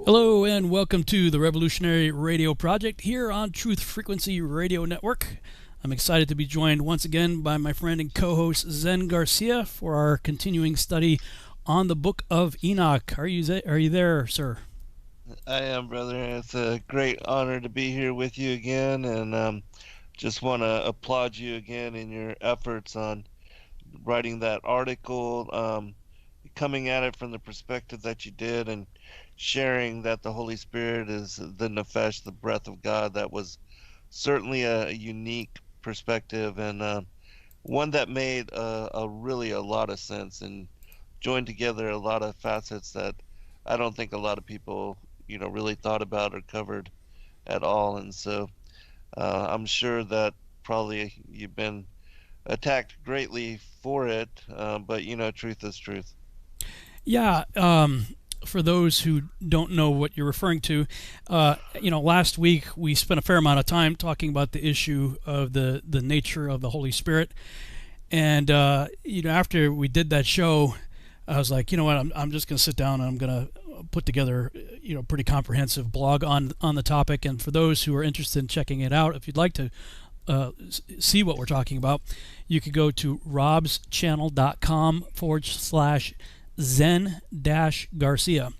Hello and welcome to the Revolutionary Radio Project here on Truth Frequency Radio Network. I'm excited to be joined once again by my friend and co-host Zen Garcia for our continuing study on the Book of Enoch. Are you there, sir? I am, brother. It's a great honor to be here with you again, and just want to applaud you again in your efforts on writing that article, coming at it from the perspective that you did, and sharing that the Holy Spirit is the nefesh, the breath of God. That was certainly a unique perspective, and one that made really a lot of sense and joined together a lot of facets that I don't think a lot of people, really thought about or covered at all. And so I'm sure that probably you've been attacked greatly for it, but truth is truth. Yeah. For those who don't know what you're referring to, last week we spent a fair amount of time talking about the issue of the nature of the Holy Spirit. And, after we did that show, I was like, you know what, I'm just going to sit down and I'm going to put together, a pretty comprehensive blog on the topic. And for those who are interested in checking it out, if you'd like to see what we're talking about, you could go to robschannel.com/Zen-Garcia.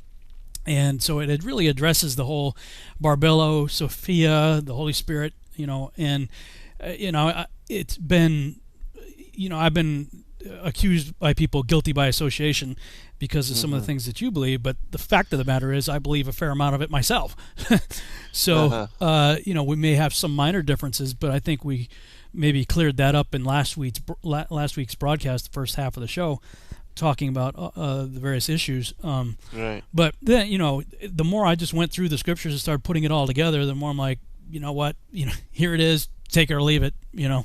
And so it really addresses the whole Barbello, Sophia, the Holy Spirit, it's been, I've been accused by people guilty by association because of some of the things that you believe, but the fact of the matter is I believe a fair amount of it myself. So, we may have some minor differences, but I think we maybe cleared that up in last week's broadcast, the first half of the show, talking about the various issues. Right. But then, the more I just went through the scriptures and started putting it all together, the more I'm like, you know what, here it is, take it or leave it,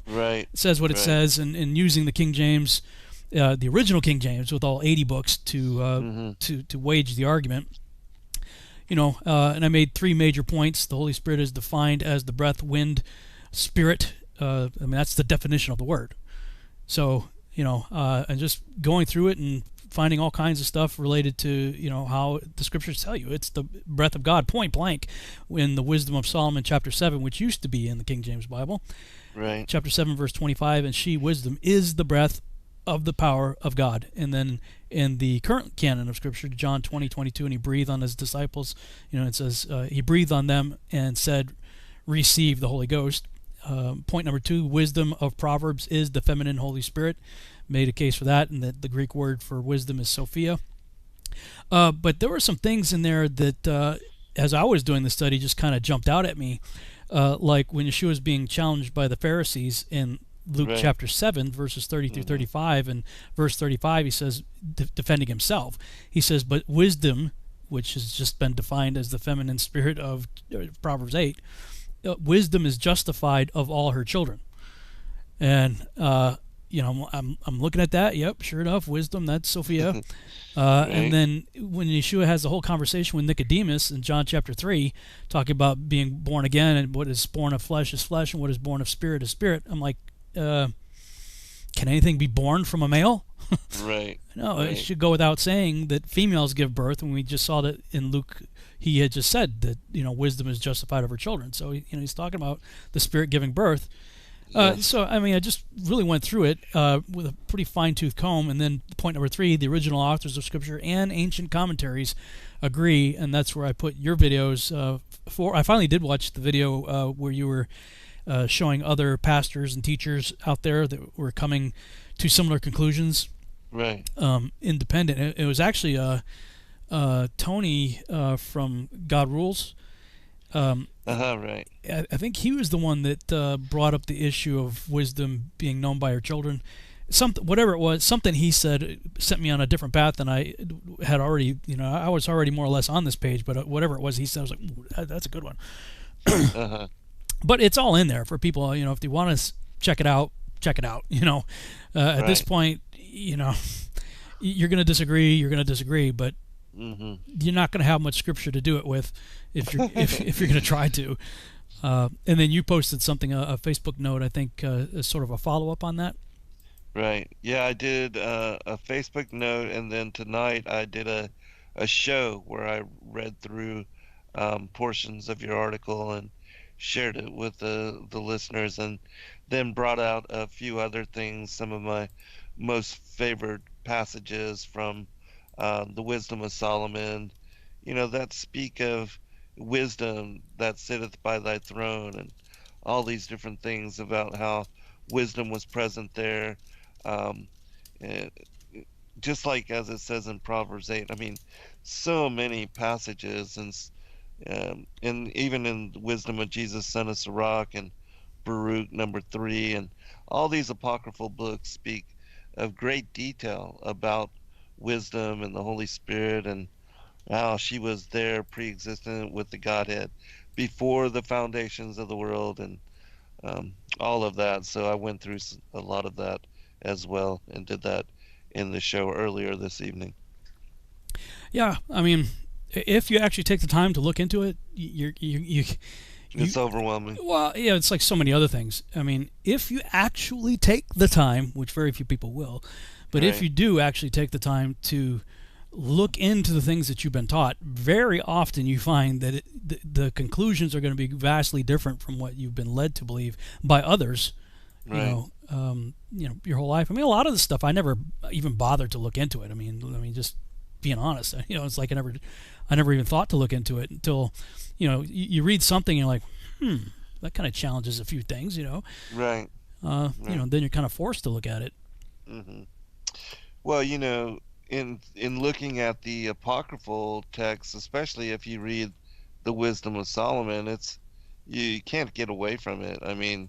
Right. It says what it says, and using the King James, the original King James with all 80 books to wage the argument. And I made three major points. The Holy Spirit is defined as the breath, wind, spirit. That's the definition of the word. So, and just going through it and finding all kinds of stuff related to, how the scriptures tell you it's the breath of God, point blank, in the Wisdom of Solomon, chapter 7, which used to be in the King James Bible. Right. Chapter 7, verse 25, and she, wisdom, is the breath of the power of God. And then in the current canon of Scripture, John 20:22, and he breathed on his disciples, it says, he breathed on them and said, receive the Holy Ghost. Point number 2, wisdom of Proverbs is the feminine Holy Spirit. Made a case for that, and that the Greek word for wisdom is Sophia. But there were some things in there that, as I was doing the study, just kind of jumped out at me. Like when Yeshua was being challenged by the Pharisees in Luke chapter 7, verses 30 through 35, and verse 35, he says, defending himself, he says, but wisdom, which has just been defined as the feminine spirit of Proverbs 8, wisdom is justified of all her children. And I'm looking at that. Yep, sure enough, wisdom, that's Sophia. And then when Yeshua has the whole conversation with Nicodemus in John chapter 3, talking about being born again, and what is born of flesh is flesh, and what is born of spirit is spirit, I'm like, can anything be born from a male? Right. No, it should go without saying that females give birth, and we just saw that in Luke. He had just said that wisdom is justified of her children. So he's talking about the Spirit giving birth. So I just really went through it with a pretty fine-tooth comb. And then point number 3, the original authors of Scripture and ancient commentaries agree, and that's where I put your videos. I finally did watch the video where you were showing other pastors and teachers out there that were coming to similar conclusions. Right. Independent. It was actually Tony from God Rules. Right. I think he was the one that brought up the issue of wisdom being known by her children, something, whatever it was, something he said sent me on a different path than I had already. I was already more or less on this page, but whatever it was he said, I was like, ooh, that's a good one. Uh-huh. But it's all in there for people. If they want to check it out, check it out. At this Right. point, you're going to disagree. You're going to disagree, but Mm-hmm. you're not going to have much scripture to do it with if you're if you're going to try to. And then you posted something, a Facebook note, I think, as sort of a follow up on that. Right. Yeah, I did a Facebook note, and then tonight I did a show where I read through portions of your article and shared it with the listeners, and then brought out a few other things, some of my most favored passages from the Wisdom of Solomon, that speak of wisdom that sitteth by thy throne, and all these different things about how wisdom was present there. Um, and just like as it says in Proverbs 8, I mean, so many passages, and even in the Wisdom of Jesus, Son of Sirach, and Baruch number 3, and all these apocryphal books speak of great detail about wisdom and the Holy Spirit, and how she was there pre-existent with the Godhead before the foundations of the world, and all of that. So I went through a lot of that as well, and did that in the show earlier this evening. Yeah, I mean, if you actually take the time to look into it, It's overwhelming. well, yeah, it's like so many other things. I mean, if you actually take the time, which very few people will, but if Right. you do actually take the time to look into the things that you've been taught, very often you find that the conclusions are going to be vastly different from what you've been led to believe by others. Right. Your whole life. I mean, a lot of the stuff I never even bothered to look into it. I mean, just being honest. It's like I never even thought to look into it until, you read something and you're like, that kind of challenges a few things. Right. Right. Then you're kind of forced to look at it. Hmm. Well, in looking at the apocryphal texts, especially if you read the Wisdom of Solomon, you can't get away from it. I mean,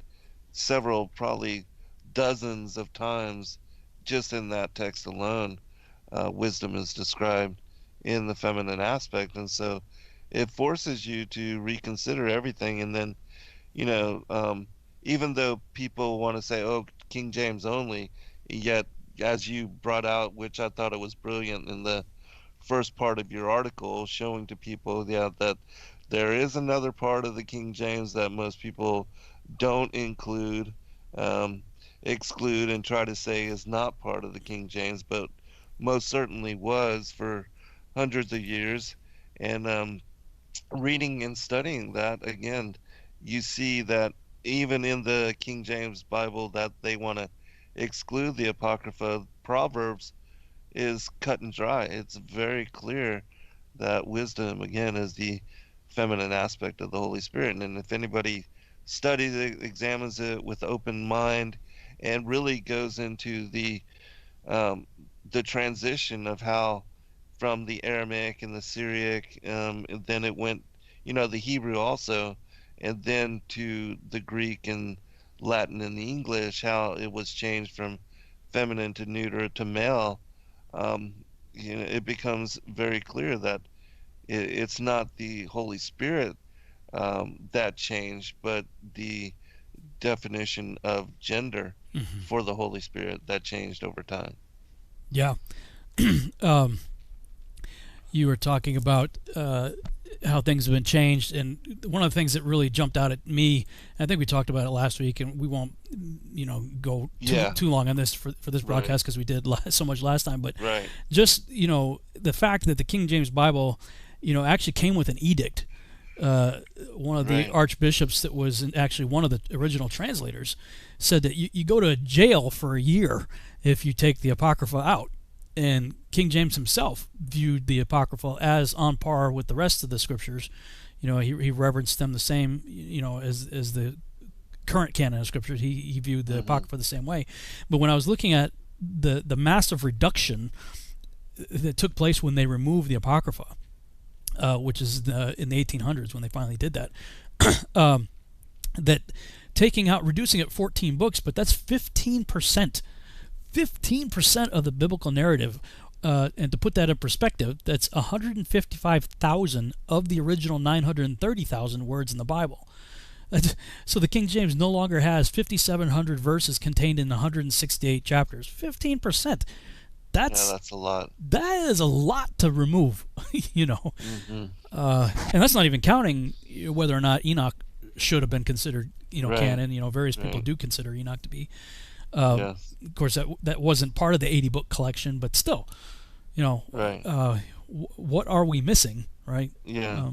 several, probably dozens of times, just in that text alone, wisdom is described in the feminine aspect, and so it forces you to reconsider everything. And then, you know, um, even though people want to say, "Oh, King James only," yet, as you brought out, which I thought it was brilliant in the first part of your article, showing to people, yeah, that there is another part of the King James that most people don't include, um, exclude, and try to say is not part of the King James, but most certainly was for hundreds of years. And reading and studying that again, you see that even in the King James Bible that they want to exclude the Apocrypha, Proverbs is cut and dry. It's very clear that wisdom, again, is the feminine aspect of the Holy Spirit. And if anybody studies it, examines it with open mind, and really goes into um, the transition of how from the Aramaic and the Syriac, and then it went, the Hebrew also, and then to the Greek and Latin and the English, how it was changed from feminine to neuter to male. um, it becomes very clear that it's not the Holy Spirit that changed, but the definition of gender Hmm. for the Holy Spirit that changed over time. Yeah. um, you were talking about how things have been changed, and one of the things that really jumped out at me, I think we talked about it last week, and we won't, go too Yeah, too long on this for this right, broadcast because we did so much last time. But right, just the fact that the King James Bible, actually came with an edict. One of the right, archbishops that was actually one of the original translators said that you go to jail for a year if you take the Apocrypha out. And King James himself viewed the Apocrypha as on par with the rest of the scriptures. He reverenced them the same, as the current canon of scriptures. He viewed the hmm, Apocrypha the same way. But when I was looking at the massive reduction that took place when they removed the Apocrypha, which is in the 1800s when they finally did that, that reducing it 14 books, but that's 15%. 15% of the biblical narrative. And to put that in perspective, that's 155,000 of the original 930,000 words in the Bible. So the King James no longer has 5,700 verses contained in 168 chapters. 15%. That's a lot. That is a lot to remove, you know. Mm-hmm. And that's not even counting whether or not Enoch should have been considered, Right. canon. Various people Right. do consider Enoch to be. Yes. Of course, that wasn't part of the 80 book collection, but still, Right. what are we missing, right? Yeah.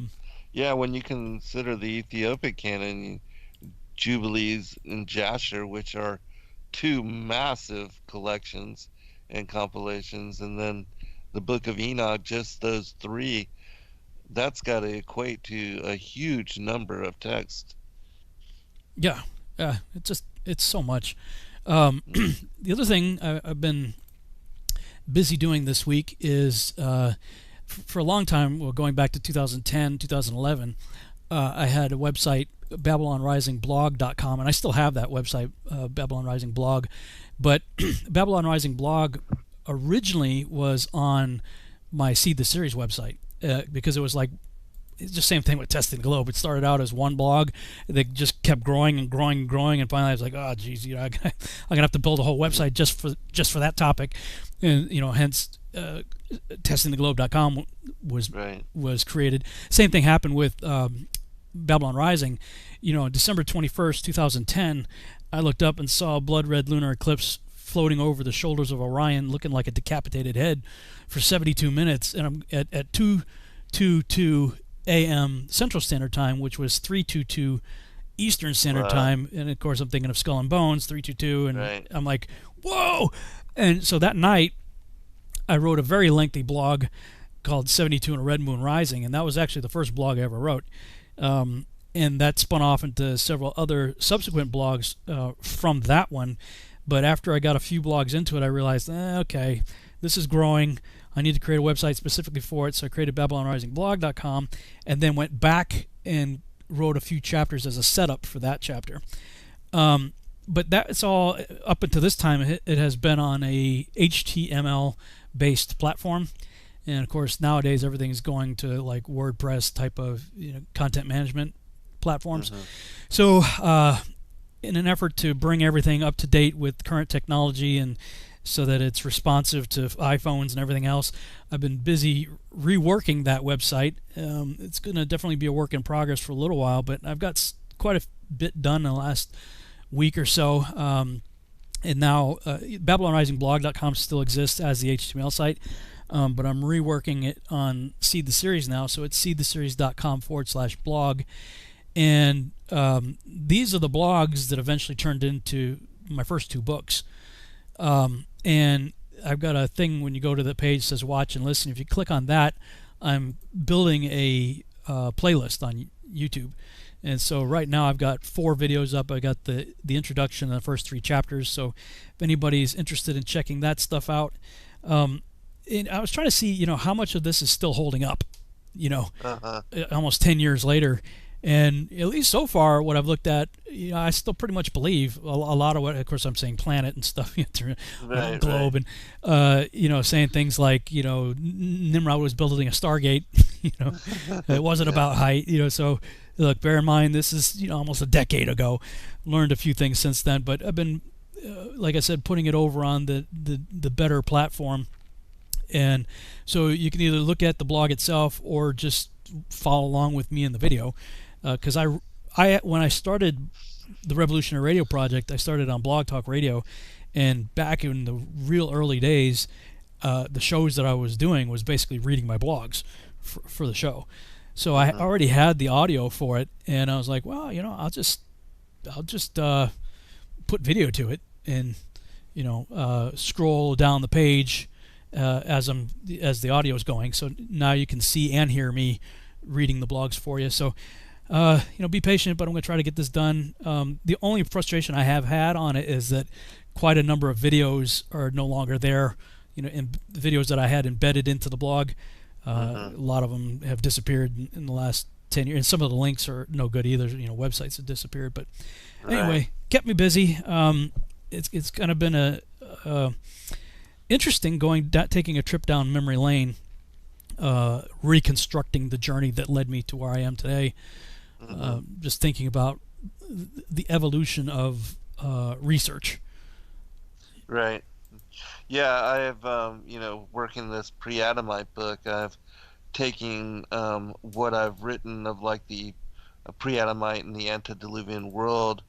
Yeah, when you consider the Ethiopic canon, Jubilees and Jasher, which are two massive collections and compilations, and then the Book of Enoch, just those three, that's got to equate to a huge number of texts. Yeah, it's so much. The other thing I've been busy doing this week is for a long time, well, going back to 2010, 2011, I had a website, BabylonRisingBlog.com, and I still have that website, Babylon Rising Blog. But Babylon Rising Blog originally was on my Seed the Series website because it was like, it's just the same thing with Testing the Globe. It started out as one blog. They just kept growing and growing and growing, and finally I was like, oh, geez, I'm gonna have to build a whole website just for that topic, and hence TestingTheGlobe.com was created. Same thing happened with Babylon Rising. December 21st, 2010, I looked up and saw a blood red lunar eclipse floating over the shoulders of Orion, looking like a decapitated head, for 72 minutes, and I'm at 2:22 a.m. Central Standard Time, which was 3:22 Eastern Standard Time, and of course I'm thinking of Skull and Bones, 3:22, and I'm like, whoa! And so that night, I wrote a very lengthy blog called 72 and a Red Moon Rising, and that was actually the first blog I ever wrote. And that spun off into several other subsequent blogs from that one. But after I got a few blogs into it, I realized, okay, this is growing. I need to create a website specifically for it, so I created BabylonRisingBlog.com, and then went back and wrote a few chapters as a setup for that chapter. But that's all, up until this time, it has been on a HTML-based platform. And, of course, nowadays everything is going to like WordPress type of content management platforms. Mm-hmm. So in an effort to bring everything up to date with current technology and so that it's responsive to iPhones and everything else, I've been busy reworking that website. It's going to definitely be a work in progress for a little while, but I've got quite a bit done in the last week or so. And now BabylonRisingBlog.com still exists as the HTML site, but I'm reworking it on Seed the Series now, so it's seedtheseries.com/blog. And these are the blogs that eventually turned into my first two books. And I've got a thing when you go to the page that says watch and listen. If you click on that, I'm building a playlist on YouTube. And so right now I've got 4 videos up. I got the introduction and the first 3 chapters. So if anybody's interested in checking that stuff out, and I was trying to see, how much of this is still holding up, almost 10 years later. And at least so far, what I've looked at, I still pretty much believe a lot of what, of course, I'm saying planet and stuff, globe, and saying things like, Nimrod was building a Stargate, it wasn't about height, so look, bear in mind this is almost a decade ago. Learned a few things since then, but I've been, like I said, putting it over on the better platform, and so you can either look at the blog itself or just follow along with me in the video. Because I when I started the Revolutionary Radio Project, I started on Blog Talk Radio, and back in the real early days, the shows that I was doing was basically reading my blogs for the show. So I already had the audio for it, and I was like, well, I'll just put video to it, and scroll down the page as the audio is going. So now you can see and hear me reading the blogs for you. So be patient, but I'm going to try to get this done. The only frustration I have had on it is that quite a number of videos are no longer there. And videos that I had embedded into the blog, a lot of them have disappeared in the last 10 years, and some of the links are no good either. Websites have disappeared, but anyway, kept me busy. It's kind of been a interesting taking a trip down memory lane, reconstructing the journey that led me to where I am today. Hmm. Just thinking about the evolution of research. Right. Yeah, I have, working this pre-Adamite book, I've taken what I've written of like the pre-Adamite and the antediluvian world,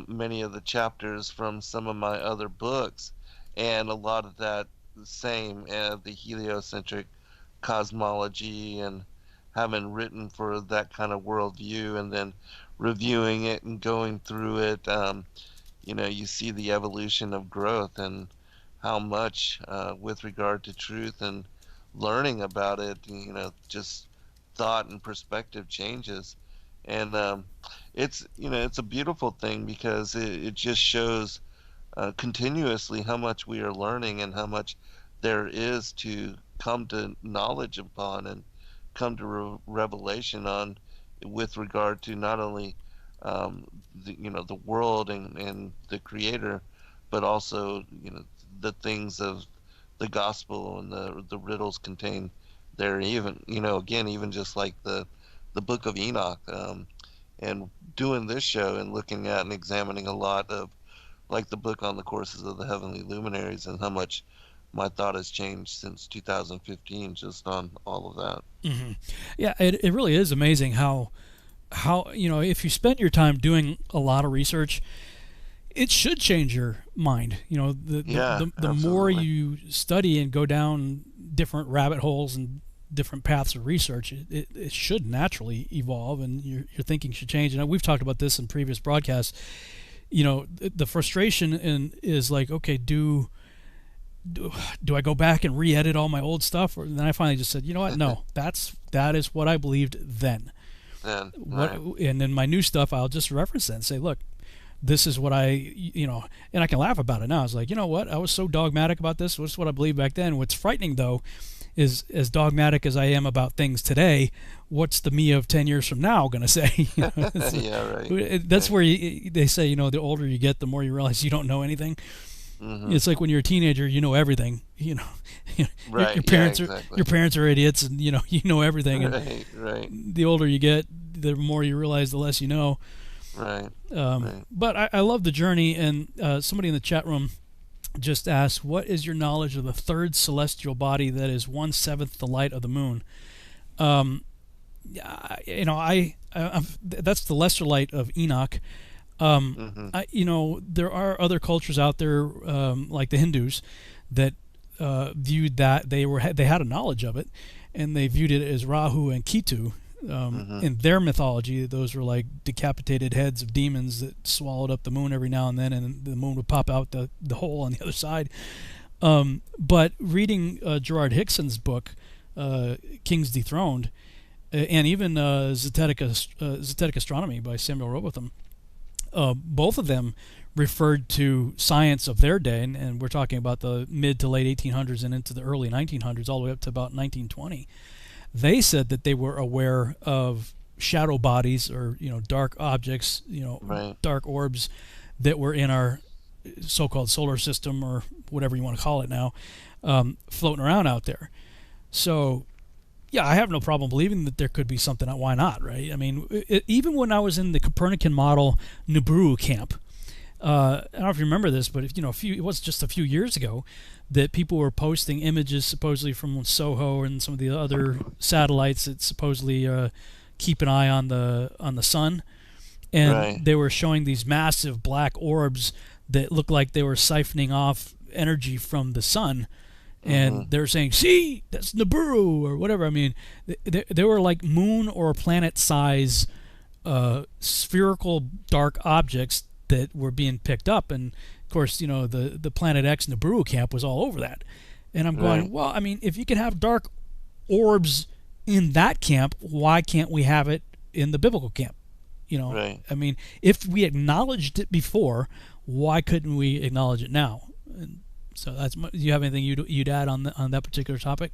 many of the chapters from some of my other books, and a lot of that same, the heliocentric cosmology, and having written for that kind of worldview, and then reviewing it and going through it. You see the evolution of growth and how much, with regard to truth and learning about it, just thought and perspective changes. And it's a beautiful thing because it just shows continuously how much we are learning and how much there is to come to knowledge upon and come to revelation on, with regard to not only the world and the creator, but also the things of the gospel and the riddles contained there. Even again, even just like the book of Enoch, and doing this show and looking at and examining a lot of like the book on the courses of the heavenly luminaries, and how much my thought has changed since 2015 just on all of that. Hmm. Yeah, it really is amazing how if you spend your time doing a lot of research, it should change your mind. Yeah, The more absolutely. you study and go down different rabbit holes and different paths of research, it should naturally evolve, and your thinking should change. And we've talked about this in previous broadcasts. The frustration is like, okay, do I go back and re-edit all my old stuff, or then I finally just said, you know what, no, that is what I believed then. Then, What right. And then my new stuff, I'll just reference that and say, look, this is what and I can laugh about it now. I was like, you know what, I was so dogmatic about this. What's what I believed back then. What's frightening though is, as dogmatic as I am about things today, what's the me of 10 years from now going to say? Yeah, right. That's Right. where they say, the older you get, the more you realize you don't know anything. Hmm. It's like when you're a teenager, you know everything. Right. Your Yeah, parents are exactly. your parents are idiots, and you know everything. And Right. Right. the older you get, the more you realize, the less you know. Right. Right. But I love the journey. And somebody in the chat room just asked, "What is your knowledge of the third celestial body that is 1/7 the light of the moon?" Um, that's the lesser light of Enoch. Hmm. There are other cultures out there, like the Hindus, that viewed that they had a knowledge of it, and they viewed it as Rahu and Ketu. Hmm. In their mythology, those were like decapitated heads of demons that swallowed up the moon every now and then, and the moon would pop out the hole on the other side. But reading Gerard Hickson's book, Kings Dethroned, and even Zetetic Astronomy by Samuel Robotham, both of them referred to science of their day, and we're talking about the mid to late 1800s and into the early 1900s, all the way up to about 1920. They said that they were aware of shadow bodies, or dark objects, Right. dark orbs that were in our so-called solar system, or whatever you want to call it now, floating around out there. So yeah, I have no problem believing that there could be something. Why not, right? I mean, even when I was in the Copernican model Nibiru camp, I don't know if you remember this, but it was just a few years ago that people were posting images supposedly from Soho and some of the other satellites that supposedly keep an eye on the sun, and Right. they were showing these massive black orbs that looked like they were siphoning off energy from the sun, Hmm. and they're saying, "See, that's Nibiru," or whatever. I mean, they were like moon or planet size spherical dark objects that were being picked up. And of course, the Planet X Nibiru camp was all over that. And I'm going, Right. well, I mean, if you can have dark orbs in that camp, why can't we have it in the biblical camp? Right. I mean, if we acknowledged it before, why couldn't we acknowledge it now? And so do you have anything you'd add on that particular topic?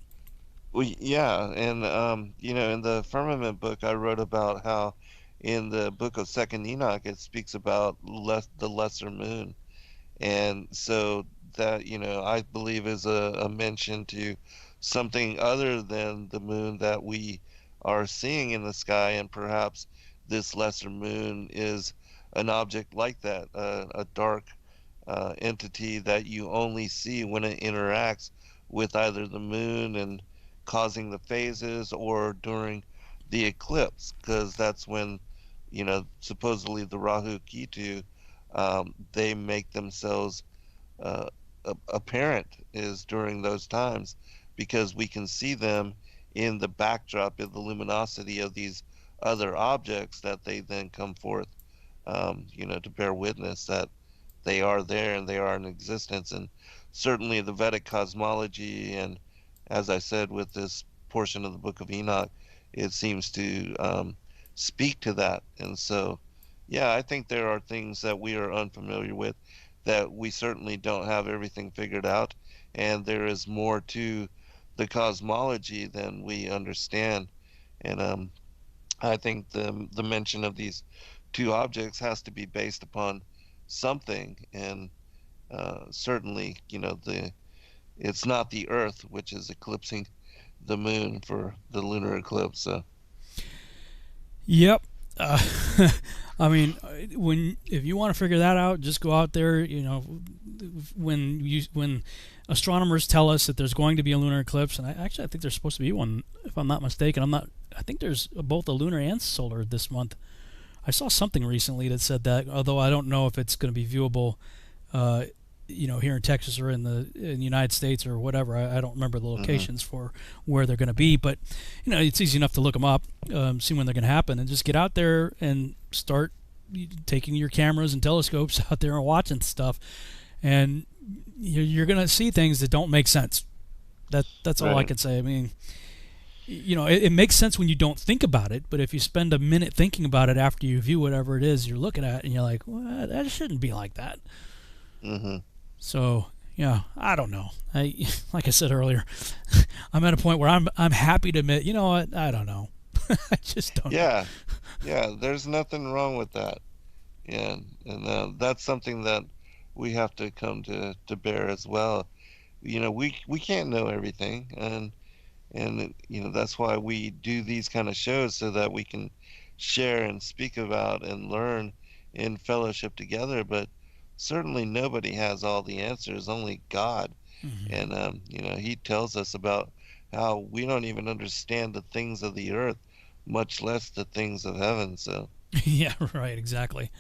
Well, yeah, and in the firmament book, I wrote about how in the book of Second Enoch it speaks about the lesser moon, and so that, I believe is a mention to something other than the moon that we are seeing in the sky, and perhaps this lesser moon is an object like that, a dark entity that you only see when it interacts with either the moon and causing the phases, or during the eclipse, because that's when, supposedly the Rahu Ketu, they make themselves uh, apparent is during those times, because we can see them in the backdrop of the luminosity of these other objects that they then come forth, to bear witness that they are there and they are in existence. And certainly the Vedic cosmology, and as I said, with this portion of the book of Enoch, it seems to speak to that. And so, yeah, I think there are things that we are unfamiliar with, that we certainly don't have everything figured out, and there is more to the cosmology than we understand. And I think the mention of these two objects has to be based upon something, and certainly, the it's not the Earth which is eclipsing the moon for the lunar eclipse. So. Yep. Uh, I mean, if you want to figure that out, just go out there. When astronomers tell us that there's going to be a lunar eclipse, and I think there's supposed to be one, if I'm not mistaken. I think there's both a lunar and solar this month. I saw something recently that said that, although I don't know if it's going to be viewable, here in Texas or in the United States or whatever. I don't remember the locations for where they're going to be, but it's easy enough to look them up, see when they're going to happen, and just get out there and start taking your cameras and telescopes out there and watching stuff, and you're going to see things that don't make sense. That's all I can say. I mean, it makes sense when you don't think about it, but if you spend a minute thinking about it after you view whatever it is you're looking at, and you're like, well, that shouldn't be like that. So, yeah, I don't know. Like I said earlier, I'm at a point where I'm happy to admit, you know what, I don't know. I just don't know. Yeah, there's nothing wrong with that. Yeah, and that's something that we have to come to bear as well. We can't know everything, and that's why we do these kind of shows, so that we can share and speak about and learn in fellowship together. But certainly nobody has all the answers, only God. And he tells us about how we don't even understand the things of the earth, much less the things of heaven. So Yeah, right, exactly.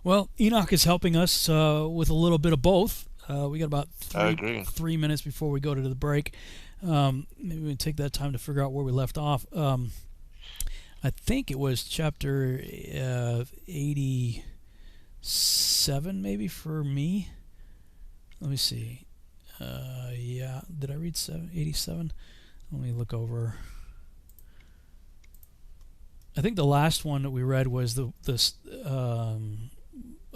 Well, Enoch is helping us with a little bit of both. We got about I agree. 3 minutes before we go to the break. Maybe we can take that time to figure out where we left off. I think it was chapter 87, maybe, for me. Let me see. Yeah, did I read 87? Let me look over. I think the last one that we read was a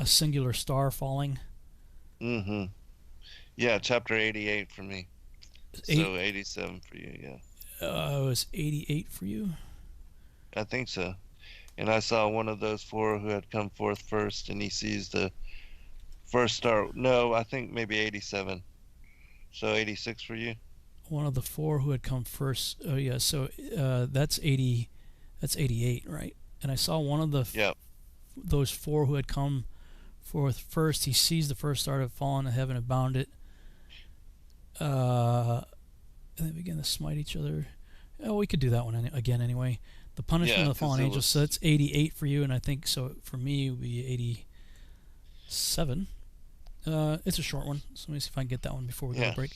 singular star falling. Yeah, chapter 88 for me. So 87 for you, yeah. It was 88 for you? I think so. And I saw one of those four who had come forth first, and he sees the first star. No, I think maybe 87. So 86 for you? One of the four who had come first. Oh, yeah, so that's 80. That's 88, right? And I saw one of those four who had come forth first. He sees the first star have fallen to heaven and bound it. And they begin to smite each other. Oh, we could do that one again anyway. The punishment of the fallen angels. So that's 88 for you, and I think so for me it would be 87. It's a short one, so let me see if I can get that one before we go to break.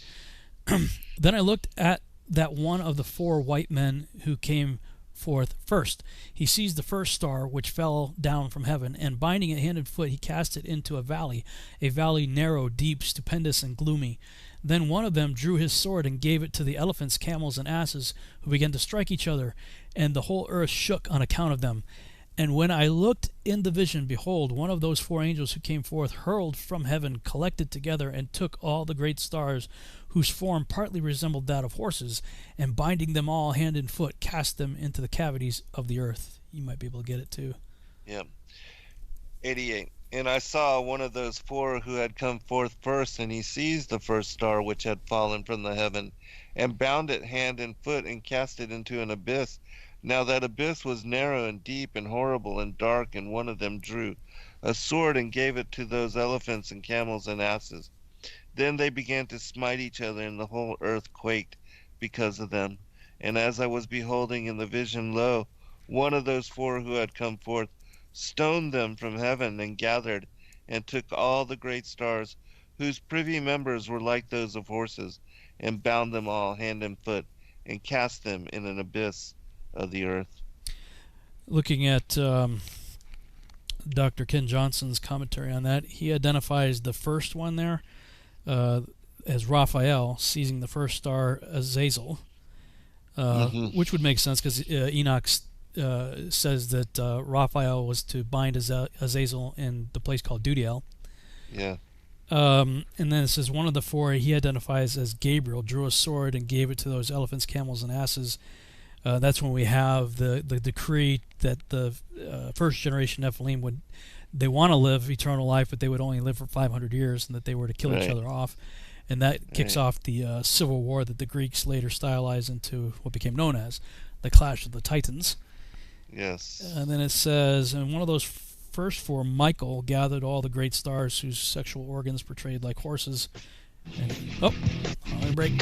Then I looked at that one of the four white men who came forth first. He sees the first star which fell down from heaven, and binding it hand and foot, he cast it into a valley narrow, deep, stupendous, and gloomy. Then one of them drew his sword and gave it to the elephants, camels, and asses, who began to strike each other, and the whole earth shook on account of them. And when I looked in the vision, behold, one of those four angels who came forth hurled from heaven, collected together, and took all the great stars, whose form partly resembled that of horses, and binding them all hand and foot, cast them into the cavities of the earth. You might be able to get it too. Yeah. 88. And I saw one of those four who had come forth first, and he seized the first star which had fallen from the heaven, and bound it hand and foot, and cast it into an abyss. Now that abyss was narrow and deep and horrible and dark, and one of them drew a sword and gave it to those elephants and camels and asses. Then they began to smite each other, and the whole earth quaked because of them. And as I was beholding in the vision, lo, one of those four who had come forth stoned them from heaven, and gathered and took all the great stars, whose privy members were like those of horses, and bound them all hand and foot, and cast them in an abyss of the earth. Looking at Dr. Ken Johnson's commentary on that, he identifies the first one there as Raphael seizing the first star, Azazel, which would make sense because Enoch says that Raphael was to bind Azazel in the place called Dudiel. Yeah. And then it says one of the four he identifies as Gabriel drew a sword and gave it to those elephants, camels, and asses. That's when we have the decree that the first generation Nephilim they want to live eternal life, but they would only live for 500 years, and that they were to kill each other off. And that kicks off the civil war that the Greeks later stylized into what became known as the Clash of the Titans. Yes. And then it says, and one of those first four, Michael, gathered all the great stars whose sexual organs portrayed like horses. And, let me break.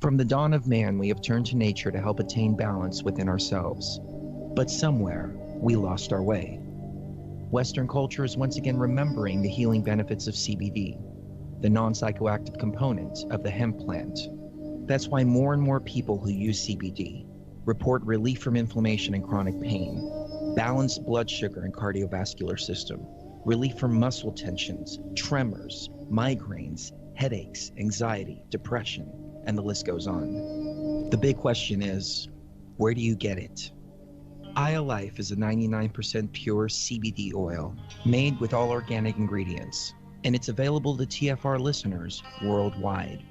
From the dawn of man, we have turned to nature to help attain balance within ourselves. But somewhere, we lost our way. Western culture is once again remembering the healing benefits of CBD, the non-psychoactive component of the hemp plant. That's why more and more people who use CBD report relief from inflammation and chronic pain, balanced blood sugar and cardiovascular system, relief from muscle tensions, tremors, migraines, headaches, anxiety, depression, and the list goes on. The big question is, where do you get it? Aya Life is a 99% pure CBD oil made with all organic ingredients, and it's available to TFR listeners worldwide.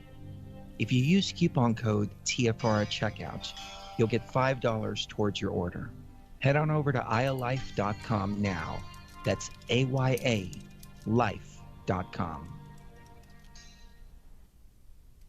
If you use coupon code TFR at checkout, you'll get $5 towards your order. Head on over to ayalife.com now. That's AYA life.com.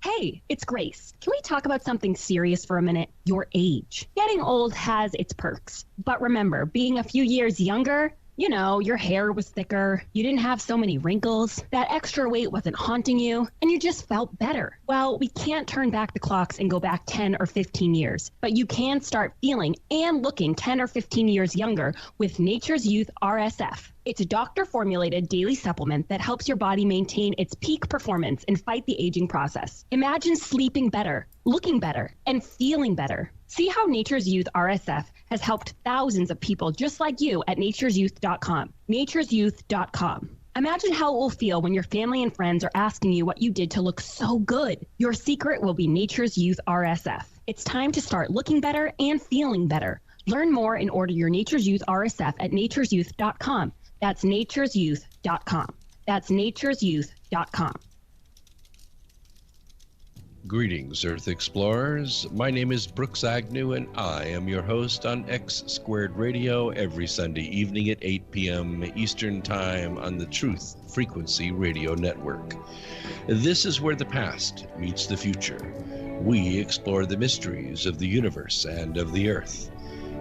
Hey, it's Grace. Can we talk about something serious for a minute? Your age. Getting old has its perks. But remember, being a few years younger, your hair was thicker, you didn't have so many wrinkles, that extra weight wasn't haunting you, and you just felt better. Well, we can't turn back the clocks and go back 10 or 15 years, but you can start feeling and looking 10 or 15 years younger with Nature's Youth RSF. It's a doctor-formulated daily supplement that helps your body maintain its peak performance and fight the aging process. Imagine sleeping better, looking better, and feeling better. See how Nature's Youth RSF has helped thousands of people just like you at nature'syouth.com. nature'syouth.com. Imagine how it will feel when your family and friends are asking you what you did to look so good. Your secret will be Nature's Youth RSF. It's time to start looking better and feeling better. Learn more and order your Nature's Youth RSF at nature'syouth.com. That's nature'syouth.com. That's nature'syouth.com. Greetings, Earth Explorers. My name is Brooks Agnew, and I am your host on X Squared Radio every Sunday evening at 8 p.m. Eastern Time on the Truth Frequency Radio Network. This is where the past meets the future. We explore the mysteries of the universe and of the Earth.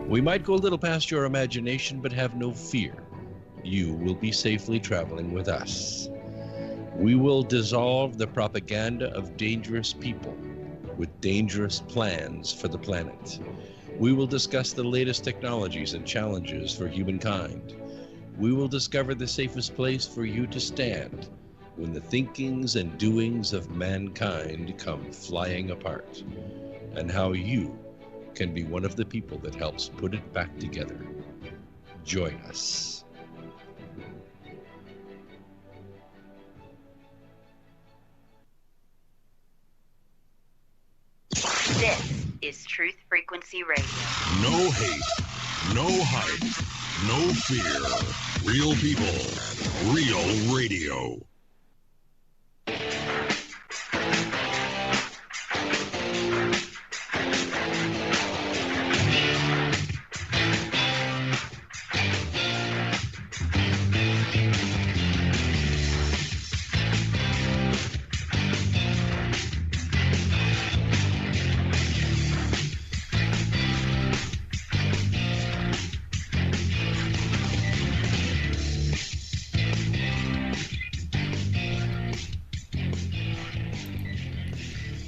We might go a little past your imagination, but have no fear. You will be safely traveling with us. We will dissolve the propaganda of dangerous people with dangerous plans for the planet. We will discuss the latest technologies and challenges for humankind. We will discover the safest place for you to stand when the thinkings and doings of mankind come flying apart, and how you can be one of the people that helps put it back together. Join us. is Truth Frequency Radio. No hate, no hype, no fear. Real people, real radio.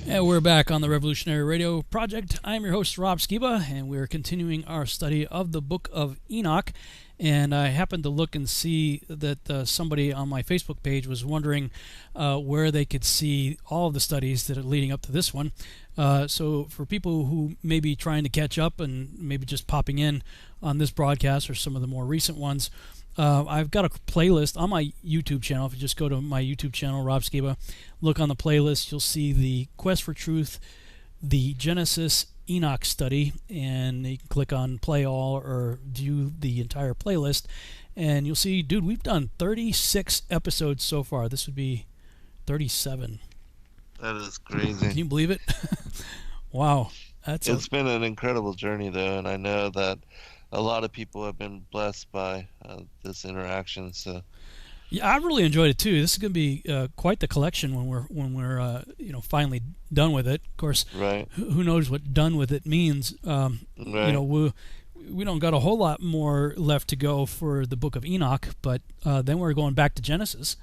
And we're back on the Revolutionary Radio Project. I'm your host, Rob Skiba, and we're continuing our study of the book of Enoch. And I happened to look and see that somebody on my Facebook page was wondering where they could see all of the studies that are leading up to this one. So for people who may be trying to catch up and maybe just popping in on this broadcast or some of the more recent ones, I've got a playlist on my YouTube channel. If you just go to my YouTube channel, Rob Skiba, look on the playlist, you'll see the Quest for Truth, the Genesis Enoch study, and you can click on play all or view the entire playlist, and you'll see, dude, we've done 36 episodes so far. This would be 37. That is crazy. Can you believe it? Wow. It's been an incredible journey, though, and I know that a lot of people have been blessed by this interaction. So, yeah, I really enjoyed it too. This is going to be quite the collection when we're finally done with it. Of course, right. Who knows what done with it means? Right. We don't got a whole lot more left to go for the Book of Enoch, but then we're going back to Genesis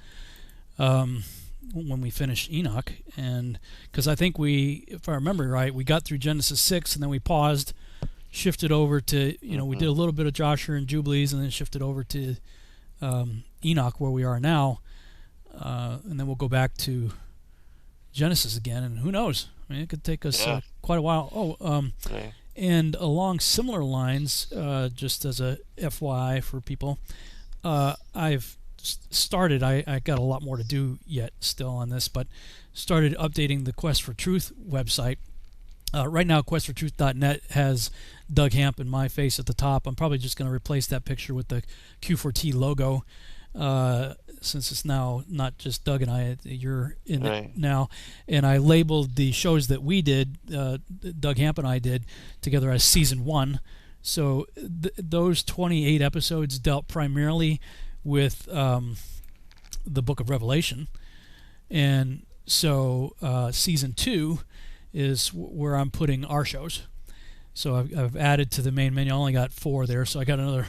when we finish Enoch, and because I think if I remember right, we got through Genesis 6 and then we paused. Shifted over to, we did a little bit of Joshua and Jubilees and then shifted over to Enoch where we are now. And then we'll go back to Genesis again. And who knows? I mean, it could take us quite a while. Right. And along similar lines, just as a FYI for people, I've started, I got a lot more to do yet still on this, but started updating the Quest for Truth website. Right now, questfortruth.net has Doug Hamp and my face at the top. I'm probably just going to replace that picture with the Q4T logo, since it's now not just Doug and I. You're in it now. And I labeled the shows that we did, Doug Hamp and I did, together as Season 1. So those 28 episodes dealt primarily with the Book of Revelation. And so Season 2 is where I'm putting our shows. So I've added to the main menu. I only got 4 there, so I got another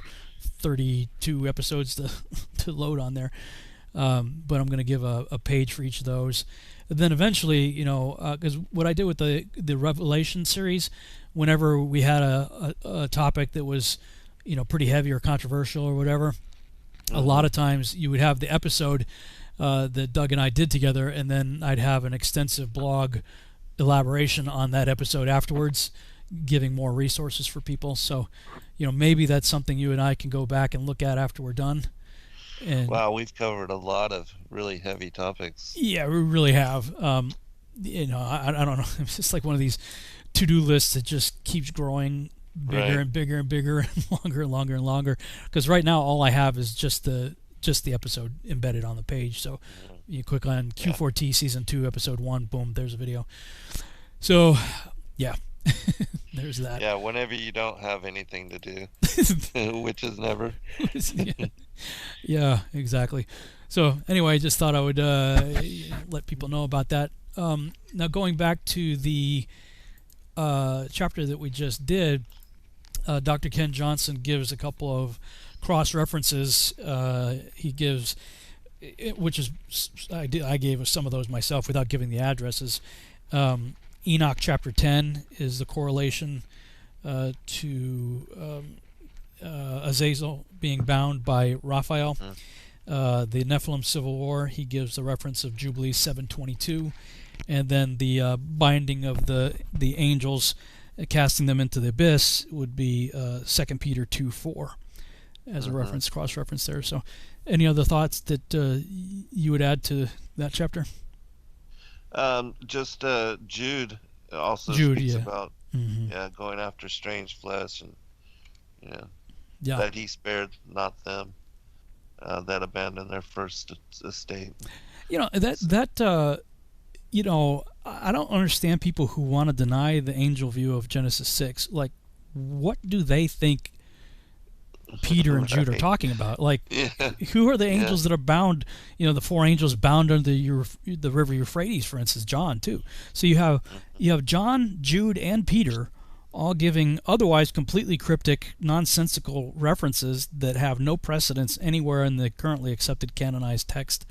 32 episodes to load on there. But I'm going to give a page for each of those. And then eventually, because what I did with the Revelation series, whenever we had a topic that was, pretty heavy or controversial or whatever, a lot of times you would have the episode that Doug and I did together, and then I'd have an extensive blog elaboration on that episode afterwards, giving more resources for people. So, maybe that's something you and I can go back and look at after we're done. And wow, we've covered a lot of really heavy topics. Yeah, we really have. I don't know. It's just like one of these to-do lists that just keeps growing bigger and bigger and bigger and longer and longer and longer. Because right now, all I have is just the episode embedded on the page. So you click on Q4T Season 2, Episode 1, boom, there's a video. So, yeah, there's that. Yeah, whenever you don't have anything to do, which is never. Yeah, exactly. So, anyway, I just thought I would let people know about that. Now, going back to the chapter that we just did, Dr. Ken Johnson gives a couple of cross-references. He gives, which is, I gave some of those myself without giving the addresses. Enoch chapter 10 is the correlation to Azazel being bound by Raphael. The Nephilim Civil War, he gives the reference of Jubilee 7:22, and then the binding of the angels, casting them into the abyss, would be 2 Peter 2:4 as a reference, cross-reference there. So, any other thoughts that you would add to that chapter? Just Jude also speaks about Yeah, going after strange flesh, and Yeah. that he spared not them that abandoned their first estate. I don't understand people who want to deny the angel view of Genesis 6. Like, what do they think Peter and Jude are talking about? Like, who are the angels that are bound? The four angels bound under the river Euphrates, for instance, John too. So you have John, Jude, and Peter all giving otherwise completely cryptic, nonsensical references that have no precedence anywhere in the currently accepted canonized text.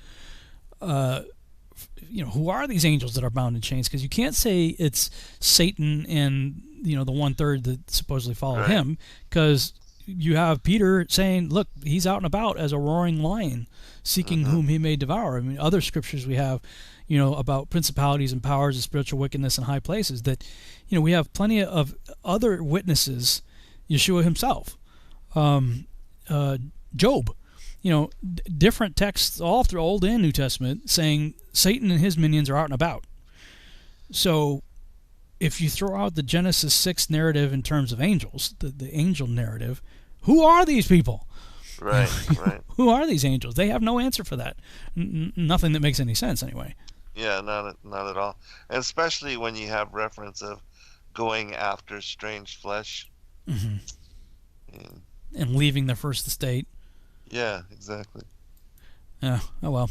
Who are these angels that are bound in chains? Because you can't say it's Satan and the 1/3 that supposedly follow him, because you have Peter saying, look, he's out and about as a roaring lion seeking whom he may devour. I mean, other scriptures we have about principalities and powers of spiritual wickedness in high places, that we have plenty of other witnesses. Yeshua himself, Job, different texts all through Old and New Testament saying Satan and his minions are out and about. So if you throw out the Genesis 6 narrative in terms of angels, the angel narrative, who are these people? Right. Who are these angels? They have no answer for that. Nothing that makes any sense anyway. Yeah, not at all. And especially when you have reference of going after strange flesh. And leaving their first estate. Yeah, exactly. Oh well.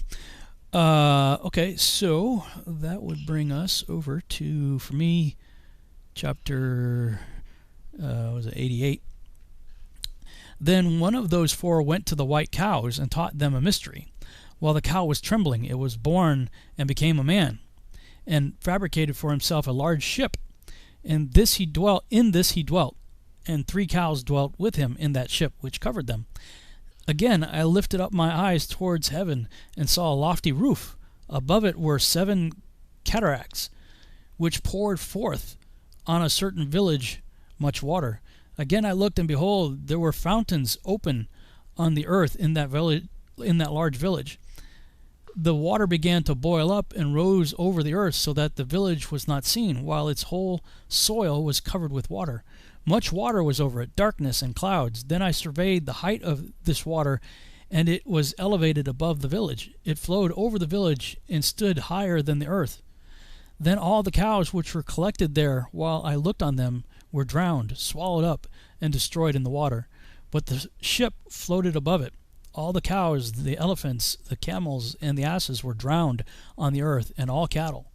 Okay, so that would bring us over to, for me, chapter 88. Then one of those four went to the white cows and taught them a mystery. While the cow was trembling, it was born and became a man, and fabricated for himself a large ship. In this he dwelt, and 3 cows dwelt with him in that ship which covered them. Again I lifted up my eyes towards heaven, and saw a lofty roof. Above it were 7 cataracts, which poured forth on a certain village much water. Again I looked, and behold, there were fountains open on the earth in that large village. The water began to boil up and rose over the earth, so that the village was not seen, while its whole soil was covered with water. Much water was over it, darkness and clouds. Then I surveyed the height of this water, and it was elevated above the village. It flowed over the village and stood higher than the earth. Then all the cows which were collected there, while I looked on them, were drowned, swallowed up, and destroyed in the water. But the ship floated above it. All the cows, the elephants, the camels, and the asses were drowned on the earth, and all cattle.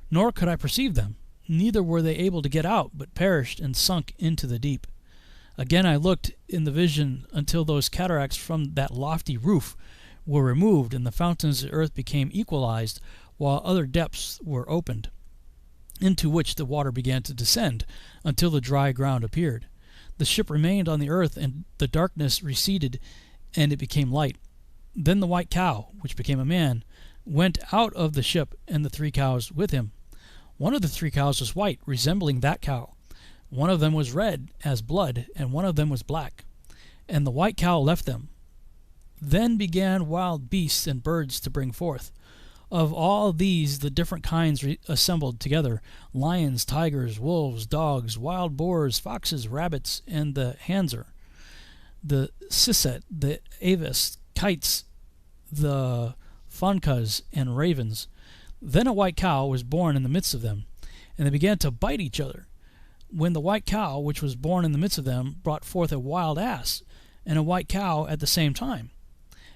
Nor could I perceive them, neither were they able to get out, but perished and sunk into the deep. Again I looked in the vision until those cataracts from that lofty roof were removed, and the fountains of the earth became equalized, while other depths were opened, into which the water began to descend, until the dry ground appeared. The ship remained on the earth, and the darkness receded, and it became light. Then the white cow, which became a man, went out of the ship, and the 3 cows with him. One of the 3 cows was white, resembling that cow. One of them was red as blood, and one of them was black. And the white cow left them. Then began wild beasts and birds to bring forth. Of all these the different kinds assembled together: lions, tigers, wolves, dogs, wild boars, foxes, rabbits, and the hanzer, the sisset, the avis, kites, the fancas, and ravens. Then a white cow was born in the midst of them, and they began to bite each other. When the white cow, which was born in the midst of them, brought forth a wild ass, and a white cow at the same time,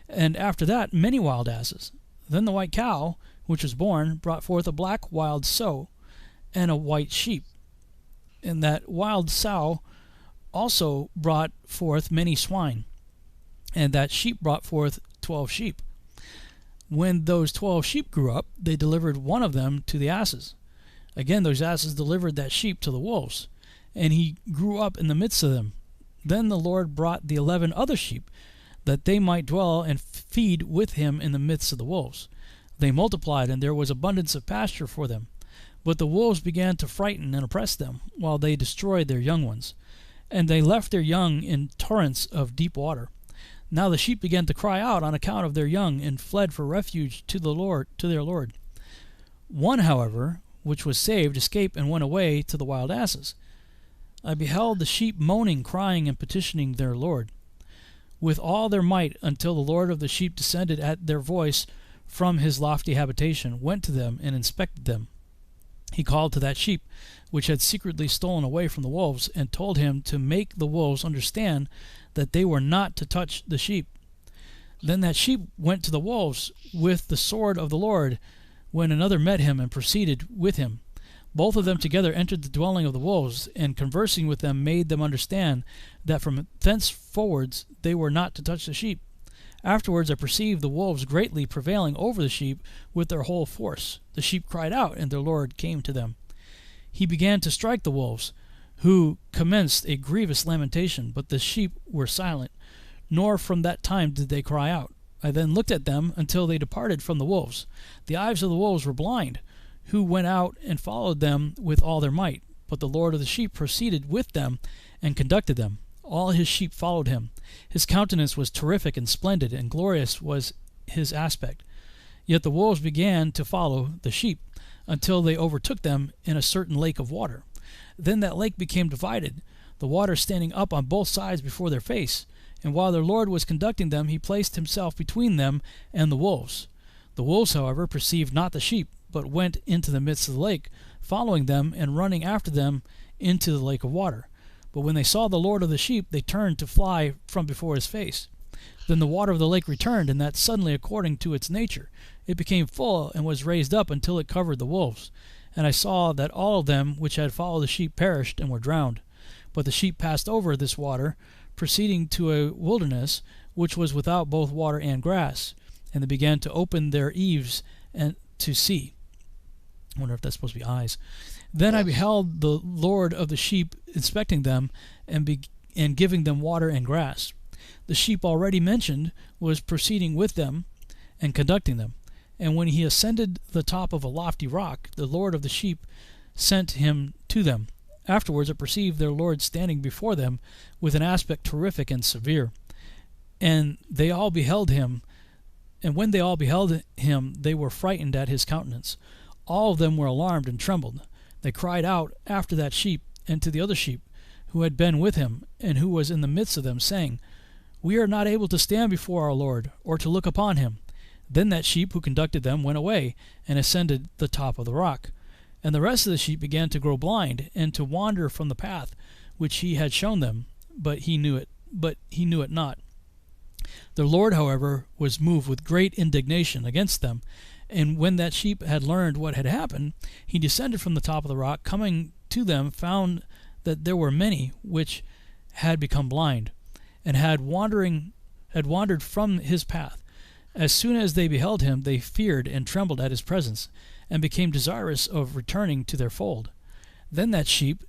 and after that many wild asses. Then the white cow, which was born, brought forth a black wild sow, and a white sheep. And that wild sow also brought forth many swine, and that sheep brought forth 12 sheep. When those 12 sheep grew up, they delivered one of them to the asses. Again those asses delivered that sheep to the wolves, and he grew up in the midst of them. Then the Lord brought the 11 other sheep, that they might dwell and feed with him in the midst of the wolves. They multiplied, and there was abundance of pasture for them. But the wolves began to frighten and oppress them, while they destroyed their young ones. And they left their young in torrents of deep water. Now the sheep began to cry out on account of their young, and fled for refuge to their Lord. One, however, which was saved, escaped and went away to the wild asses. I beheld the sheep moaning, crying, and petitioning their Lord with all their might, until the Lord of the sheep descended at their voice from his lofty habitation, went to them, and inspected them. He called to that sheep which had secretly stolen away from the wolves, and told him to make the wolves understand that they were not to touch the sheep. Then that sheep went to the wolves with the sword of the Lord, when another met him and proceeded with him. Both of them together entered the dwelling of the wolves, and conversing with them made them understand that from thenceforwards they were not to touch the sheep. Afterwards I perceived the wolves greatly prevailing over the sheep with their whole force. The sheep cried out, and their Lord came to them. He began to strike the wolves, who commenced a grievous lamentation, but the sheep were silent, nor from that time did they cry out. I then looked at them until they departed from the wolves. The eyes of the wolves were blind, who went out and followed them with all their might. But the Lord of the sheep proceeded with them and conducted them. All his sheep followed him. His countenance was terrific and splendid, and glorious was his aspect. Yet the wolves began to follow the sheep, until they overtook them in a certain lake of water. Then that lake became divided, the water standing up on both sides before their face. And while their Lord was conducting them, he placed himself between them and the wolves. The wolves, however, perceived not the sheep, but went into the midst of the lake, following them and running after them into the lake of water. But when they saw the Lord of the sheep, they turned to fly from before his face. Then the water of the lake returned, and that suddenly according to its nature. It became full, and was raised up until it covered the wolves. And I saw that all of them which had followed the sheep perished and were drowned. But the sheep passed over this water, proceeding to a wilderness, which was without both water and grass. And they began to open their eaves and to see. I wonder if that's supposed to be eyes. Then I beheld the Lord of the sheep inspecting them and giving them water and grass. The sheep already mentioned was proceeding with them and conducting them. And when he ascended the top of a lofty rock, the Lord of the sheep sent him to them. Afterwards I perceived their Lord standing before them with an aspect terrific and severe. And they all beheld him, and when they all beheld him, they were frightened at his countenance. All of them were alarmed and trembled. They cried out after that sheep and to the other sheep who had been with him, and who was in the midst of them, saying, We are not able to stand before our Lord, or to look upon him. Then that sheep who conducted them went away, and ascended the top of the rock. And the rest of the sheep began to grow blind, and to wander from the path which he had shown them, but he knew it not. The Lord, however, was moved with great indignation against them, and when that sheep had learned what had happened, he descended from the top of the rock, coming to them, found that there were many which had become blind, and had wandered from his path. As soon as they beheld him, they feared and trembled at his presence, and became desirous of returning to their fold. Then that sheep,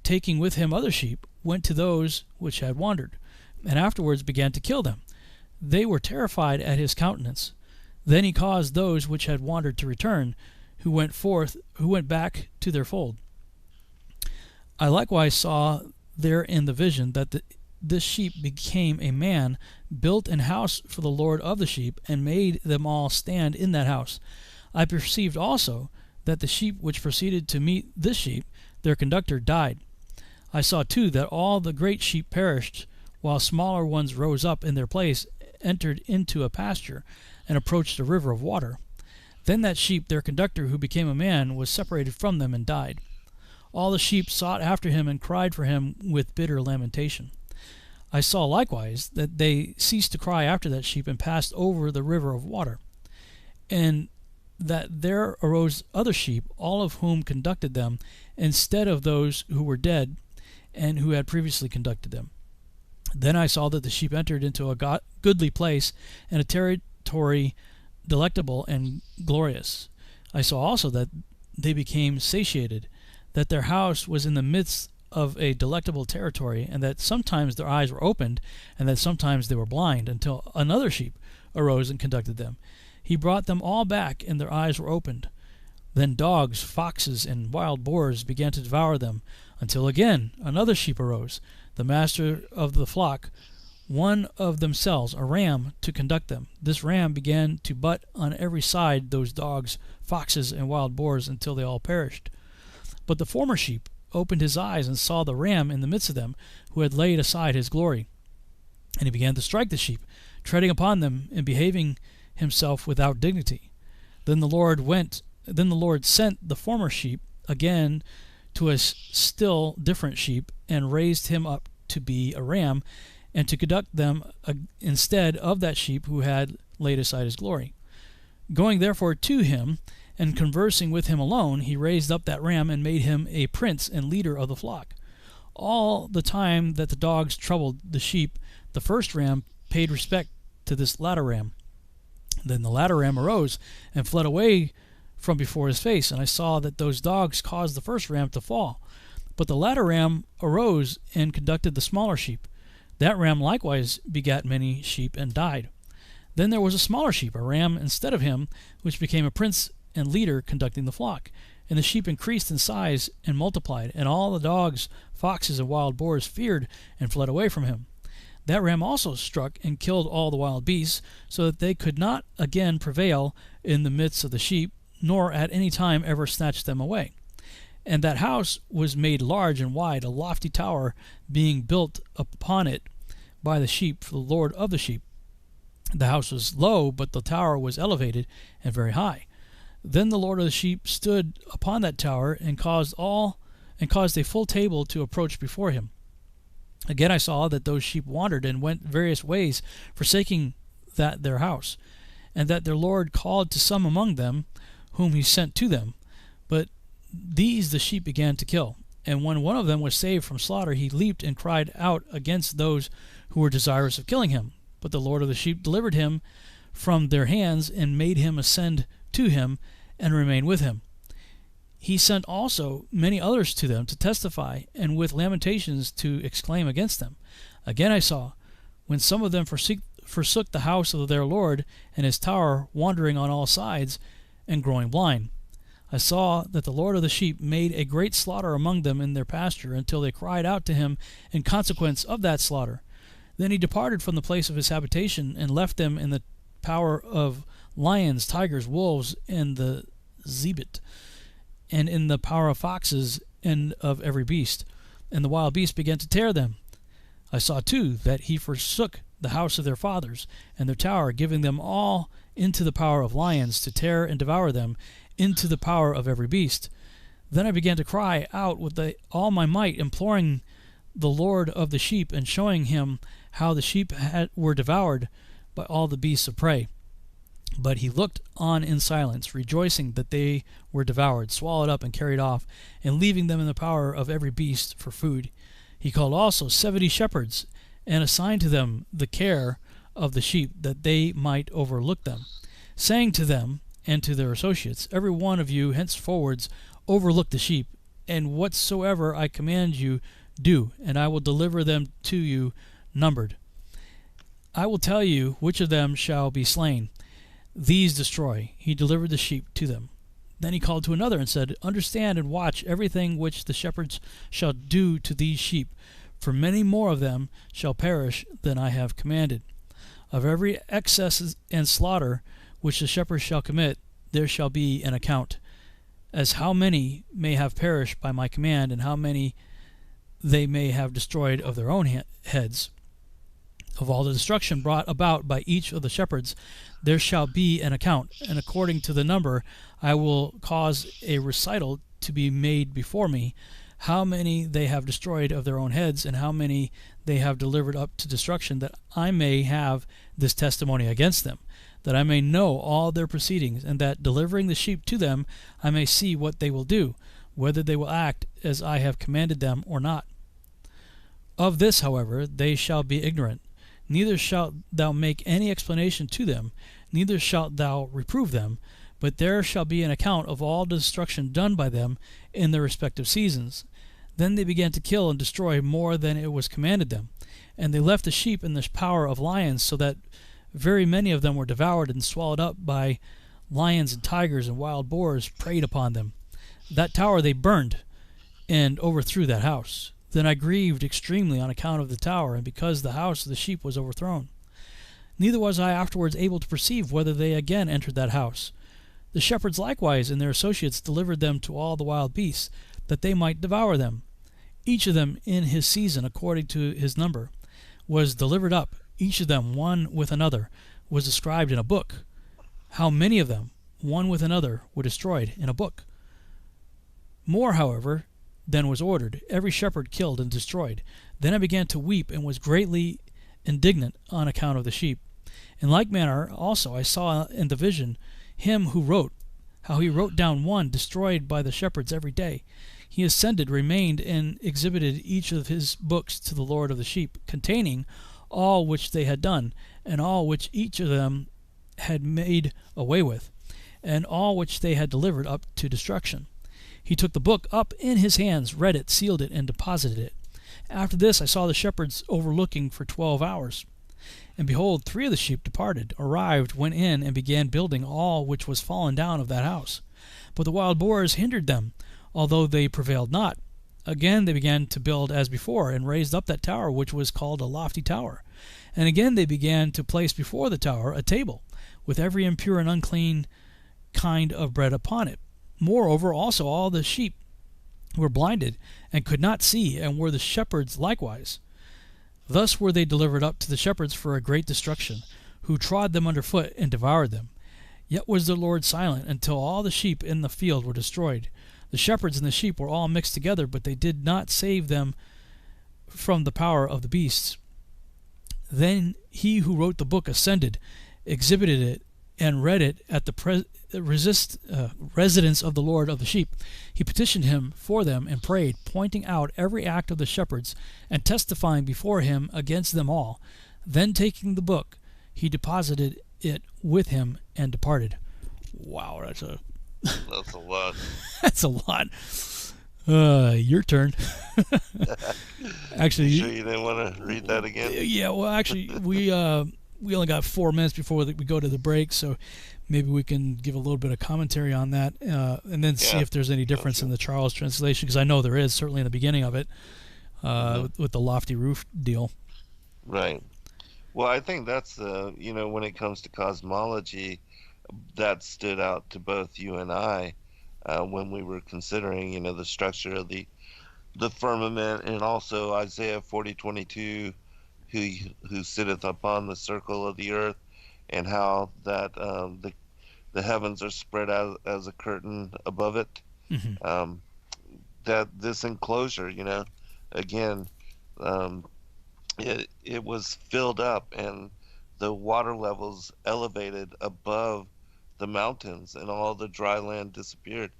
taking with him other sheep, went to those which had wandered, and afterwards began to kill them. They were terrified at his countenance. Then he caused those which had wandered to return, who went back to their fold. I likewise saw there in the vision that this sheep became a man, built an house for the Lord of the sheep, and made them all stand in that house. I perceived also that the sheep which proceeded to meet this sheep, their conductor, died. I saw too that all the great sheep perished, while smaller ones rose up in their place, entered into a pasture, and approached a river of water. Then that sheep, their conductor, who became a man, was separated from them and died. All the sheep sought after him and cried for him with bitter lamentation. I saw likewise that they ceased to cry after that sheep and passed over the river of water, and that there arose other sheep, all of whom conducted them, instead of those who were dead and who had previously conducted them. Then I saw that the sheep entered into a goodly place, and a territory delectable and glorious. I saw also that they became satiated, that their house was in the midst of a delectable territory, and that sometimes their eyes were opened, and that sometimes they were blind, until another sheep arose and conducted them. He brought them all back, and their eyes were opened. Then dogs, foxes, and wild boars began to devour them, until again another sheep arose, the master of the flock, one of themselves, a ram, to conduct them. This ram began to butt on every side those dogs, foxes, and wild boars, until they all perished. But the former sheep, opened his eyes and saw the ram in the midst of them, who had laid aside his glory. And he began to strike the sheep, treading upon them and behaving himself without dignity. Then the Lord sent the former sheep again to a still different sheep, and raised him up to be a ram, and to conduct them instead of that sheep who had laid aside his glory. Going therefore to him, and conversing with him alone, he raised up that ram, and made him a prince and leader of the flock. All the time that the dogs troubled the sheep, the first ram paid respect to this latter ram. Then the latter ram arose and fled away from before his face, and I saw that those dogs caused the first ram to fall. But the latter ram arose and conducted the smaller sheep. That ram likewise begat many sheep and died. Then there was a smaller sheep, a ram instead of him, which became a prince and leader, conducting the flock. And the sheep increased in size and multiplied, and all the dogs, foxes, and wild boars feared and fled away from him. That ram also struck and killed all the wild beasts, so that they could not again prevail in the midst of the sheep, nor at any time ever snatch them away. And that house was made large and wide, a lofty tower being built upon it by the sheep for the Lord of the sheep. The house was low, but the tower was elevated and very high. Then the Lord of the sheep stood upon that tower, and caused a full table to approach before him. Again I saw that those sheep wandered and went various ways, forsaking that their house, and that their Lord called to some among them, whom he sent to them. But these the sheep began to kill. And when one of them was saved from slaughter, he leaped and cried out against those who were desirous of killing him. But the Lord of the sheep delivered him from their hands, and made him ascend to him, and remain with him. He sent also many others to them to testify, and with lamentations to exclaim against them. Again I saw, when some of them forsook the house of their Lord and his tower, wandering on all sides, and growing blind. I saw that the Lord of the sheep made a great slaughter among them in their pasture, until they cried out to him in consequence of that slaughter. Then he departed from the place of his habitation, and left them in the power of lions, tigers, wolves, and the zebit, and in the power of foxes and of every beast. And the wild beasts began to tear them. I saw too that he forsook the house of their fathers and their tower, giving them all into the power of lions, to tear and devour them, into the power of every beast. Then I began to cry out with all my might, imploring the Lord of the sheep, and showing him how the sheep were devoured by all the beasts of prey. But he looked on in silence, rejoicing that they were devoured, swallowed up, and carried off, and leaving them in the power of every beast for food. He called also 70 shepherds, and assigned to them the care of the sheep, that they might overlook them, saying to them and to their associates, Every one of you henceforwards overlook the sheep, and whatsoever I command you do, and I will deliver them to you numbered. I will tell you which of them shall be slain. These destroy. He delivered the sheep to them. Then he called to another and said, Understand and watch everything which the shepherds shall do to these sheep, for many more of them shall perish than I have commanded. Of every excess and slaughter which the shepherds shall commit, there shall be an account, as how many may have perished by my command, and how many they may have destroyed of their own heads. Of all the destruction brought about by each of the shepherds, there shall be an account, and according to the number I will cause a recital to be made before me, how many they have destroyed of their own heads, and how many they have delivered up to destruction, that I may have this testimony against them, that I may know all their proceedings, and that, delivering the sheep to them, I may see what they will do, whether they will act as I have commanded them or not. Of this, however, they shall be ignorant. Neither shalt thou make any explanation to them, neither shalt thou reprove them, but there shall be an account of all the destruction done by them in their respective seasons. Then they began to kill and destroy more than it was commanded them, and they left the sheep in the power of lions, so that very many of them were devoured and swallowed up by lions and tigers, and wild boars preyed upon them. That tower they burned, and overthrew that house. Then I grieved extremely on account of the tower, and because the house of the sheep was overthrown. Neither was I afterwards able to perceive whether they again entered that house. The shepherds likewise and their associates delivered them to all the wild beasts, that they might devour them. Each of them in his season, according to his number, was delivered up. Each of them, one with another, was described in a book. How many of them, one with another, were destroyed in a book? More, however, than was ordered, every shepherd killed and destroyed. Then I began to weep, and was greatly indignant on account of the sheep. In like manner also I saw in the vision him who wrote, how he wrote down one destroyed by the shepherds every day. He ascended, remained, and exhibited each of his books to the Lord of the sheep, containing all which they had done, and all which each of them had made away with, and all which they had delivered up to destruction. He took the book up in his hands, read it, sealed it, and deposited it. After this I saw the shepherds overlooking for 12 hours. And behold, 3 of the sheep departed, arrived, went in, and began building all which was fallen down of that house. But the wild boars hindered them, although they prevailed not. Again they began to build as before, and raised up that tower which was called a lofty tower. And again they began to place before the tower a table, with every impure and unclean kind of bread upon it. Moreover also all the sheep were blinded, and could not see, and were the shepherds likewise. Thus were they delivered up to the shepherds for a great destruction, who trod them under foot and devoured them. Yet was the Lord silent until all the sheep in the field were destroyed. The shepherds and the sheep were all mixed together, but they did not save them from the power of the beasts. Then he who wrote the book ascended, exhibited it, and read it at the residence of the Lord of the sheep. He petitioned him for them and prayed, pointing out every act of the shepherds and testifying before him against them all. Then taking the book, he deposited it with him and departed. Wow, that's a lot. That's a lot. Your turn. Actually, you sure you didn't want to read that again? Yeah, well, actually, we only got 4 minutes before we go to the break, so maybe we can give a little bit of commentary on that, and then see if there's any difference in the Charles translation, because I know there is, certainly in the beginning of it, with the lofty roof deal. Right. Well, I think that's when it comes to cosmology, that stood out to both you and I when we were considering, the structure of the firmament, and also Isaiah 40:22, who sitteth upon the circle of the earth, and how that the heavens are spread out as a curtain above it. Mm-hmm. That this enclosure, again, it was filled up, and the water levels elevated above the mountains, and all the dry land disappeared.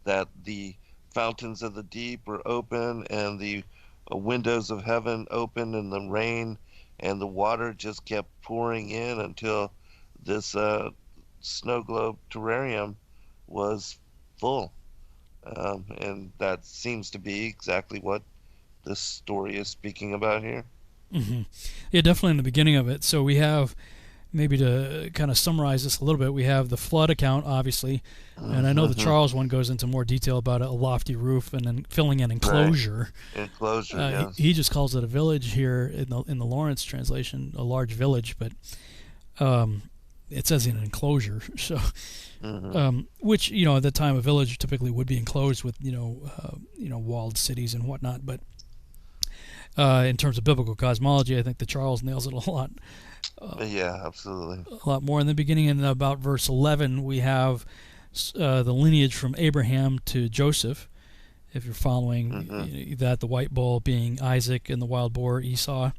That the fountains of the deep were open, and the windows of heaven opened, and the rain and the water just kept pouring in until this snow globe terrarium was full. And that seems to be exactly what this story is speaking about here. Mm-hmm. Yeah, definitely in the beginning of it. So we have, maybe to kind of summarize this a little bit, we have the flood account, obviously, and I know the Charles one goes into more detail about a lofty roof and then filling an enclosure. Right. Enclosure, yes. He just calls it a village here in the Lawrence translation, a large village, but it says in an enclosure. So, which at the time a village typically would be enclosed with walled cities and whatnot, but in terms of biblical cosmology, I think the Charles nails it a lot. Yeah, absolutely. A lot more. In the beginning, in about verse 11, we have the lineage from Abraham to Joseph. If you're following that, the white bull being Isaac and the wild boar Esau.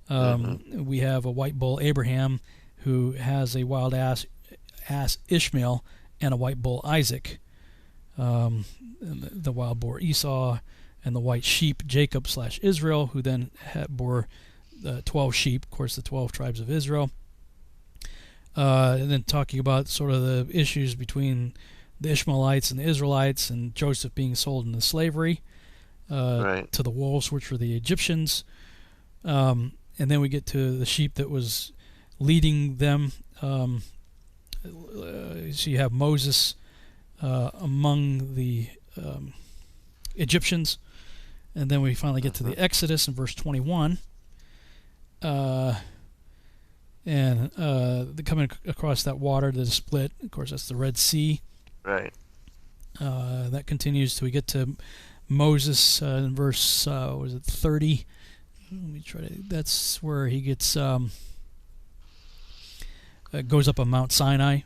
We have a white bull Abraham who has a wild ass Ishmael and a white bull Isaac. The wild boar Esau, and the white sheep Jacob/Israel, who then bore 12 sheep, of course, the 12 tribes of Israel. And then talking about sort of the issues between the Ishmaelites and the Israelites, and Joseph being sold into slavery to the wolves, which were the Egyptians. And then we get to the sheep that was leading them. So you have Moses among the Egyptians. And then we finally get to the Exodus in verse 21. And they're coming across that water that is split. Of course, that's the Red Sea. Right. That continues till we get to Moses in verse, was it 30? Let me try to. That's where he gets goes up on Mount Sinai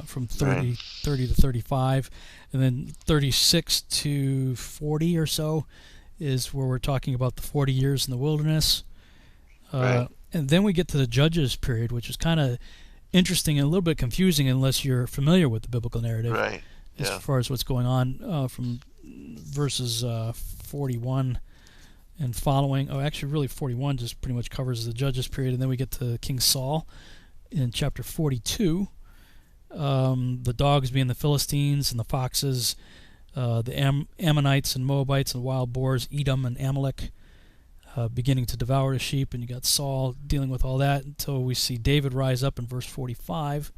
from 30 to 35, and then 36 to 40 or so is where we're talking about the 40 years in the wilderness. Right. And then we get to the Judges period, which is kind of interesting and a little bit confusing unless you're familiar with the biblical narrative. Right. As Yeah. far as what's going on from verses 41 and following. Oh, actually, really 41 just pretty much covers the Judges period, and then we get to King Saul in chapter 42. The dogs being the Philistines and the foxes, the Ammonites and Moabites and wild boars, Edom and Amalek, beginning to devour the sheep, and you got Saul dealing with all that until we see David rise up in verse 45.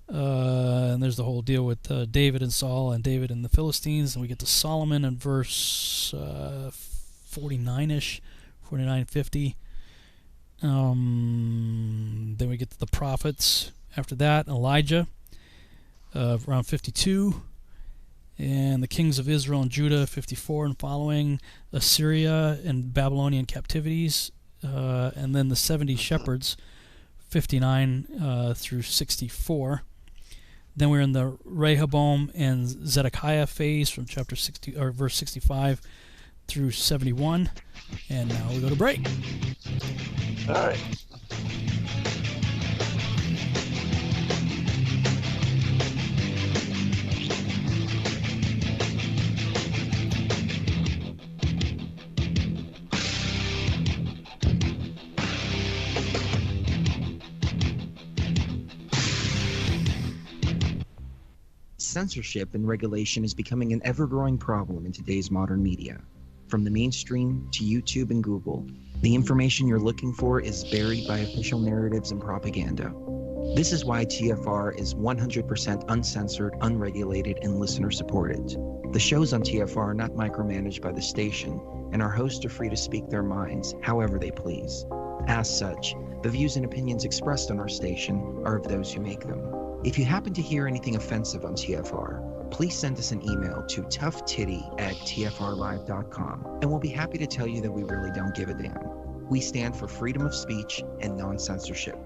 And there's the whole deal with David and Saul and David and the Philistines, and we get to Solomon in verse 49-ish, 49-50. Then we get to the prophets after that, Elijah, around 52, and the kings of Israel and Judah, 54 and following, Assyria and Babylonian captivities, and then the 70 shepherds, 59 through 64. Then we're in the Rehoboam and Zedekiah phase from chapter 60 or verse 65 through 71, and now we go to break. All right. Censorship and regulation is becoming an ever-growing problem in today's modern media. From the mainstream to YouTube and Google, the information you're looking for is buried by official narratives and propaganda. This is why TFR is 100% uncensored, unregulated, and listener-supported. The shows on TFR are not micromanaged by the station, and our hosts are free to speak their minds however they please. As such, the views and opinions expressed on our station are of those who make them. If you happen to hear anything offensive on TFR, please send us an email to toughtitty@tfrlive.com, and we'll be happy to tell you that we really don't give a damn. We stand for freedom of speech and non-censorship.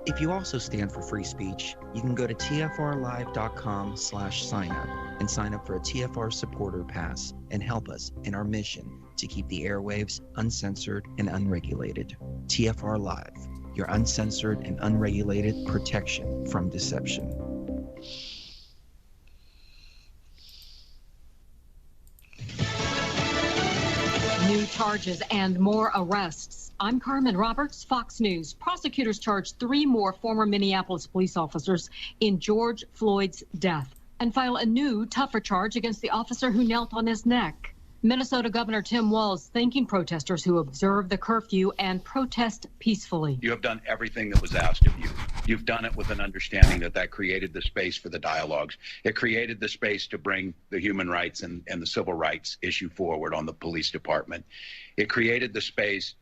If you also stand for free speech, you can go to tfrlive.com/signup and sign up for a TFR supporter pass and help us in our mission to keep the airwaves uncensored and unregulated. TFR Live, your uncensored and unregulated protection from deception. New charges and more arrests. I'm Carmen Roberts, Fox News. Prosecutors charged 3 more former Minneapolis police officers in George Floyd's death and file a new, tougher charge against the officer who knelt on his neck. Minnesota Governor Tim Walz thanking protesters who observed the curfew and protest peacefully. You have done everything that was asked of you. You've done it with an understanding that that created the space for the dialogues. It created the space to bring the human rights and the civil rights issue forward on the police department. It created the space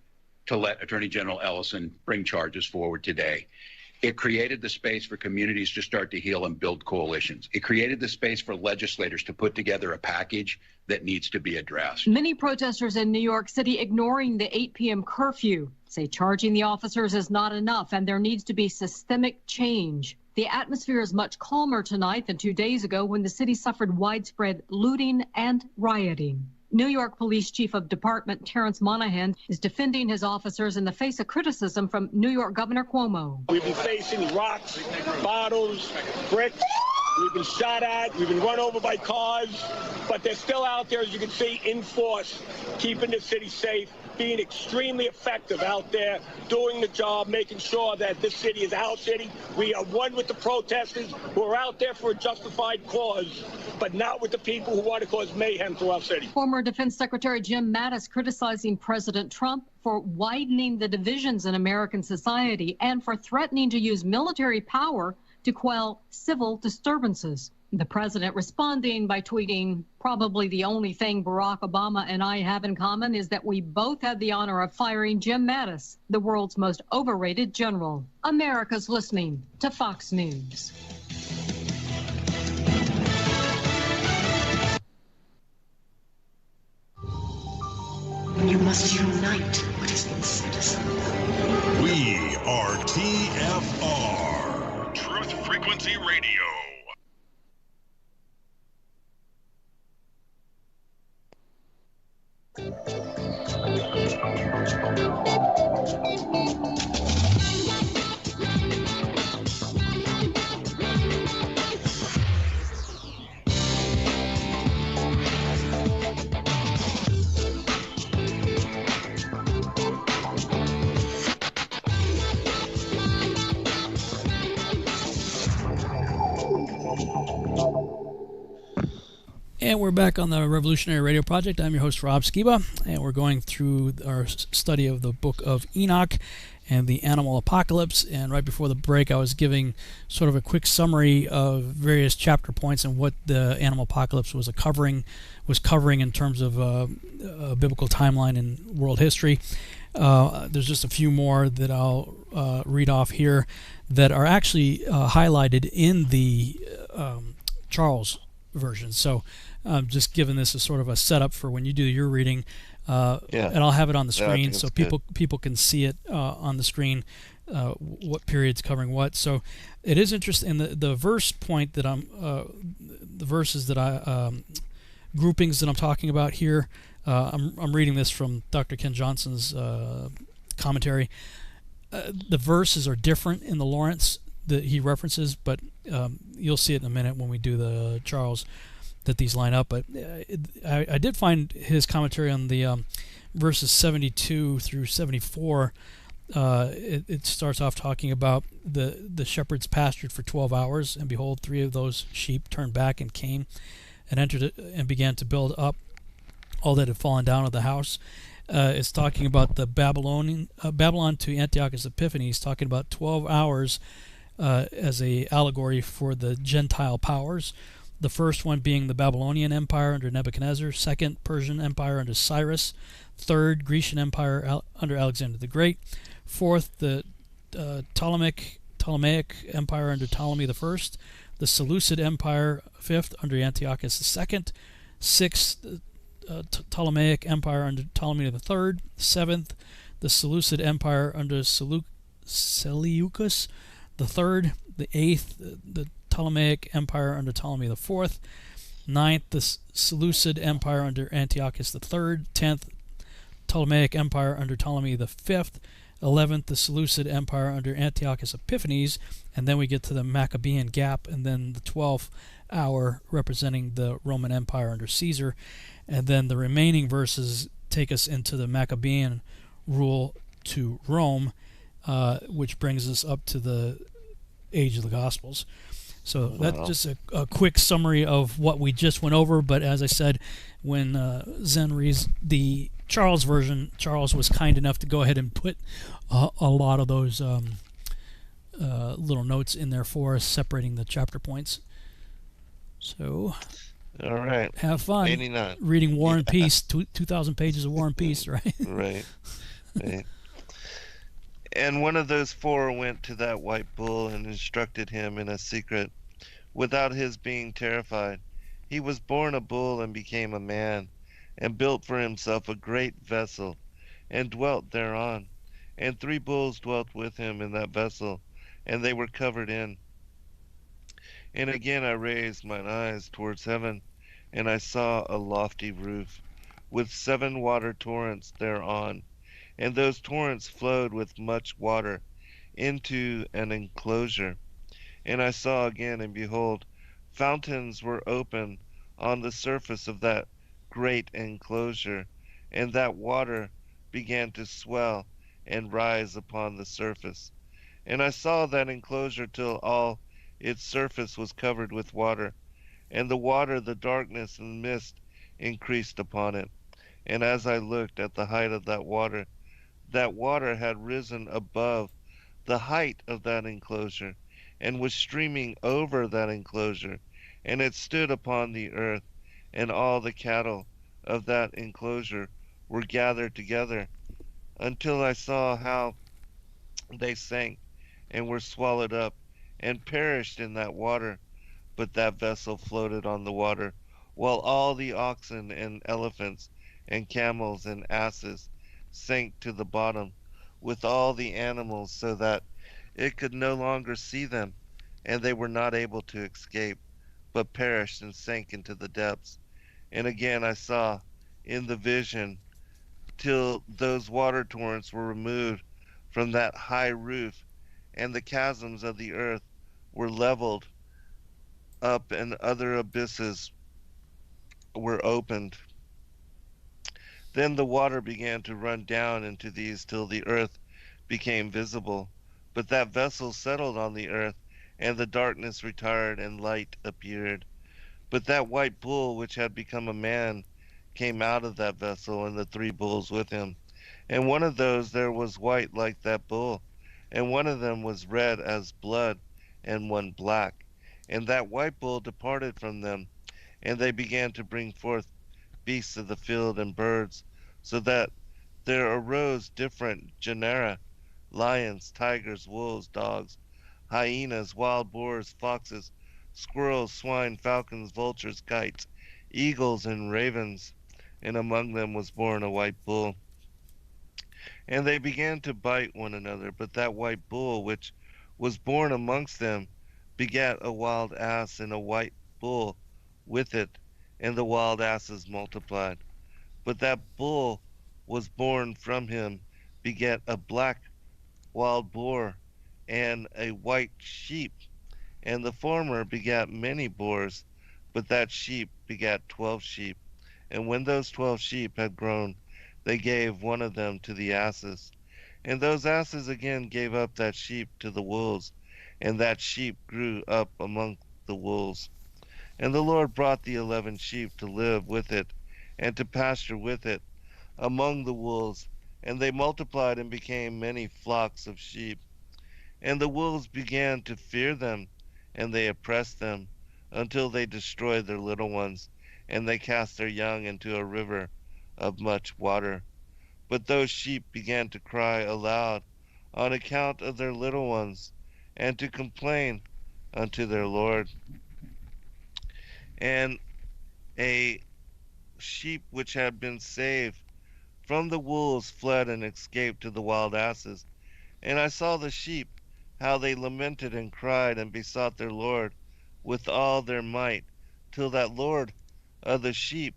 to let Attorney General Ellison bring charges forward today. It created the space for communities to start to heal and build coalitions. It created the space for legislators to put together a package that needs to be addressed. Many protesters in New York City ignoring the 8 p.m. curfew say charging the officers is not enough and there needs to be systemic change. The atmosphere is much calmer tonight than 2 days ago when the city suffered widespread looting and rioting. New York Police Chief of Department Terrence Monahan is defending his officers in the face of criticism from New York Governor Cuomo. We've been facing rocks, bottles, bricks. We've been shot at. We've been run over by cars. But they're still out there, as you can see, in force, keeping the city safe, being extremely effective out there, doing the job, making sure that this city is our city. We are one with the protesters who are out there for a justified cause, but not with the people who want to cause mayhem to our city. Former Defense Secretary Jim Mattis criticizing President Trump for widening the divisions in American society and for threatening to use military power to quell civil disturbances. The president responding by tweeting, "Probably the only thing Barack Obama and I have in common is that we both had the honor of firing Jim Mattis, the world's most overrated general." America's listening to Fox News. You must unite what has been set asunder. We are TFR, Truth Frequency Radio. And we're back on the Revolutionary Radio Project. I'm your host, Rob Skiba, and we're going through our study of the book of Enoch and the animal apocalypse. And right before the break, I was giving sort of a quick summary of various chapter points and what the animal apocalypse was covering in terms of a biblical timeline in world history. There's just a few more that I'll read off here that are actually highlighted in the Charles version. So just giving this as sort of a setup for when you do your reading, and I'll have it on the screen so people can see it on the screen, what period's covering what. So it is interesting. The verse point that the verses that groupings that I'm talking about here, I'm reading this from Dr. Ken Johnson's commentary. The verses are different in the Lawrence that he references, but you'll see it in a minute when we do the Charles that these line up. But I did find his commentary on the verses 72 through 74. It starts off talking about the shepherds pastured for 12 hours, and behold, 3 of those sheep turned back and came and entered it and began to build up all that had fallen down of the house. It's talking about the Babylon to Antiochus Epiphanes, talking about 12 hours as a allegory for the Gentile powers. The first one being the Babylonian Empire under Nebuchadnezzar, second Persian Empire under Cyrus, third Grecian Empire under Alexander the Great, fourth the Ptolemaic Empire under Ptolemy the First, the Seleucid Empire fifth under Antiochus the Second, sixth Ptolemaic Empire under Ptolemy the Third, seventh the Seleucid Empire under Seleucus the Third, the eighth the Ptolemaic Empire under Ptolemy the Fourth, ninth the Seleucid Empire under Antiochus the Third, 10th Ptolemaic Empire under Ptolemy the Fifth, 11th the Seleucid Empire under Antiochus Epiphanes, and then we get to the Maccabean Gap, and then the 12th hour representing the Roman Empire under Caesar, and then the remaining verses take us into the Maccabean rule to Rome, which brings us up to the age of the Gospels. So that's just a quick summary of what we just went over. But as I said, when Zen reads the Charles version, Charles was kind enough to go ahead and put a lot of those little notes in there for us, separating the chapter points. So, all right, have fun 89. Reading War and Peace, 2,000 pages of War and Peace, right? Right. And one of those 4 went to that white bull and instructed him in a secret, without his being terrified. He was born a bull and became a man, and built for himself a great vessel, and dwelt thereon. And 3 bulls dwelt with him in that vessel, and they were covered in. And again I raised mine eyes towards heaven, and I saw a lofty roof, with 7 water torrents thereon. And those torrents flowed with much water into an enclosure. And I saw again, and behold, fountains were open on the surface of that great enclosure, and that water began to swell and rise upon the surface. And I saw that enclosure till all its surface was covered with water, and the water, the darkness and mist increased upon it. And as I looked at the height of that water had risen above the height of that enclosure, and was streaming over that enclosure, and it stood upon the earth, and all the cattle of that enclosure were gathered together, until I saw how they sank, and were swallowed up, and perished in that water. But that vessel floated on the water, while all the oxen and elephants and camels and asses sank to the bottom, with all the animals, so that it could no longer see them, and they were not able to escape, but perished and sank into the depths. And again I saw in the vision till those water torrents were removed from that high roof, and the chasms of the earth were leveled up, and other abysses were opened. Then the water began to run down into these till the earth became visible. But that vessel settled on the earth, and the darkness retired, and light appeared. But that white bull which had become a man came out of that vessel, and the three bulls with him. And one of those there was white like that bull, and one of them was red as blood, and one black. And that white bull departed from them, and they began to bring forth beasts of the field and birds, so that there arose different genera: lions, tigers, wolves, dogs, hyenas, wild boars, foxes, squirrels, swine, falcons, vultures, kites, eagles, and ravens. And among them was born a white bull. And they began to bite one another. But that white bull which was born amongst them begat a wild ass, and a white bull with it, and the wild asses multiplied. But that bull was born from him begat a black wild boar, and a white sheep. And the former begat many boars, but that sheep begat 12 sheep. And when those 12 sheep had grown, they gave one of them to the asses. And those asses again gave up that sheep to the wolves, and that sheep grew up among the wolves. And the Lord brought the 11 sheep to live with it, and to pasture with it among the wolves, and they multiplied and became many flocks of sheep. And the wolves began to fear them, and they oppressed them, until they destroyed their little ones, and they cast their young into a river of much water. But those sheep began to cry aloud on account of their little ones, and to complain unto their Lord. And a sheep which had been saved from the wolves fled and escaped to the wild asses. And I saw the sheep, how they lamented and cried and besought their Lord with all their might, till that Lord of the sheep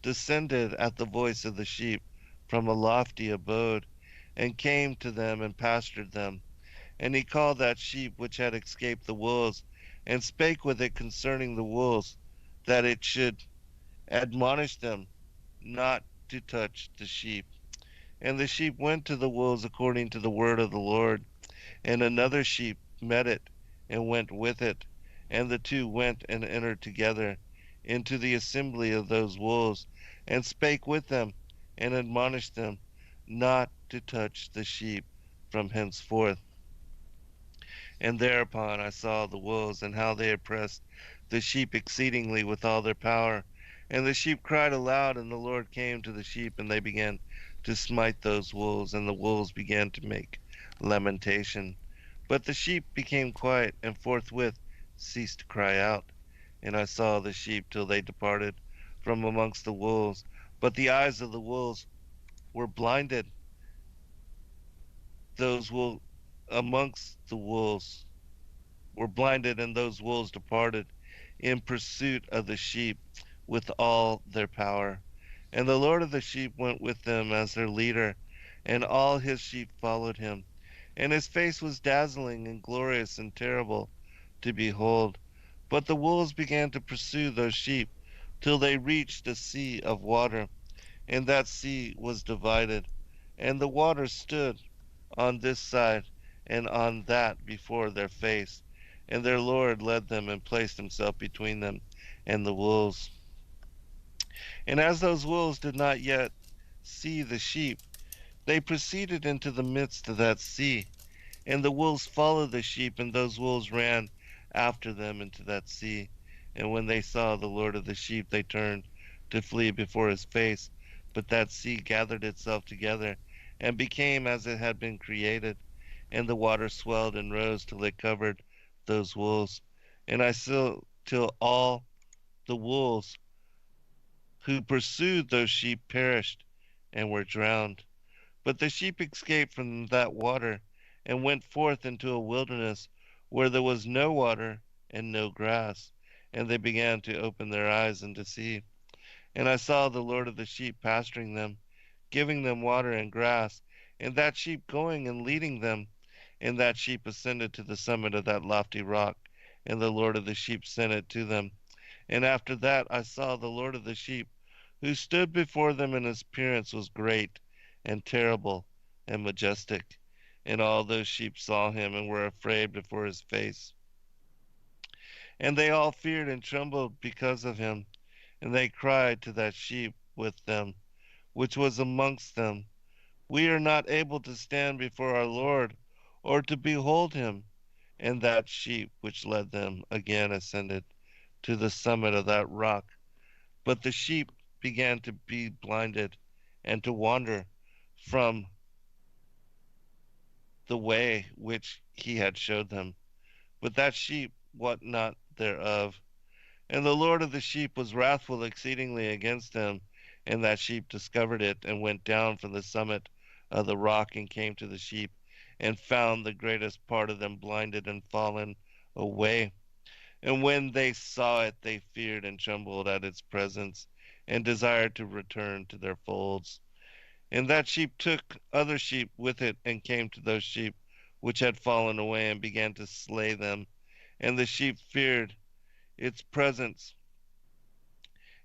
descended at the voice of the sheep from a lofty abode, and came to them and pastured them. And he called that sheep which had escaped the wolves, and spake with it concerning the wolves, that it should admonish them not to touch the sheep. And the sheep went to the wolves according to the word of the Lord. And another sheep met it, and went with it. And the two went and entered together into the assembly of those wolves, and spake with them, and admonished them not to touch the sheep from henceforth. And thereupon I saw the wolves, and how they oppressed the sheep exceedingly with all their power. And the sheep cried aloud, and the Lord came to the sheep, and they began to smite those wolves, and the wolves began to make lamentation. But the sheep became quiet, and forthwith ceased to cry out. And I saw the sheep till they departed from amongst the wolves. But the eyes of the wolves were blinded. Those wolves amongst the wolves were blinded, and those wolves departed in pursuit of the sheep with all their power. And the Lord of the sheep went with them as their leader, and all his sheep followed him. And his face was dazzling and glorious and terrible to behold. But the wolves began to pursue those sheep till they reached a sea of water, and that sea was divided, and the water stood on this side and on that before their face. And their Lord led them and placed himself between them and the wolves. And as those wolves did not yet see the sheep, they proceeded into the midst of that sea. And the wolves followed the sheep, and those wolves ran after them into that sea. And when they saw the Lord of the sheep, they turned to flee before his face. But that sea gathered itself together and became as it had been created, and the water swelled and rose till it covered those wolves. And I saw till all the wolves who pursued those sheep perished and were drowned. But the sheep escaped from that water and went forth into a wilderness where there was no water and no grass. And they began to open their eyes and to see. And I saw the Lord of the sheep pasturing them, giving them water and grass, and that sheep going and leading them. And that sheep ascended to the summit of that lofty rock, and the Lord of the sheep sent it to them. And after that I saw the Lord of the sheep, who stood before them, and his appearance was great and terrible and majestic. And all those sheep saw him and were afraid before his face. And they all feared and trembled because of him. And they cried to that sheep with them, which was amongst them, We are not able to stand before our Lord, or to behold him. And that sheep which led them again ascended to the summit of that rock. But the sheep began to be blinded and to wander from the way which he had showed them. But that sheep wot not thereof. And the Lord of the sheep was wrathful exceedingly against them. And that sheep discovered it, and went down from the summit of the rock, and came to the sheep, and found the greatest part of them blinded and fallen away. And when they saw it, they feared and trembled at its presence, and desired to return to their folds. And that sheep took other sheep with it, and came to those sheep which had fallen away, and began to slay them. And the sheep feared its presence.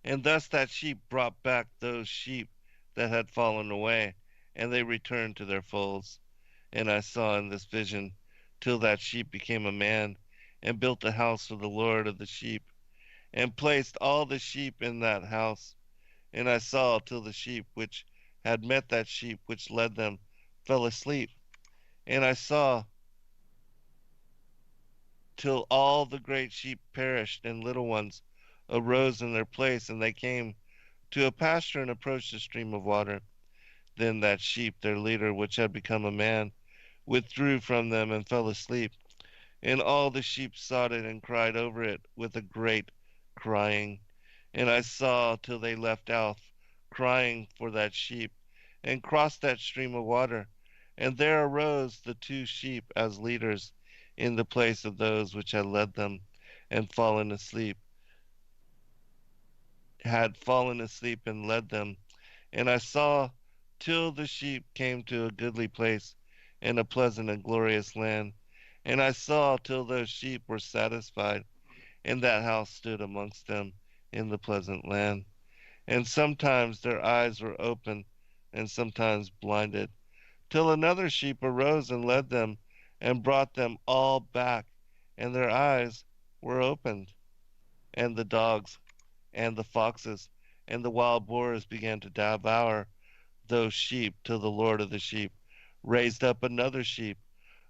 And thus that sheep brought back those sheep that had fallen away, and they returned to their folds. And I saw in this vision till that sheep became a man, and built a house for the Lord of the sheep, and placed all the sheep in that house. And I saw till the sheep which had met that sheep which led them fell asleep. And I saw till all the great sheep perished, and little ones arose in their place, and they came to a pasture and approached a stream of water. Then that sheep, their leader, which had become a man, withdrew from them and fell asleep. And all the sheep sought it and cried over it with a great crying. And I saw till they left off crying for that sheep, and crossed that stream of water. And there arose the two sheep as leaders in the place of those which had led them, and had fallen asleep and led them. And I saw till the sheep came to a goodly place, in a pleasant and glorious land. And I saw till those sheep were satisfied, and that house stood amongst them in the pleasant land. And sometimes their eyes were open, and sometimes blinded, till another sheep arose and led them, and brought them all back, and their eyes were opened. And the dogs, and the foxes, and the wild boars began to devour those sheep, till the Lord of the sheep raised up another sheep,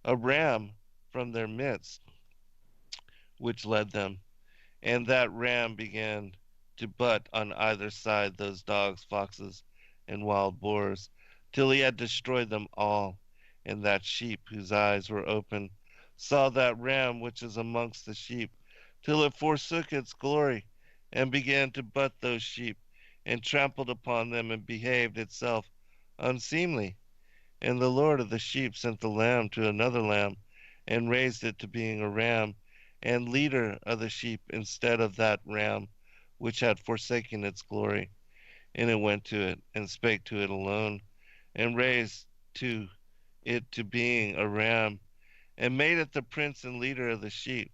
a ram from their midst, which led them. And that ram began to butt on either side those dogs, foxes, and wild boars, till he had destroyed them all. And that sheep, whose eyes were open, saw that ram which is amongst the sheep, till it forsook its glory, and began to butt those sheep, and trampled upon them, and behaved itself unseemly. And the Lord of the sheep sent the lamb to another lamb, and raised it to being a ram, and leader of the sheep, instead of that ram which had forsaken its glory. And it went to it, and spake to it alone, and raised to it to being a ram, and made it the prince and leader of the sheep.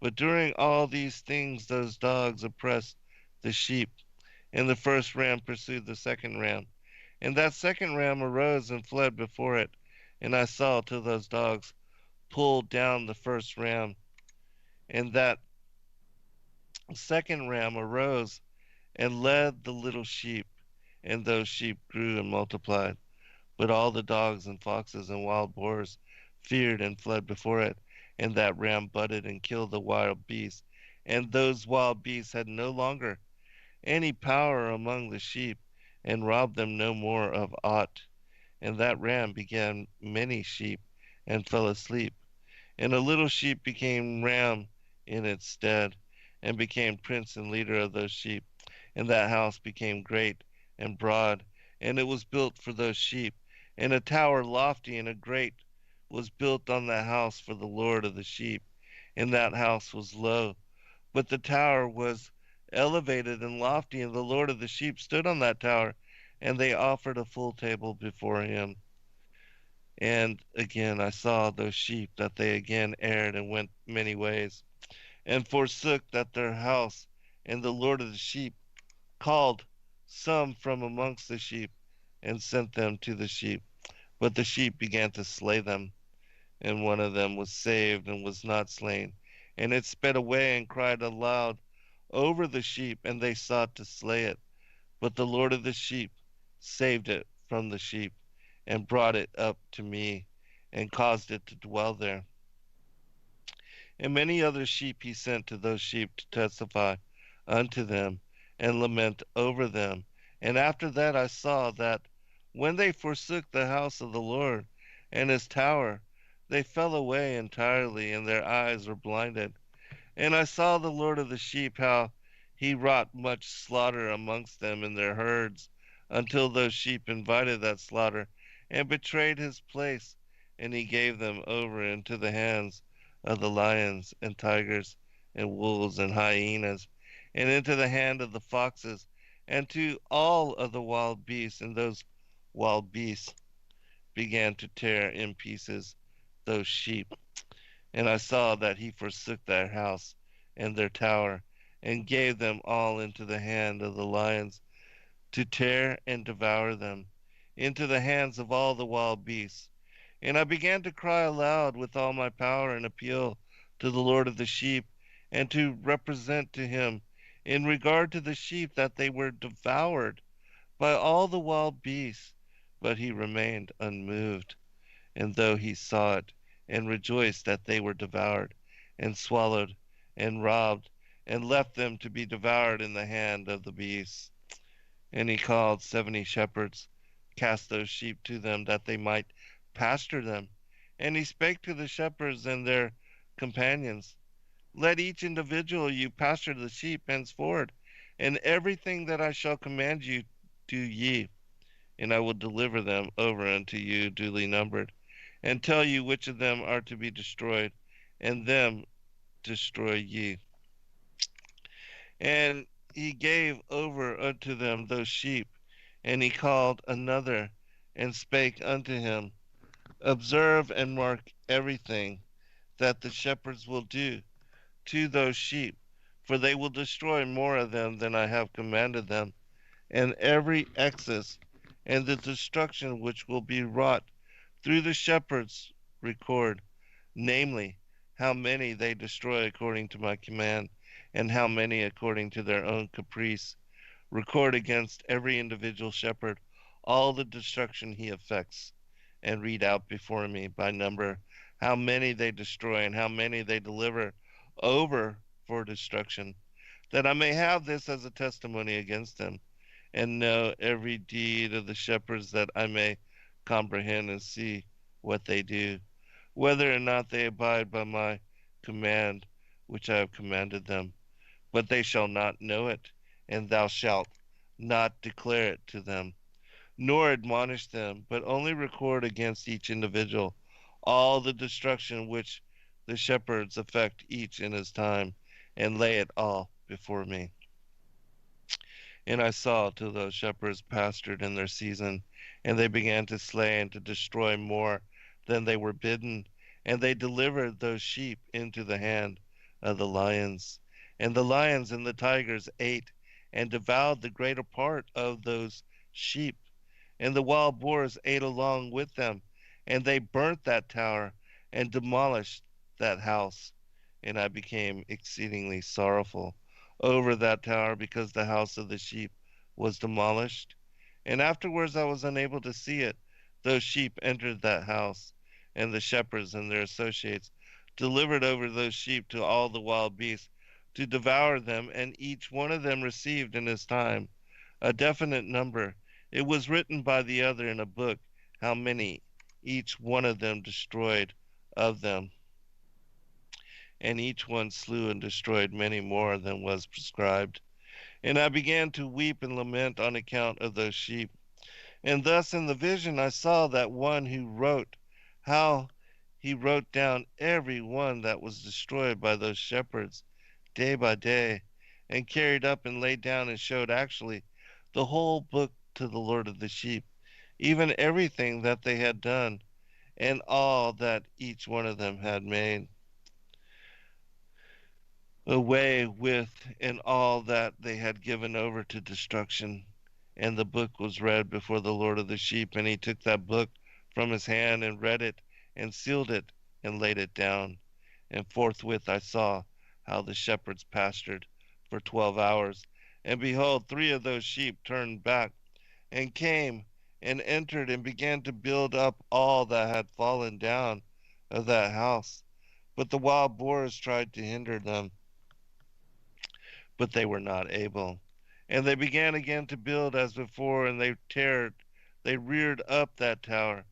But during all these things those dogs oppressed the sheep, and the first ram pursued the second ram. And that second ram arose and fled before it. And I saw till those dogs pulled down the first ram. And that second ram arose and led the little sheep. And those sheep grew and multiplied. But all the dogs and foxes and wild boars feared and fled before it. And that ram butted and killed the wild beasts, and those wild beasts had no longer any power among the sheep, and robbed them no more of aught. And that ram began many sheep, and fell asleep. And a little sheep became ram in its stead, and became prince and leader of those sheep. And that house became great and broad, and it was built for those sheep. And a tower lofty and great was built on that house for the Lord of the sheep. And that house was low, but the tower was elevated and lofty, and the Lord of the sheep stood on that tower, and they offered a full table before him. And again I saw those sheep that they again erred and went many ways, and forsook that their house. And the Lord of the sheep called some from amongst the sheep, and sent them to the sheep. But the sheep began to slay them, and one of them was saved and was not slain. And it sped away and cried aloud over the sheep, and they sought to slay it. But the Lord of the sheep saved it from the sheep, and brought it up to me, and caused it to dwell there. And many other sheep he sent to those sheep to testify unto them, and lament over them. And after that I saw that when they forsook the house of the Lord and his tower, they fell away entirely, and their eyes were blinded. And I saw the Lord of the sheep, how he wrought much slaughter amongst them in their herds, until those sheep invited that slaughter, and betrayed his place, and he gave them over into the hands of the lions and tigers and wolves and hyenas, and into the hand of the foxes, and to all of the wild beasts. And those wild beasts began to tear in pieces those sheep. And I saw that he forsook their house and their tower, and gave them all into the hand of the lions, to tear and devour them, into the hands of all the wild beasts. And I began to cry aloud with all my power, and appeal to the Lord of the sheep, and to represent to him in regard to the sheep that they were devoured by all the wild beasts. But he remained unmoved. And though he saw it, and rejoiced that they were devoured, and swallowed, and robbed, and left them to be devoured in the hand of the beasts. And he called 70 shepherds, cast those sheep to them, that they might pasture them. And he spake to the shepherds and their companions, let each individual you pasture the sheep henceforward, and everything that I shall command you do ye, and I will deliver them over unto you duly numbered, and tell you which of them are to be destroyed, and them destroy ye. And he gave over unto them those sheep, and he called another, and spake unto him, observe and mark everything that the shepherds will do to those sheep, for they will destroy more of them than I have commanded them, and every excess and the destruction which will be wrought through the shepherds record, namely, how many they destroy according to my command, and how many according to their own caprice. Record against every individual shepherd all the destruction he effects, and read out before me by number how many they destroy, and how many they deliver over for destruction, that I may have this as a testimony against them, and know every deed of the shepherds, that I may comprehend and see what they do, whether or not they abide by my command which I have commanded them. But they shall not know it, and thou shalt not declare it to them, nor admonish them, but only record against each individual all the destruction which the shepherds effect each in his time, and lay it all before me. And I saw till those shepherds pastured in their season, and they began to slay and to destroy more than they were bidden, and they delivered those sheep into the hand of the lions. And the lions and the tigers ate and devoured the greater part of those sheep, and the wild boars ate along with them, and they burnt that tower and demolished that house. And I became exceedingly sorrowful over that tower, because the house of the sheep was demolished. And afterwards I was unable to see it. Those sheep entered that house, and the shepherds and their associates delivered over those sheep to all the wild beasts, to devour them, and each one of them received in his time a definite number. It was written by the other in a book how many each one of them destroyed of them. And each one slew and destroyed many more than was prescribed. And I began to weep and lament on account of those sheep. And thus in the vision I saw that one who wrote, how he wrote down every one that was destroyed by those shepherds day by day, and carried up and laid down and showed actually the whole book to the Lord of the sheep, even everything that they had done, and all that each one of them had made away with, and all that they had given over to destruction. And the book was read before the Lord of the sheep, and he took that book from his hand and read it, and sealed it, and laid it down. And forthwith I saw how the shepherds pastured for 12 hours. And behold, 3 of those sheep turned back, and came, and entered, and began to build up all that had fallen down of that house. But the wild boars tried to hinder them, but they were not able. And they began again to build as before, and they reared up that tower,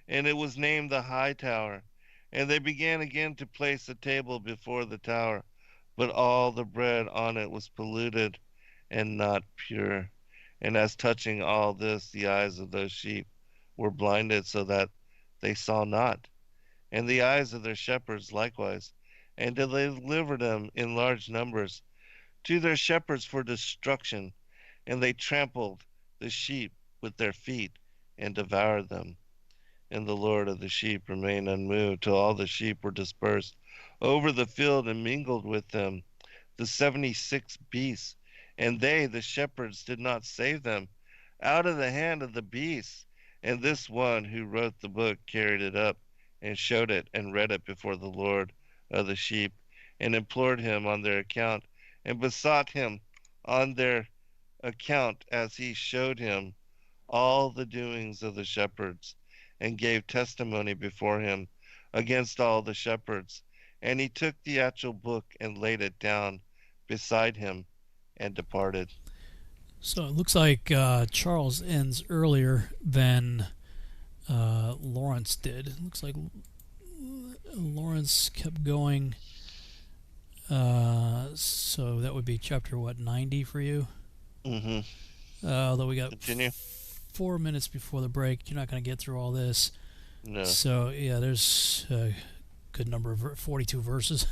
and it was named the high tower. And they began again to place a table before the tower, but all the bread on it was polluted and not pure. And as touching all this, the eyes of those sheep were blinded so that they saw not, and the eyes of their shepherds likewise. And they delivered them in large numbers to their shepherds for destruction, and they trampled the sheep with their feet and devoured them. And the Lord of the sheep remained unmoved till all the sheep were dispersed over the field and mingled with them the 76 beasts. And they, the shepherds, did not save them out of the hand of the beasts. And this one who wrote the book carried it up and showed it and read it before the Lord of the sheep, and implored him on their account, and besought him on their account, as he showed him all the doings of the shepherds, and gave testimony before him against all the shepherds. And he took the actual book and laid it down beside him and departed. So it looks like Charles ends earlier than Lawrence did. It looks like Lawrence kept going. So that would be chapter, 90 for you? Mm-hmm. Although we got Continue. 4 minutes before the break, you're not going to get through all this. No. So, yeah, there's a good number of 42 verses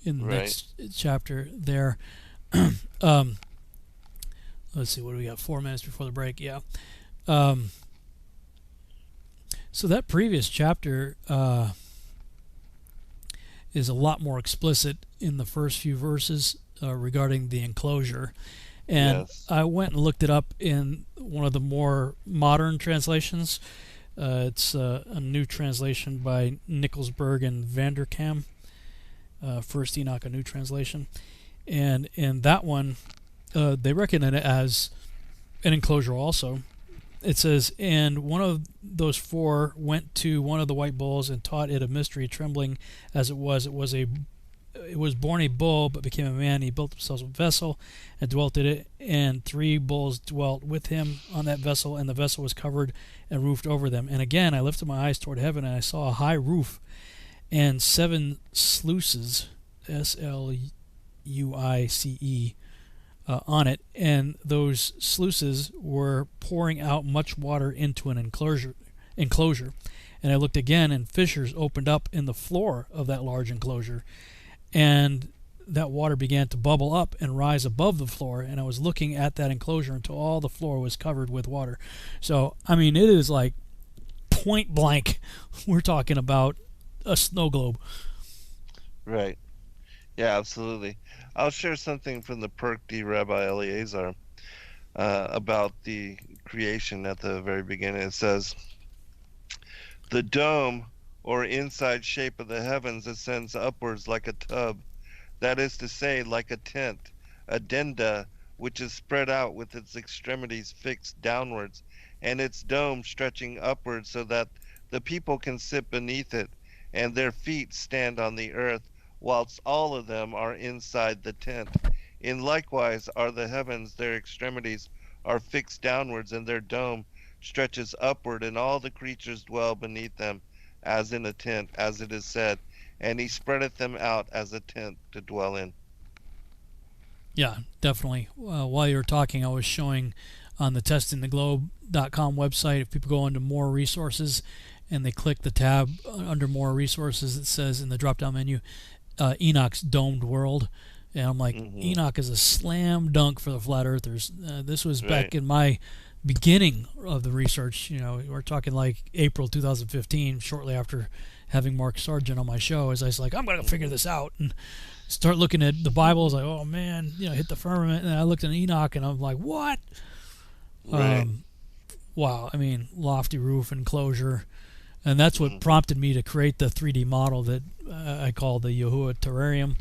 in the next chapter there. Let's see, what do we got? 4 minutes before the break, yeah. So that previous chapter is a lot more explicit in the first few verses regarding the enclosure. And Yes. I went and looked it up in one of the more modern translations. It's a new translation by Nicholsburg and Vanderkam. First Enoch, a new translation. And in that one, they reckon it as an enclosure also. It says, and one of those 4 went to one of the white bulls and taught it a mystery, trembling as it was. It was born a bull, but became a man. He built himself a vessel and dwelt in it, and 3 bulls dwelt with him on that vessel, and the vessel was covered and roofed over them. And again I lifted my eyes toward heaven, and I saw a high roof and 7 sluices, sluice, on it, and those sluices were pouring out much water into an enclosure. And I looked again, and fissures opened up in the floor of that large enclosure, and that water began to bubble up and rise above the floor, and I was looking at that enclosure until all the floor was covered with water. So, I mean, it is like point blank. We're talking about a snow globe. Right. Yeah, absolutely. I'll share something from the Perk D. Rabbi Eleazar about the creation at the very beginning. It says, the dome or inside shape of the heavens ascends upwards like a tub, that is to say, like a tent, addenda, which is spread out with its extremities fixed downwards, and its dome stretching upwards so that the people can sit beneath it, and their feet stand on the earth, whilst all of them are inside the tent. In likewise are the heavens, their extremities are fixed downwards, and their dome stretches upward, and all the creatures dwell beneath them, as in a tent, as it is said, and he spreadeth them out as a tent to dwell in. Yeah, definitely. While you were talking, I was showing on the testingtheglobe.com website, if people go into more resources and they click the tab under more resources, it says in the drop-down menu, Enoch's domed world. And I'm like, Enoch is a slam dunk for the flat earthers. This was back in my beginning of the research. You know, we're talking like April 2015, shortly after having Mark Sargent on my show. As I was like, I'm going to figure this out and start looking at the Bible. I was like, oh man, you know, hit the firmament. And I looked at Enoch and I'm like, what? Right. Wow. I mean, lofty roof enclosure. And that's what prompted me to create the 3D model that I call the Yahuwah Terrarium.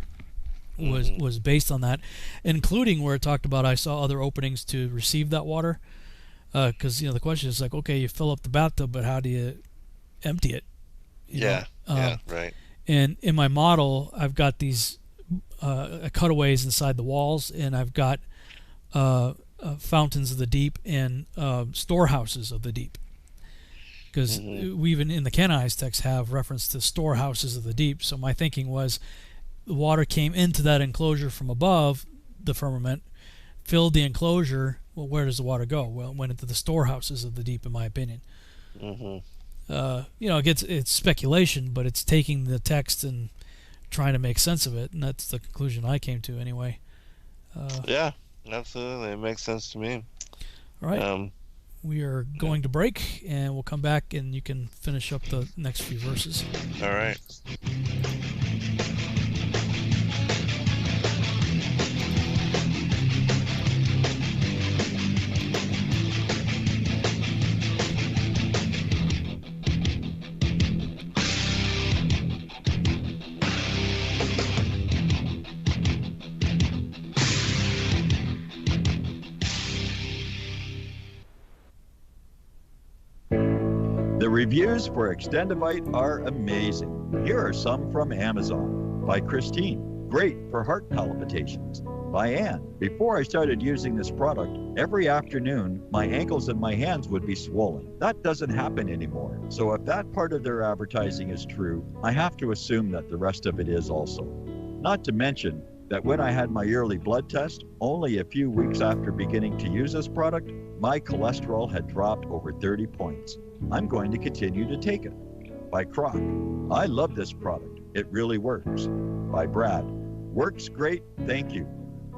Was based on that, including where it talked about I saw other openings to receive that water, because you know the question is like, okay, you fill up the bathtub, but how do you empty it? Yeah, right. And in my model, I've got these cutaways inside the walls, and I've got fountains of the deep and storehouses of the deep, because we even in the canonized text have reference to storehouses of the deep. So my thinking was, the water came into that enclosure from above the firmament, filled the enclosure. Well, where does the water go? Well, it went into the storehouses of the deep, in my opinion. You know, it's speculation, but it's taking the text and trying to make sense of it, and that's the conclusion I came to anyway. Yeah, absolutely. It makes sense to me. All right. We are going to break, and we'll come back, and you can finish up the next few verses. All right. The reviews for Extendivite are amazing. Here are some from Amazon. By Christine, great for heart palpitations. By Anne, before I started using this product, every afternoon my ankles and my hands would be swollen. That doesn't happen anymore. So if that part of their advertising is true, I have to assume that the rest of it is also. Not to mention that when I had my yearly blood test, only a few weeks after beginning to use this product, my cholesterol had dropped over 30 points. I'm going to continue to take it. By Croc, I love this product. It really works. By Brad, works great, thank you.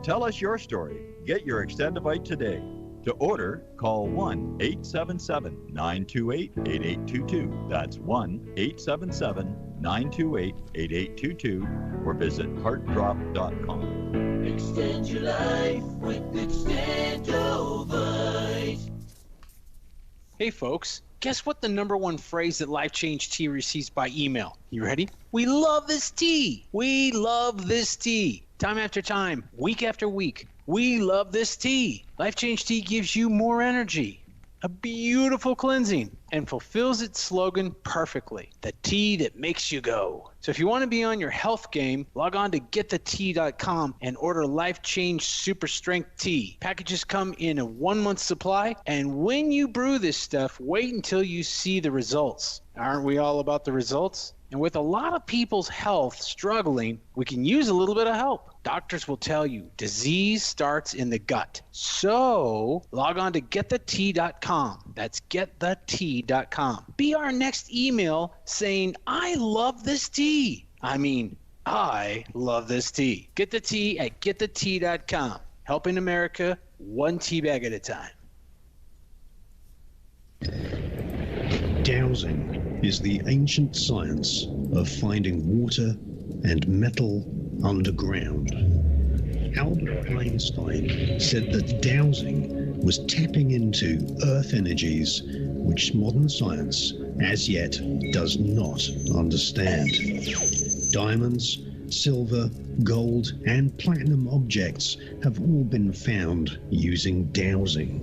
Tell us your story. Get your Extendivite today. To order, call 1-877-928-8822. That's 1-877-928-8822 or visit heartdrop.com. Extend your life with Extendovite. Hey folks, guess what the #1 phrase that Life Change Tea receives by email? You ready? We love this tea. We love this tea. Time after time, week after week, we love this tea. Life Change Tea gives you more energy, a beautiful cleansing, and fulfills its slogan perfectly. The tea that makes you go. So if you want to be on your health game, log on to getthetea.com and order Life Change Super Strength Tea. Packages come in a 1-month supply, and when you brew this stuff, wait until you see the results. Aren't we all about the results? And with a lot of people's health struggling, we can use a little bit of help. Doctors will tell you disease starts in the gut. So log on to getthetea.com. That's getthetea.com. Be our next email saying, I love this tea. I mean, I love this tea. Get the tea at getthetea.com. Helping America one tea bag at a time. Dowsing is the ancient science of finding water and metal underground. Albert Einstein said that dowsing was tapping into earth energies which modern science as yet does not understand. Diamonds, silver, gold, and platinum objects have all been found using dowsing.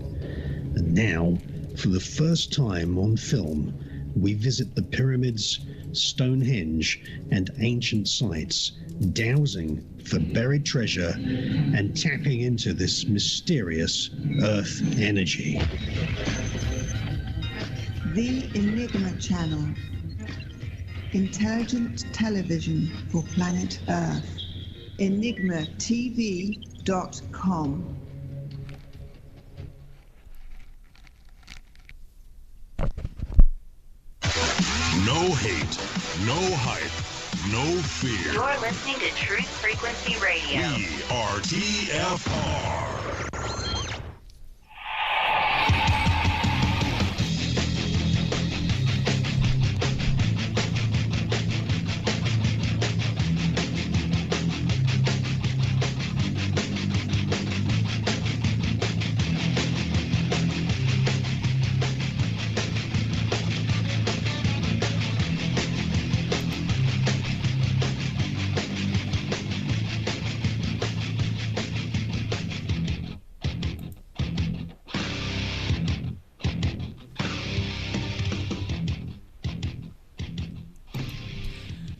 And now, for the first time on film, we visit the pyramids, Stonehenge, and ancient sites, dowsing for buried treasure and tapping into this mysterious earth energy. The Enigma Channel. Intelligent television for planet Earth. EnigmaTV.com. No hate, no hype, no fear. You're listening to Truth Frequency Radio. We are TFR.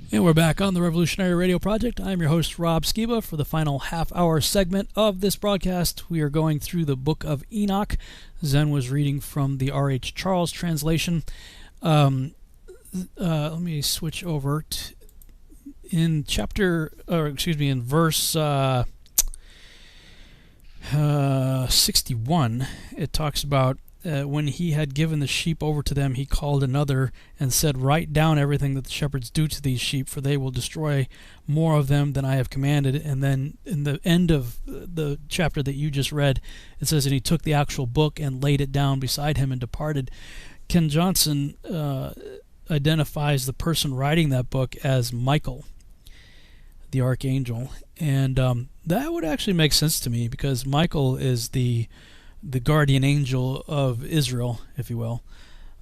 And we're back on the Revolutionary Radio Project. I'm your host, Rob Skiba. For the final half-hour segment of this broadcast, we are going through the book of Enoch. Zen was reading from the R.H. Charles translation. Let me switch over in verse 61. It talks about when he had given the sheep over to them, he called another and said, "Write down everything that the shepherds do to these sheep, for they will destroy more of them than I have commanded." And then in the end of the chapter that you just read, it says, "And he took the actual book and laid it down beside him and departed." Ken Johnson identifies the person writing that book as Michael, the archangel. And that would actually make sense to me, because Michael is the guardian angel of Israel, if you will.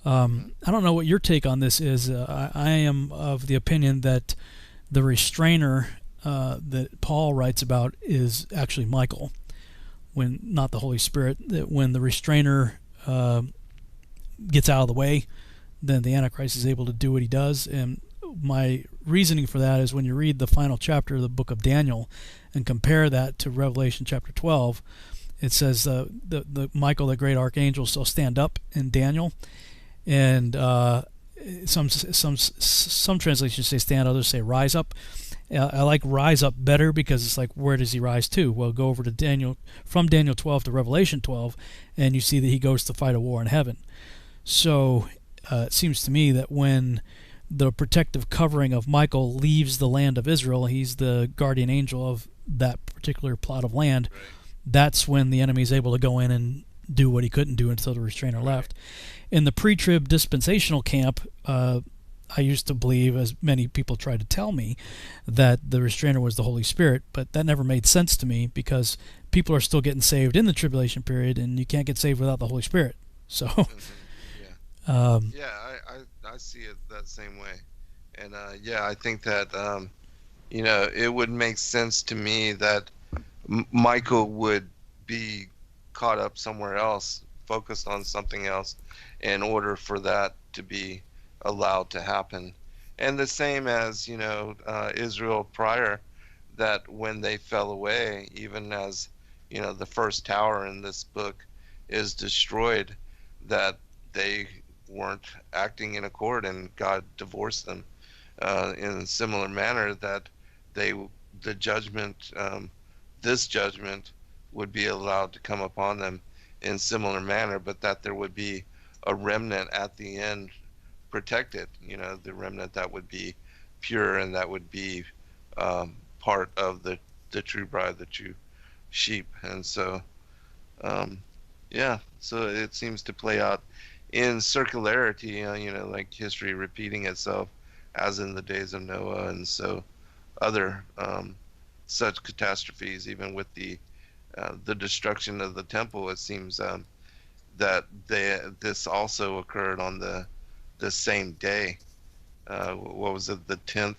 I don't know what your take on this is. I am of the opinion that the restrainer that Paul writes about is actually Michael, when not the Holy Spirit. That when the restrainer gets out of the way, then the Antichrist is able to do what he does. And my reasoning for that is when you read the final chapter of the book of Daniel and compare that to Revelation chapter 12, it says the Michael, the great archangel, shall stand up in Daniel, and some translations say stand, others say rise up. I like rise up better, because it's like, where does he rise to? Well, go over to Daniel, from Daniel 12 to Revelation 12, and you see that he goes to fight a war in heaven. So it seems to me that when the protective covering of Michael leaves the land of Israel, he's the guardian angel of that particular plot of land. Right. That's when the enemy is able to go in and do what he couldn't do until the restrainer left. In the pre-trib dispensational camp, I used to believe, as many people tried to tell me, that the restrainer was the Holy Spirit, but that never made sense to me, because people are still getting saved in the tribulation period, and you can't get saved without the Holy Spirit. So, I see it that same way, and I think that it would make sense to me that Michael would be caught up somewhere else, focused on something else, in order for that to be allowed to happen. And the same as, Israel prior, that when they fell away, even as, the first tower in this book is destroyed, that they weren't acting in accord, and God divorced them in a similar manner, that the judgment, this judgment would be allowed to come upon them in similar manner, but that there would be a remnant at the end protected, the remnant that would be pure, and that would be part of the true bride, the true sheep. And so so it seems to play out in circularity, like history repeating itself, as in the days of Noah. And so other such catastrophes, even with the destruction of the temple, it seems that this also occurred on the same day. What was it, the 10th?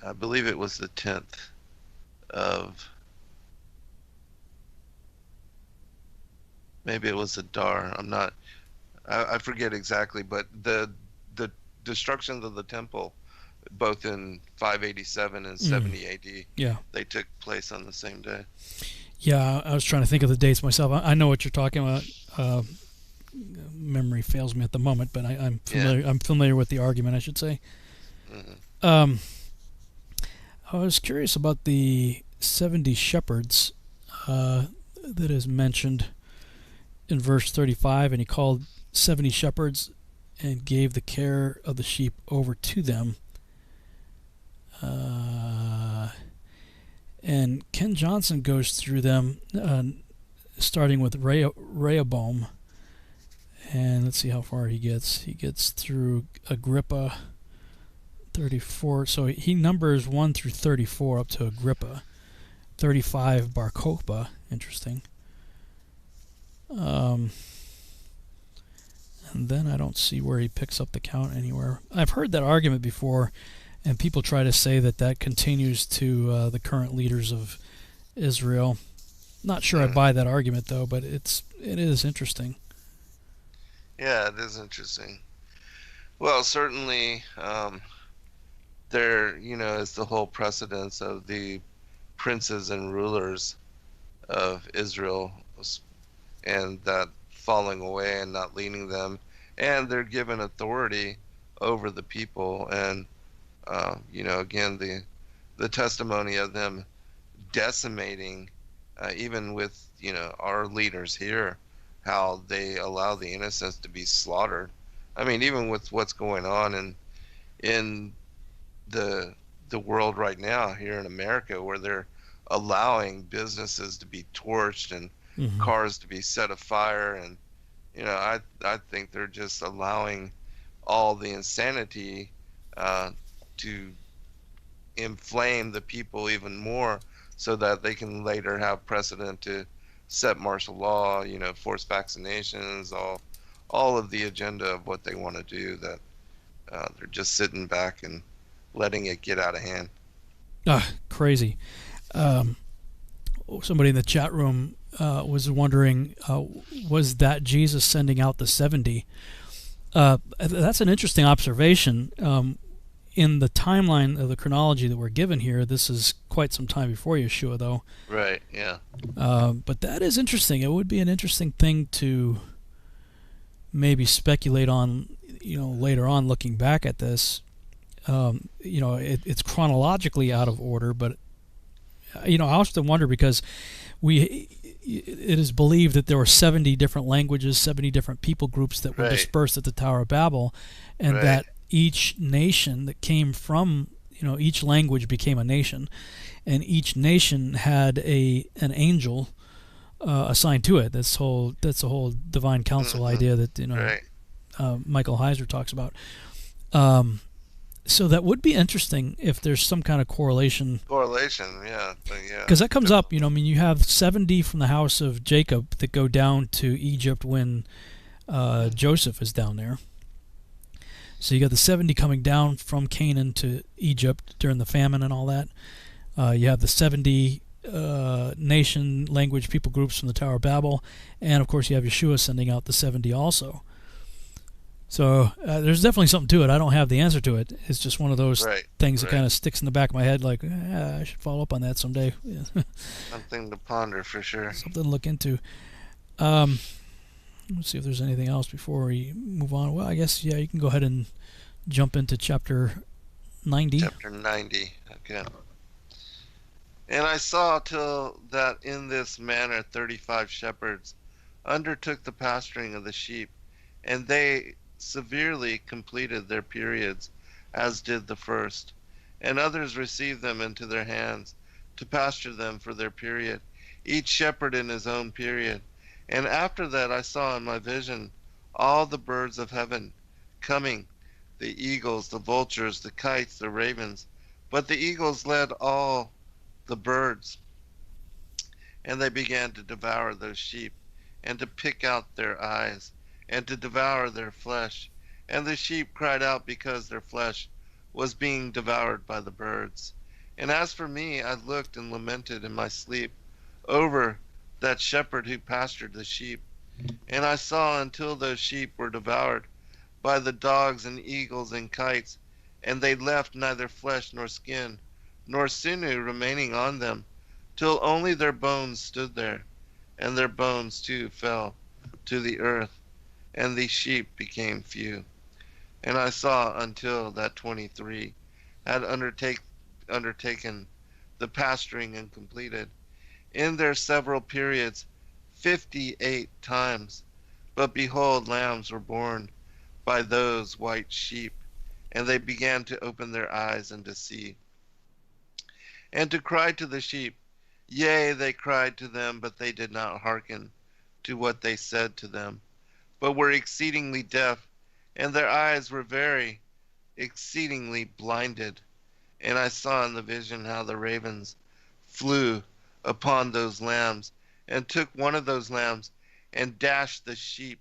I believe it was the 10th of maybe it was Adar. I forget exactly, but the destructions of the temple, both in 587 and 70 AD, Yeah. they took place on the same day. Yeah, I was trying to think of the dates myself. I know what you're talking about. Memory fails me at the moment, but I'm familiar. Yeah. I'm familiar with the argument, I should say. Mm-hmm. I was curious about the 70 shepherds that is mentioned in verse 35, and he called 70 shepherds and gave the care of the sheep over to them. And Ken Johnson goes through them, starting with Rehoboam. And let's see how far he gets. He gets through Agrippa, 34. So he numbers 1 through 34 up to Agrippa. 35, Bar Kokhba. Interesting. And then I don't see where he picks up the count anywhere. I've heard that argument before, and people try to say that continues to the current leaders of Israel. Not sure I buy that argument, though, but it is interesting. Yeah, it is interesting. Well, certainly there, is the whole precedence of the princes and rulers of Israel and that falling away and not leading them, and they're given authority over the people, and again, the testimony of them decimating, even with our leaders here, how they allow the innocents to be slaughtered. I mean, even with what's going on in the world right now here in America, where they're allowing businesses to be torched and cars to be set afire, and I think they're just allowing all the insanity to inflame the people even more, so that they can later have precedent to set martial law, force vaccinations, all of the agenda of what they want to do, that they're just sitting back and letting it get out of hand. Crazy. Somebody in the chat room was wondering, was that Jesus sending out the 70? That's an interesting observation. In the timeline of the chronology that we're given here, this is quite some time before Yeshua, though. Right, yeah. But that is interesting. It would be an interesting thing to maybe speculate on, later on, looking back at this. It's chronologically out of order, but, I often wonder, because it is believed that there were 70 different languages, 70 different people groups that were dispersed at the Tower of Babel, and that each nation that came from, each language became a nation, and each nation had an angel assigned to it. That's the whole divine council idea that Michael Heiser talks about. So that would be interesting if there's some kind of correlation. Yeah. Because that comes up, you have 70 from the house of Jacob that go down to Egypt when Joseph is down there. So you got the 70 coming down from Canaan to Egypt during the famine and all that. You have the 70 nation, language, people groups from the Tower of Babel, and of course you have Yeshua sending out the 70 also. So there's definitely something to it. I don't have the answer to it. It's just one of those things that kind of sticks in the back of my head, like, I should follow up on that someday. Something to ponder for sure. Something to look into. Let's see if there's anything else before we move on. Well, I guess, you can go ahead and jump into chapter 90. Chapter 90, okay. And I saw till that in this manner 35 shepherds undertook the pasturing of the sheep, and they severely completed their periods, as did the first. And others received them into their hands to pasture them for their period, each shepherd in his own period. And after that I saw in my vision all the birds of heaven coming, the eagles, the vultures, the kites, the ravens. But the eagles led all the birds, and they began to devour those sheep, and to pick out their eyes, and to devour their flesh. And the sheep cried out because their flesh was being devoured by the birds. And as for me, I looked and lamented in my sleep over that shepherd who pastured the sheep, And I saw until those sheep were devoured by the dogs and eagles and kites, and they left neither flesh nor skin, nor sinew remaining on them, till only their bones stood there, and their bones too fell to the earth, and the sheep became few. And I saw until that 23 had undertaken the pasturing and completed, in their several periods, 58 times. But behold, lambs were born by those white sheep, and they began to open their eyes and to see, and to cry to the sheep. Yea, they cried to them, but they did not hearken to what they said to them, but were exceedingly deaf, and their eyes were very exceedingly blinded. And I saw in the vision how the ravens flew upon those lambs, and took one of those lambs, and dashed the sheep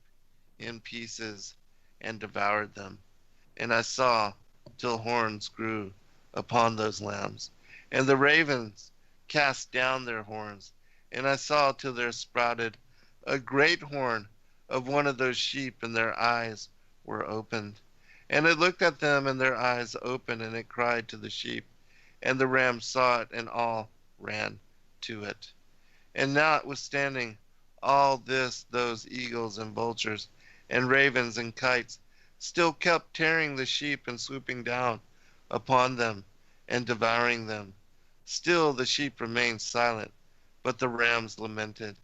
in pieces, and devoured them. And I saw till horns grew upon those lambs, and the ravens cast down their horns. And I saw till there sprouted a great horn of one of those sheep, and their eyes were opened. And it looked at them, and their eyes opened, and it cried to the sheep. And the rams saw it, and all ran to it. And notwithstanding all this, those eagles and vultures and ravens and kites still kept tearing the sheep and swooping down upon them and devouring them. Still the sheep remained silent, but the rams lamented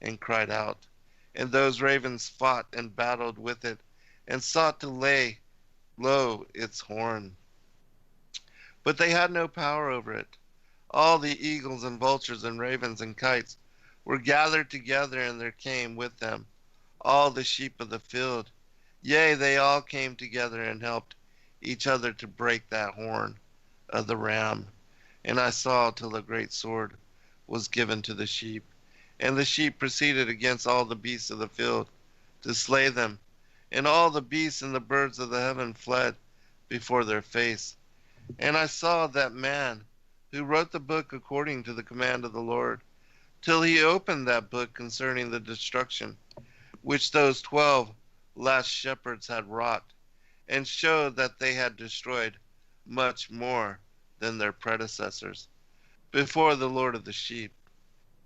and cried out. And those ravens fought and battled with it, and sought to lay low its horn. But they had no power over it. All the eagles and vultures and ravens and kites were gathered together, and there came with them all the sheep of the field. Yea, they all came together and helped each other to break that horn of the ram. And I saw till a great sword was given to the sheep. And the sheep proceeded against all the beasts of the field to slay them. And all the beasts and the birds of the heaven fled before their face. And I saw that man who wrote the book according to the command of the Lord, till he opened that book concerning the destruction which those 12 last shepherds had wrought, and showed that they had destroyed much more than their predecessors before the Lord of the sheep.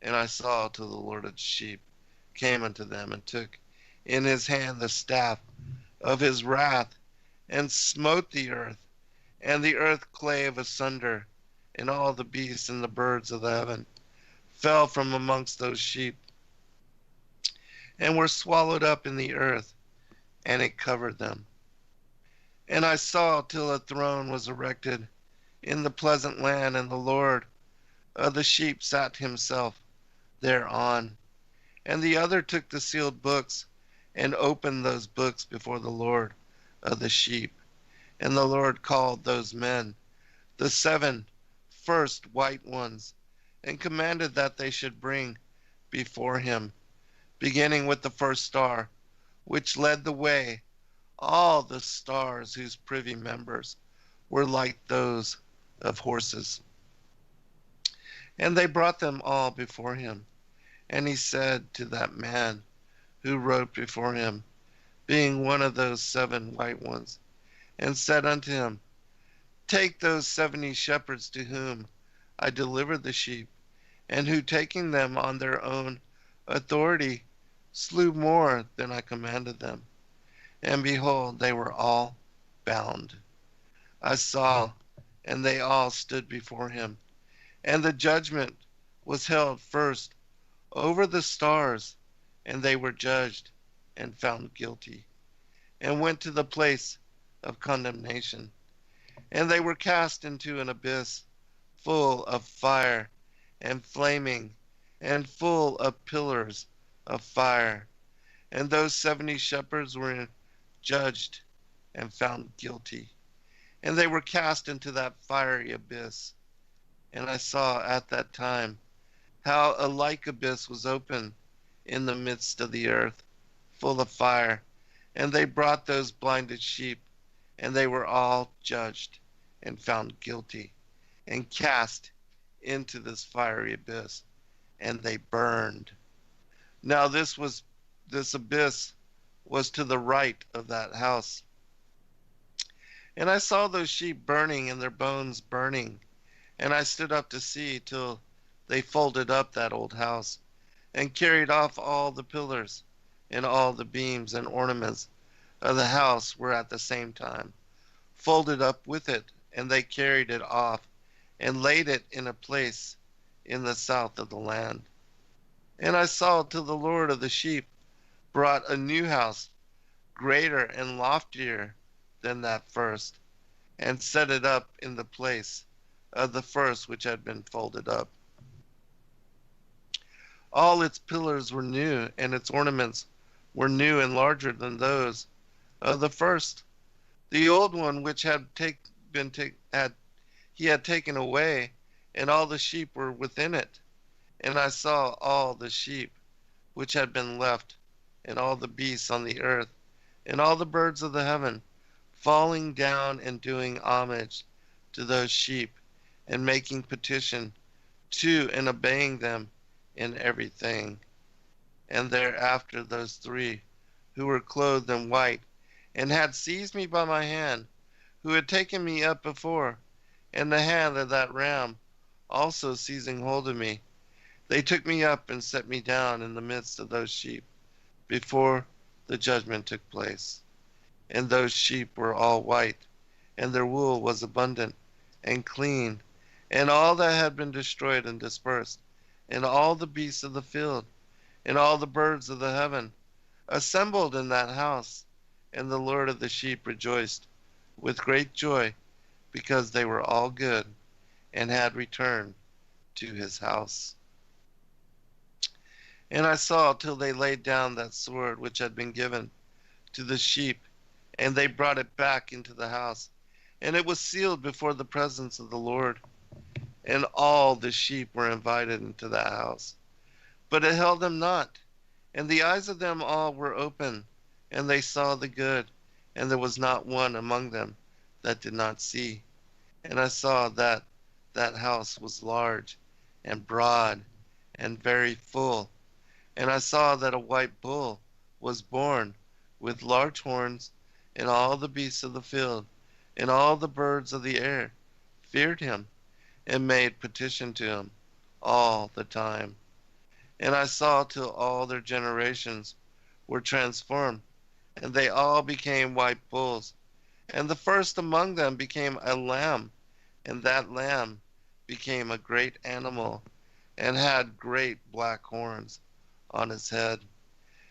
And I saw till the Lord of the sheep came unto them, and took in his hand the staff of his wrath, and smote the earth, and the earth clave asunder, and all the beasts and the birds of the heaven fell from amongst those sheep, and were swallowed up in the earth, and it covered them. And I saw till a throne was erected in the pleasant land, and the Lord of the sheep sat himself thereon. And the other took the sealed books, and opened those books before the Lord of the sheep. And the Lord called those men, the 7 first white ones, and commanded that they should bring before him, beginning with the first star, which led the way, all the stars whose privy members were like those of horses. And they brought them all before him. And he said to that man who wrote before him, being one of those 7 white ones, and said unto him, take those 70 shepherds to whom I delivered the sheep, and who taking them on their own authority slew more than I commanded them. And behold, they were all bound. I saw, and they all stood before him. And the judgment was held first over the stars, and they were judged and found guilty, and went to the place of condemnation. And they were cast into an abyss full of fire and flaming, and full of pillars of fire. And those 70 shepherds were judged and found guilty, and they were cast into that fiery abyss. And I saw at that time how a like abyss was open in the midst of the earth, full of fire. And they brought those blinded sheep, and they were all judged and found guilty, and cast into this fiery abyss, and they burned. Now this was this abyss was to the right of that house. And I saw those sheep burning and their bones burning. And I stood up to see till they folded up that old house and carried off all the pillars and all the beams and ornaments of the house were at the same time folded up with it, and they carried it off and laid it in a place in the south of the land. And I saw till the Lord of the sheep brought a new house, greater and loftier than that first, and set it up in the place of the first which had been folded up. All its pillars were new, and its ornaments were new and larger than those of the first. The old one which had he had taken away, and all the sheep were within it. And I saw all the sheep which had been left, and all the beasts on the earth, and all the birds of the heaven, falling down and doing homage to those sheep, and making petition to and obeying them in everything. And thereafter those three, who were clothed in white, and had seized me by my hand, who had taken me up before, and the hand of that ram also seizing hold of me, they took me up and set me down in the midst of those sheep, before the judgment took place. And those sheep were all white, and their wool was abundant and clean, and all that had been destroyed and dispersed, and all the beasts of the field, and all the birds of the heaven, assembled in that house. And the Lord of the sheep rejoiced with great joy, because they were all good, and had returned to his house. And I saw till they laid down that sword which had been given to the sheep, and they brought it back into the house, and it was sealed before the presence of the Lord. And all the sheep were invited into that house, but it held them not. And the eyes of them all were open, and they saw the good, and there was not one among them that did not see. And I saw that that house was large and broad and very full. And I saw that a white bull was born with large horns, and all the beasts of the field and all the birds of the air feared him and made petition to him all the time. And I saw till all their generations were transformed, and they all became white bulls. And the first among them became a lamb, and that lamb became a great animal, and had great black horns on his head.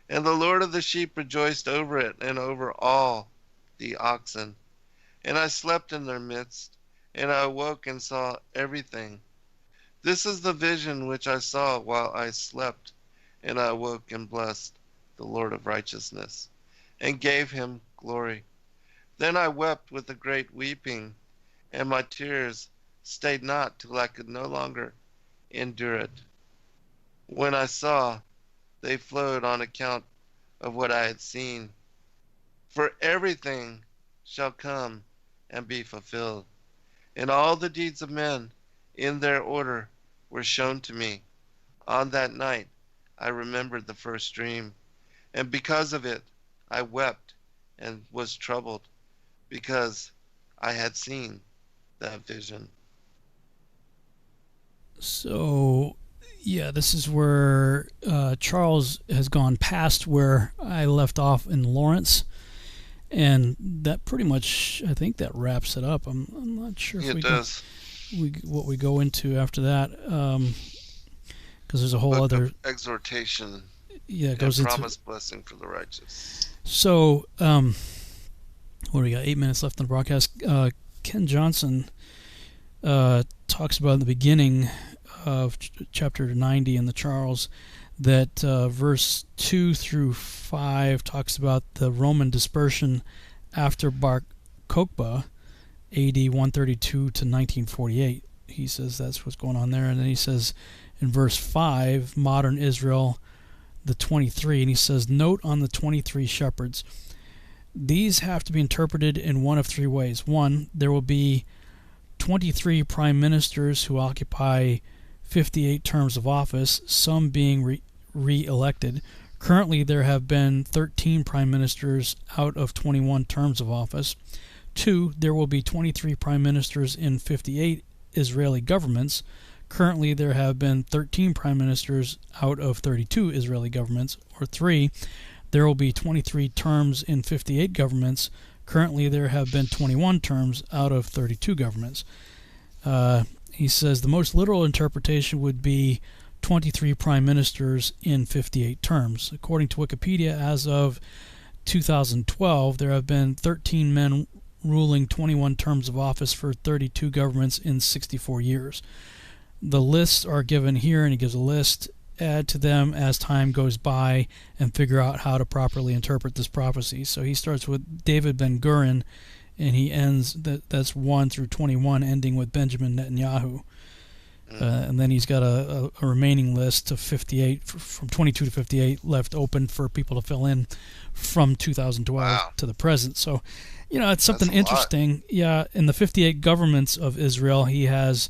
And the Lord of the sheep rejoiced over it, and over all the oxen. And I slept in their midst, and I awoke and saw everything. This is the vision which I saw while I slept, and I awoke and blessed the Lord of righteousness, and gave him glory. Then I wept with a great weeping, and my tears stayed not till I could no longer endure it. When I saw, they flowed on account of what I had seen. For everything shall come and be fulfilled, and all the deeds of men in their order were shown to me. On that night I remembered the first dream, and because of it I wept and was troubled, because I had seen that vision. So, yeah, this is where Charles has gone past where I left off in Lawrence, and that pretty much, I think that wraps it up. I'm not sure if it does. What we go into after that, because there's a whole other exhortation. Yeah, it goes into promised blessing for the righteous. So, what do we got? 8 minutes left in the broadcast. Ken Johnson talks about in the beginning of chapter 90 in the Charles that verse 2 through 5 talks about the Roman dispersion after Bar Kokhba, AD 132 to 1948. He says that's what's going on there. And then he says in verse 5, modern Israel, the 23, and he says, note on the 23 shepherds. These have to be interpreted in one of three ways. One, there will be 23 prime ministers who occupy 58 terms of office, some being re-elected. Currently, there have been 13 prime ministers out of 21 terms of office. 2, there will be 23 prime ministers in 58 Israeli governments. Currently, there have been 13 prime ministers out of 32 Israeli governments. Or 3, there will be 23 terms in 58 governments. Currently, there have been 21 terms out of 32 governments. He says the most literal interpretation would be 23 prime ministers in 58 terms. According to Wikipedia, as of 2012, there have been 13 men ruling 21 terms of office for 32 governments in 64 years. The lists are given here, and he gives a list. Add to them as time goes by and figure out how to properly interpret this prophecy. So he starts with David Ben-Gurion, and he ends, that's 1 through 21, ending with Benjamin Netanyahu. And then he's got a remaining list of 58, from 22 to 58, left open for people to fill in from 2012 to the present. So, it's something interesting. Yeah, in the 58 governments of Israel, he has,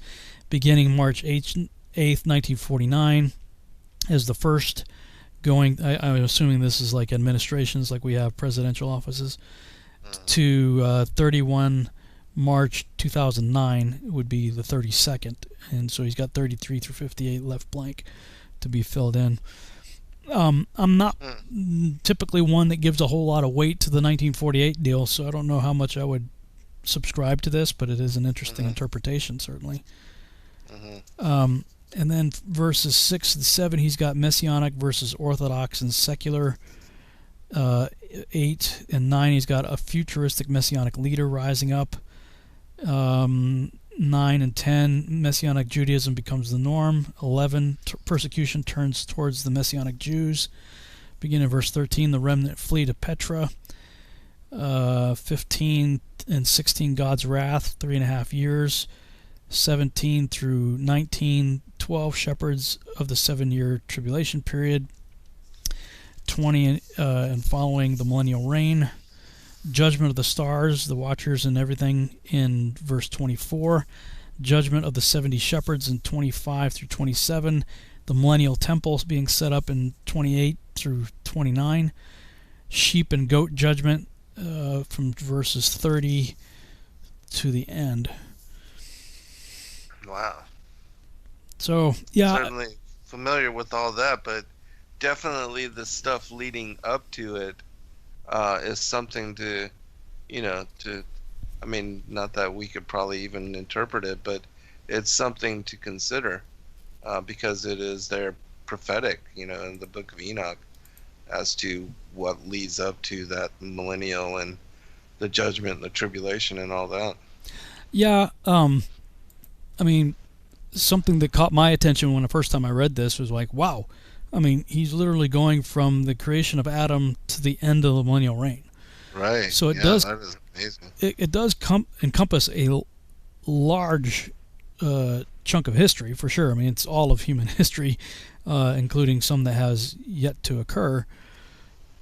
beginning March 8th, 1949, as the first going, I'm assuming this is like administrations, like we have presidential offices, to 31 March 2009 would be the 32nd, and so he's got 33 through 58 left blank to be filled in. I'm not typically one that gives a whole lot of weight to the 1948 deal, so I don't know how much I would subscribe to this, but it is an interesting interpretation, certainly. And then verses 6 and 7, he's got Messianic versus Orthodox and secular. 8 and 9, he's got a futuristic Messianic leader rising up. 9 and 10, Messianic Judaism becomes the norm. 11, persecution turns towards the Messianic Jews. Beginning in verse 13, the remnant flee to Petra. 15 and 16, God's wrath, 3.5 years. 17 through 19, 12 shepherds of the 7-year tribulation period. 20 and following, the millennial reign. Judgment of the stars, the watchers and everything, in verse 24. Judgment of the 70 shepherds in 25 through 27. The millennial temple being set up in 28 through 29. Sheep and goat judgment from verses 30 to the end. Wow. So, yeah. Certainly familiar with all that, but definitely the stuff leading up to it is something to, I mean, not that we could probably even interpret it, but it's something to consider because it is their prophetic, in the book of Enoch, as to what leads up to that millennial and the judgment and the tribulation and all that. Yeah, I mean, something that caught my attention when the first time I read this was like, wow. I mean, he's literally going from the creation of Adam to the end of the millennial reign. Right. So it does. That is amazing. It does encompass a large chunk of history for sure. I mean, it's all of human history, including some that has yet to occur.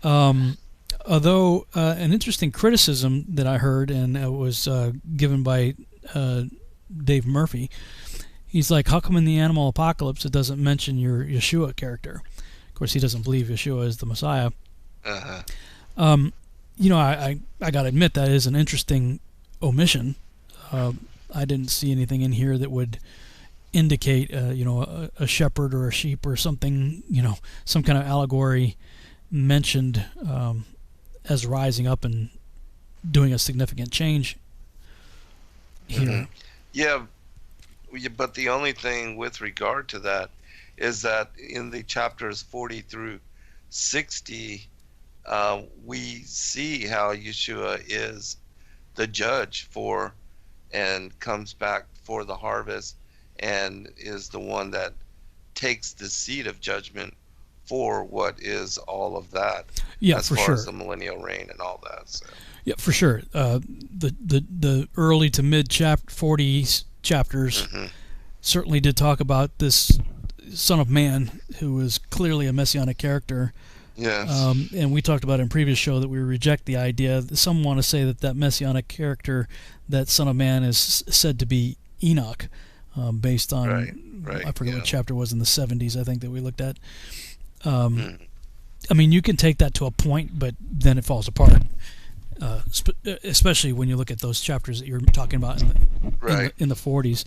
Although an interesting criticism that I heard, and it was given by Dave Murphy. He's like, how come in the animal apocalypse it doesn't mention your Yeshua character? Of course, he doesn't believe Yeshua is the Messiah. I got to admit that is an interesting omission. I didn't see anything in here that would indicate, a shepherd or a sheep or something, some kind of allegory mentioned as rising up and doing a significant change here. Yeah, but the only thing with regard to that is that in the chapters 40 through 60, we see how Yeshua is the judge for and comes back for the harvest and is the one that takes the seat of judgment for what is all of that. Yeah, as for far sure. as the millennial reign and all that. So. Yeah, for sure. The early to mid 40 chapters certainly did talk about this Son of Man, who was clearly a messianic character. Yes. And we talked about in a previous show that we reject the idea. Some want to say that messianic character, that Son of Man, is said to be Enoch, based on, right, I forget what chapter was in the 70s, I think, that we looked at. I mean, you can take that to a point, but then it falls apart. Especially when you look at those chapters that you're talking about in the 40s.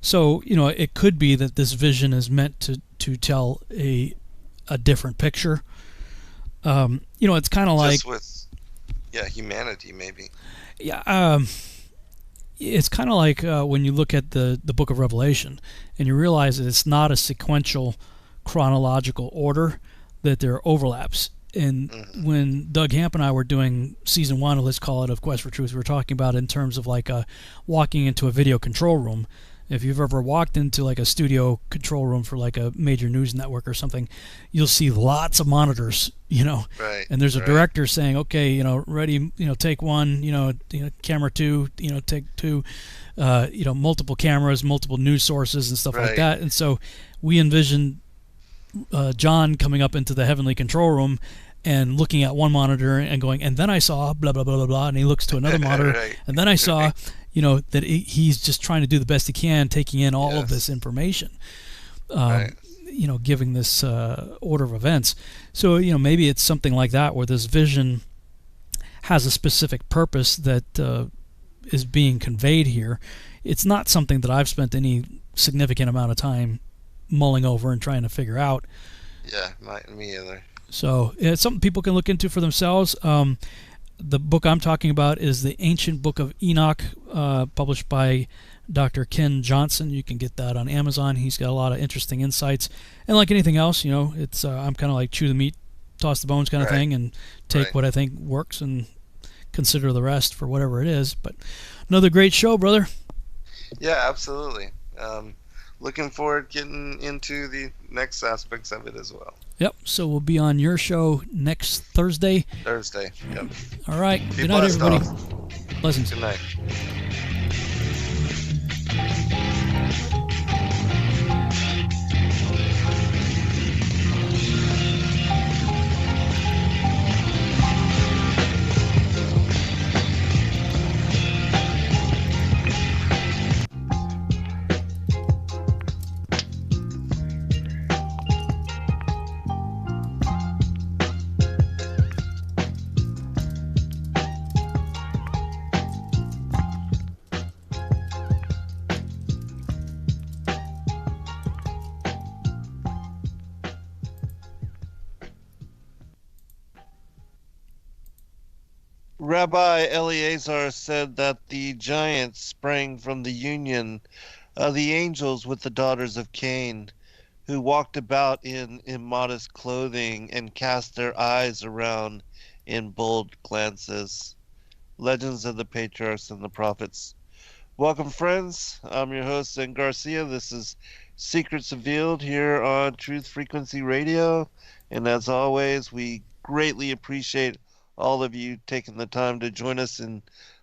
So, you know, it could be that this vision is meant to tell a different picture. You know, it's kind of like just with humanity maybe. Yeah, it's kind of like when you look at the book of Revelation and you realize that it's not a sequential chronological order, that there are overlaps. And when Doug Hamp and I were doing season 1, let's call it, of Quest for Truth, we were talking about in terms of like walking into a video control room. If you've ever walked into like a studio control room for like a major news network or something, you'll see lots of monitors, you know, and there's a director saying, okay, you know, ready, you know, take 1, you know, camera 2, you know, take 2, you know, multiple cameras, multiple news sources and stuff like that. And so we envisioned John coming up into the heavenly control room and looking at one monitor and going, and then I saw blah blah blah blah blah, and he looks to another monitor, and then I saw, you know, that he's just trying to do the best he can, taking in all of this information, you know, giving this order of events. So, you know, maybe it's something like that where this vision has a specific purpose that is being conveyed here. It's not something that I've spent any significant amount of time mulling over and trying to figure out. Yeah, me either. So it's something people can look into for themselves. The book I'm talking about is the Ancient Book of Enoch, published by Dr. Ken Johnson. You can get that on Amazon. He's got a lot of interesting insights. And like anything else, you know, it's I'm kind of like chew the meat, toss the bones kind of thing, and take what I think works and consider the rest for whatever it is. But another great show, brother. Yeah, absolutely. Looking forward to getting into the next aspects of it as well. Yep. So we'll be on your show next Thursday. Yep. All right. Good night, everybody. Blessings. Good night. Rabbi Eleazar said that the giants sprang from the union of the angels with the daughters of Cain, who walked about in immodest clothing and cast their eyes around in bold glances. Legends of the Patriarchs and the Prophets. Welcome, friends. I'm your host, Zen Garcia. This is Secrets Revealed here on Truth Frequency Radio. And as always, we greatly appreciate all of you taking the time to join us in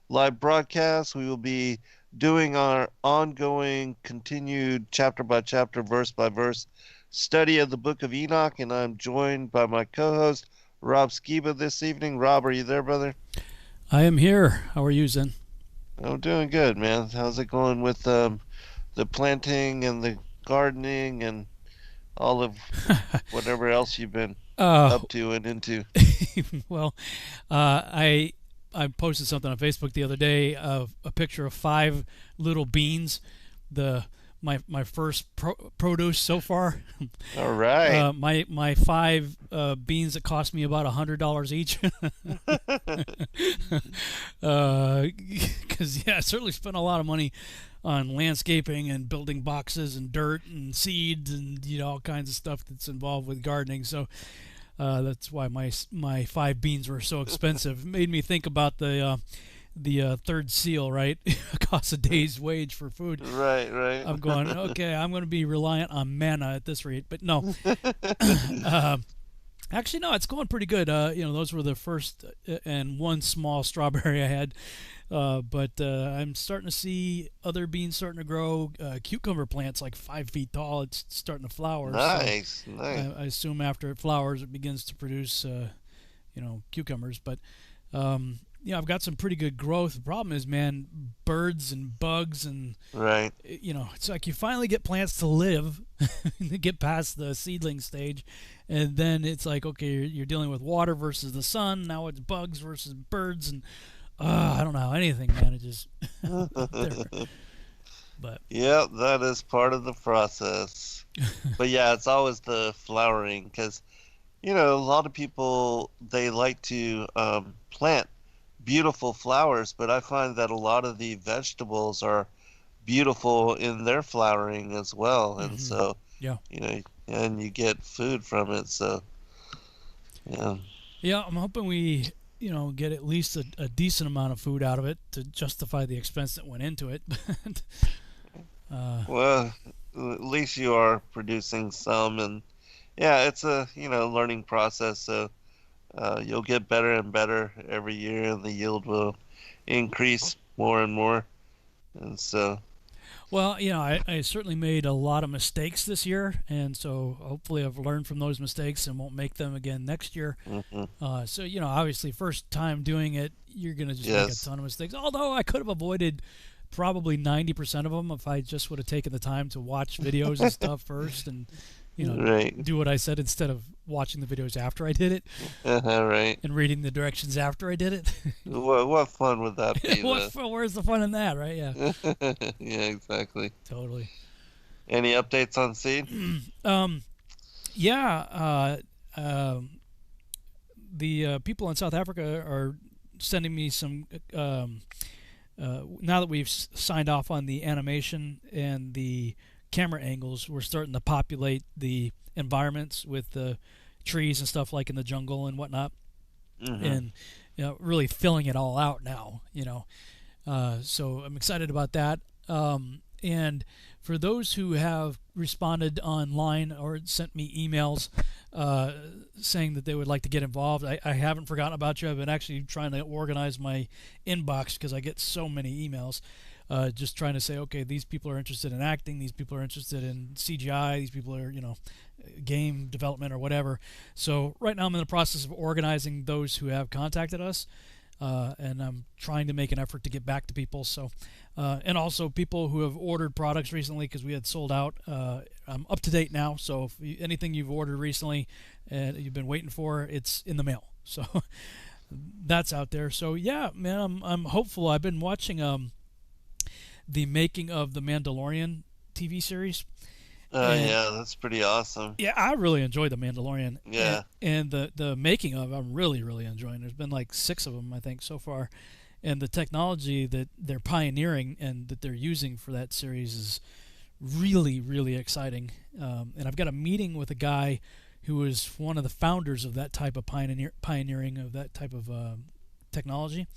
live broadcasts. We will be doing our ongoing, continued chapter by chapter, verse by verse study of the Book of Enoch, and I'm joined by my co-host Rob Skiba this evening. Rob, are you there, brother? I am here. How are you, Zen? I'm doing good, man. How's it going with the planting and the gardening and all of whatever else you've been up to and into? Well, I posted something on Facebook the other day of a picture of 5 little beans. My first produce so far. All right. My 5 beans that cost me about $100 each. Because I certainly spent a lot of money on landscaping and building boxes and dirt and seeds and all kinds of stuff that's involved with gardening. So that's why my 5 beans were so expensive. It made me think about the third seal, right? Costs a day's wage for food. Right. I'm going, okay, I'm going to be reliant on manna at this rate. But no. Actually, no, it's going pretty good. Those were the first and one small strawberry I had. But I'm starting to see other beans starting to grow. Cucumber plants like 5 feet tall. It's starting to flower. Nice. I assume after it flowers, it begins to produce, cucumbers. But I've got some pretty good growth. The problem is, man, birds and bugs and right. It's like you finally get plants to live, get past the seedling stage, and then it's like, okay, you're dealing with water versus the sun. Now it's bugs versus birds, and I don't know how anything manages. But yeah, that is part of the process. But yeah, it's always the flowering, because a lot of people, they like to plant beautiful flowers, but I find that a lot of the vegetables are beautiful in their flowering as well, and so yeah, and you get food from it. So yeah, I'm hoping we get at least a decent amount of food out of it to justify the expense that went into it. Well, at least you are producing some, and yeah, it's a learning process. So you'll get better and better every year, and the yield will increase more and more. And so, well, I certainly made a lot of mistakes this year, and so hopefully I've learned from those mistakes and won't make them again next year. So obviously, first time doing it, you're gonna just make a ton of mistakes. Although I could have avoided probably 90% of them if I just would have taken the time to watch videos and stuff first, and do what I said instead of watching the videos after I did it. Right. And reading the directions after I did it. What fun would that be? Where's the fun in that, right? Yeah. Yeah, exactly. Totally. Any updates on seed? The people in South Africa are sending me some. Now that we've signed off on the animation and the camera angles, we're starting to populate the environments with the trees and stuff like in the jungle and whatnot, and really filling it all out now. So I'm excited about that. And for those who have responded online or sent me emails saying that they would like to get involved, I haven't forgotten about you. I've been actually trying to organize my inbox because I get so many emails. Just trying to say, okay, these people are interested in acting, these people are interested in CGI, these people are, game development or whatever. So right now I'm in the process of organizing those who have contacted us, and I'm trying to make an effort to get back to people. So, and also people who have ordered products recently, because we had sold out. I'm up to date now, so if anything you've ordered recently and you've been waiting for, it's in the mail. So that's out there. So yeah, man, I'm hopeful. I've been watching the making of the Mandalorian TV series. Yeah, that's pretty awesome. Yeah, I really enjoyed the Mandalorian. Yeah. And the making of, I'm really, really enjoying. There's been like 6 of them, I think, so far. And the technology that they're pioneering and that they're using for that series is really, really exciting. And I've got a meeting with a guy who was one of the founders of that type of pioneering of that type of technology.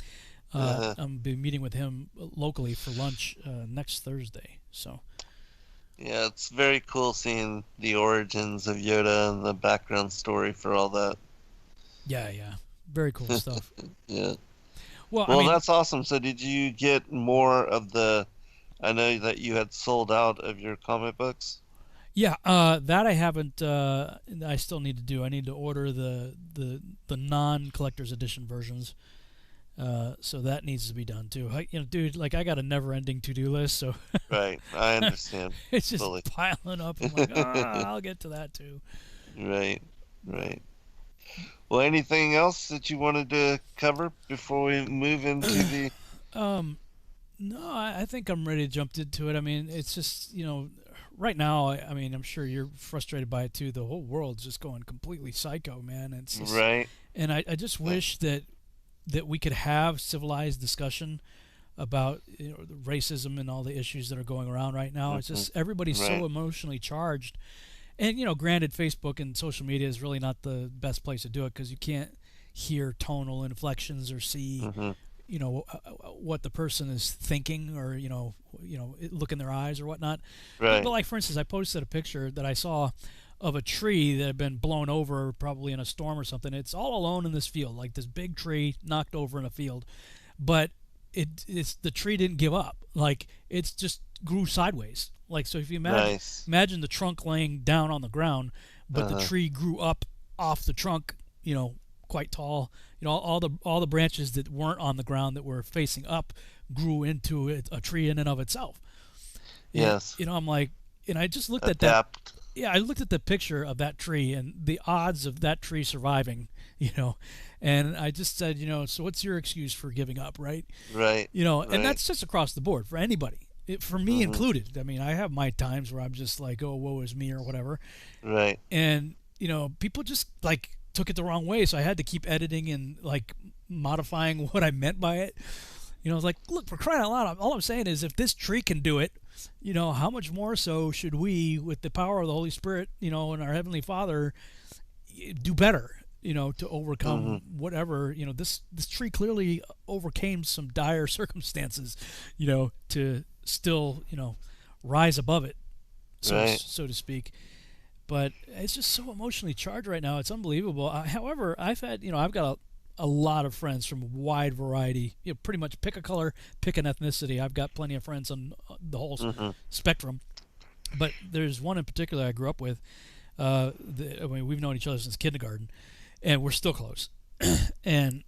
I'm be meeting with him locally for lunch next Thursday. So. Yeah, it's very cool seeing the origins of Yoda and the background story for all that. Yeah, very cool stuff. Yeah. Well, I mean, that's awesome. So did you get more of the? I know that you had sold out of your comic books. Yeah, that I haven't. I still need to do. I need to order the non-collector's edition versions. So that needs to be done too. Dude, like I got a never-ending to-do list. So right, I understand. It's just piling up. I'm like, I'll get to that too. Right. Well, anything else that you wanted to cover before we move into the? No, I think I'm ready to jump into it. I mean, it's just right now. I mean, I'm sure you're frustrated by it too. The whole world's just going completely psycho, man. It's just, right. And I just wish that we could have civilized discussion about the racism and all the issues that are going around right now. It's just everybody's so emotionally charged, and granted, Facebook and social media is really not the best place to do it because you can't hear tonal inflections or see what the person is thinking or look in their eyes or whatnot. Right. But like for instance, I posted a picture that I saw of a tree that had been blown over probably in a storm or something. It's all alone in this field, like this big tree knocked over in a field, but it's the tree didn't give up. Like it's just grew sideways. Like so, if you imagine the trunk laying down on the ground, but the tree grew up off the trunk, quite tall. All the branches that weren't on the ground that were facing up grew into a tree in and of itself. Yes. I'm like, and I just looked at Adapt. that. Yeah, I looked at the picture of that tree and the odds of that tree surviving, and I just said, so what's your excuse for giving up, right? Right. And that's just across the board for anybody, for me included. I mean, I have my times where I'm just like, oh, woe is me or whatever. Right. And, people just like took it the wrong way. So I had to keep editing and like modifying what I meant by it. I was like, look, for crying out loud, all I'm saying is if this tree can do it, how much more so should we, with the power of the Holy Spirit, and our Heavenly Father, do better, to overcome whatever, this tree clearly overcame some dire circumstances, to still, rise above it, so to speak. But it's just so emotionally charged right now. It's unbelievable. However, I've got a lot of friends from a wide variety. Pretty much pick a color, pick an ethnicity. I've got plenty of friends on the whole spectrum. But there's one in particular I grew up with. We've known each other since kindergarten, and we're still close. And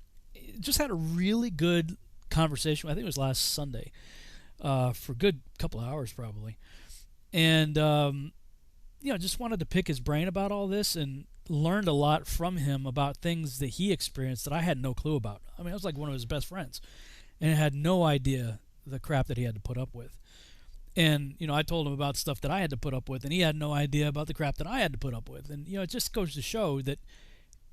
just had a really good conversation. I think it was last Sunday, for a good couple of hours probably. And just wanted to pick his brain about all this and learned a lot from him about things that he experienced that I had no clue about. I mean, I was like one of his best friends and had no idea the crap that he had to put up with. And, I told him about stuff that I had to put up with, and he had no idea about the crap that I had to put up with. And, it just goes to show that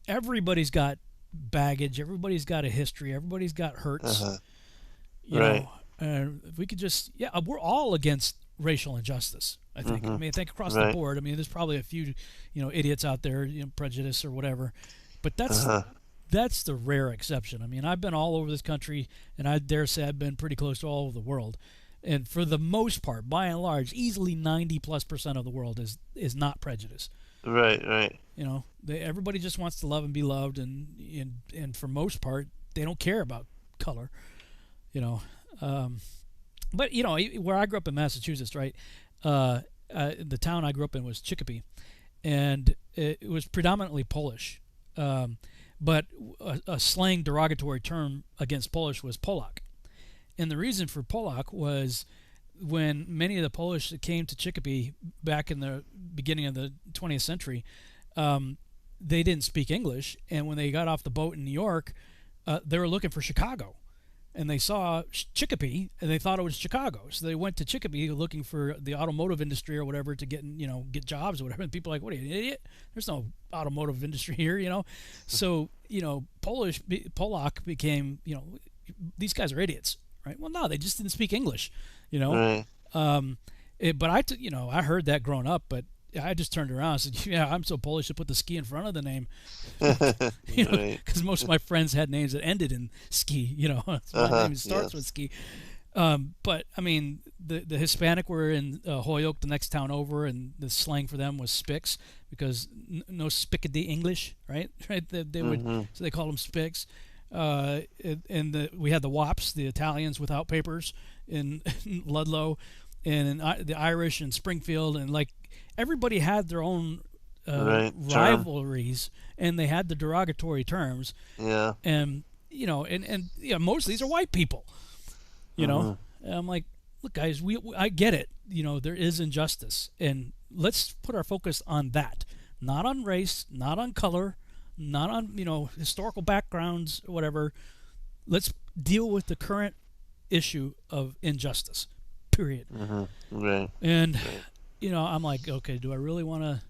everybody's got baggage, everybody's got a history, everybody's got hurts. You know, and if we could just, we're all against racial injustice, I think. I mean, I think across the board. I mean, there's probably a few, idiots out there, prejudice or whatever, but that's the rare exception. I mean, I've been all over this country, and I dare say I've been pretty close to all over the world. And for the most part, by and large, easily 90+% of the world is not prejudice. Right. Everybody just wants to love and be loved, and for most part, they don't care about color. But where I grew up in Massachusetts, right? The town I grew up in was Chicopee, and it was predominantly Polish. But a slang derogatory term against Polish was Polak. And the reason for Polak was when many of the Polish that came to Chicopee back in the beginning of the 20th century, they didn't speak English. And when they got off the boat in New York, they were looking for Chicago. And they saw Chicopee, and they thought it was Chicago. So they went to Chicopee looking for the automotive industry or whatever to get jobs or whatever. And people are like, what are you, an idiot? There's no automotive industry here, So, Polak became, these guys are idiots, right? Well, no, they just didn't speak English, Right. But I heard that growing up, but I just turned around and said, I'm so Polish I put the ski in front of the name. Because most of my friends had names that ended in ski, so my name starts with ski. But, I mean, the Hispanic were in Holyoke, the next town over, and the slang for them was spics, because no spickady English, right? They would, so they called them spics. And we had the Wops, the Italians without papers in Ludlow, and the Irish in Springfield, and like everybody had their own rivalries, and they had the derogatory terms. Yeah. And most of these are white people. And I'm like, look, guys, I get it. There is injustice, and let's put our focus on that, not on race, not on color, not on historical backgrounds, whatever. Let's deal with the current issue of injustice. Period. Right. And I'm like, okay, do I really want to?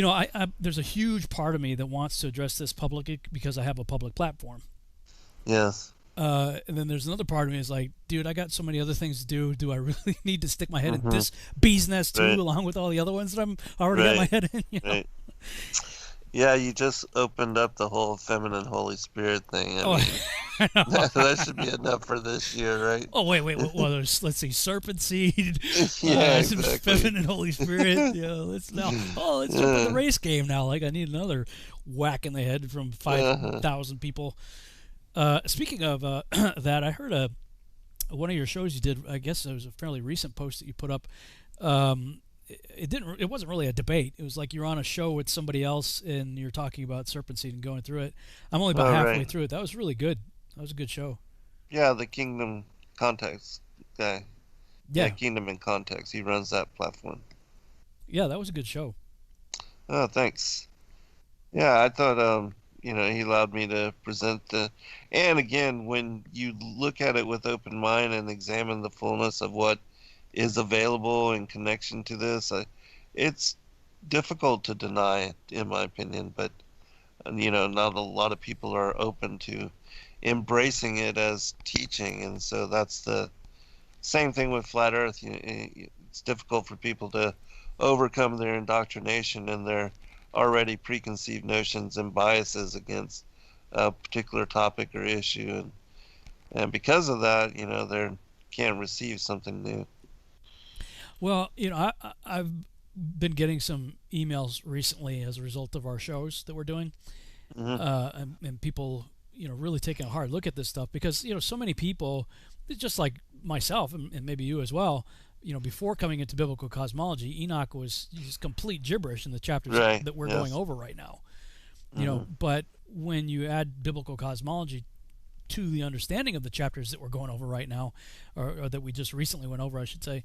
I there's a huge part of me that wants to address this publicly because I have a public platform. Yes. And then there's another part of me is like, dude, I got so many other things to do. Do I really need to stick my head in this bee's nest too, along with all the other ones that I'm already got my head in? Right. Yeah, you just opened up the whole feminine Holy Spirit thing. I mean, that should be enough for this year, right? Oh, wait. Well, there's, let's see, serpent seed. Exactly. Feminine Holy Spirit. Let's jump in the race game now. Like, I need another whack in the head from 5,000 people. Speaking of that, I heard one of your shows you did. I guess it was a fairly recent post that you put up. it wasn't really a debate. It was like you're on a show with somebody else and you're talking about serpent seed and going through it. I'm only about halfway through it. That was really good. That was a good show. Yeah, the Kingdom Context guy. Yeah, Kingdom in Context. He runs that platform. Yeah, that was a good show. Oh, thanks. Yeah, I thought he allowed me to present and again, when you look at it with open mind and examine the fullness of what is available in connection to this, it's difficult to deny it, in my opinion, but not a lot of people are open to embracing it as teaching, and so that's the same thing with flat earth. It's difficult for people to overcome their indoctrination and their already preconceived notions and biases against a particular topic or issue, and because of that, they can't receive something new. Well, I've been getting some emails recently as a result of our shows that we're doing, and people, really taking a hard look at this stuff because, so many people, just like myself and maybe you as well, before coming into biblical cosmology, Enoch was just complete gibberish in the chapters that we're going over right now. But when you add biblical cosmology to the understanding of the chapters that we're going over right now, or that we just recently went over, I should say,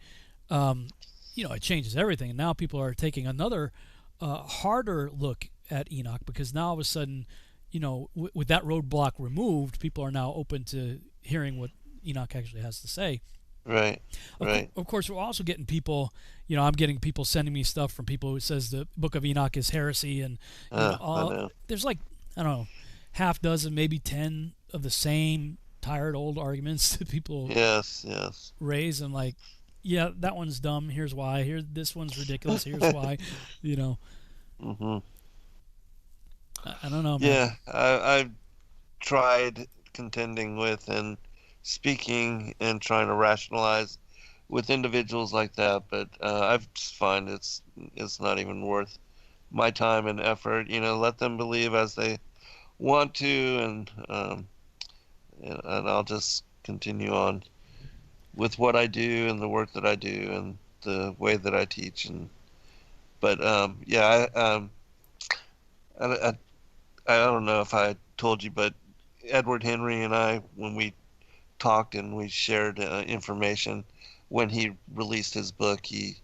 it changes everything. And now people are taking another harder look at Enoch because now all of a sudden, with that roadblock removed, people are now open to hearing what Enoch actually has to say. Right. Of course, we're also getting people. I'm getting people sending me stuff from people who says the Book of Enoch is heresy, and there's like, I don't know, half dozen, maybe 10 of the same tired old arguments that people raise, and like, yeah, that one's dumb. Here's why. This one's ridiculous. Here's why. Mm-hmm. I don't know, man. Yeah, I've tried contending with and speaking and trying to rationalize with individuals like that, but I just find it's not even worth my time and effort. Let them believe as they want to, and I'll just continue on with what I do and the work that I do and the way that I teach. I don't know if I told you, but Edward Henry and I, when we talked and we shared information, when he released his book, he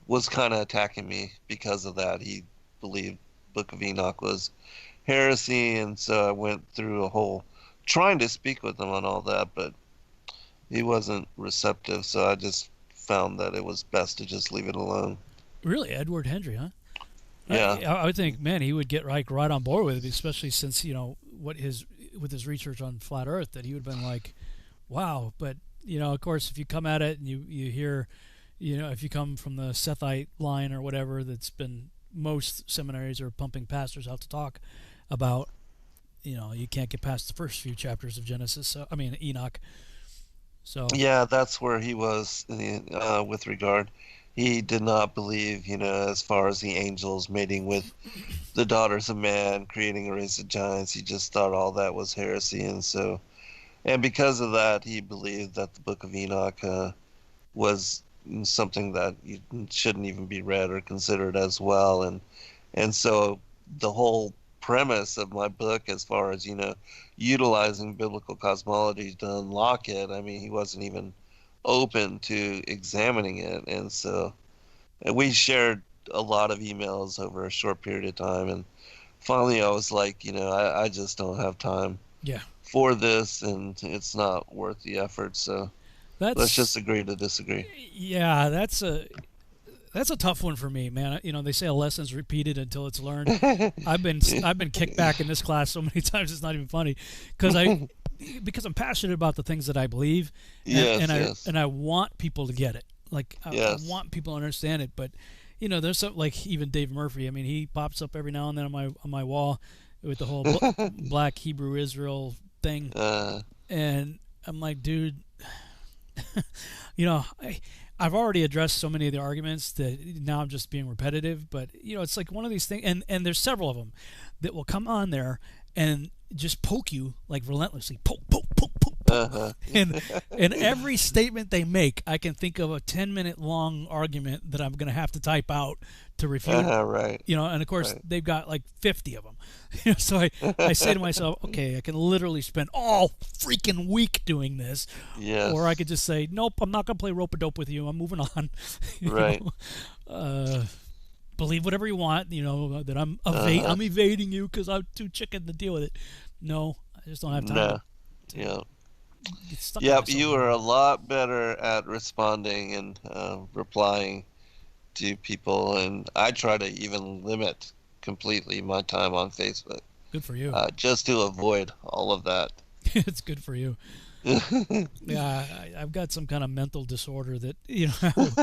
was kind of attacking me because of that. He believed Book of Enoch was heresy, and so I went through a whole trying to speak with him on all that, but he wasn't receptive, so I just found that it was best to just leave it alone. Really, Edward Henry, huh? Yeah. I would think, man, he would get right on board with it, especially since with his research on flat Earth, that he would have been like, wow. But of course, if you come at it and you hear, if you come from the Sethite line or whatever, that's been, most seminaries are pumping pastors out to talk about, you can't get past the first few chapters of Genesis. Enoch. So yeah, that's where he was with regard. He did not believe, as far as the angels mating with the daughters of man, creating a race of giants. He just thought all that was heresy, and because of that, he believed that the Book of Enoch was something that you shouldn't even be read or considered as well, and so the whole premise of my book, as far as utilizing biblical cosmology to unlock it, he wasn't even open to examining it, and so we shared a lot of emails over a short period of time, and finally I was like, I just don't have time for this, and it's not worth the effort, so let's just agree to disagree. Yeah, that's a tough one for me, man. They say a lesson's repeated until it's learned. I've been kicked back in this class so many times it's not even funny, because I'm passionate about the things that I believe, and I want people to get it. Like I want people to understand it. But there's some, like even Dave Murphy. He pops up every now and then on my wall with the whole Black Hebrew Israel thing, and I'm like, dude, I've already addressed so many of the arguments that now I'm just being repetitive. But it's like one of these things, and there's several of them that will come on there and just poke you like relentlessly, poke, and every statement they make, I can think of a 10-minute long argument that I'm going to have to type out to refute. Right. And of course they've got like 50 of them. So I say to myself, okay, I can literally spend all freaking week doing this. Yes. Or I could just say, nope, I'm not going to play rope-a-dope with you. I'm moving on. Right. Believe whatever you want, that I'm evading you because I'm too chicken to deal with it. No, I just don't have time. No. Yep, you are a lot better at responding and replying to people, and I try to even limit completely my time on Facebook. Good for you. Just to avoid all of that. It's good for you. Yeah, I've got some kind of mental disorder that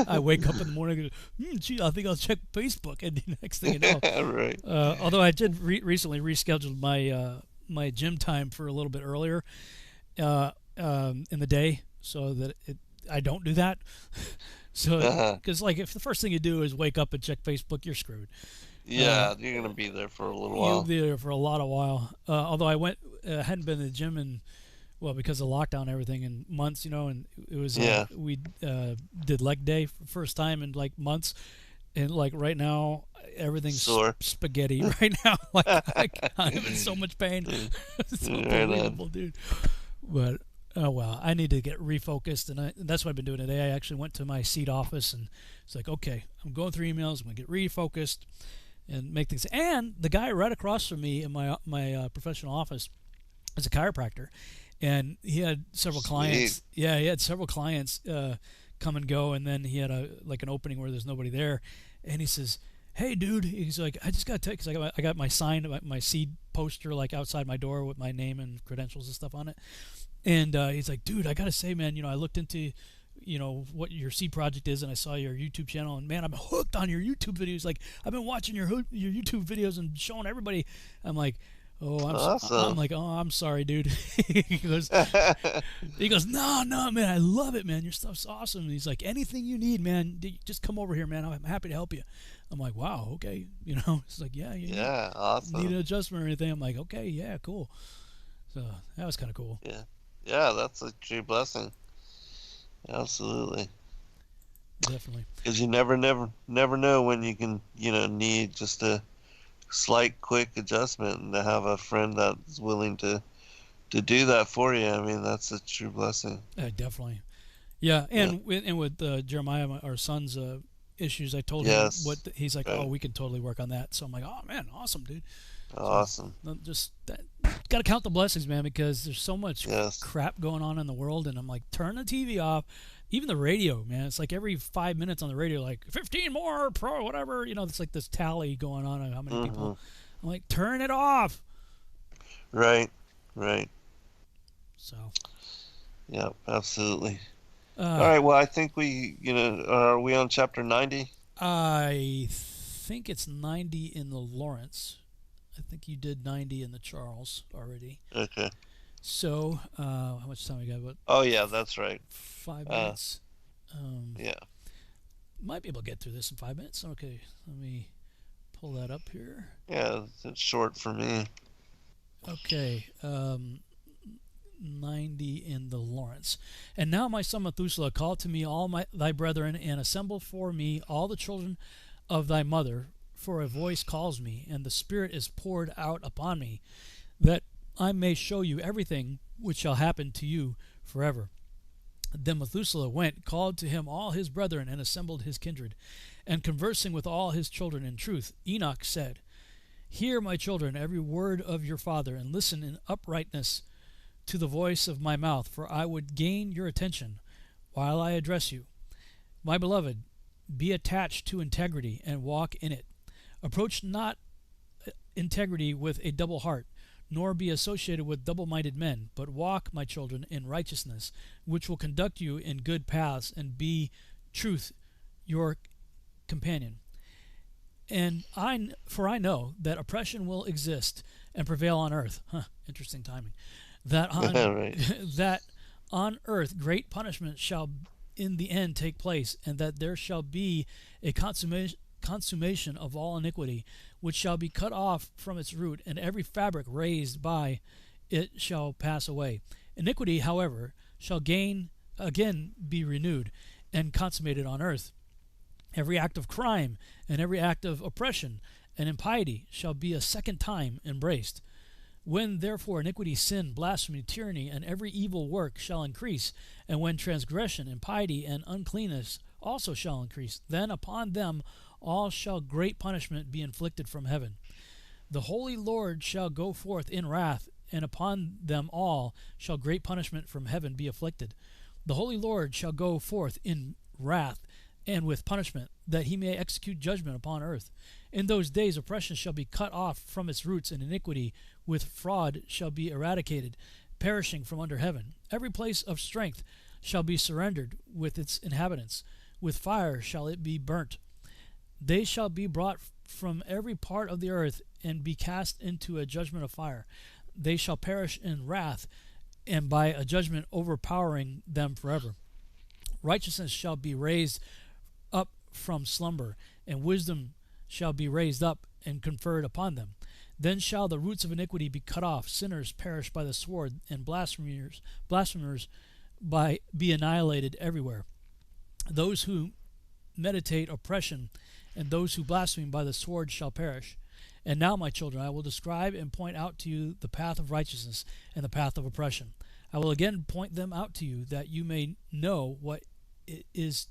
I wake up in the morning and go, gee, I think I'll check Facebook, and the next thing you know, right. Although I did recently reschedule my gym time for a little bit earlier in the day, so that I don't do that. So because like if the first thing you do is wake up and check Facebook, you're screwed. Yeah, you're gonna be there for a little while. You'll be there for a lot of while. Although I hadn't been to the gym in. Well, because of lockdown and everything in months, and it was we did leg day for the first time in like months, and like right now everything's spaghetti right now. Like I'm in so much pain. It's unbelievable, dude. But oh well, I need to get refocused, and that's what I've been doing today. I actually went to my seat office, and it's like, okay, I'm going through emails. I'm gonna get refocused and make things. And the guy right across from me in my professional office is a chiropractor. And he had several clients. Yeah, he had several clients come and go, and then he had an opening where there's nobody there. And he says, "Hey, dude," he's like, "I just got to because I got my sign, my seed poster like outside my door with my name and credentials and stuff on it." And he's like, "Dude, I gotta say, man, I looked into what your seed project is, and I saw your YouTube channel, and man, I'm hooked on your YouTube videos. Like, I've been watching your YouTube videos and showing everybody." I'm like, "Oh, I'm like, oh, I'm sorry, dude." he goes, no, man, I love it, man. Your stuff's awesome. And he's like, "Anything you need, man, just come over here, man. I'm happy to help you." I'm like, "Wow, okay." It's like, yeah, awesome. Need an adjustment or anything? I'm like, "Okay, yeah, cool." So that was kind of cool. Yeah, that's a true blessing. Absolutely. Definitely. Because you never know when you can, need just a slight quick adjustment, and to have a friend that's willing to do that for you, I mean, that's a true blessing. Definitely. Yeah, and with Jeremiah, our son's issues, I told him what he's like. Oh, we can totally work on that. So I'm like, oh man, awesome, dude. Awesome. So, just got to count the blessings, man, because there's so much crap going on in the world, and I'm like, turn the TV off. Even the radio, man, it's like every 5 minutes on the radio, like 15 more pro, whatever. It's like this tally going on how many people. I'm like, turn it off. Right. So. Yeah, absolutely. All right. Well, I think are we on chapter 90? I think it's 90 in the Lawrence. I think you did 90 in the Charles already. Okay. So, how much time we got? About oh yeah, that's right. 5 minutes. Yeah. Might be able to get through this in 5 minutes. Okay, let me pull that up here. Yeah, it's short for me. Okay, 90 in the Lawrence. "And now, my son Methuselah, call to me all thy brethren, and assemble for me all the children of thy mother, for a voice calls me, and the Spirit is poured out upon me, that I may show you everything which shall happen to you forever." Then Methuselah went, called to him all his brethren, and assembled his kindred. And conversing with all his children in truth, Enoch said, "Hear, my children, every word of your father, and listen in uprightness to the voice of my mouth, for I would gain your attention while I address you. My beloved, be attached to integrity, and walk in it. Approach not integrity with a double heart, nor be associated with double-minded men, but walk, my children, in righteousness, which will conduct you in good paths, and be truth your companion. And for I know that oppression will exist and prevail on earth." Interesting timing. That on earth great punishment shall in the end take place, and that there shall be a consummation of all iniquity, which shall be cut off from its root, and every fabric raised by it shall pass away. Iniquity, however, shall again be renewed and consummated on earth. Every act of crime and every act of oppression and impiety shall be a second time embraced. When therefore iniquity, sin, blasphemy, tyranny, and every evil work shall increase, and when transgression, impiety, and uncleanness also shall increase, then upon them all shall great punishment be inflicted from heaven. The holy Lord shall go forth in wrath, and upon them all shall great punishment from heaven be afflicted. The holy Lord shall go forth in wrath and with punishment, that he may execute judgment upon earth. In those days oppression shall be cut off from its roots, and iniquity with fraud shall be eradicated, perishing from under heaven. Every place of strength shall be surrendered with its inhabitants. With fire shall it be burnt. They shall be brought from every part of the earth, and be cast into a judgment of fire. They shall perish in wrath, and by a judgment overpowering them forever. Righteousness shall be raised up from slumber, and wisdom shall be raised up and conferred upon them. Then shall the roots of iniquity be cut off, sinners perish by the sword, and blasphemers be annihilated everywhere. Those who meditate oppression and those who blaspheme by the sword shall perish. And now, my children, I will describe and point out to you the path of righteousness and the path of oppression. I will again point them out to you, that you may know what is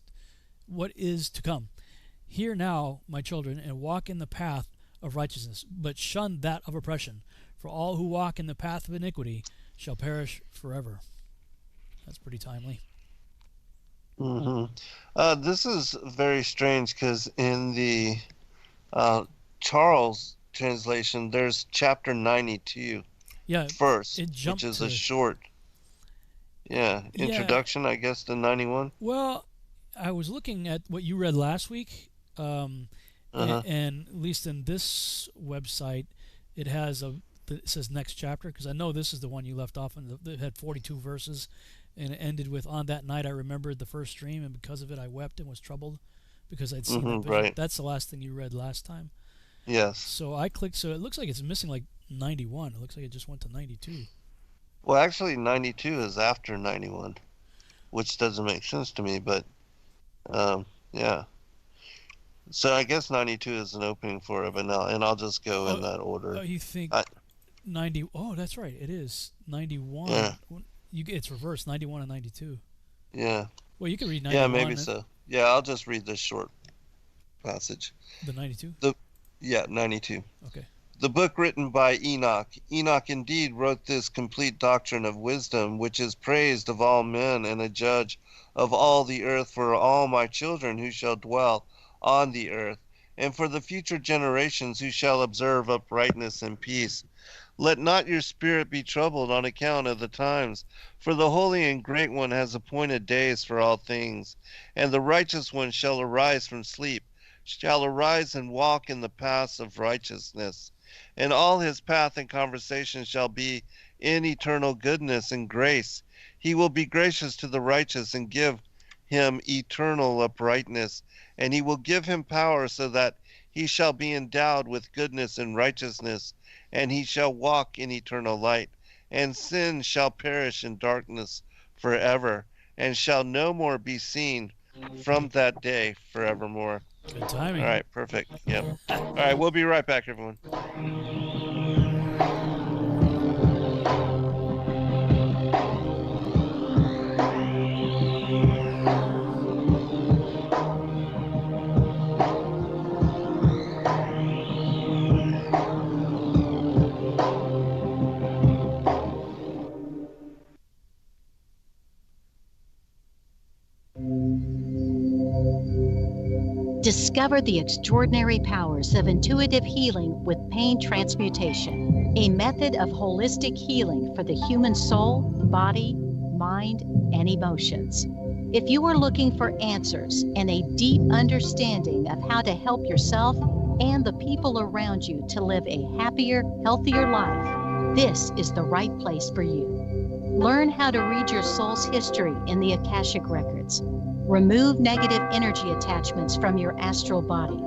to come. Hear now, my children, and walk in the path of righteousness, but shun that of oppression. For all who walk in the path of iniquity shall perish forever. That's pretty timely. Mm-hmm. This is very strange, because in the Charles translation, there's chapter 92 first, which is a short introduction, I guess, to 91. Well, I was looking at what you read last week, and at least in this website, it says next chapter, because I know this is the one you left off, and it had 42 verses, and it ended with, on that night I remembered the first dream, and because of it I wept and was troubled, because I'd seen that vision. Right. That's the last thing you read last time. Yes. So I clicked, so it looks like it's missing like 91. It looks like it just went to 92. Well, actually 92 is after 91, which doesn't make sense to me, but yeah. So I guess 92 is an opening for it, but now, and I'll just go in that order. Oh, you think 90? Oh, that's right. It is 91. Yeah. It's reversed, 91 and 92. Yeah. Well, you can read 91. Yeah, maybe so. Yeah, I'll just read this short passage. The 92? 92. Okay. The book written by Enoch. Enoch indeed wrote this complete doctrine of wisdom, which is praised of all men and a judge of all the earth for all my children who shall dwell on the earth, and for the future generations who shall observe uprightness and peace. Let not your spirit be troubled on account of the times, for the Holy and Great One has appointed days for all things, and the righteous one shall arise from sleep, shall arise and walk in the paths of righteousness, and all his path and conversation shall be in eternal goodness and grace. He will be gracious to the righteous and give him eternal uprightness, and he will give him power so that he shall be endowed with goodness and righteousness, and he shall walk in eternal light, and sin shall perish in darkness forever, and shall no more be seen from that day forevermore. Good timing. All right, perfect. Yep. All right, we'll be right back, everyone. Discover the extraordinary powers of intuitive healing with pain transmutation, a method of holistic healing for the human soul, body, mind, and emotions. If you are looking for answers and a deep understanding of how to help yourself and the people around you to live a happier, healthier life, this is the right place for you. Learn how to read your soul's history in the Akashic Records. Remove negative energy attachments from your astral body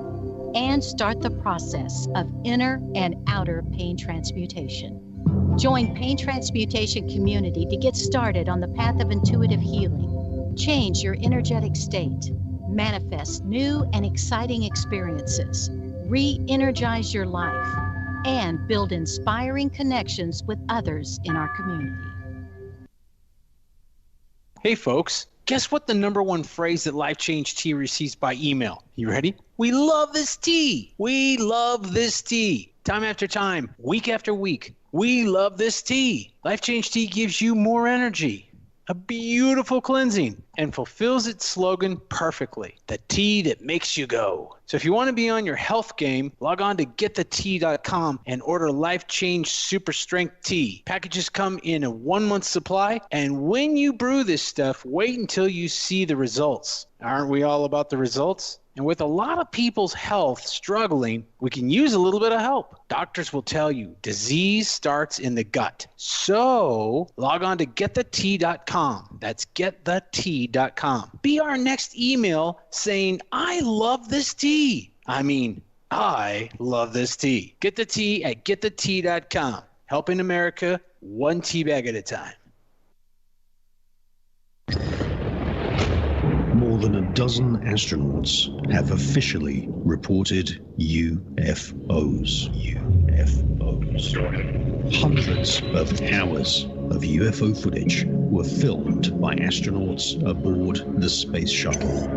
and start the process of inner and outer pain transmutation. Join Pain Transmutation Community to get started on the path of intuitive healing. Change your energetic state. Manifest new and exciting experiences. Re-energize your life. And build inspiring connections with others in our community. Hey folks, guess what the #1 phrase that Life Change Tea receives by email? You ready? We love this tea. We love this tea. Time after time, week after week, we love this tea. Life Change Tea gives you more energy, a beautiful cleansing, and fulfills its slogan perfectly. The tea that makes you go. So if you want to be on your health game, log on to getthetea.com and order Life Change Super Strength Tea. Packages come in a 1-month supply, and when you brew this stuff, wait until you see the results. Aren't we all about the results? And with a lot of people's health struggling, we can use a little bit of help. Doctors will tell you disease starts in the gut. So log on to getthetea.com. That's getthetea.com. Be our next email saying, I love this tea. I love this tea. Get the tea at getthetea.com. Helping America one tea bag at a time. More than a dozen astronauts have officially reported UFOs. Hundreds of hours of UFO footage were filmed by astronauts aboard the space shuttle.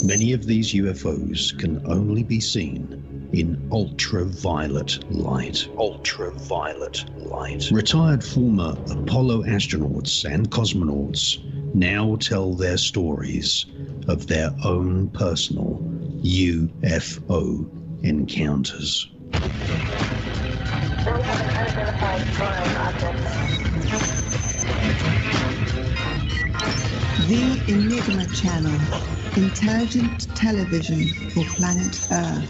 Many of these UFOs can only be seen in ultraviolet light. Retired former Apollo astronauts and cosmonauts now tell their stories of their own personal UFO encounters. The Enigma Channel, intelligent television for planet Earth.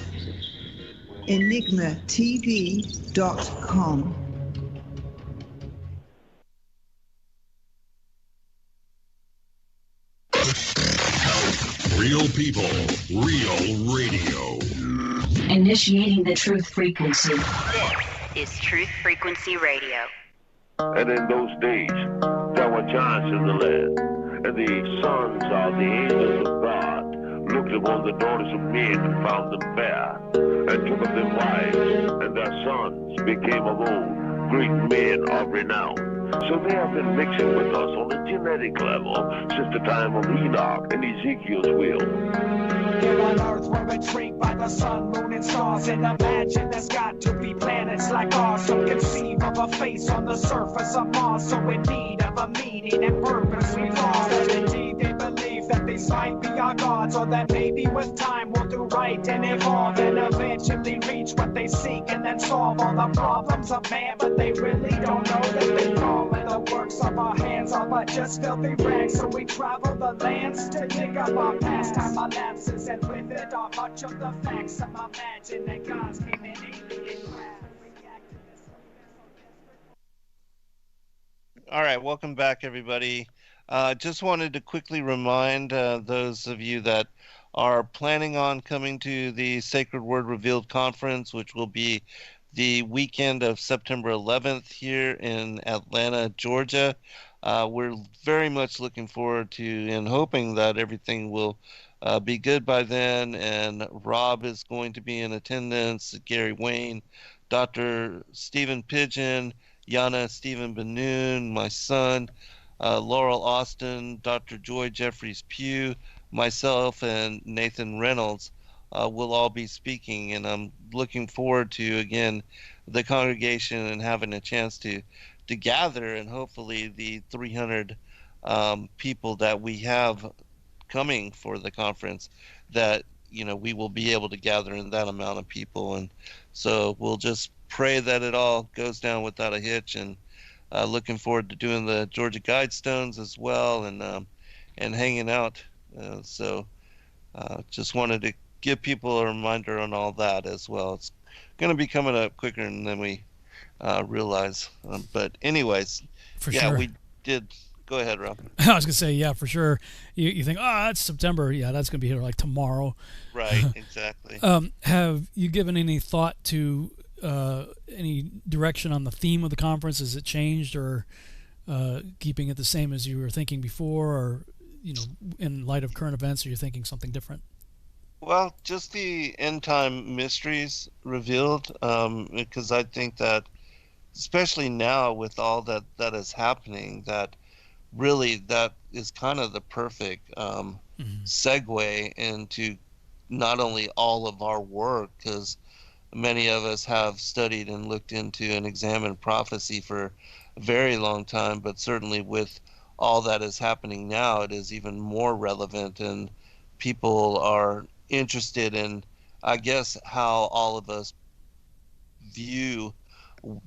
EnigmaTV.com. Real people, real radio. Initiating the truth frequency. This is Truth Frequency Radio. And in those days, there were giants in the land, and the sons of the angels of God looked upon the daughters of men and found them fair, and took of them wives, and their sons became of old great men of renown. So they have been mixing with us on a genetic level since the time of Enoch and Ezekiel's will. Here on Earth we're intrigued by the sun, moon, and stars, and imagine there's got to be planets like ours. So conceive of a face on the surface of Mars, so in need of a meaning and purpose we lost. And indeed they believe that these might be our gods, or that maybe with time we'll do right and evolve, and eventually reach what they seek, and then solve all the problems of man. But they really don't know that they fall, and the works of our hands are but just filthy rags. So we travel the lands to dig up our past time, our lapses, and with it are much of the facts. Some imagine that God's came in alien craft. All right, welcome back, everybody. Just wanted to quickly remind those of you that are planning on coming to the Sacred Word Revealed Conference, which will be the weekend of September 11th here in Atlanta, Georgia. We're very much looking forward to and hoping that everything will be good by then. And Rob is going to be in attendance, Gary Wayne, Dr. Stephen Pidgeon, Yana Stephen Benoon, my son, Laurel Austin, Dr. Joy Jeffries Pugh, myself, and Nathan Reynolds will all be speaking. And I'm looking forward to, again, the congregation and having a chance to gather, and hopefully the 300 people that we have coming for the conference, that we will be able to gather in that amount of people. And so we'll just pray that it all goes down without a hitch, and looking forward to doing the Georgia Guidestones as well, and hanging out. So just wanted to give people a reminder on all that as well. It's going to be coming up quicker than we realize. But anyways, For yeah, sure. we did. Go ahead, Rob. I was gonna say, yeah, for sure. You think, that's September. Yeah, that's gonna be here like tomorrow. Right, exactly. Have you given any thought to any direction on the theme of the conference? Has it changed, or keeping it the same as you were thinking before, or in light of current events, are you thinking something different? Well, just the end time mysteries revealed, because I think that, especially now with all that is happening, that really that is kind of the perfect segue into not only all of our work, because many of us have studied and looked into and examined prophecy for a very long time, but certainly with all that is happening now, it is even more relevant, and people are interested in, I guess, how all of us view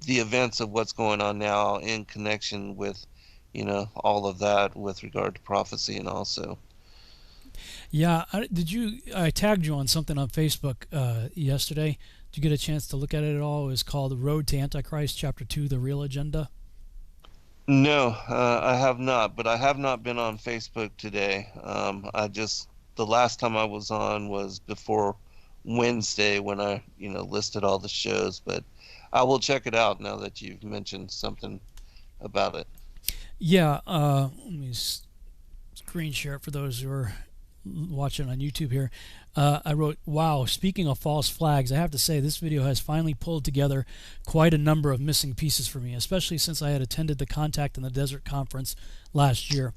the events of what's going on now in connection with, all of that with regard to prophecy. And also, yeah, I tagged you on something on Facebook yesterday. Did you get a chance to look at it at all? It was called The Road to Antichrist, Chapter 2, The Real Agenda. No, I have not, but I have not been on Facebook today. The last time I was on was before Wednesday when I, listed all the shows, but I will check it out now that you've mentioned something about it. Yeah, let me screen share it for those who are watching on YouTube here. I wrote, wow, speaking of false flags, I have to say this video has finally pulled together quite a number of missing pieces for me, especially since I had attended the Contact in the Desert conference last year.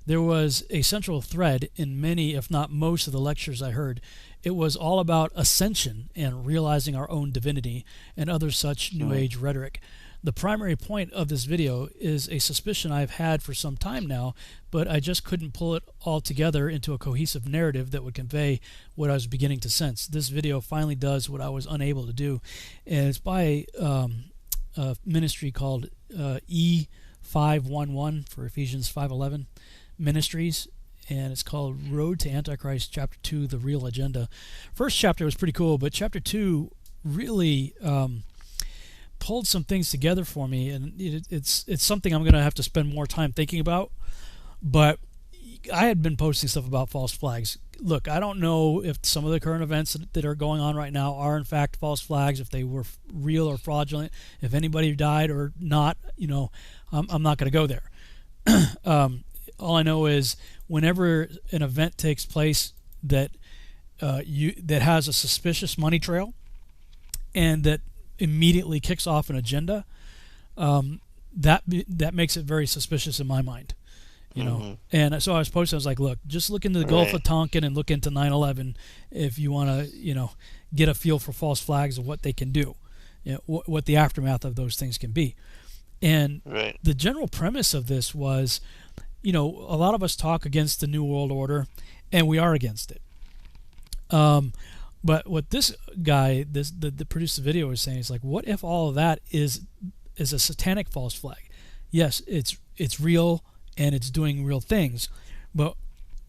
There was a central thread in many, if not most, of the lectures I heard. It was all about ascension and realizing our own divinity and other such New Age rhetoric. The primary point of this video is a suspicion I've had for some time now, but I just couldn't pull it all together into a cohesive narrative that would convey what I was beginning to sense. This video finally does what I was unable to do, and it's by a ministry called E511 for Ephesians 5:11 Ministries, and it's called Road to Antichrist, Chapter 2, The Real Agenda. First chapter was pretty cool, but Chapter 2 really pulled some things together for me, and it's something I'm going to have to spend more time thinking about. But I had been posting stuff about false flags. Look, I don't know if some of the current events that are going on right now are in fact false flags, if they were real or fraudulent, if anybody died or not. I'm not going to go there. All I know is whenever an event takes place that that has a suspicious money trail and that immediately kicks off an agenda, that makes it very suspicious in my mind. And so I was posting, I was like, look, just look into the Gulf of Tonkin and look into 9/11 if you want to get a feel for false flags of what they can do, what the aftermath of those things can be. And the general premise of this was, a lot of us talk against the New World Order, and we are against it. But what this guy, that produced the video, is saying is like, what if all of that is a satanic false flag? Yes, it's real and it's doing real things, but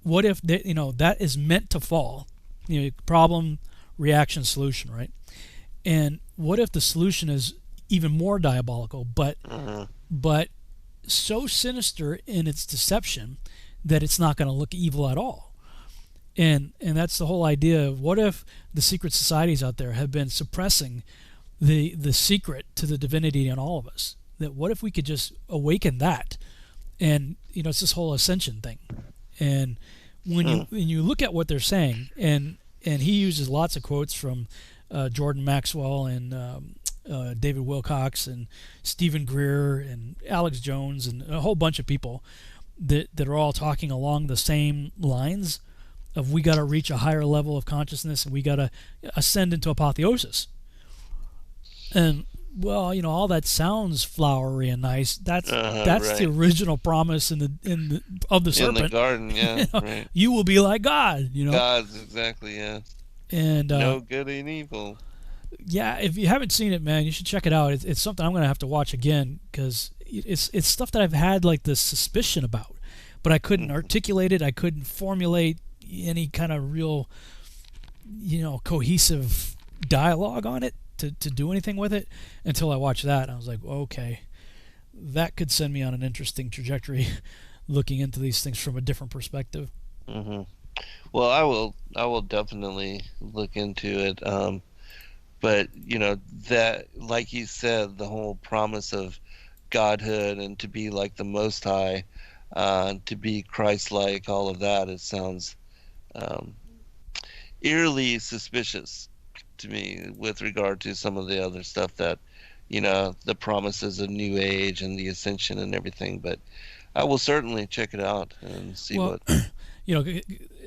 what if that is meant to fall? Problem, reaction, solution, right? And what if the solution is even more diabolical, but so sinister in its deception that it's not going to look evil at all? And that's the whole idea of, what if the secret societies out there have been suppressing the secret to the divinity in all of us? That what if we could just awaken that? And it's this whole ascension thing. And when you look at what they're saying, and he uses lots of quotes from Jordan Maxwell and David Wilcox and Stephen Greer and Alex Jones and a whole bunch of people that are all talking along the same lines of, we got to reach a higher level of consciousness and we got to ascend into apotheosis. And all that sounds flowery and nice. That's the original promise of the serpent in the garden. Yeah, you will be like God. God's exactly, yeah. And no good and evil. Yeah, if you haven't seen it, man, you should check it out. It's something I'm going to have to watch again, because it's stuff that I've had like this suspicion about, but I couldn't articulate it. I couldn't formulate any kind of real, cohesive dialogue on it to do anything with it until I watched that. I was like, okay, that could send me on an interesting trajectory, looking into these things from a different perspective. Well, I will definitely look into it. But that, like you said, the whole promise of godhood and to be like the Most High, to be Christ-like, all of that, it sounds eerily suspicious to me with regard to some of the other stuff that, the promises of New Age and the Ascension and everything. But I will certainly check it out and see what.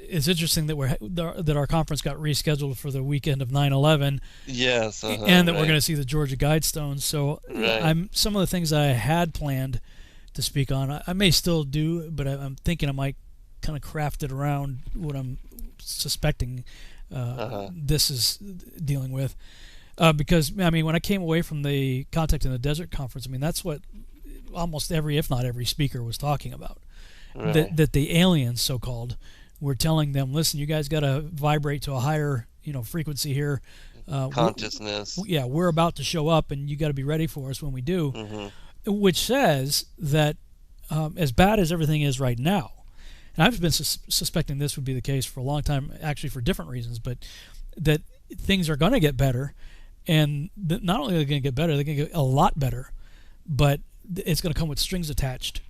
It's interesting that our conference got rescheduled for the weekend of 9/11. Yes, and that we're going to see the Georgia Guidestones. So right. some of the things I had planned to speak on, I may still do, but I'm thinking I might kind of craft it around what I'm suspecting this is dealing with. Because when I came away from the Contact in the Desert conference, that's what almost every, if not every, speaker was talking about. Right. That the aliens, so-called, were telling them, listen, you guys got to vibrate to a higher, frequency here. Consciousness. We're about to show up, and you got to be ready for us when we do. Mm-hmm. Which says that as bad as everything is right now, and I've been suspecting this would be the case for a long time, actually for different reasons, but that things are going to get better, and not only are they going to get better, they're going to get a lot better, but it's going to come with strings attached.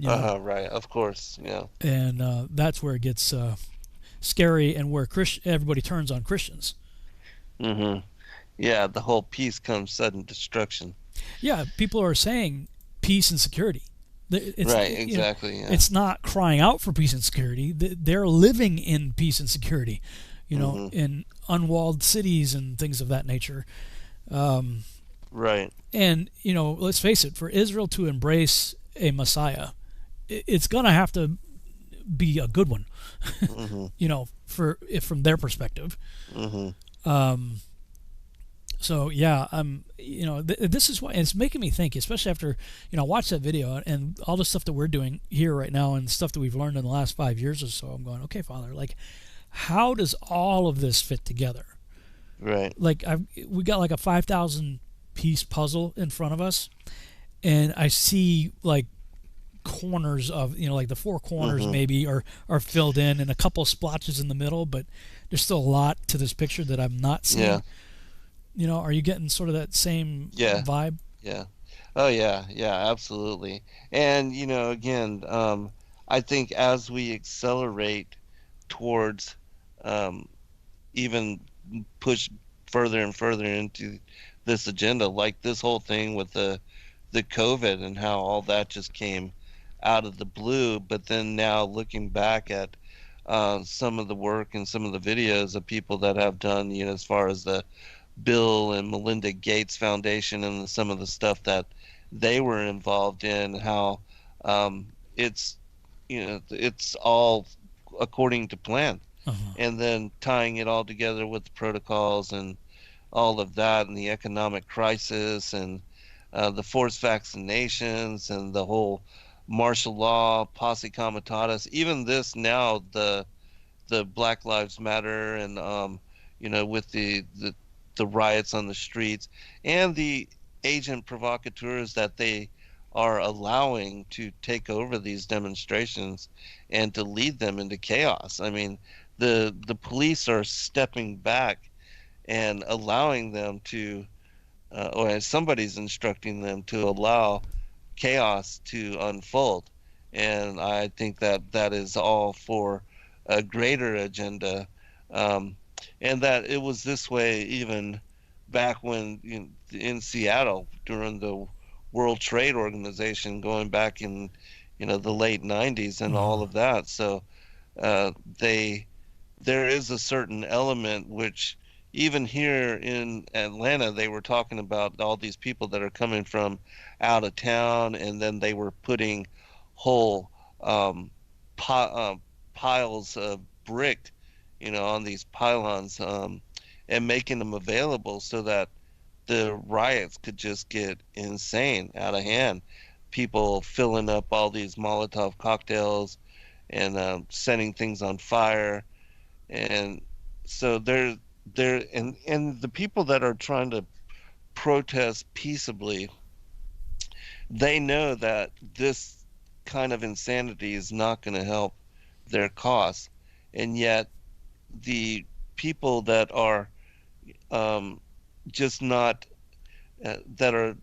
Right, of course, yeah. And that's where it gets scary, and where everybody turns on Christians. Mm-hmm. Yeah, the whole peace comes sudden destruction. Yeah, people are saying peace and security. Right, exactly. Yeah. It's not crying out for peace and security. They're living in peace and security, in unwalled cities and things of that nature. Right. And, let's face it, for Israel to embrace a Messiah, it's going to have to be a good one, mm-hmm. from their perspective. Mm-hmm. So yeah, this is why it's making me think, especially after I watched that video and all the stuff that we're doing here right now and stuff that we've learned in the last 5 years or so. I'm going, okay, Father, like, how does all of this fit together? Right. Like we got like a 5,000 piece puzzle in front of us, and I see like corners of like the four corners mm-hmm. maybe are filled in, and a couple splotches in the middle, but there's still a lot to this picture that I'm not seeing. Yeah. Are you getting sort of that same vibe? Yeah. Oh yeah, absolutely. And again, I think as we accelerate towards even push further and further into this agenda, like this whole thing with the COVID and how all that just came out of the blue, but then now looking back at some of the work and some of the videos of people that have done, as far as the Bill and Melinda Gates Foundation and some of the stuff that they were involved in, how it's all according to plan. And then tying it all together with the protocols and all of that, and the economic crisis and the forced vaccinations and the whole martial law, posse comitatus, even this now, the Black Lives Matter, and with the riots on the streets and the agent provocateurs that they are allowing to take over these demonstrations and to lead them into chaos. I mean, the police are stepping back and allowing them to, or somebody's instructing them to allow chaos to unfold. And I think that is all for a greater agenda. And that it was this way even back when in Seattle during the World Trade Organization, going back in the late 90s and all of that. So there is a certain element which even here in Atlanta, they were talking about all these people that are coming from out of town, and then they were putting whole piles of brick, on these pylons, and making them available so that the riots could just get insane, out of hand. People filling up all these Molotov cocktails and setting things on fire. And so and the people that are trying to protest peaceably, they know that this kind of insanity is not going to help their cause. And yet the people that are just not that are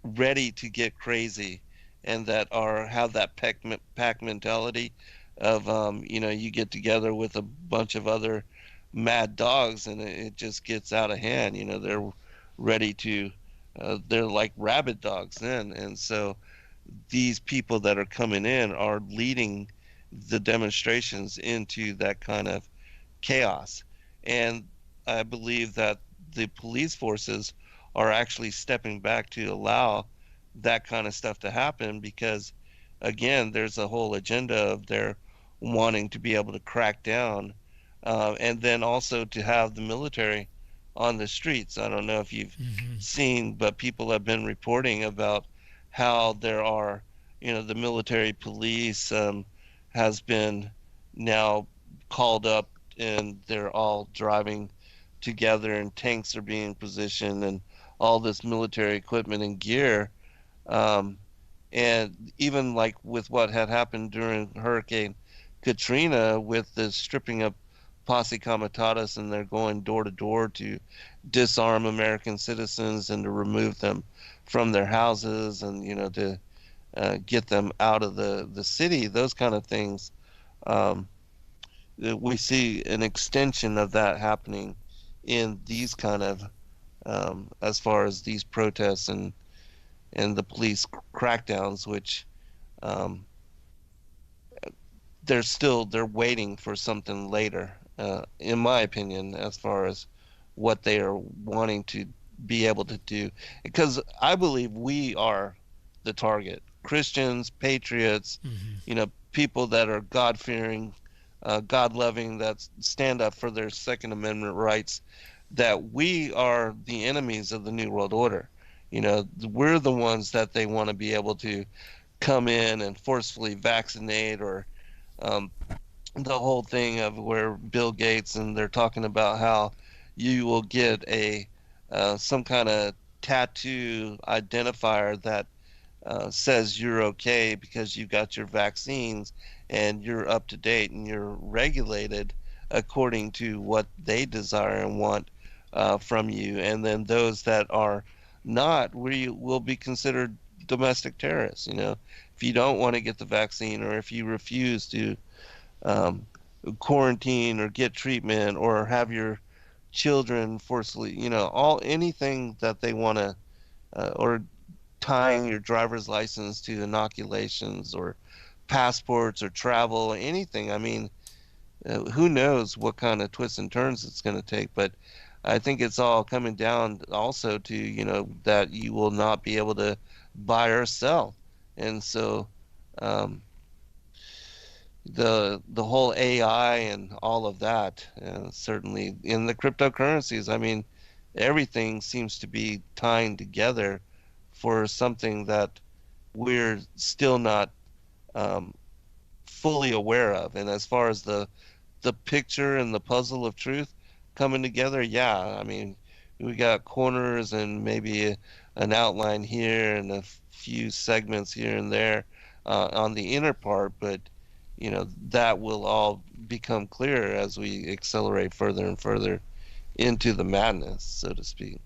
ready to get crazy, and that have that pack mentality of you get together with a bunch of other mad dogs and it just gets out of hand. They're ready to they're like rabid dogs then, and so these people that are coming in are leading the demonstrations into that kind of chaos. And I believe that the police forces are actually stepping back to allow that kind of stuff to happen because, again, there's a whole agenda of their wanting to be able to crack down, and then also to have the military on the streets. I don't know if you've seen, but people have been reporting about how there are, the military police has been now called up, and they're all driving together, and tanks are being positioned, and all this military equipment and gear. Um, and even like with what had happened during Hurricane Katrina with the stripping of posse comitatus, and they're going door to door to disarm American citizens and to remove them from their houses, and to get them out of the city, those kind of things. Um, we see an extension of that happening in these kind of as far as these protests and the police crackdowns, which um, they're waiting for something later, in my opinion, as far as what they are wanting to be able to do, because I believe we are the target. Christians, patriots, people that are God-fearing, God-loving, that stand up for their Second Amendment rights, that we are the enemies of the New World Order. We're the ones that they want to be able to come in and forcefully vaccinate, or the whole thing of where Bill Gates, and they're talking about how you will get a some kind of tattoo identifier that says you're okay because you got your vaccines and you're up to date and you're regulated according to what they desire and want from you. And then those that are not, we will be considered domestic terrorists. If you don't want to get the vaccine, or if you refuse to quarantine or get treatment or have your children forcibly, anything that they want to, or tying your driver's license to inoculations or passports or travel, anything. I mean, who knows what kind of twists and turns it's going to take, but I think it's all coming down also to, that you will not be able to buy or sell. And so, the whole AI and all of that, certainly in the cryptocurrencies, I mean, everything seems to be tying together for something that we're still not fully aware of. And as far as the picture and the puzzle of truth coming together, yeah, I mean, we got corners and maybe an outline here and a few segments here and there on the inner part, but that will all become clearer as we accelerate further and further into the madness, so to speak.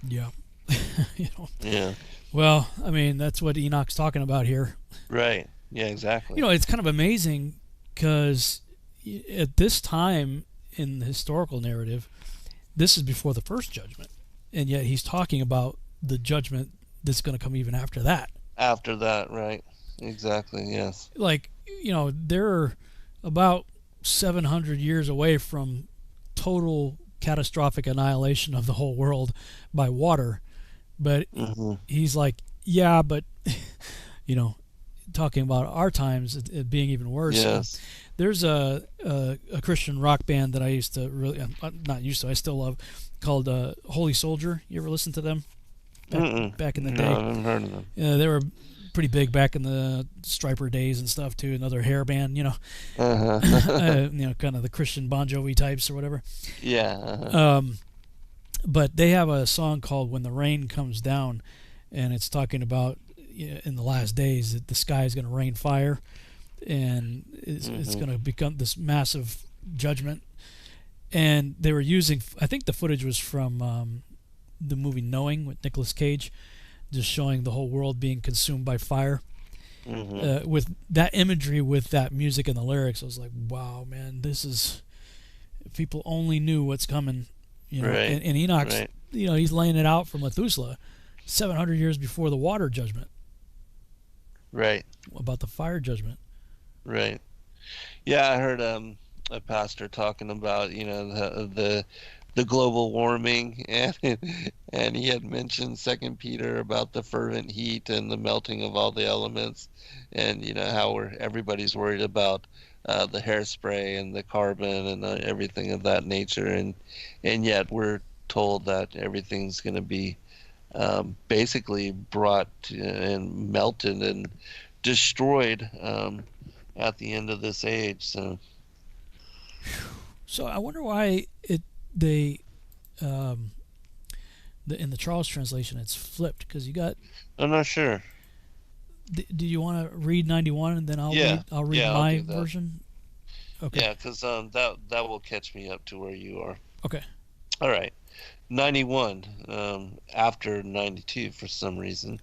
Yeah. Yeah. Well, I mean, that's what Enoch's talking about here. Right. Yeah, exactly. It's kind of amazing because at this time in the historical narrative, this is before the first judgment, and yet he's talking about the judgment that's going to come even after that. After that, right. Exactly, yes. Like, they're about 700 years away from total catastrophic annihilation of the whole world by water. But he's like, yeah, but, talking about our times, it being even worse. Yes. There's a Christian rock band that I used to really, not used to, I still love, called Holy Soldier. You ever listen to them? Back in the day? No, I haven't heard of them. Yeah, they were pretty big back in the Striper days and stuff too. Another hair band, kind of the Christian Bon Jovi types or whatever. Yeah. But they have a song called "When the Rain Comes Down," and it's talking about in the last days that the sky is going to rain fire, and it's going to become this massive judgment. And they were using, I think the footage was from the movie Knowing with Nicolas Cage, just showing the whole world being consumed by fire. With that imagery, with that music and the lyrics, I was like, wow, man, this is, if people only knew what's coming, you know. Right. And Enoch's, Right. you know, he's laying it out for Methuselah 700 years before the water judgment. Right. About the fire judgment. Right. Yeah, I heard a pastor talking about, you know, the global warming, and he had mentioned Second Peter about the fervent heat and the melting of all the elements, and you know how everybody's worried about the hairspray and the carbon and everything of that nature, and yet we're told that everything's going to be basically brought and melted and destroyed at the end of this age. So I wonder why they in the Charles translation it's flipped, because you got. I'm not sure. Do you want to read 91 and then I'll read my version? Okay. Yeah, because that will catch me up to where you are. Okay. All right. 91 after 92 for some reason.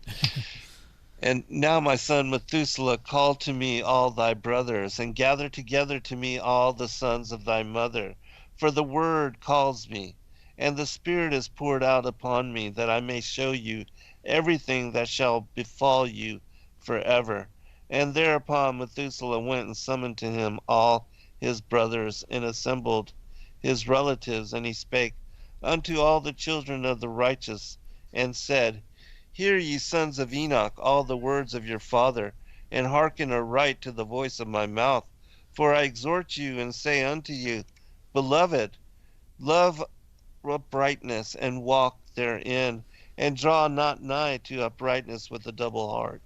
And now, my son Methuselah, call to me all thy brothers, and gather together to me all the sons of thy mother. For the word calls me, and the Spirit is poured out upon me, that I may show you everything that shall befall you forever. And thereupon Methuselah went and summoned to him all his brothers, and assembled his relatives, and he spake unto all the children of the righteous, and said, Hear, ye sons of Enoch, all the words of your father, and hearken aright to the voice of my mouth. For I exhort you and say unto you, Beloved, love uprightness, and walk therein, and draw not nigh to uprightness with a double heart.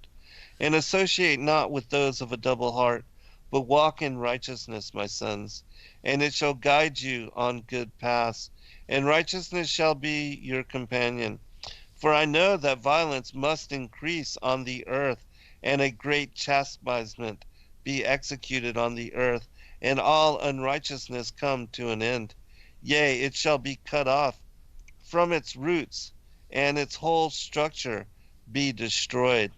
And associate not with those of a double heart, but walk in righteousness, my sons, and it shall guide you on good paths, and righteousness shall be your companion. For I know that violence must increase on the earth, and a great chastisement be executed on the earth, and all unrighteousness come to an end. Yea, it shall be cut off from its roots, and its whole structure be destroyed.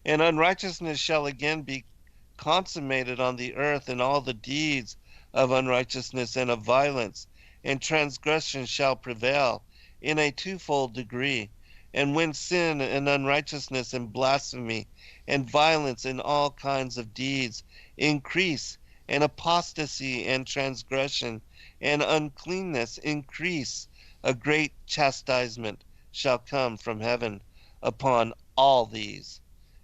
And unrighteousness shall again be consummated on the earth, and all the deeds of unrighteousness and of violence, and transgression shall prevail in a twofold degree. And when sin and unrighteousness and blasphemy and violence in all kinds of deeds increase, and apostasy and transgression and uncleanness increase, a great chastisement shall come from heaven upon all these.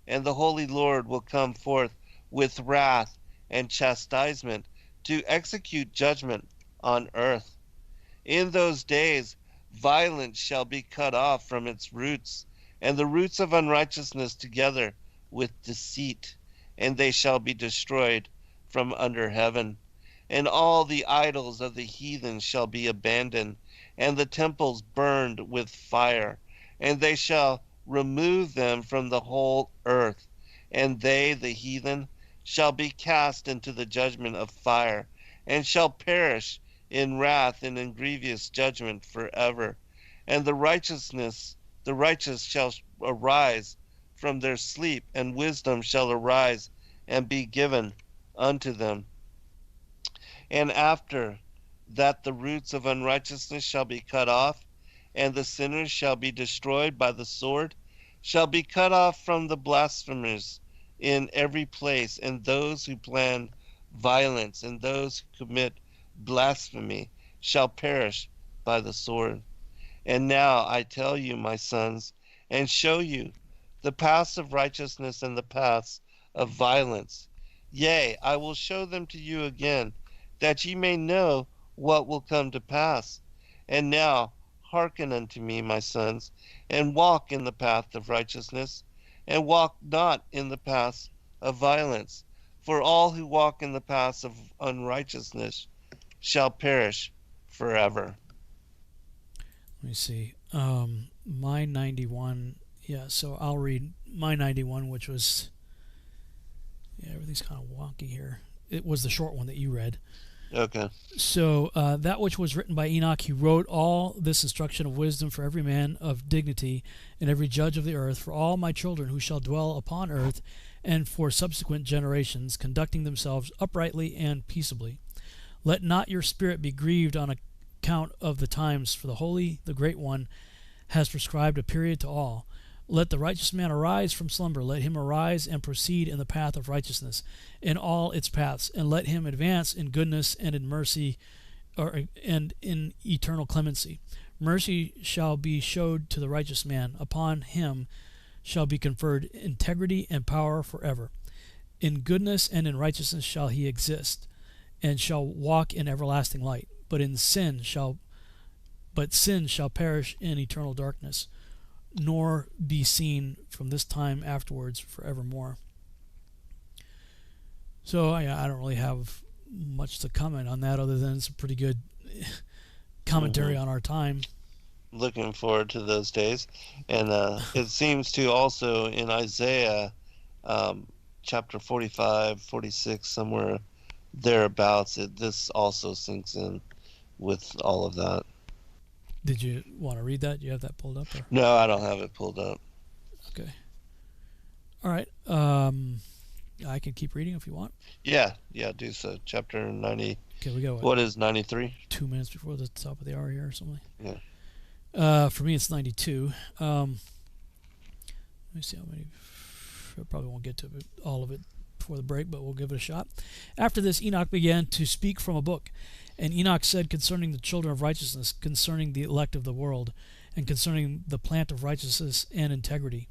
And the Holy Lord will come forth with wrath and chastisement to execute judgment on earth. In those days violence shall be cut off from its roots, and the roots of unrighteousness together with deceit, and they shall be destroyed from under heaven. And all the idols of the heathen shall be abandoned, and the temples burned with fire, and they shall remove them from the whole earth. And they, the heathen, shall be cast into the judgment of fire, and shall perish in wrath and in grievous judgment forever. And the righteous shall arise from their sleep, and wisdom shall arise and be given unto them. And after that the roots of unrighteousness shall be cut off, and the sinners shall be destroyed by the sword, shall be cut off from the blasphemers in every place, and those who plan violence, and those who commit blasphemy shall perish by the sword. And now I tell you, my sons, and show you the paths of righteousness and the paths of violence. Yea, I will show them to you again, that ye may know what will come to pass. And now hearken unto me, my sons, and walk in the path of righteousness, and walk not in the paths of violence. For all who walk in the paths of unrighteousness shall perish forever. Let me see. My 91. Yeah, so I'll read my 91, which was. Yeah, everything's kind of wonky here. It was the short one that you read. Okay. So that which was written by Enoch, he wrote all this instruction of wisdom for every man of dignity and every judge of the earth, for all my children who shall dwell upon earth, and for subsequent generations, conducting themselves uprightly and peaceably. Let not your spirit be grieved on account of the times, for the Holy, the Great One, has prescribed a period to all. Let the righteous man arise from slumber. Let him arise and proceed in the path of righteousness, in all its paths, and let him advance in goodness and in mercy, and in eternal clemency. Mercy shall be showed to the righteous man. Upon him shall be conferred integrity and power forever. In goodness and in righteousness shall he exist, and shall walk in everlasting light. But sin shall perish in eternal darkness, nor be seen from this time afterwards forevermore. So I don't really have much to comment on that, other than it's a pretty good commentary on our time. Looking forward to those days. And it seems to also in Isaiah chapter 45, 46, somewhere thereabouts, this also sinks in with all of that. Did you want to read that? Do you have that pulled up? Or? No, I don't have it pulled up. Okay. All right. I can keep reading if you want. Yeah, do so. Chapter 90. Okay, we go. What is 93? 2 minutes before the top of the hour here or something. Yeah. For me, it's 92. Let me see how many. I probably won't get to all of it before the break, but we'll give it a shot. After this, Enoch began to speak from a book. And Enoch said concerning the children of righteousness, concerning the elect of the world, and concerning the plant of righteousness and integrity.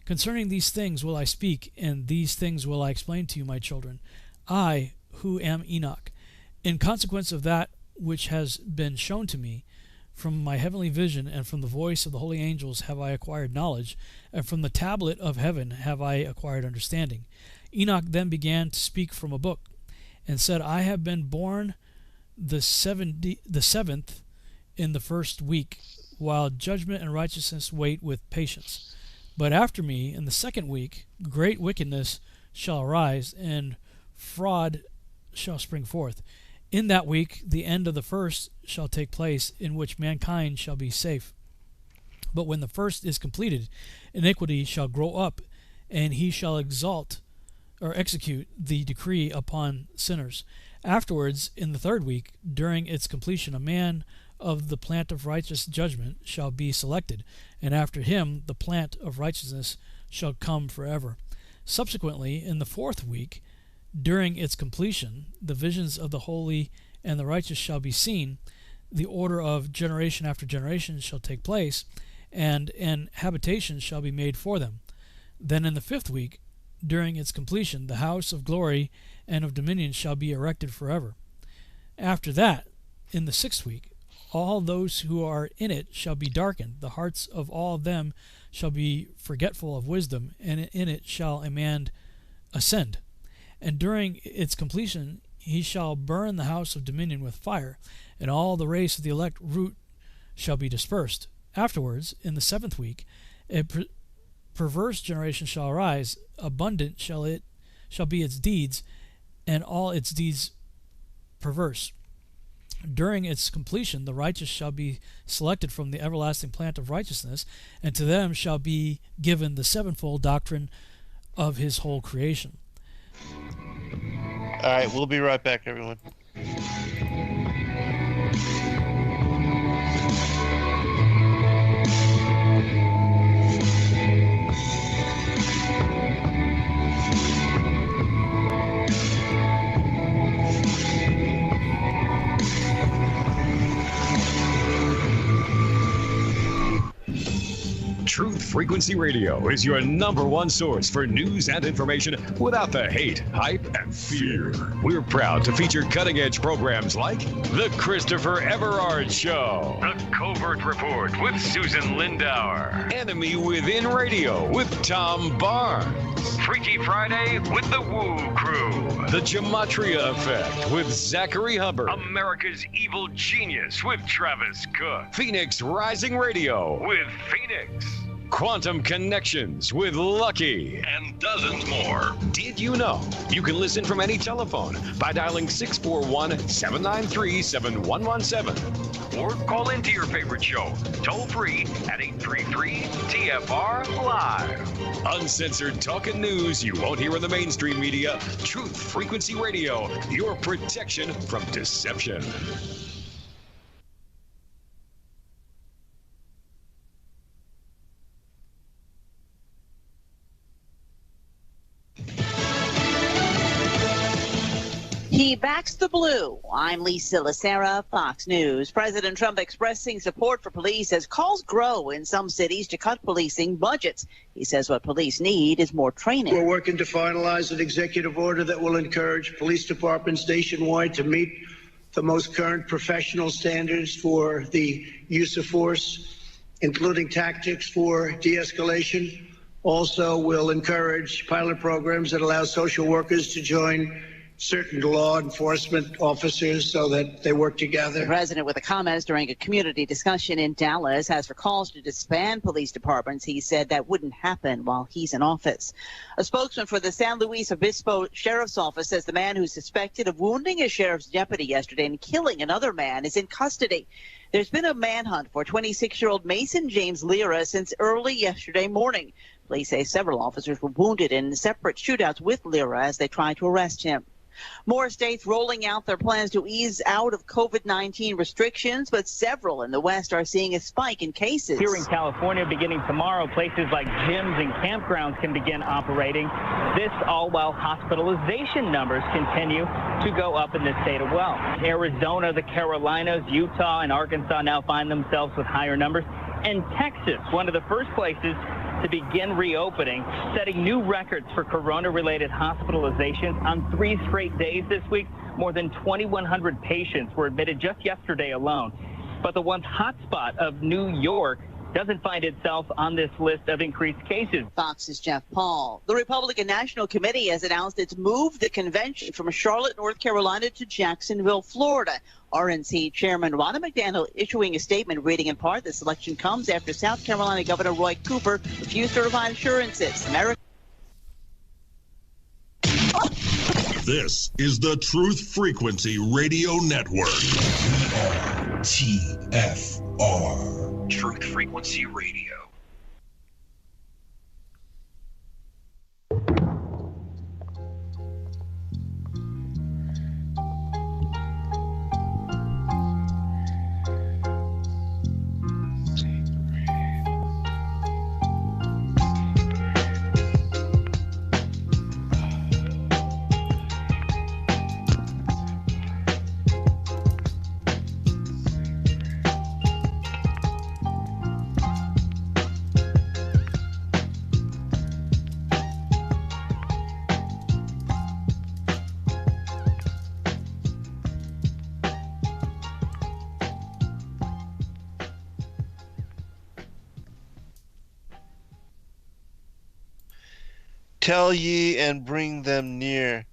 Concerning these things will I speak, and these things will I explain to you, my children. I, who am Enoch, in consequence of that which has been shown to me, from my heavenly vision and from the voice of the holy angels have I acquired knowledge, and from the tablet of heaven have I acquired understanding. Enoch then began to speak from a book, and said, I have been born the seventh in the first week, while judgment and righteousness wait with patience. But after me, in the second week, great wickedness shall arise, and fraud shall spring forth. In that week, the end of the first shall take place, in which mankind shall be safe. But when the first is completed, iniquity shall grow up, and he shall execute the decree upon sinners. Afterwards, in the third week, during its completion, a man of the plant of righteous judgment shall be selected, and after him the plant of righteousness shall come forever. Subsequently, in the fourth week, during its completion, the visions of the holy and the righteous shall be seen, the order of generation after generation shall take place, and an habitation shall be made for them. Then in the fifth week, during its completion, the house of glory and of dominion shall be erected forever. After that, in the sixth week, all those who are in it shall be darkened. The hearts of all of them shall be forgetful of wisdom, and in it shall a man ascend. And during its completion, he shall burn the house of dominion with fire, and all the race of the elect root shall be dispersed. Afterwards, in the seventh week, a perverse generation shall arise. Abundant shall be its deeds, and all its deeds perverse. During its completion, the righteous shall be selected from the everlasting plant of righteousness, and to them shall be given the sevenfold doctrine of his whole creation. All right, we'll be right back, everyone. Truth Frequency Radio is your #1 source for news and information without the hate, hype, and fear. We're proud to feature cutting-edge programs like The Christopher Everard Show, The Covert Report with Susan Lindauer, Enemy Within Radio with Tom Barnes, Freaky Friday with The Woo Crew, The Gematria Effect with Zachary Hubbard, America's Evil Genius with Travis Cook, Phoenix Rising Radio with Phoenix, Quantum Connections with Lucky, and dozens more. Did you know you can listen from any telephone by dialing 641-793-7117 or call into your favorite show toll free at 833-TFR-LIVE. Uncensored talk and news you won't hear in the mainstream media. Truth Frequency Radio, your protection from deception. He backs the blue. I'm Lisa Lacera, Fox News. President Trump expressing support for police as calls grow in some cities to cut policing budgets. He says what police need is more training. We're working to finalize an executive order that will encourage police departments nationwide to meet the most current professional standards for the use of force, including tactics for de-escalation. Also, we'll encourage pilot programs that allow social workers to join certain law enforcement officers so that they work together. The president, with the comments during a community discussion in Dallas, as for calls to disband police departments, he said that wouldn't happen while he's in office. A spokesman for the San Luis Obispo Sheriff's Office says the man who's suspected of wounding a sheriff's deputy yesterday and killing another man is in custody. There's been a manhunt for 26-year-old Mason James Lira since early yesterday morning. Police say several officers were wounded in separate shootouts with Lira as they tried to arrest him. More states rolling out their plans to ease out of COVID-19 restrictions, but several in the West are seeing a spike in cases. Here in California, beginning tomorrow, places like gyms and campgrounds can begin operating. This all while hospitalization numbers continue to go up in the state as well. Arizona, the Carolinas, Utah, and Arkansas now find themselves with higher numbers. And Texas, one of the first places to begin reopening, setting new records for corona-related hospitalizations on 3 straight days this week. More than 2,100 patients were admitted just yesterday alone. But the once hotspot of New York doesn't find itself on this list of increased cases. Fox's Jeff Paul. The Republican National Committee has announced it's moved the convention from Charlotte, North Carolina to Jacksonville, Florida. RNC Chairman Ronna McDaniel issuing a statement reading in part, this election comes after South Carolina Governor Roy Cooper refused to provide assurances. This is the Truth Frequency Radio Network. TFR. Truth Frequency Radio. Tell ye and bring them near.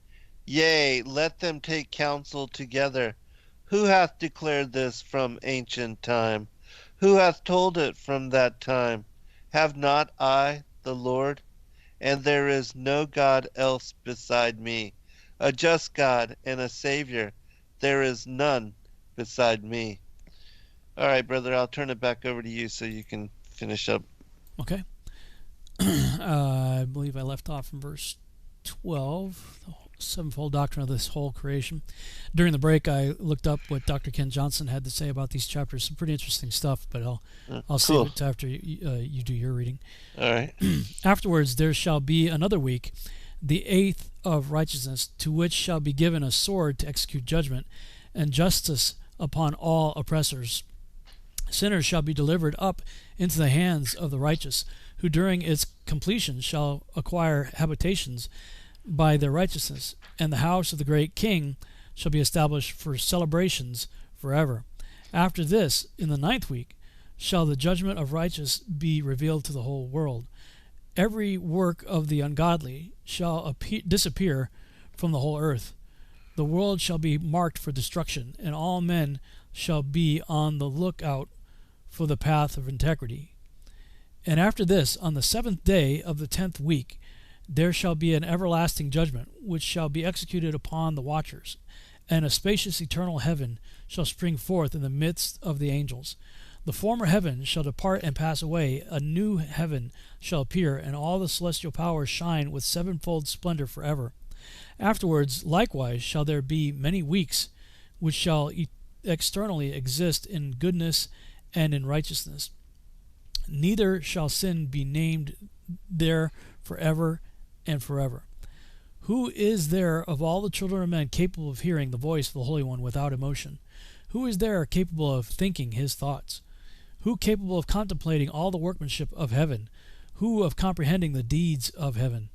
Yea, let them take counsel together. Who hath declared this from ancient time? Who hath told it from that time? Have not I, the Lord? And there is no God else beside me, a just God and a Savior. There is none beside me. All right, brother, I'll turn it back over to you so you can finish up. Okay. I believe I left off in verse 12, the sevenfold doctrine of this whole creation. During the break, I looked up what Dr. Ken Johnson had to say about these chapters. Some pretty interesting stuff, but I'll save it after you do your reading. All right. Afterwards, there shall be another week, the 8th of righteousness, to which shall be given a sword to execute judgment, and justice upon all oppressors. Sinners shall be delivered up into the hands of the righteous, who during its completion shall acquire habitations by their righteousness, and the house of the great king shall be established for celebrations forever. After this, in the 9th week, shall the judgment of righteous be revealed to the whole world. Every work of the ungodly shall disappear from the whole earth. The world shall be marked for destruction, and all men shall be on the lookout for the path of integrity. And after this, on the 7th day of the 10th week, there shall be an everlasting judgment, which shall be executed upon the watchers. And a spacious eternal heaven shall spring forth in the midst of the angels. The former heaven shall depart and pass away, a new heaven shall appear, and all the celestial powers shine with sevenfold splendor forever. Afterwards, likewise, shall there be many weeks, which shall externally exist in goodness and in righteousness. Neither shall sin be named there forever and forever. Who is there of all the children of men capable of hearing the voice of the Holy One without emotion? Who is there capable of thinking his thoughts? Who capable of contemplating all the workmanship of heaven? Who of comprehending the deeds of heaven?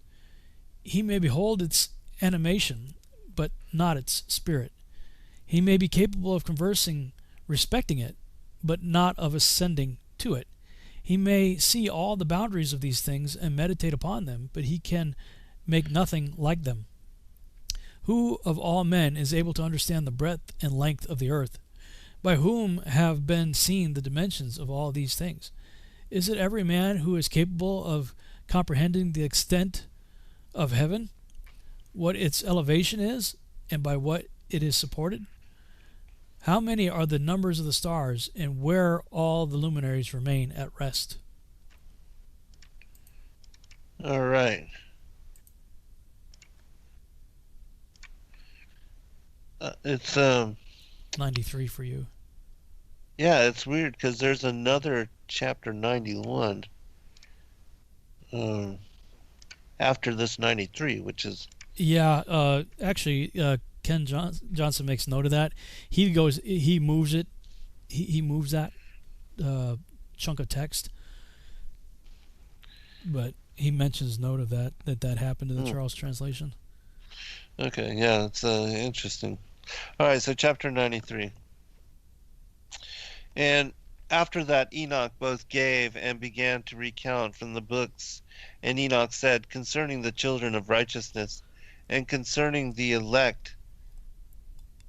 He may behold its animation, but not its spirit. He may be capable of conversing respecting it, but not of ascending to it. He may see all the boundaries of these things and meditate upon them, but he can make nothing like them. Who of all men is able to understand the breadth and length of the earth? By whom have been seen the dimensions of all these things? Is it every man who is capable of comprehending the extent of heaven, what its elevation is, and by what it is supported? How many are the numbers of the stars, and where all the luminaries remain at rest? All right. It's 93 for you. Yeah, it's weird because there's another chapter 91 after this 93, which is actually Ken Johnson makes note of that. He moves it. He moves that chunk of text, but he mentions note of that happened in the Charles translation. Okay, yeah, it's interesting. All right, so chapter 93. And after that Enoch both gave and began to recount from the books. And Enoch said, concerning the children of righteousness, and concerning the elect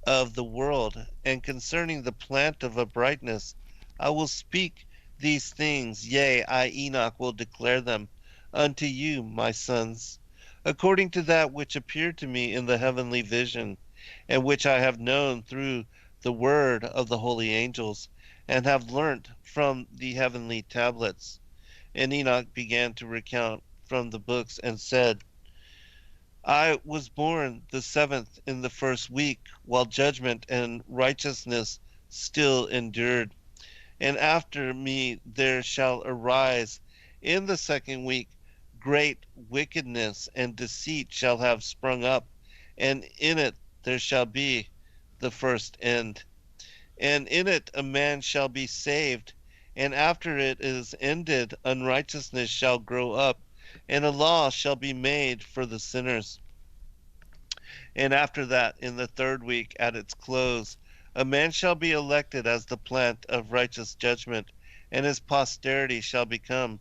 of the world, and concerning the plant of uprightness, I will speak these things, yea, I, Enoch, will declare them unto you, my sons, according to that which appeared to me in the heavenly vision, and which I have known through the word of the holy angels, and have learnt from the heavenly tablets. And Enoch began to recount from the books and said, I was born the 7th in the first week, while judgment and righteousness still endured. And after me there shall arise in the 2nd week great wickedness, and deceit shall have sprung up, and in it there shall be the first end. And in it a man shall be saved, and after it is ended, unrighteousness shall grow up, and a law shall be made for the sinners. And after that, in the 3rd week, at its close, a man shall be elected as the plant of righteous judgment, and his posterity shall become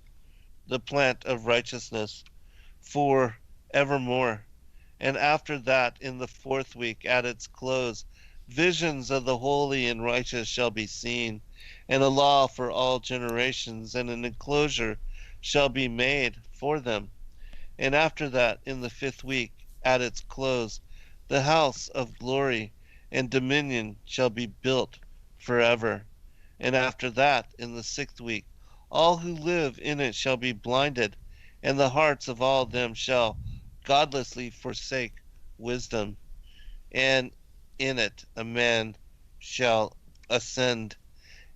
the plant of righteousness for evermore. And after that, in the 4th week, at its close, visions of the holy and righteous shall be seen, and a law for all generations, and an enclosure shall be made for them. And after that, in the 5th week, at its close, the house of glory and dominion shall be built forever. And after that, in the 6th week, all who live in it shall be blinded, and the hearts of all them shall godlessly forsake wisdom. And in it a man shall ascend,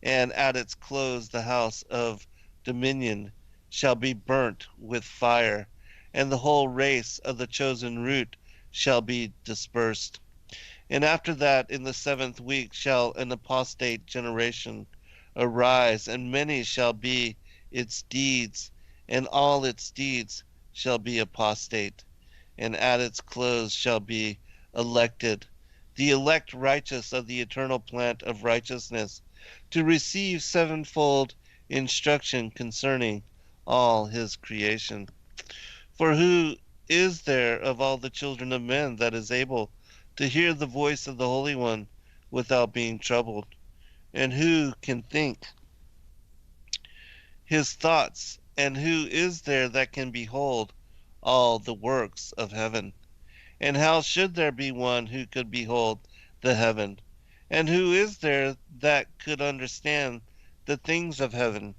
and at its close the house of dominion shall be burnt with fire, and the whole race of the chosen root shall be dispersed. And after that, in the 7th week, shall an apostate generation arise, and many shall be its deeds, and all its deeds shall be apostate. And at its close shall be elected the elect righteous of the eternal plant of righteousness, to receive sevenfold instruction concerning all his creation. For who is there of all the children of men that is able to hear the voice of the Holy One without being troubled? And who can think his thoughts And who is there that can behold all the works of heaven? And how should there be one who could behold the heaven? And who is there that could understand the things of heaven?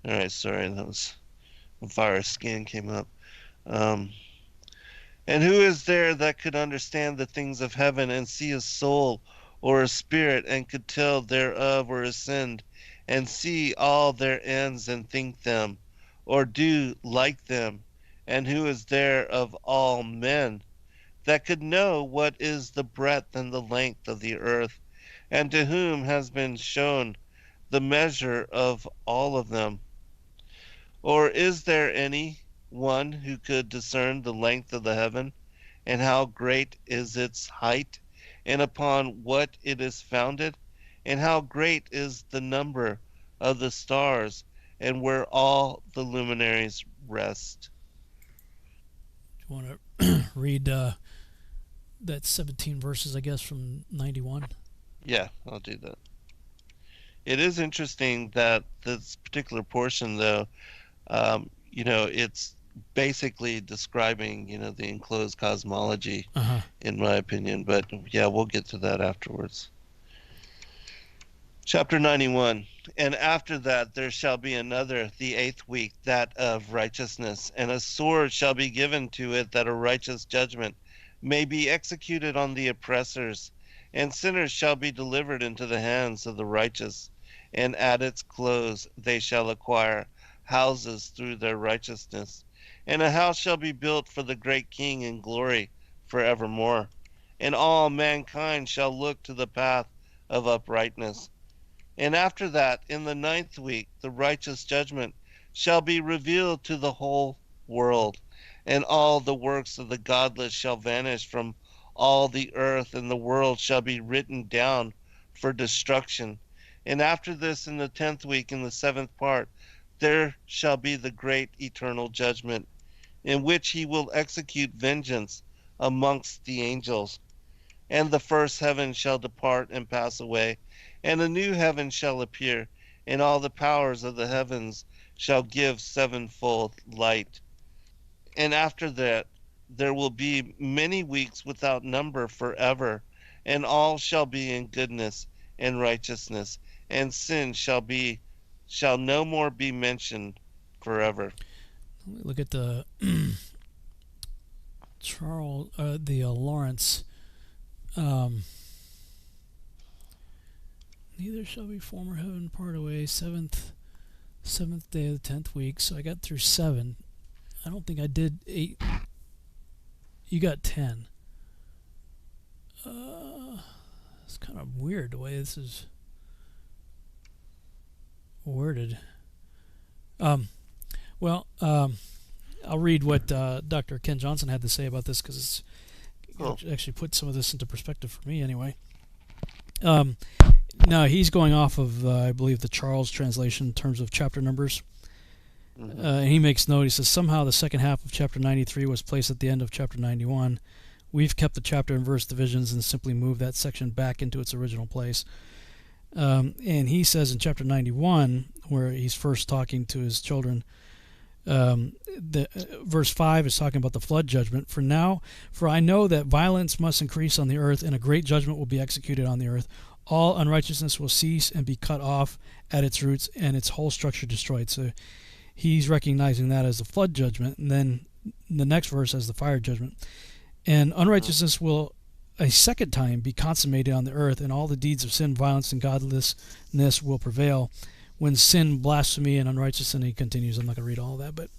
All right, sorry, that was a virus scan came up. And who is there that could understand the things of heaven, and see a soul or a spirit, and could tell thereof, or ascend, and see all their ends, and think them, or do like them? And who is there of all men that could know what is the breadth and the length of the earth, and to whom has been shown the measure of all of them? Or is there any one who could discern the length of the heaven, and how great is its height, and upon what it is founded, and how great is the number of the stars, and where all the luminaries rest? Do you want to read that 17 verses, I guess, from 91? Yeah, I'll do that. It is interesting that this particular portion, though, it's basically describing, the enclosed cosmology, in my opinion. But yeah, we'll get to that afterwards. Chapter 91. And after that there shall be another, the 8th week, that of righteousness. And a sword shall be given to it, that a righteous judgment may be executed on the oppressors. And sinners shall be delivered into the hands of the righteous. And at its close they shall acquire houses through their righteousness. And a house shall be built for the great King in glory forevermore. And all mankind shall look to the path of uprightness. And after that, in the 9th week, the righteous judgment shall be revealed to the whole world. And all the works of the godless shall vanish from all the earth, and the world shall be written down for destruction. And after this, in the 10th week, in the 7th part, there shall be the great eternal judgment, in which he will execute vengeance amongst the angels. And the first heaven shall depart and pass away, and a new heaven shall appear, and all the powers of the heavens shall give sevenfold light. And after that there will be many weeks without number forever, and all shall be in goodness and righteousness, and sin shall no more be mentioned forever. Look at the Lawrence. Neither shall be former heaven part away. Seventh day of the 10th week. So I got through 7. I don't think I did 8. You got 10. It's kind of weird the way this is worded. I'll read what Dr. Ken Johnson had to say about this, because it's actually put some of this into perspective for me anyway. Now he's going off of, I believe, the Charles translation in terms of chapter numbers. And he makes note, he says, somehow the second half of chapter 93 was placed at the end of chapter 91. We've kept the chapter and verse divisions and simply moved that section back into its original place. And he says in chapter 91, where he's first talking to his children, verse 5 is talking about the flood judgment. For I know that violence must increase on the earth, and a great judgment will be executed on the earth. All unrighteousness will cease and be cut off at its roots, and its whole structure destroyed. So he's recognizing that as the flood judgment, and then the next verse as the fire judgment. And unrighteousness will a second time be consummated on the earth, and all the deeds of sin, violence, and godlessness will prevail. When sin, blasphemy, and unrighteousness, and he continues, I'm not going to read all of that, but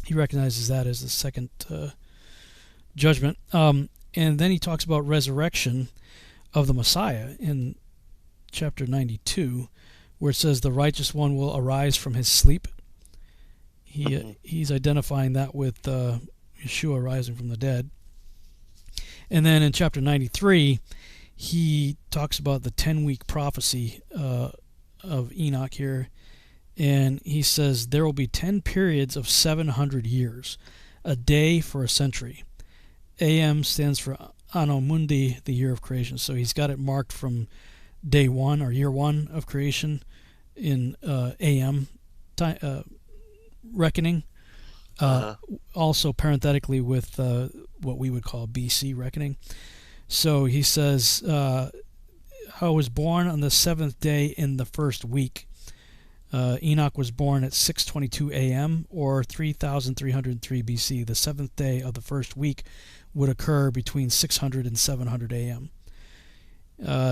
he recognizes that as the second judgment. And then he talks about resurrection of the Messiah in chapter 92, where it says the righteous one will arise from his sleep. He's identifying that with Yeshua rising from the dead. And then in chapter 93, he talks about the 10-week prophecy of Enoch here, and he says there will be 10 periods of 700 years, a day for a century. AM stands for Anno Mundi, the year of creation. So he's got it marked from day one or year one of creation in AM time, reckoning. Also parenthetically with what we would call BC reckoning. So he says, I was born on the 7th day in the first week. Enoch was born at 6:22 a.m. or 3,303 BC. The 7th day of the first week would occur between 600 and 700 a.m.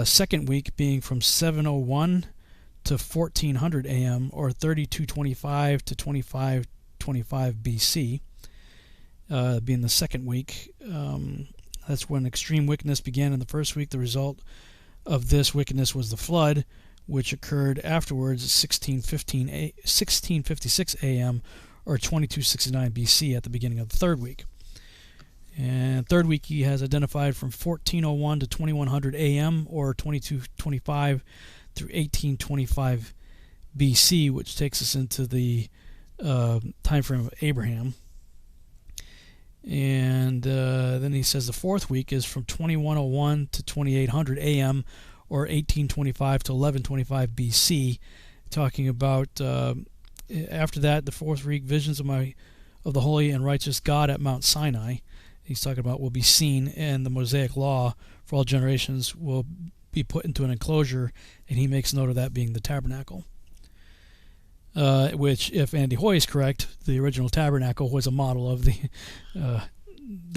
Second week being from 7:01 to 1400 a.m. or 3225 to 2525 BC, being the second week. That's when extreme wickedness began in the first week. The result of this wickedness was the flood, which occurred afterwards at 1656 a.m. or 2269 BC at the beginning of the third week. And third week he has identified from 1401 to 2100 a.m. or 2225 through 1825 BC, which takes us into the time frame of Abraham. And then he says the fourth week is from 2101 to 2800 a.m. or 1825 to 1125 BC, talking about after that the fourth week, visions of the holy and righteous God at Mount Sinai. He's talking about will be seen, and the Mosaic law for all generations will be put into an enclosure, and he makes note of that being the tabernacle. Which, if Andy Hoy is correct, the original tabernacle was a model of the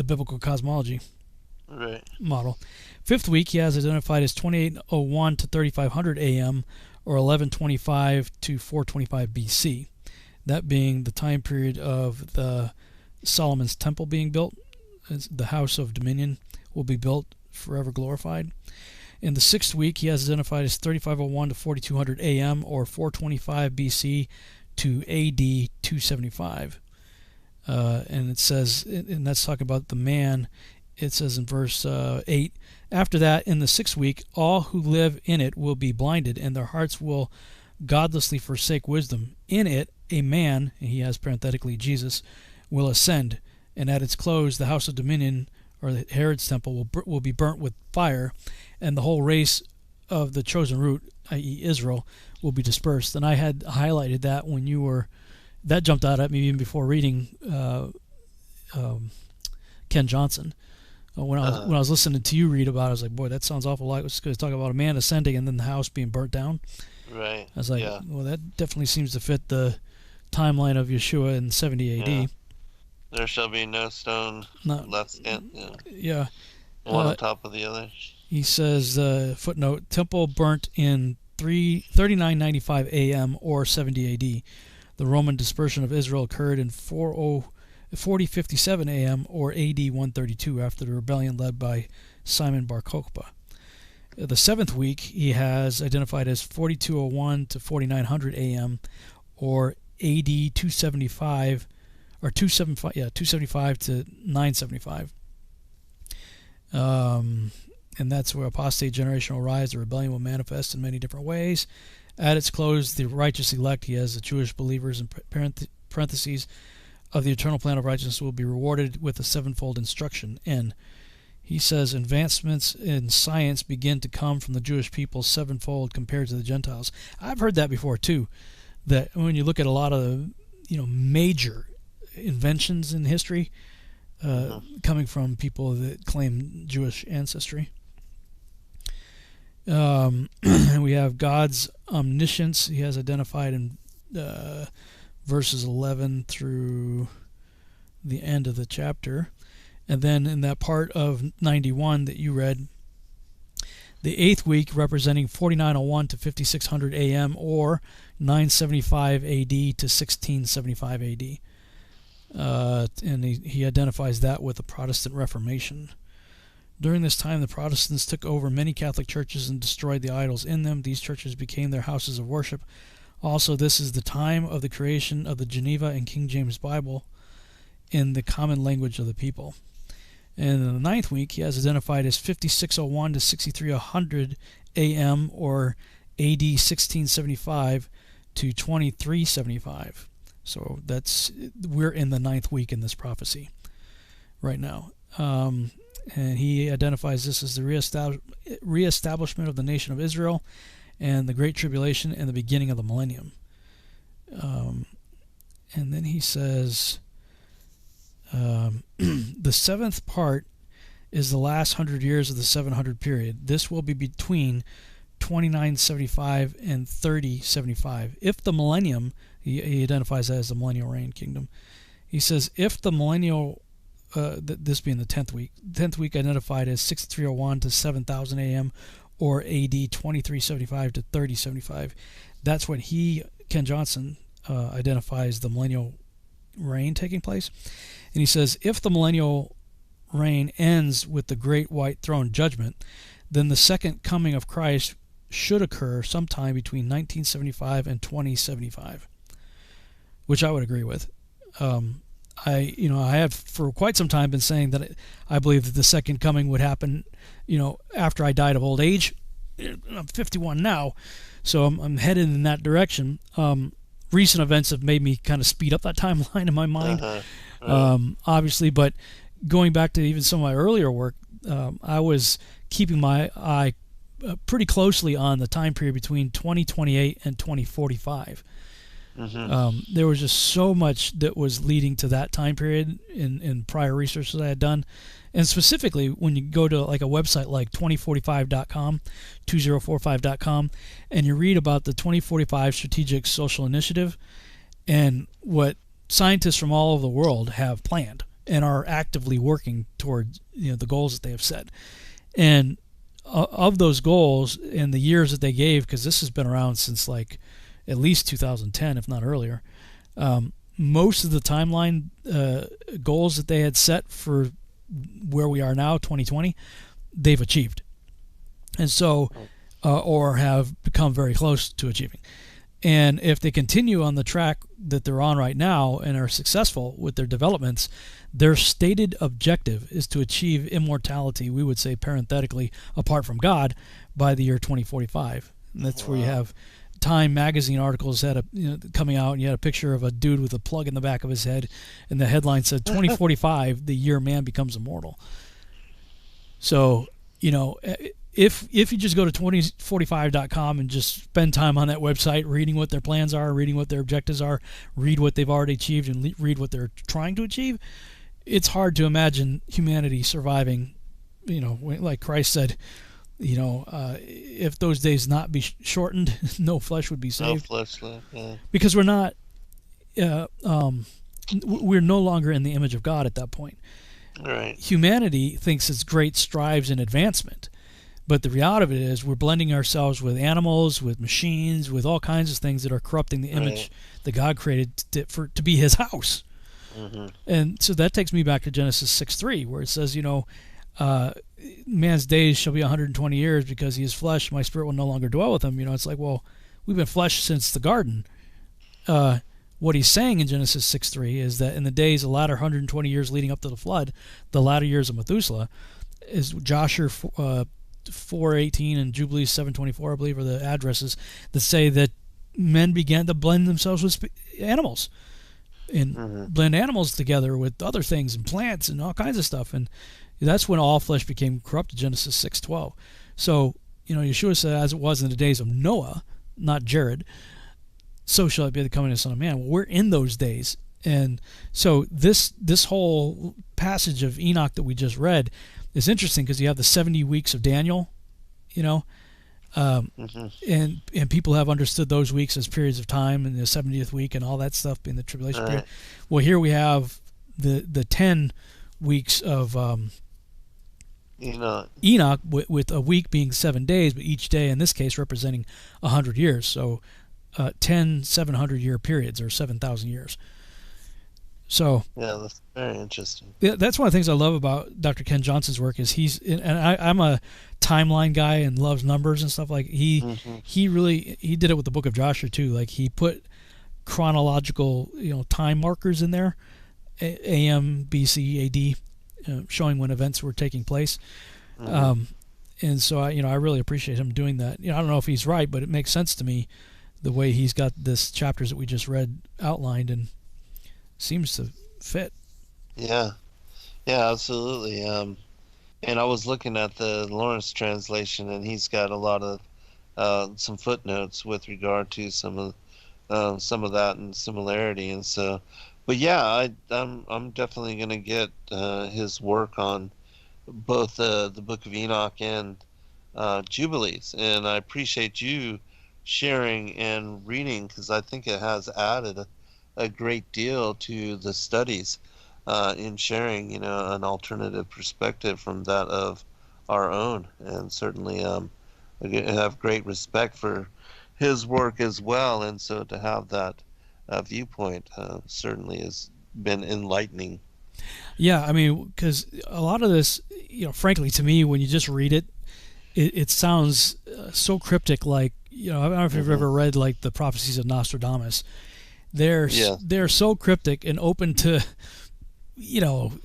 biblical cosmology model. Fifth week he has identified as 2801 to 3500 a.m. or 1125 to 425 BC. That being the time period of the Solomon's temple being built. The house of dominion will be built, forever glorified. In the sixth week, he has identified as 3501 to 4200 a.m. or 425 BC to AD 275. And it says, and that's talking about the man, it says in verse 8, after that, in the sixth week, all who live in it will be blinded, and their hearts will godlessly forsake wisdom. In it, a man, and he has parenthetically Jesus, will ascend, and at its close, the house of dominion, or the Herod's temple, will be burnt with fire, and the whole race of the chosen root, i.e. Israel, will be dispersed. And I had highlighted that when you were, that jumped out at me even before reading Ken Johnson. When I was listening to you read about it, I was like, boy, that sounds awful like it's going to talk about a man ascending and then the house being burnt down. Right. I was like, well, that definitely seems to fit the timeline of Yeshua in 70 AD. Yeah. There shall be no stone left in. Yeah. One on top of the other. He says, footnote, temple burnt in 3995 AM or 70 AD. The Roman dispersion of Israel occurred in 4057 AM or AD 132 after the rebellion led by Simon Bar Kokhba. The seventh week he has identified as 4201 to 4900 AM or AD 275 or 275 to 975. And that's where apostate generation will rise. The rebellion will manifest in many different ways. At its close, the righteous elect, he has the Jewish believers in parentheses of the eternal plan of righteousness, will be rewarded with a sevenfold instruction. And he says advancements in science begin to come from the Jewish people sevenfold compared to the Gentiles. I've heard that before too, that when you look at a lot of major inventions in history coming from people that claim Jewish ancestry. And we have God's omniscience. He has identified in verses 11 through the end of the chapter. And then in that part of 91 that you read, the eighth week representing 4901 to 5600 AM or 975 AD to 1675 AD. And he identifies that with the Protestant Reformation. During this time, the Protestants took over many Catholic churches and destroyed the idols in them. These churches became their houses of worship. Also, this is the time of the creation of the Geneva and King James Bible in the common language of the people. And in the ninth week, he has identified as 5601 to 6300 AM or AD 1675 to 2375. So we're in the ninth week in this prophecy right now. and he identifies this as the reestablishment of the nation of Israel and the Great Tribulation and the beginning of the millennium. And then he says, the seventh part is the last 100 years of the 700 period. This will be between 2975 and 3075. If the millennium, he identifies that as the millennial reign kingdom. He says, if the millennial, this being the 10th week identified as 6301 to 7000 AM or AD 2375 to 3075. That's what Ken Johnson, identifies the millennial reign taking place. And he says, if the millennial reign ends with the great white throne judgment, then the second coming of Christ should occur sometime between 1975 and 2075, which I would agree with. I have for quite some time been saying that I believe that the second coming would happen, after I died of old age. I'm 51 now, so I'm headed in that direction. Recent events have made me kind of speed up that timeline in my mind, obviously, but going back to even some of my earlier work, I was keeping my eye pretty closely on the time period between 2028 and 2045. There was just so much that was leading to that time period in prior research that I had done. And specifically, when you go to like a website like 2045.com, 2045.com, and you read about the 2045 Strategic Social Initiative and what scientists from all over the world have planned and are actively working toward the goals that they have set. And of those goals and the years that they gave, because this has been around since like at least 2010, if not earlier, most of the timeline goals that they had set for where we are now, 2020, they've achieved. And so, or have become very close to achieving. And if they continue on the track that they're on right now and are successful with their developments, their stated objective is to achieve immortality, we would say parenthetically, apart from God, by the year 2045. And that's where you have Time magazine articles had coming out, and you had a picture of a dude with a plug in the back of his head, and the headline said 2045, the year man becomes immortal. So, if you just go to 2045.com and just spend time on that website reading what their plans are, reading what their objectives are, read what they've already achieved, and read what they're trying to achieve, it's hard to imagine humanity surviving, like Christ said, if those days not be shortened, no flesh would be saved. No flesh left, yeah. Because we're not, we're no longer in the image of God at that point. Right. Humanity thinks it's great strives in advancement, but the reality of it is we're blending ourselves with animals, with machines, with all kinds of things that are corrupting the image that God created to be His house. And so that takes me back to Genesis 6:3, where it says, man's days shall be 120 years because he is flesh. My spirit will no longer dwell with him. It's like, well, we've been flesh since the garden. What he's saying in Genesis 6:3 is that in the days, the latter 120 years leading up to the flood, the latter years of Methuselah, is Joshua 4:18 and Jubilees 7:24, I believe, are the addresses that say that men began to blend themselves with animals and blend animals together with other things and plants and all kinds of stuff. And that's when all flesh became corrupted, Genesis 6:12. So, Yeshua said, as it was in the days of Noah, not Jared, so shall it be the coming of the Son of Man. Well, we're in those days. And so this whole passage of Enoch that we just read is interesting because you have the 70 weeks of Daniel, and people have understood those weeks as periods of time, and the 70th week and all that stuff being the tribulation period. Well, here we have the 10 weeks of Enoch with a week being 7 days, but each day in this case representing 100 years. So 10 700-year periods, or 7,000 years. So yeah, that's very interesting. Yeah, that's one of the things I love about Dr. Ken Johnson's work is I'm a timeline guy and loves numbers and stuff. Like he did it with the Book of Joshua too. Like he put chronological time markers in there, AM, BC, AD, showing when events were taking place. And so I really appreciate him doing that. I don't know if he's right, but it makes sense to me the way he's got this chapters that we just read outlined, and seems to fit. Yeah, absolutely. And I was looking at the Lawrence translation, and he's got a lot of some footnotes with regard to some of that and similarity. And so, but yeah, I'm definitely going to get his work on both the Book of Enoch and Jubilees. And I appreciate you sharing and reading, because I think it has added a great deal to the studies in sharing, an alternative perspective from that of our own. And certainly I have great respect for his work as well. And so to have that viewpoint certainly has been enlightening. Yeah, I mean, because a lot of this, frankly, to me, when you just read it, it sounds so cryptic. Like, I don't know if you've ever read like the prophecies of Nostradamus. They're so cryptic and open to,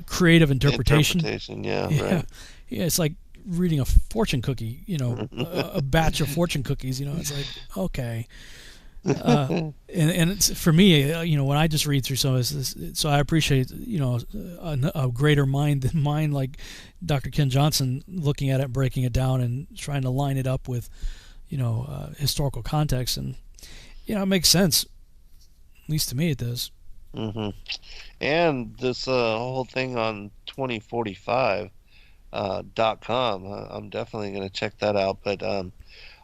creative interpretation. Yeah, right. Yeah, it's like reading a fortune cookie. A batch of fortune cookies. It's like, okay. And it's, for me, when I just read through some of this, so I appreciate, a greater mind than mine, like Dr. Ken Johnson, looking at it, breaking it down, and trying to line it up with, historical context, and it makes sense. At least to me, it does. Mm-hmm. And this whole thing on 2045.com, I'm definitely going to check that out. But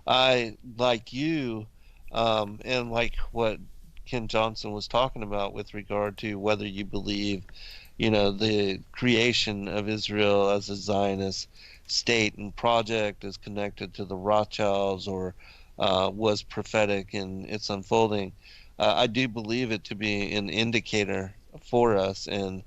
I, like you, and like what Ken Johnson was talking about with regard to whether you believe, the creation of Israel as a Zionist state and project is connected to the Rothschilds or was prophetic in its unfolding. I do believe it to be an indicator for us. And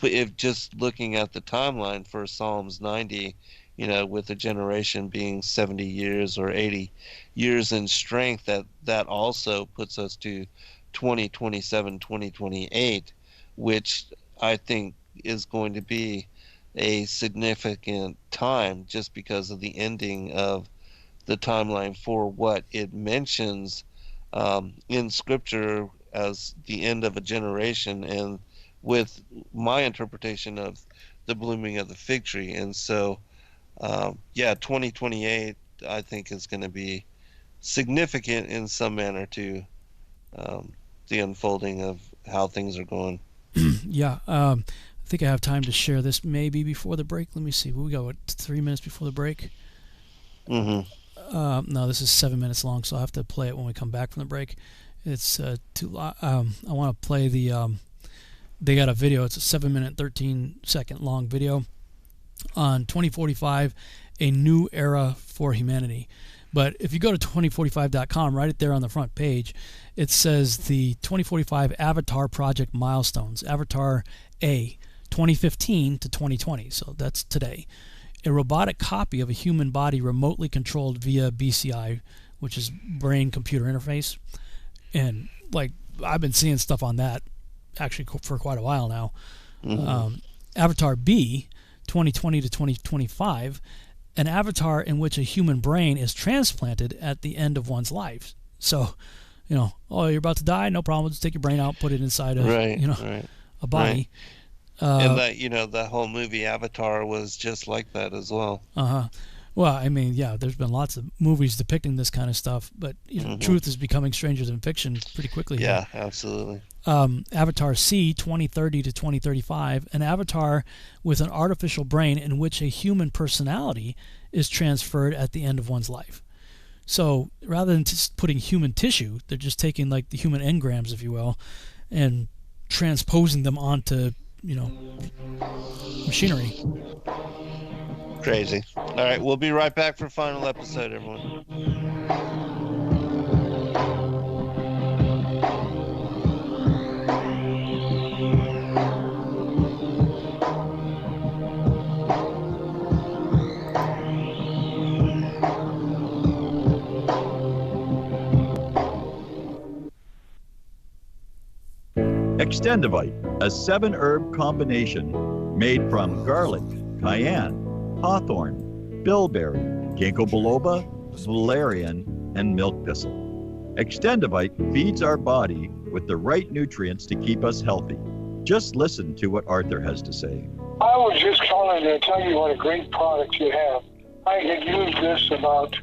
if just looking at the timeline for Psalms 90, with a generation being 70 years or 80 years in strength, that also puts us to 2027, 2028, which I think is going to be a significant time just because of the ending of the timeline for what it mentions in Scripture as the end of a generation, and with my interpretation of the blooming of the fig tree. And so 2028 I think is going to be significant in some manner to the unfolding of how things are going. Yeah, I think I have time to share this maybe before the break. Let me see. We got 3 minutes before the break. Mm-hmm. No, this is 7 minutes long, so I'll have to play it when we come back from the break. It's too long. I want to play the. They got a video. It's a 7-minute, 13-second long video on 2045, a new era for humanity. But if you go to 2045.com, right there on the front page, it says the 2045 Avatar Project milestones. Avatar A, 2015 to 2020. So that's today. A robotic copy of a human body remotely controlled via BCI, which is brain-computer interface. And, like, I've been seeing stuff on that actually for quite a while now. Mm-hmm. Avatar B, 2020 to 2025, an avatar in which a human brain is transplanted at the end of one's life. So, you're about to die, no problem, just take your brain out, put it inside of, a body. Right. And that, that whole movie Avatar was just like that as well. Uh-huh. Well, I mean, yeah, there's been lots of movies depicting this kind of stuff, but truth is becoming stranger than fiction pretty quickly. Yeah, absolutely. Avatar C, 2030 to 2035, an avatar with an artificial brain in which a human personality is transferred at the end of one's life. So rather than just putting human tissue, they're just taking like the human engrams, if you will, and transposing them onto, machinery. Crazy. All right, we'll be right back for final episode, everyone. Extendivite, a 7-herb combination made from garlic, cayenne, hawthorn, bilberry, ginkgo biloba, valerian, and milk thistle. Extendivite feeds our body with the right nutrients to keep us healthy. Just listen to what Arthur has to say. I was just calling to tell you what a great product you have. I had used this about,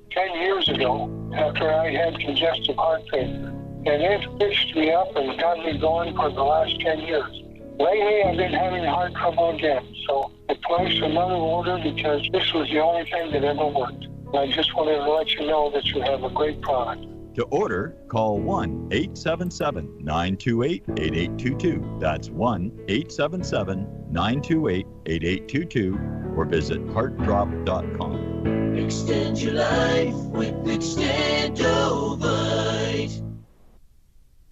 10 years ago after I had congestive heart failure. And it fixed me up and got me going for the last 10 years. Lately, I've been having heart trouble again, so I placed another order because this was the only thing that ever worked. And I just wanted to let you know that you have a great product. To order, call 1-877-928-8822. That's 1-877-928-8822 or visit heartdrop.com. Extend your life with Extendovite.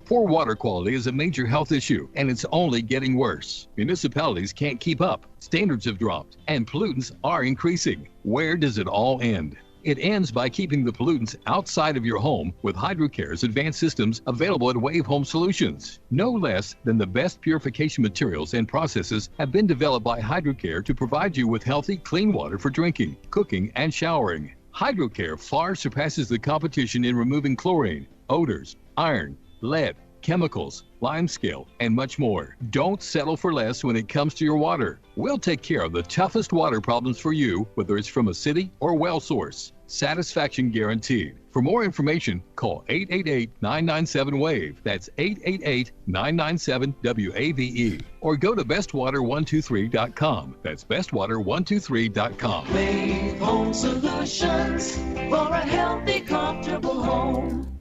Poor water quality is a major health issue, and it's only getting worse. Municipalities can't keep up, standards have dropped, and pollutants are increasing. Where does it all end? It ends by keeping the pollutants outside of your home with HydroCare's advanced systems available at Wave Home Solutions. No less than the best purification materials and processes have been developed by HydroCare to provide you with healthy, clean water for drinking, cooking, and showering. HydroCare far surpasses the competition in removing chlorine, odors, iron, lead, chemicals, limescale, and much more. Don't settle for less when it comes to your water. We'll take care of the toughest water problems for you, whether it's from a city or well source. Satisfaction guaranteed. For more information, call 888-997-WAVE. That's 888-997-WAVE. Or go to bestwater123.com. That's bestwater123.com. Wave Home Solutions for a healthy, comfortable home.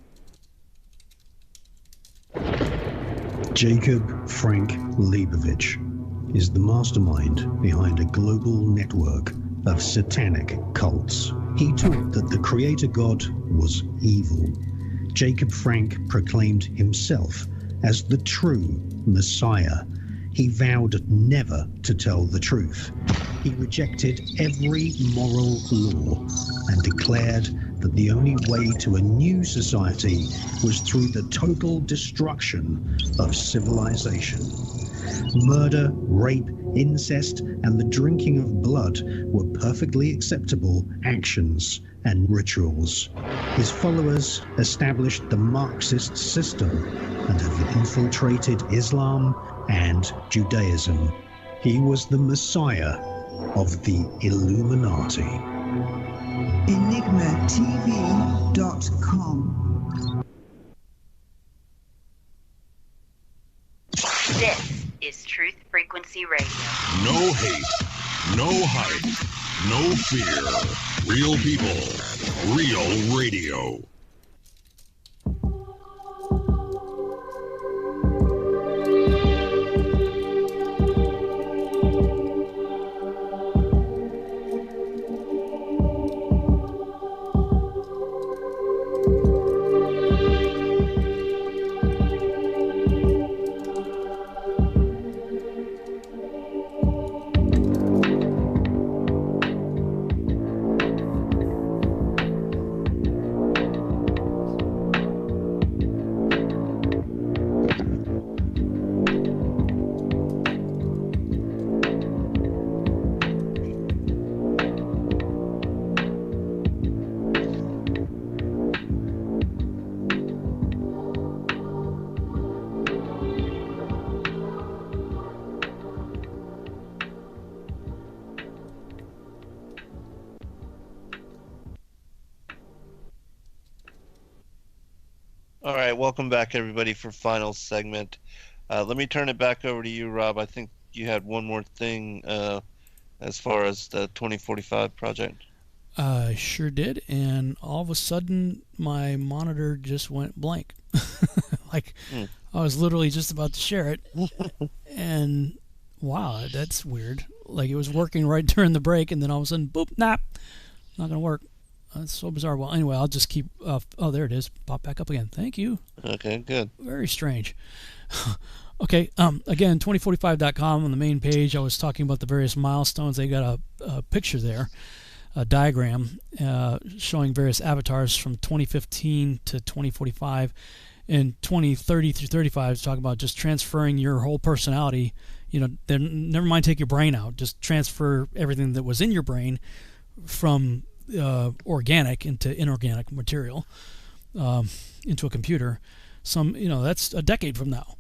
Jacob Frank Leibovich is the mastermind behind a global network of satanic cults. He taught that the creator God was evil. Jacob Frank proclaimed himself as the true Messiah. He vowed never to tell the truth. He rejected every moral law and declared that the only way to a new society was through the total destruction of civilization. Murder, rape, incest, and the drinking of blood were perfectly acceptable actions and rituals. His followers established the Marxist system and have infiltrated Islam and Judaism. He was the Messiah of the Illuminati. EnigmaTV.com. This is Truth Frequency Radio. No hate, no hype, no fear. Real people, real radio. All right, welcome back, everybody, for final segment. Let me turn it back over to you, Rob. I think you had one more thing as far as the 2045 project. I sure did, and all of a sudden, my monitor just went blank. Like, I was literally just about to share it, and wow, that's weird. Like, it was working right during the break, and then all of a sudden, boop, not going to work. That's so bizarre. Well, anyway, I'll just keep... oh, there it is. Pop back up again. Thank you. Okay, good. Very strange. Okay, again, 2045.com on the main page. I was talking about the various milestones. They got a picture there, a diagram showing various avatars from 2015 to 2045. And 2030 through 35 is talking about just transferring your whole personality. You know, then never mind take your brain out. Just transfer everything that was in your brain from... organic into inorganic material into a computer. That's a decade from now.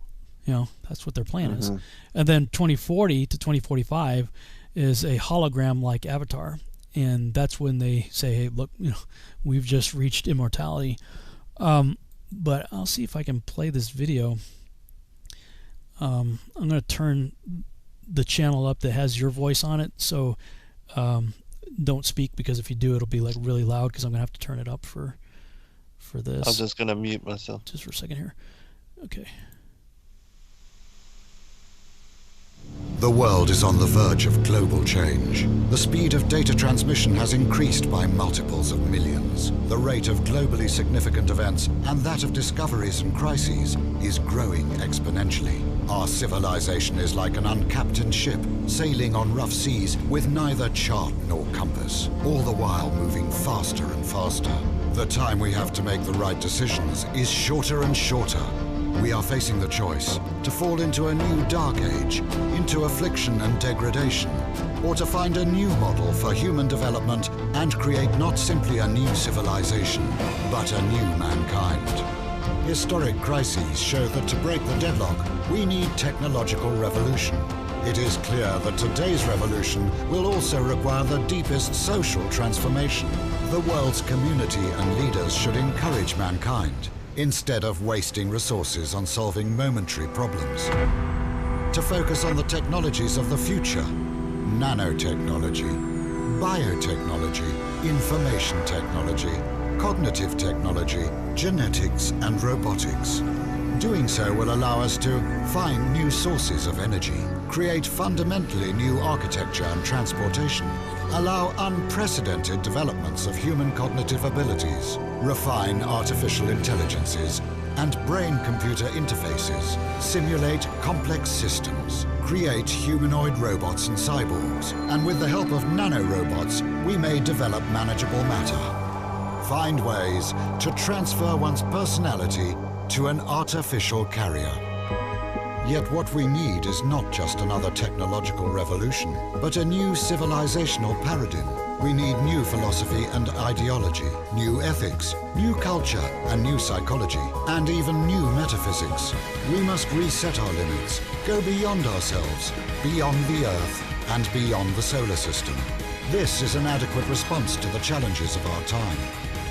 You know, that's what their plan is. And then 2040 to 2045 is a hologram-like avatar. And that's when they say, hey, look, you know, we've just reached immortality. But I'll see if I can play this video. I'm going to turn the channel up that has your voice on it. So don't speak, because if you do, it'll be like really loud, because I'm going to have to turn it up for this. I'm just going to mute myself. Just for a second here. Okay. The world is on the verge of global change. The speed of data transmission has increased by multiples of millions. The rate of globally significant events and that of discoveries and crises is growing exponentially. Our civilization is like an uncaptained ship sailing on rough seas with neither chart nor compass, all the while moving faster and faster. The time we have to make the right decisions is shorter and shorter. We are facing the choice to fall into a new dark age, into affliction and degradation, or to find a new model for human development and create not simply a new civilization, but a new mankind. Historic crises show that to break the deadlock, we need technological revolution. It is clear that today's revolution will also require the deepest social transformation. The world's community and leaders should encourage mankind, instead of wasting resources on solving momentary problems, to focus on the technologies of the future: nanotechnology, biotechnology, information technology, cognitive technology, genetics, and robotics. Doing so will allow us to find new sources of energy, create fundamentally new architecture and transportation, allow unprecedented developments of human cognitive abilities, refine artificial intelligences and brain-computer interfaces, simulate complex systems, create humanoid robots and cyborgs, and with the help of nanorobots, we may develop manageable matter. Find ways to transfer one's personality to an artificial carrier. Yet what we need is not just another technological revolution, but a new civilizational paradigm. We need new philosophy and ideology, new ethics, new culture and new psychology, and even new metaphysics. We must reset our limits, go beyond ourselves, beyond the Earth, and beyond the solar system. This is an adequate response to the challenges of our time.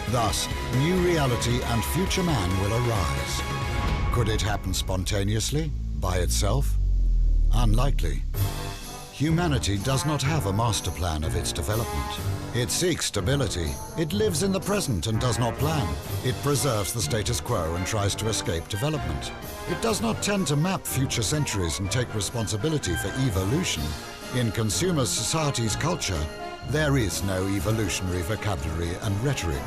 Thus, new reality and future man will arise. Could it happen spontaneously, by itself? Unlikely. Humanity does not have a master plan of its development. It seeks stability. It lives in the present and does not plan. It preserves the status quo and tries to escape development. It does not tend to map future centuries and take responsibility for evolution. In consumer society's culture, there is no evolutionary vocabulary and rhetoric.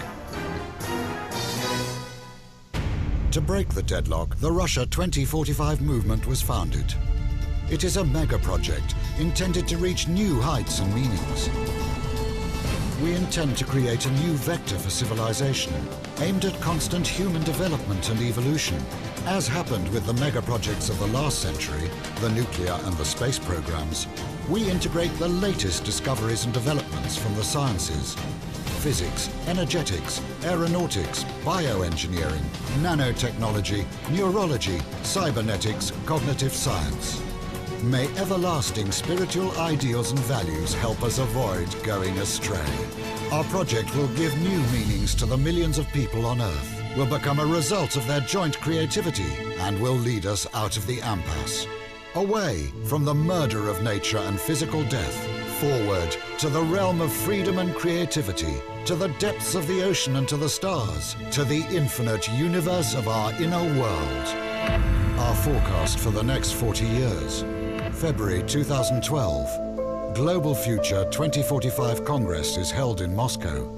To break the deadlock, the Russia 2045 movement was founded. It is a mega project intended to reach new heights and meanings. We intend to create a new vector for civilization, aimed at constant human development and evolution. As happened with the mega projects of the last century, the nuclear and the space programs, we integrate the latest discoveries and developments from the sciences: physics, energetics, aeronautics, bioengineering, nanotechnology, neurology, cybernetics, cognitive science. May everlasting spiritual ideals and values help us avoid going astray. Our project will give new meanings to the millions of people on Earth, will become a result of their joint creativity, and will lead us out of the impasse. Away from the murder of nature and physical death, forward to the realm of freedom and creativity, to the depths of the ocean and to the stars, to the infinite universe of our inner world. Our forecast for the next 40 years. February 2012. Global Future 2045 Congress is held in Moscow.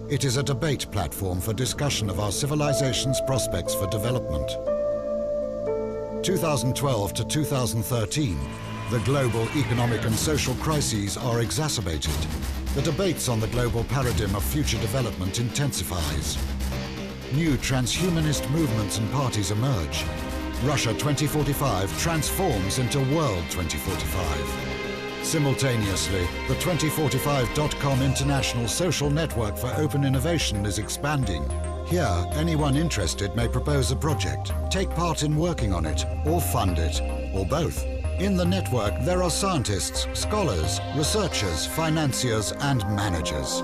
It is a debate platform for discussion of our civilization's prospects for development. 2012 to 2013. The global economic and social crises are exacerbated. The debates on the global paradigm of future development intensifies. New transhumanist movements and parties emerge. Russia 2045 transforms into World 2045. Simultaneously, the 2045.com international social network for open innovation is expanding. Here, anyone interested may propose a project, take part in working on it, or fund it, or both. In the network, there are scientists, scholars, researchers, financiers, and managers.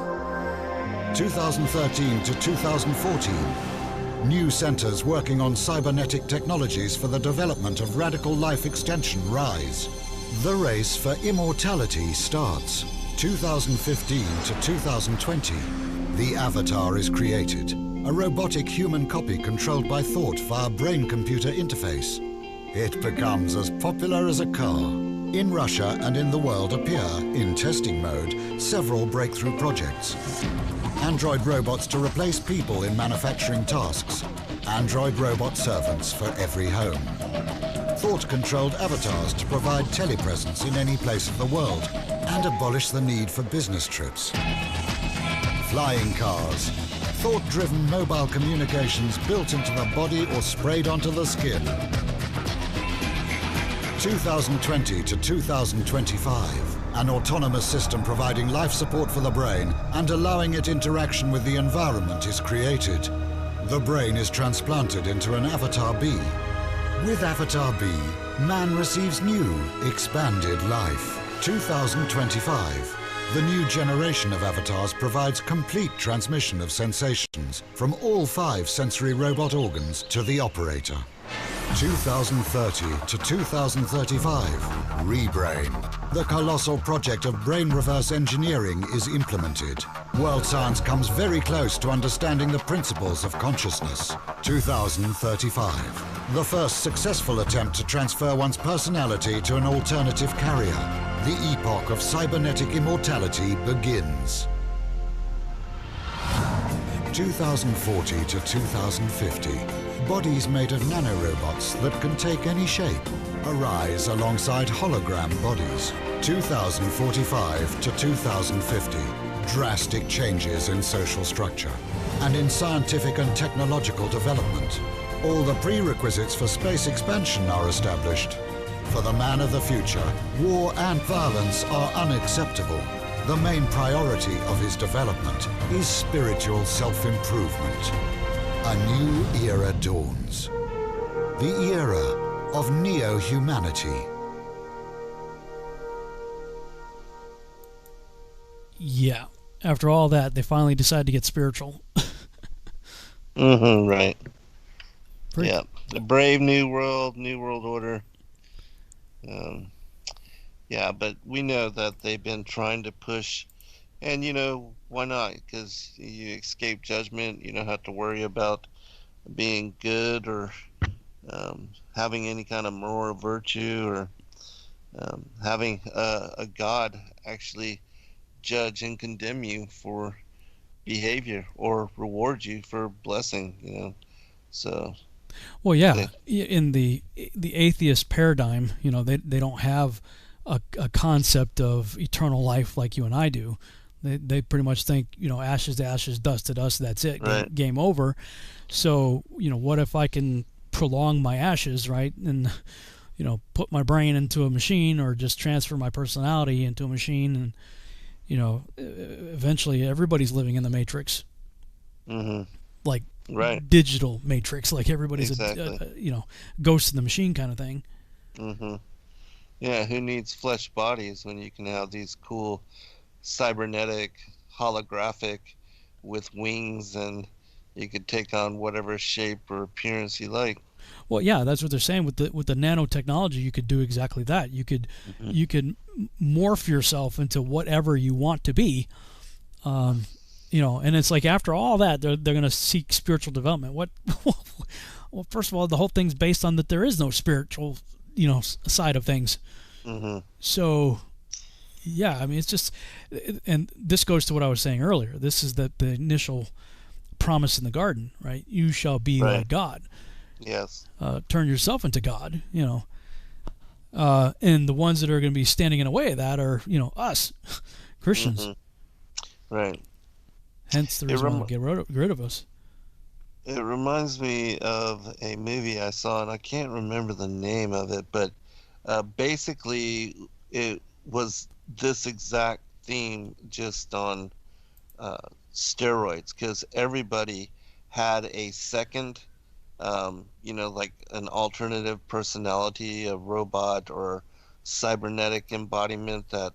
2013 to 2014. New centers working on cybernetic technologies for the development of radical life extension rise. The race for immortality starts. 2015 to 2020. The Avatar is created. A robotic human copy controlled by thought via brain-computer interface. It becomes as popular as a car. In Russia and in the world appear, in testing mode, several breakthrough projects. Android robots to replace people in manufacturing tasks. Android robot servants for every home. Thought-controlled avatars to provide telepresence in any place of the world and abolish the need for business trips. Flying cars. Thought-driven mobile communications built into the body or sprayed onto the skin. 2020 to 2025. An autonomous system providing life support for the brain and allowing it interaction with the environment is created. The brain is transplanted into an Avatar B. With Avatar B, man receives new, expanded life. 2025. The new generation of avatars provides complete transmission of sensations from all 5 sensory robot organs to the operator. 2030 to 2035, Rebrain. The colossal project of brain reverse engineering is implemented. World science comes very close to understanding the principles of consciousness. 2035, the first successful attempt to transfer one's personality to an alternative carrier. The epoch of cybernetic immortality begins. 2040 to 2050. Bodies made of nanorobots that can take any shape arise alongside hologram bodies. 2045 to 2050. Drastic changes in social structure and in scientific and technological development. All the prerequisites for space expansion are established. For the man of the future, war and violence are unacceptable. The main priority of his development is spiritual self-improvement. A new era dawns. The era of neo-humanity. Yeah. After all that, they finally decide to get spiritual. Right. Pretty- Yeah. The brave new world order. Yeah, but we know that they've been trying to push, and why not? Because you escape judgment. You don't have to worry about being good or having any kind of moral virtue or having a God actually judge and condemn you for behavior or reward you for blessing. So. Well, yeah, in the atheist paradigm, they don't have a concept of eternal life like you and I do. They pretty much think, ashes to ashes, dust to dust, that's it, Right. game over. So, what if I can prolong my ashes, right, and put my brain into a machine or just transfer my personality into a machine, and eventually everybody's living in the matrix. Like Right. digital matrix, like everybody's Exactly. a ghost in the machine kind of thing. Yeah, who needs flesh bodies when you can have these cool cybernetic, holographic with wings, and you could take on whatever shape or appearance you like. Well, yeah, that's what they're saying with the nanotechnology. You could do exactly that. You could morph yourself into whatever you want to be. And it's like after all that, they're going to seek spiritual development. What? Well, first of all, the whole thing's based on that there is no spiritual, side of things. So, yeah, I mean, it's just, and this goes to what I was saying earlier. This is the initial promise in the garden, right? You shall be like God. Yes. Turn yourself into God, and the ones that are going to be standing in the way of that are, us, Christians. Right. Hence the reason why they get rid of us. It reminds me of a movie I saw, and I can't remember the name of it, but basically it was this exact theme just on steroids, because everybody had a second, like an alternative personality, a robot or cybernetic embodiment that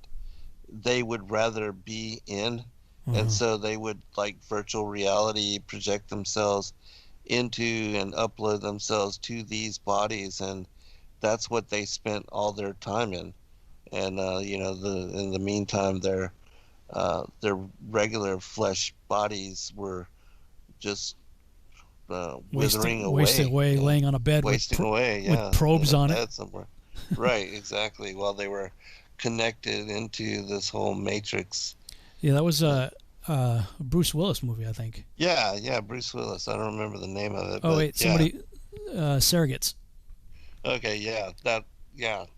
they would rather be in. And so they would, like virtual reality, project themselves into and upload themselves to these bodies, and that's what they spent all their time in. And in the meantime, their regular flesh bodies were just withering wasting away, yeah. laying on a bed wasting away, yeah, with probes in a on bed it. somewhere. Right, exactly. While they were connected into this whole matrix. Yeah, that was Bruce Willis movie, I think. Yeah, Bruce Willis. I don't remember the name of it. Oh but wait, yeah. somebody, Surrogates. Okay,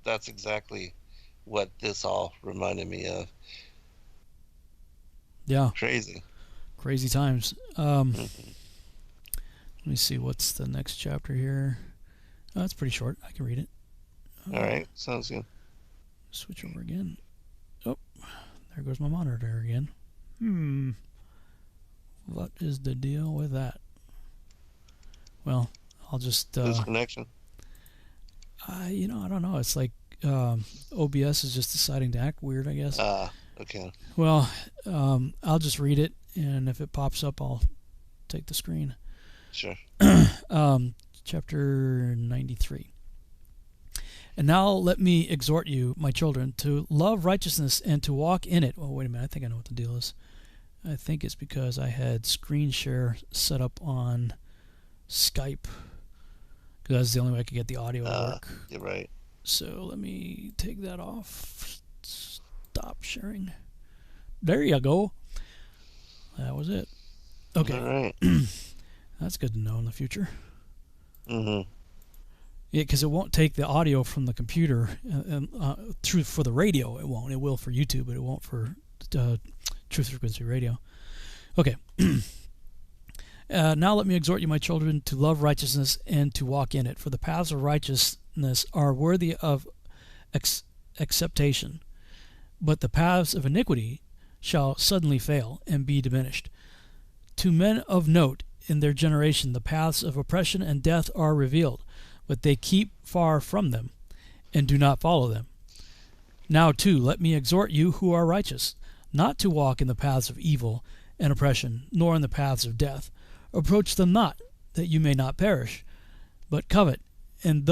that's exactly what this all reminded me of. Yeah. Crazy times. Let me see, what's the next chapter here? Oh, that's pretty short. I can read it. All right, sounds good. Switch over again. Oh, there goes my monitor again. What is the deal with that? Well, I'll just... Disconnection? I don't know. It's like OBS is just deciding to act weird, I guess. Okay. Well, I'll just read it, and if it pops up, I'll take the screen. Sure. Chapter 93. And now let me exhort you, my children, to love righteousness and to walk in it. Oh, wait a minute. I think I know what the deal is. I think it's because I had screen share set up on Skype. Because that's the only way I could get the audio to work. You're right. So let me take that off. Stop sharing. There you go. That was it. Okay. All right. That's good to know in the future. Mm-hmm. Yeah, because it won't take the audio from the computer through for the radio. It won't. It will for YouTube, but it won't for Truth Frequency Radio. Okay. Now let me exhort you, my children, to love righteousness and to walk in it. For the paths of righteousness are worthy of acceptation, but the paths of iniquity shall suddenly fail and be diminished. To men of note in their generation, the paths of oppression and death are revealed, but they keep far from them and do not follow them. Now, too, let me exhort you who are righteous, not to walk in the paths of evil and oppression, nor in the paths of death. Approach them not, that you may not perish, but covet, and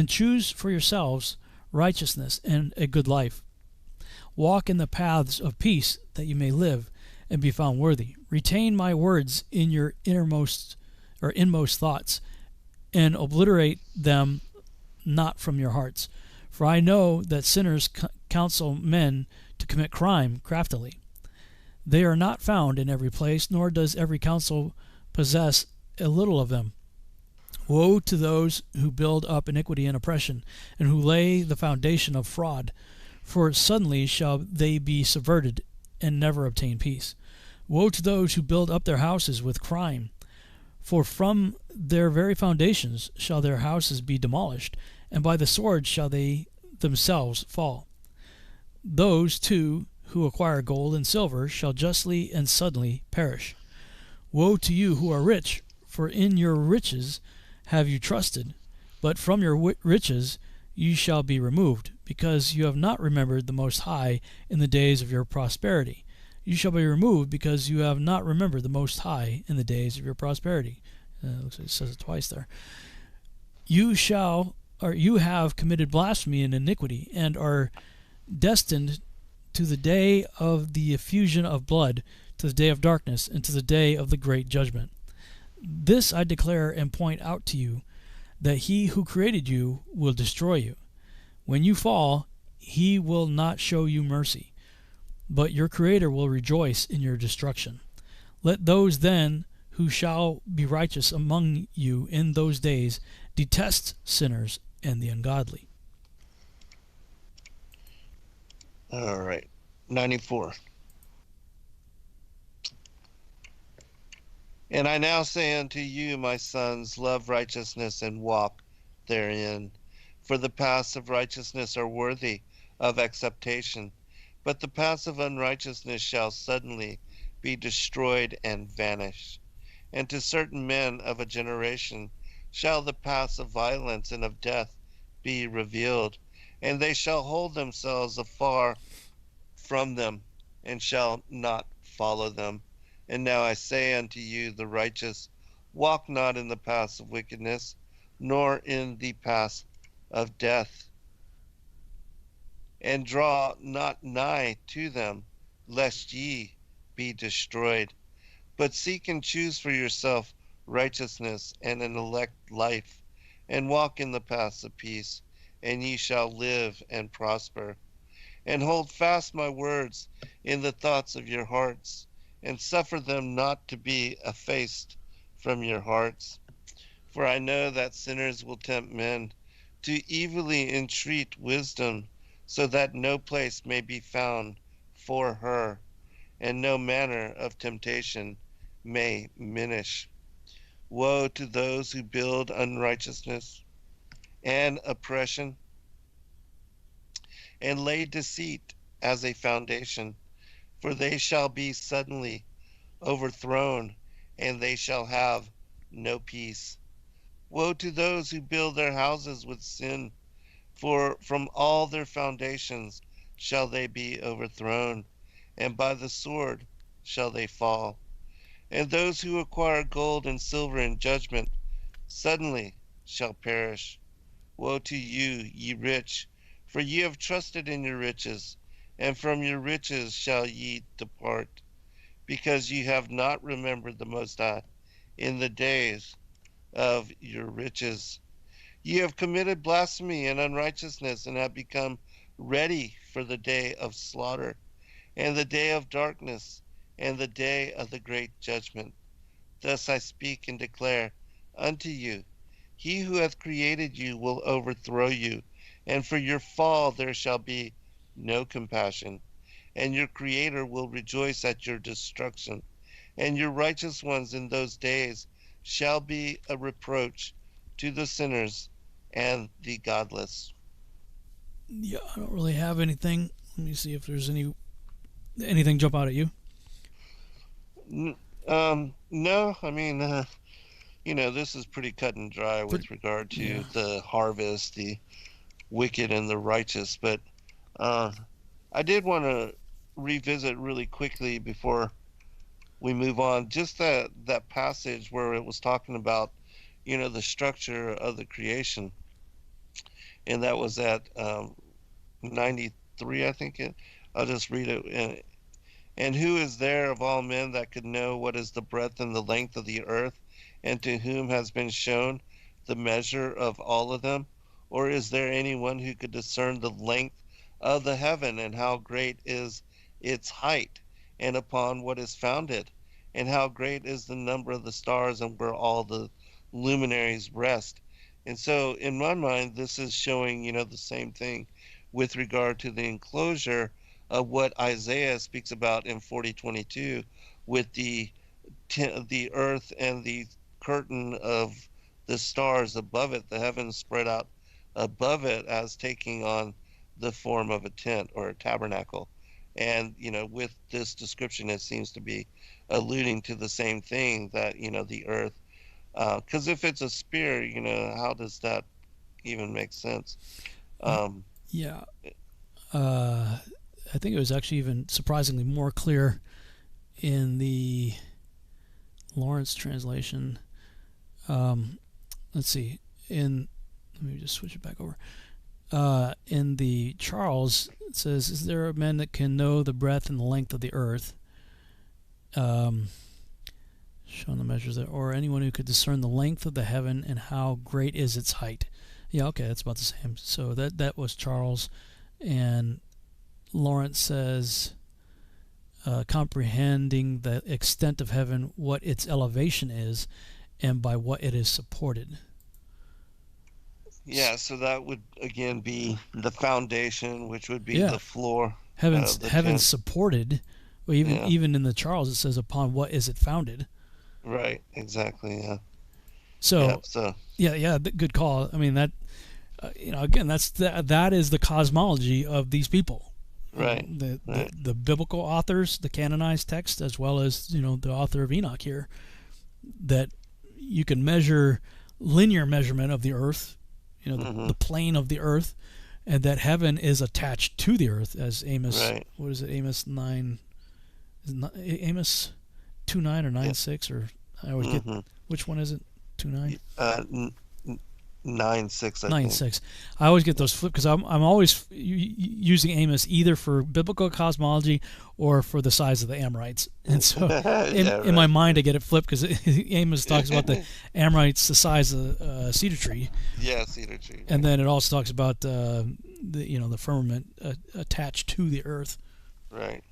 choose for yourselves righteousness and a good life. Walk in the paths of peace, that you may live and be found worthy. Retain my words in your inmost thoughts, and obliterate them not from your hearts. For I know that sinners counsel men to commit crime craftily. They are not found in every place, nor does every counsel possess a little of them. Woe to those who build up iniquity and oppression, and who lay the foundation of fraud, for suddenly shall they be subverted and never obtain peace. Woe to those who build up their houses with crime, for from their very foundations shall their houses be demolished, and by the sword shall they themselves fall. Those, too, who acquire gold and silver shall justly and suddenly perish. Woe to you who are rich, for in your riches have you trusted, but from your riches you shall be removed, because you have not remembered the Most High in the days of your prosperity. You shall be removed, because you have not remembered the Most High in the days of your prosperity. Looks like it says it twice there. You have committed blasphemy and iniquity, and are destined to the day of the effusion of blood, to the day of darkness, and to the day of the great judgment. This I declare and point out to you, that he who created you will destroy you. When you fall, he will not show you mercy, but your Creator will rejoice in your destruction. Let those then who shall be righteous among you in those days detest sinners and the ungodly. All right. 94. And I now say unto you, my sons, love righteousness and walk therein. For the paths of righteousness are worthy of acceptation, but the paths of unrighteousness shall suddenly be destroyed and vanish. and to certain men of a generation shall the paths of violence and of death be revealed, and they shall hold themselves afar from them, and shall not follow them. And now I say unto you, the righteous, walk not in the paths of wickedness, nor in the paths of death, and draw not nigh to them, lest ye be destroyed. But seek and choose for yourself righteousness and an elect life, and walk in the paths of peace, and ye shall live and prosper. And hold fast my words in the thoughts of your hearts, and suffer them not to be effaced from your hearts. For I know that sinners will tempt men to evilly entreat wisdom, so that no place may be found for her, and no manner of temptation may minish. Woe to those who build unrighteousness and oppression, and lay deceit as a foundation, for they shall be suddenly overthrown, and they shall have no peace. Woe to those who build their houses with sin, for from all their foundations shall they be overthrown, and by the sword shall they fall. And those who acquire gold and silver in judgment suddenly shall perish. Woe to you, ye rich, for ye have trusted in your riches, and from your riches shall ye depart, because ye have not remembered the Most High in the days of your riches. Ye have committed blasphemy and unrighteousness, and have become ready for the day of slaughter, and the day of darkness, and the day of the great judgment. Thus I speak and declare unto you, he who hath created you will overthrow you, and for your fall there shall be no compassion. And your Creator will rejoice at your destruction, and your righteous ones in those days shall be a reproach to the sinners and the godless. Yeah, I don't really have anything. Let me see if there's anything jump out at you. No, I mean, this is pretty cut and dry with regard to the harvest, the wicked and the righteous. But I did want to revisit really quickly before we move on, just that passage where it was talking about, the structure of the creation. And that was at 93, I think. I'll just read it. And who is there of all men that could know what is the breadth and the length of the earth, and to whom has been shown the measure of all of them? Or is there anyone who could discern the length of the heaven, and how great is its height, and upon what is founded? And how great is the number of the stars, and where all the luminaries rest? And so in my mind, this is showing, the same thing with regard to the enclosure of what Isaiah speaks about in 40:22, with the earth and the curtain of the stars above it, the heavens spread out above it, as taking on the form of a tent or a tabernacle. And with this description, it seems to be alluding to the same thing, that the earth, because if it's a sphere, how does that even make sense? Yeah. I think it was actually even surprisingly more clear in the Lawrence translation. Let's see. Let me just switch it back over. In the Charles, it says, "Is there a man that can know the breadth and the length of the earth?" Showing the measures there, or anyone who could discern the length of the heaven and how great is its height. Yeah, okay, that's about the same. So that was Charles, and Lawrence says, comprehending the extent of heaven, what its elevation is, and by what it is supported. Yeah, so that would again be the foundation, which would be the floor. Heaven's supported. Well, even in the Charles, it says, upon what is it founded? Right, exactly, yeah. So, good call. I mean, that, again, that is the cosmology of these people. Right. The biblical authors, the canonized text, as well as, the author of Enoch here. that you can measure linear measurement of the earth, the plane of the earth, and that heaven is attached to the earth, as Amos, what is it, Amos 9, Amos 2:9 or 9:6, or I always get, which one is it, 2:9? 9:6, I 9:6. think. I always get those flipped because I'm always using Amos either for biblical cosmology or for the size of the Amorites, and so in my mind I get it flipped because Amos talks about the Amorites the size of a cedar tree. Yeah, cedar tree. And then it also talks about the firmament attached to the earth. Right.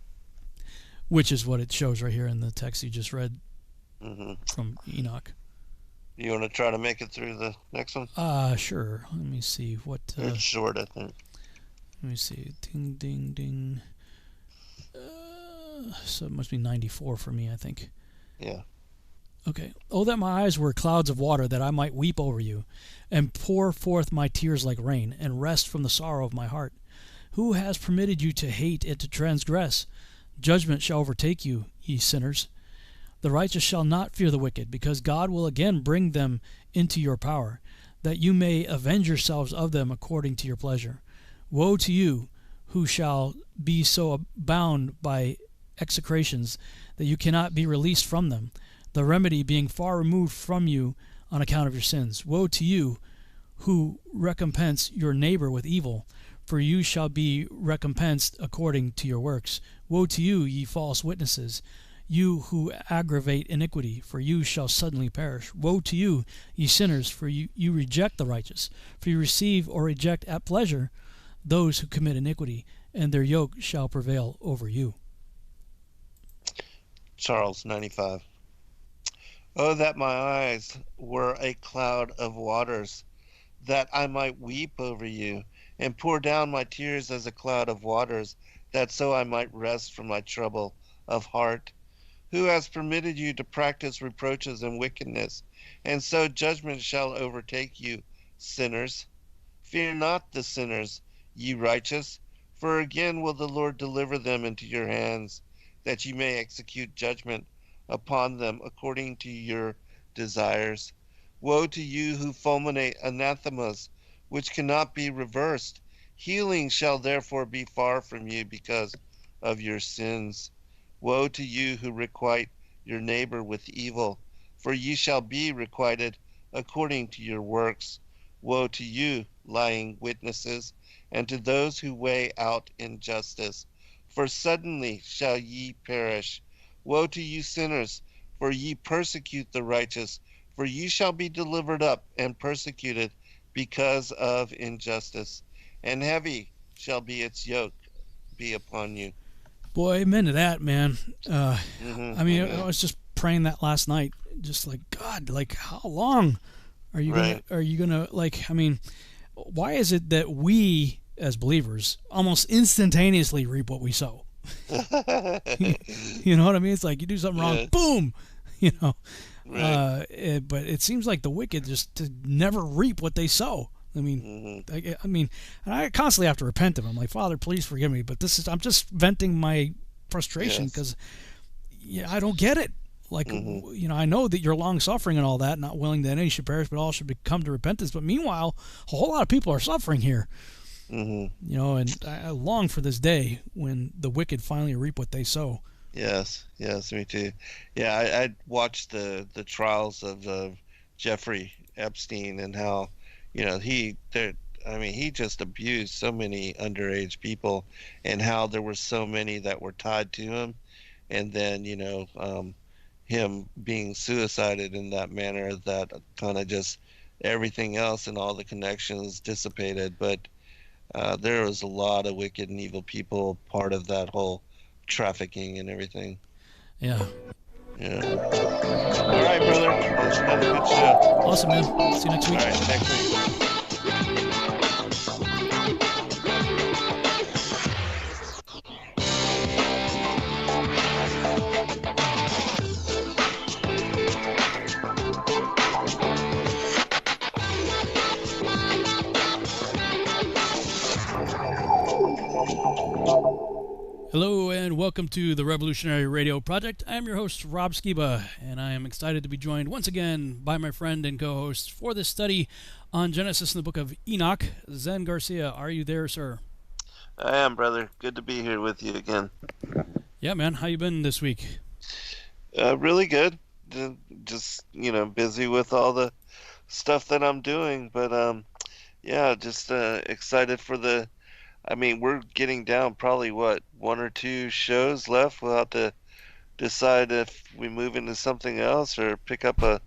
Which is what it shows right here in the text you just read from Enoch. You want to try to make it through the next one? Sure. Let me see what. It's short, I think. Let me see. Ding, ding, ding. So it must be 94 for me, I think. Yeah. Okay. Oh, that my eyes were clouds of water, that I might weep over you, and pour forth my tears like rain, and rest from the sorrow of my heart. Who has permitted you to hate and to transgress? Judgment shall overtake you, ye sinners. The righteous shall not fear the wicked, because God will again bring them into your power, that you may avenge yourselves of them according to your pleasure. Woe to you, who shall be so bound by execrations that you cannot be released from them, the remedy being far removed from you on account of your sins. Woe to you, who recompense your neighbor with evil, for you shall be recompensed according to your works. Woe to you, ye false witnesses, you who aggravate iniquity, for you shall suddenly perish. Woe to you, ye sinners, for you reject the righteous, for you receive or reject at pleasure those who commit iniquity, and their yoke shall prevail over you. Charles, 95. Oh, that my eyes were a cloud of waters, that I might weep over you, and pour down my tears as a cloud of waters, that so I might rest from my trouble of heart. Who has permitted you to practice reproaches and wickedness, and so judgment shall overtake you, sinners? Fear not the sinners, ye righteous, for again will the Lord deliver them into your hands, that ye may execute judgment upon them according to your desires. Woe to you who fulminate anathemas, which cannot be reversed. Healing shall therefore be far from you because of your sins. Woe to you who requite your neighbor with evil, for ye shall be requited according to your works. Woe to you, lying witnesses, and to those who weigh out injustice, for suddenly shall ye perish. Woe to you, sinners, for ye persecute the righteous, for ye shall be delivered up and persecuted because of injustice, and heavy shall be its yoke be upon you. Boy, amen to that, man. I mean, I was just praying that last night, just like, God, like, how long are you gonna like, I mean, why is it that we as believers almost instantaneously reap what we sow? You know what I mean? It's like you do something wrong, boom, you know. But it seems like the wicked just never reap what they sow. I mean, and I constantly have to repent of them. I'm like, Father, please forgive me, but I'm just venting my frustration because I don't get it. Like, I know that you're long suffering and all that, not willing that any should perish, but all should come to repentance. But meanwhile, a whole lot of people are suffering here. You know, and I long for this day when the wicked finally reap what they sow. Yes, me too. Yeah, I watched the trials of Jeffrey Epstein and how, he just abused so many underage people, and how there were so many that were tied to him, and then him being suicided in that manner, that kind of just everything else and all the connections dissipated. But there was a lot of wicked and evil people part of that whole trafficking and everything. Yeah. All right, brother. That's another good show. Awesome, man. See you next week. All right, next week. Hello and welcome to the Revolutionary Radio Project. I am your host, Rob Skiba, and I am excited to be joined once again by my friend and co-host for this study on Genesis in the book of Enoch, Zen Garcia. Are you there, sir? I am, brother. Good to be here with you again. Yeah, man. How you been this week? Really good. Just, busy with all the stuff that I'm doing, but yeah, just excited for we're getting down probably, one or two shows left. We'll have to decide if we move into something else or pick up a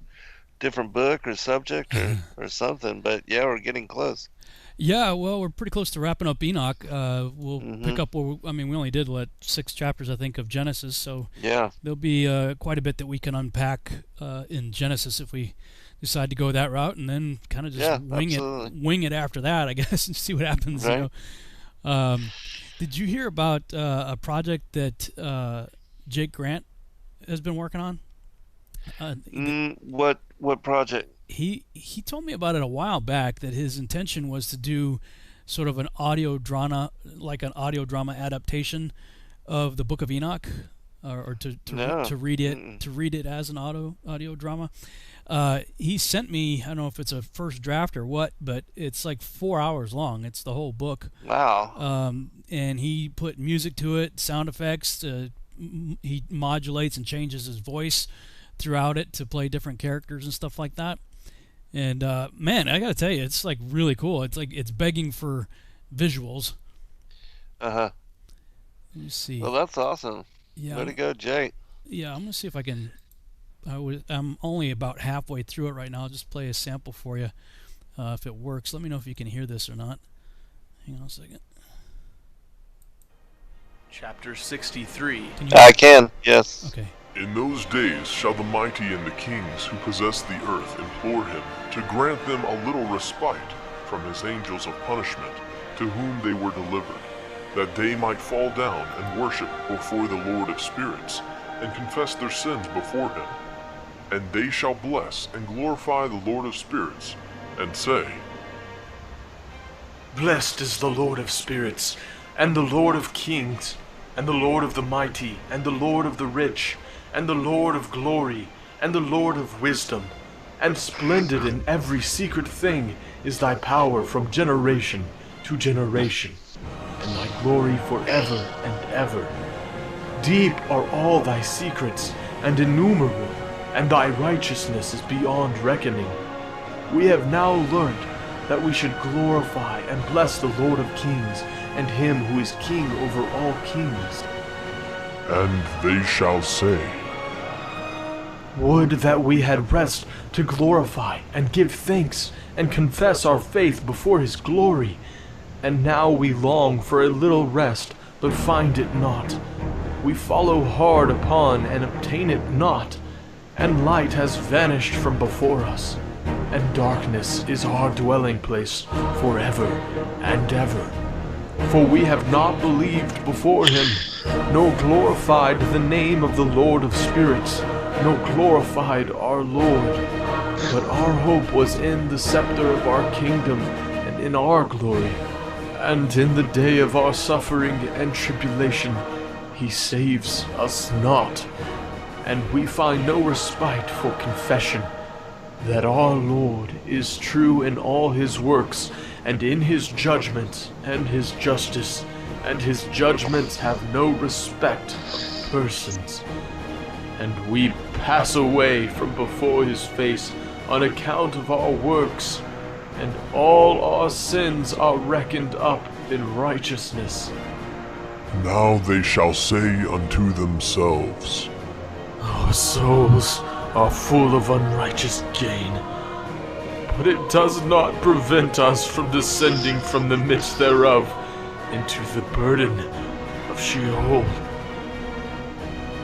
different book or subject or something. But yeah, we're getting close. Yeah, well, we're pretty close to wrapping up Enoch. We'll pick up we only did, 6 chapters, I think, of Genesis. So yeah, there'll be quite a bit that we can unpack in Genesis if we decide to go that route, and then kind of just wing it after that, I guess, and see what happens. Right. Did you hear about a project that Jake Grant has been working on? What project? He told me about it a while back, that his intention was to do sort of an audio drama, like an audio drama adaptation of the Book of Enoch, or to read it as an audio drama. He sent me, I don't know if it's a first draft or what, but it's like 4 hours long. It's the whole book. Wow. And he put music to it, sound effects. He modulates and changes his voice throughout it to play different characters and stuff like that. And man, I gotta tell you, it's like really cool. It's like it's begging for visuals. Let me see. Well, that's awesome. Yeah. Way to go, Jake. Yeah, I'm gonna see if I can. I'm only about halfway through it right now. I'll just play a sample for you. If it works, let me know if you can hear this or not. Hang on a second. Chapter 63. I can, yes. Okay. In those days shall the mighty and the kings who possess the earth implore him to grant them a little respite from his angels of punishment, to whom they were delivered, that they might fall down and worship before the Lord of spirits, and confess their sins before him. And they shall bless and glorify the Lord of spirits, and say, Blessed is the Lord of spirits, and the Lord of kings, and the Lord of the mighty, and the Lord of the rich, and the Lord of glory, and the Lord of wisdom. And splendid in every secret thing is thy power from generation to generation, and thy glory forever and ever. Deep are all thy secrets, and innumerable, and thy righteousness is beyond reckoning. We have now learned that we should glorify and bless the Lord of kings, and him who is king over all kings. And they shall say, Would that we had rest to glorify and give thanks and confess our faith before his glory. And now we long for a little rest, but find it not. We follow hard upon and obtain it not, and light has vanished from before us, and darkness is our dwelling place forever and ever. For we have not believed before him, nor glorified the name of the Lord of spirits, nor glorified our Lord. But our hope was in the scepter of our kingdom, and in our glory. And in the day of our suffering and tribulation, he saves us not. And we find no respite for confession, that our Lord is true in all his works, and in his judgments and his justice, and his judgments have no respect of persons. And we pass away from before his face on account of our works, and all our sins are reckoned up in righteousness. Now they shall say unto themselves, Our souls are full of unrighteous gain, but it does not prevent us from descending from the midst thereof into the burden of Sheol.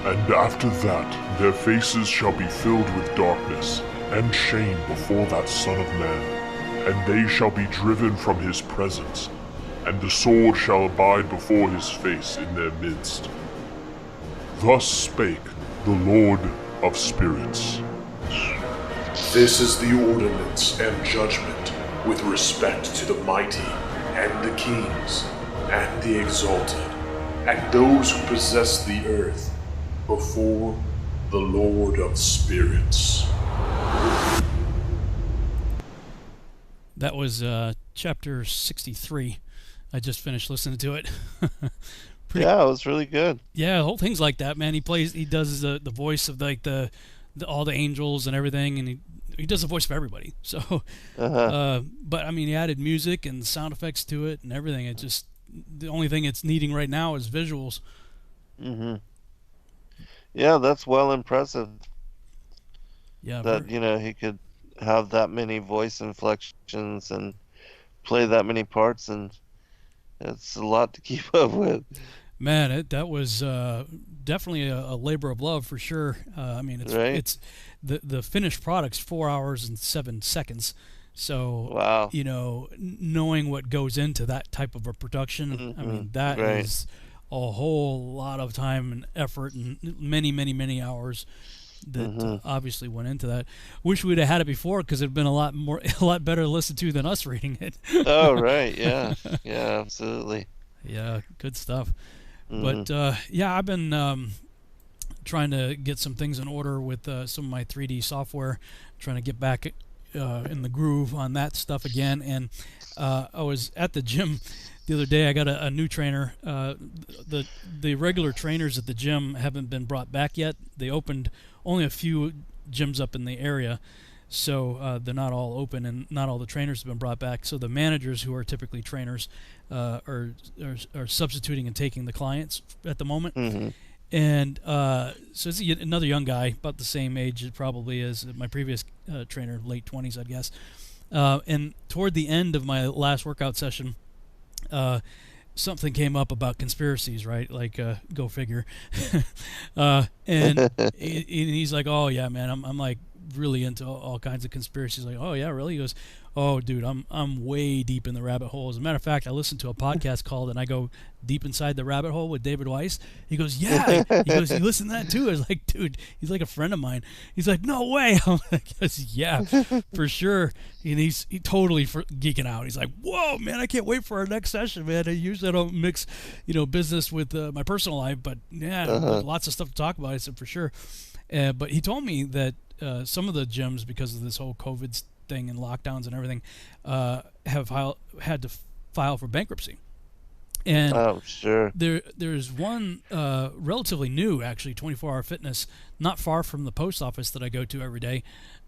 And after that their faces shall be filled with darkness and shame before that Son of Man, and they shall be driven from his presence, and the sword shall abide before his face in their midst. Thus spake the Lord of spirits. This is the ordinance and judgment with respect to the mighty and the kings and the exalted, and those who possess the earth before the Lord of Spirits. That was chapter 63. I just finished listening to it. Yeah, it was really good. Yeah, the whole thing's like that, man. He does the voice of like the all the angels and everything, and he does the voice of everybody. So, but I mean, he added music and sound effects to it and everything. It just the only thing it's needing right now is visuals. Mm-hmm. Yeah, that's well impressive. Yeah, that he could have that many voice inflections and play that many parts, and it's a lot to keep up with. Man, that was definitely a labor of love for sure. I mean, it's the finished product's 4 hours and 7 seconds. So, wow. Knowing what goes into that type of a production, I mean, that is a whole lot of time and effort and many, many, many hours that obviously went into that. Wish we'd have had it before, because it'd been a lot better to listen to than us reading it. Oh, right. Yeah. Yeah, absolutely. Yeah, good stuff. But yeah, I've been trying to get some things in order with some of my 3D software, trying to get back in the groove on that stuff again. And I was at the gym the other day. I got a new trainer. The regular trainers at the gym haven't been brought back yet. They opened only a few gyms up in the area, so they're not all open, and not all the trainers have been brought back. So the managers, who are typically trainers, are substituting and taking the clients at the moment. And so it's another young guy, about the same age probably as my previous trainer, late 20s, I guess. And toward the end of my last workout session, something came up about conspiracies, right? Like, go figure. And he's like, "Oh yeah, man, I'm like really into all kinds of conspiracies." Like, "Oh yeah, really?" He goes, "Oh dude, I'm way deep in the rabbit hole. As a matter of fact, I listened to a podcast called And I Go Deep Inside the Rabbit Hole with David Weiss." He goes, "Yeah." He goes, "You listen to that too?" I was like, "Dude, he's like a friend of mine." He's like, "No way." I'm like, "Yeah, for sure." And he's totally geeking out. He's like, "Whoa, man, I can't wait for our next session, man." I usually don't mix, business with my personal life, but yeah, lots of stuff to talk about. I said, "For sure." But he told me that some of the gyms, because of this whole COVID thing and lockdowns and everything, have had to file for bankruptcy. And there's one relatively new, actually, 24-hour fitness, not far from the post office that I go to every day,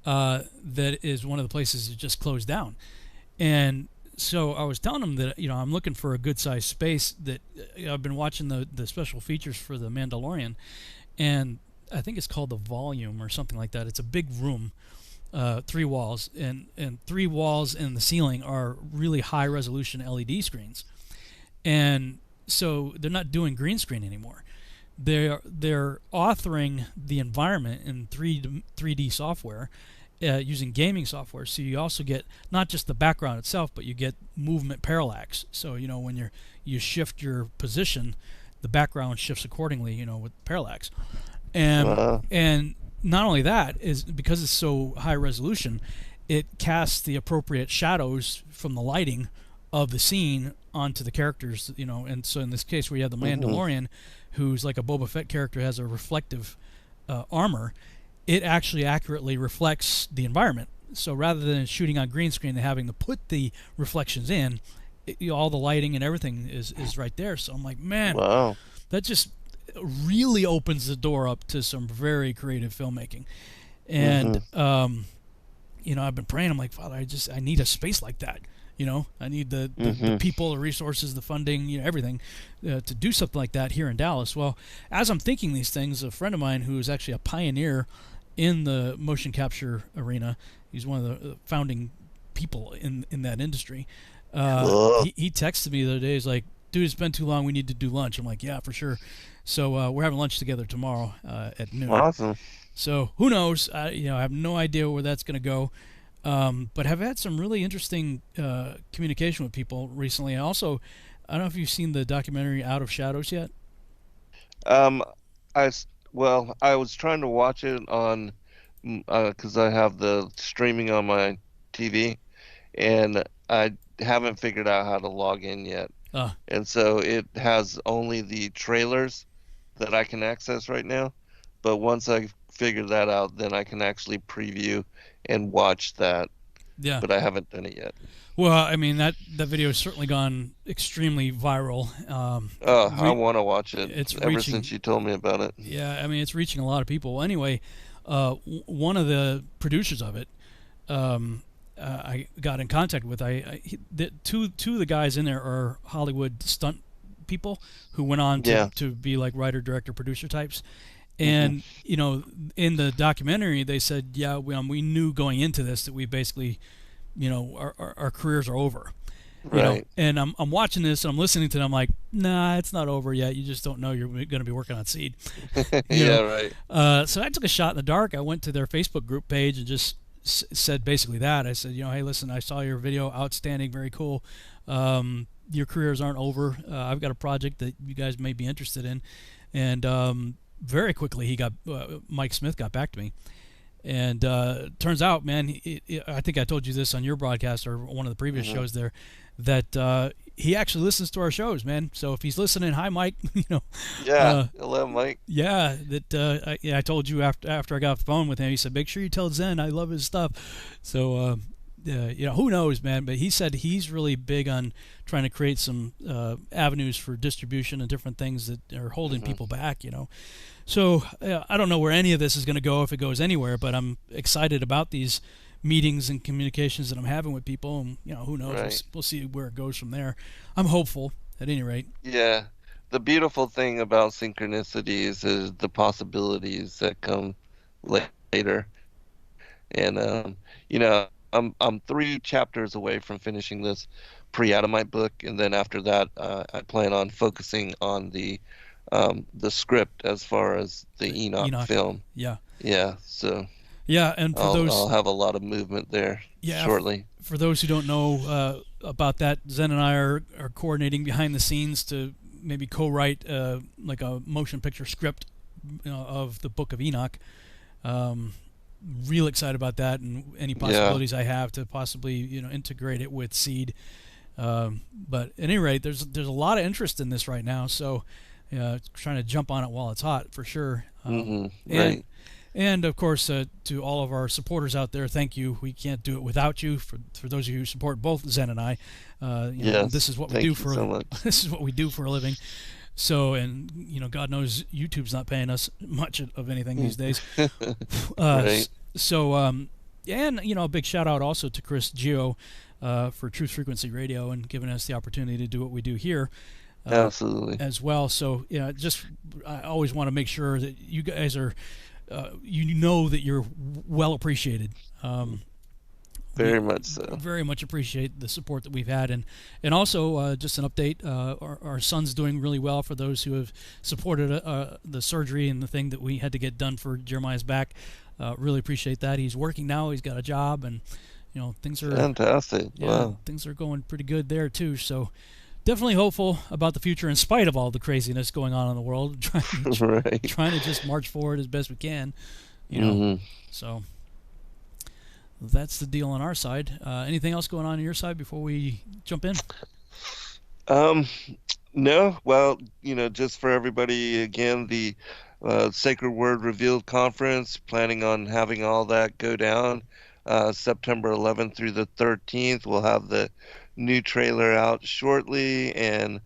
that is one of the places that just closed down. And so I was telling him that I'm looking for a good sized space. That I've been watching the special features for The Mandalorian, and I think it's called The Volume or something like that. It's a big room, 3 walls, and 3 walls in the ceiling are really high resolution LED screens. And so they're not doing green screen anymore. They're authoring the environment in 3D software, using gaming software. So you also get not just the background itself, but you get movement parallax. So when you shift your position, the background shifts accordingly. With parallax. And not only that, is because it's so high resolution, it casts the appropriate shadows from the lighting of the scene onto the characters, and so in this case where you have the Mandalorian, who's like a Boba Fett character, has a reflective armor, it actually accurately reflects the environment. So rather than shooting on green screen and having to put the reflections in, all the lighting and everything is right there. So I'm like, man, that just really opens the door up to some very creative filmmaking. And I've been praying. I'm like, Father, I need a space like that. I need the people, the resources, the funding, everything to do something like that here in Dallas. Well, as I'm thinking these things, a friend of mine who is actually a pioneer in the motion capture arena, he's one of the founding people in that industry. He texted me the other day. He's like, "Dude, it's been too long. We need to do lunch." I'm like, "Yeah, for sure." So we're having lunch together tomorrow at noon. Awesome. So who knows? I have no idea where that's going to go. But have had some really interesting communication with people recently. Also, I don't know if you've seen the documentary Out of Shadows yet. I was trying to watch it on because I have the streaming on my TV, and I haven't figured out how to log in yet. and so it has only the trailers that I can access right now. But once I figure that out, then I can actually preview and watch that. Yeah. But I haven't done it yet. Well, I mean, that video has certainly gone extremely viral. I want to watch it. It's ever reaching, since you told me about it. Yeah, I mean, it's reaching a lot of people. Anyway, one of the producers of it, I got in contact with. Two of the guys in there are Hollywood stunt people who went on to be like writer, director, producer types. And you know, in the documentary, they said, yeah, we knew going into this that we basically, you know, our careers are over. You know? And I'm watching this and I'm listening to them. I'm like, nah, it's not over yet. You just don't know you're going to be working on Seed. Right. So I took a shot in the dark. I went to their Facebook group page and just said basically that. I said, you know, hey, listen, I saw your video, outstanding, very cool. Your careers aren't over. I've got a project that you guys may be interested in. And very quickly, Mike Smith got back to me. And turns out, man, I think I told you this on your broadcast or one of the previous shows there, that he actually listens to our shows, man. So if he's listening, hi, Mike. You know. Yeah. Hello, Mike. Yeah. That I told you after I got off the phone with him. He said, make sure you tell Zen I love his stuff. So you know, who knows, man? But he said he's really big on trying to create some avenues for distribution and different things that are holding people back. You know. So I don't know where any of this is going to go, if it goes anywhere, but I'm excited about these meetings and communications that I'm having with people, and you know, who knows? Right. We'll see where it goes from there. I'm hopeful, at any rate. Yeah, the beautiful thing about synchronicities is the possibilities that come later, and you know, I'm 3 chapters away from finishing this pre-Adamite book, and then after that, I plan on focusing on the script as far as the Enoch film. Yeah. Yeah. So. Yeah, and for I'll have a lot of movement there shortly. For those who don't know about that, Zen and I are coordinating behind the scenes to maybe co-write like a motion picture script, you know, of the Book of Enoch. Real excited about that, and any possibilities I have to possibly, you know, integrate it with Seed. But at any rate, there's a lot of interest in this right now, so trying to jump on it while it's hot for sure. Right. And of course, to all of our supporters out there, thank you. We can't do it without you. For those of you who support both Zen and I, you know, this is what we do this is what we do for a living. So, and you know, God knows YouTube's not paying us much of anything these days. Right. So, and you know, a big shout out also to Chris Gio for Truth Frequency Radio and giving us the opportunity to do what we do here. Absolutely. As well. So, yeah, I always want to make sure that you guys are. You know that you're well appreciated. Very much so. Very much appreciate the support that we've had, and also just an update. Our son's doing really well. For those who have supported the surgery and the thing that we had to get done for Jeremiah's back, really appreciate that. He's working now. He's got a job, and you know, things are fantastic. Yeah, wow. Things are going pretty good there too. So. Definitely hopeful about the future in spite of all the craziness going on in the world. Trying to just march forward as best we can, you know. So that's the deal on our side. Anything else going on your side before we jump in? No. Well, you know, just for everybody again, the Sacred Word Revealed Conference, planning on having all that go down September 11th through the 13th. We'll have the new trailer out shortly, and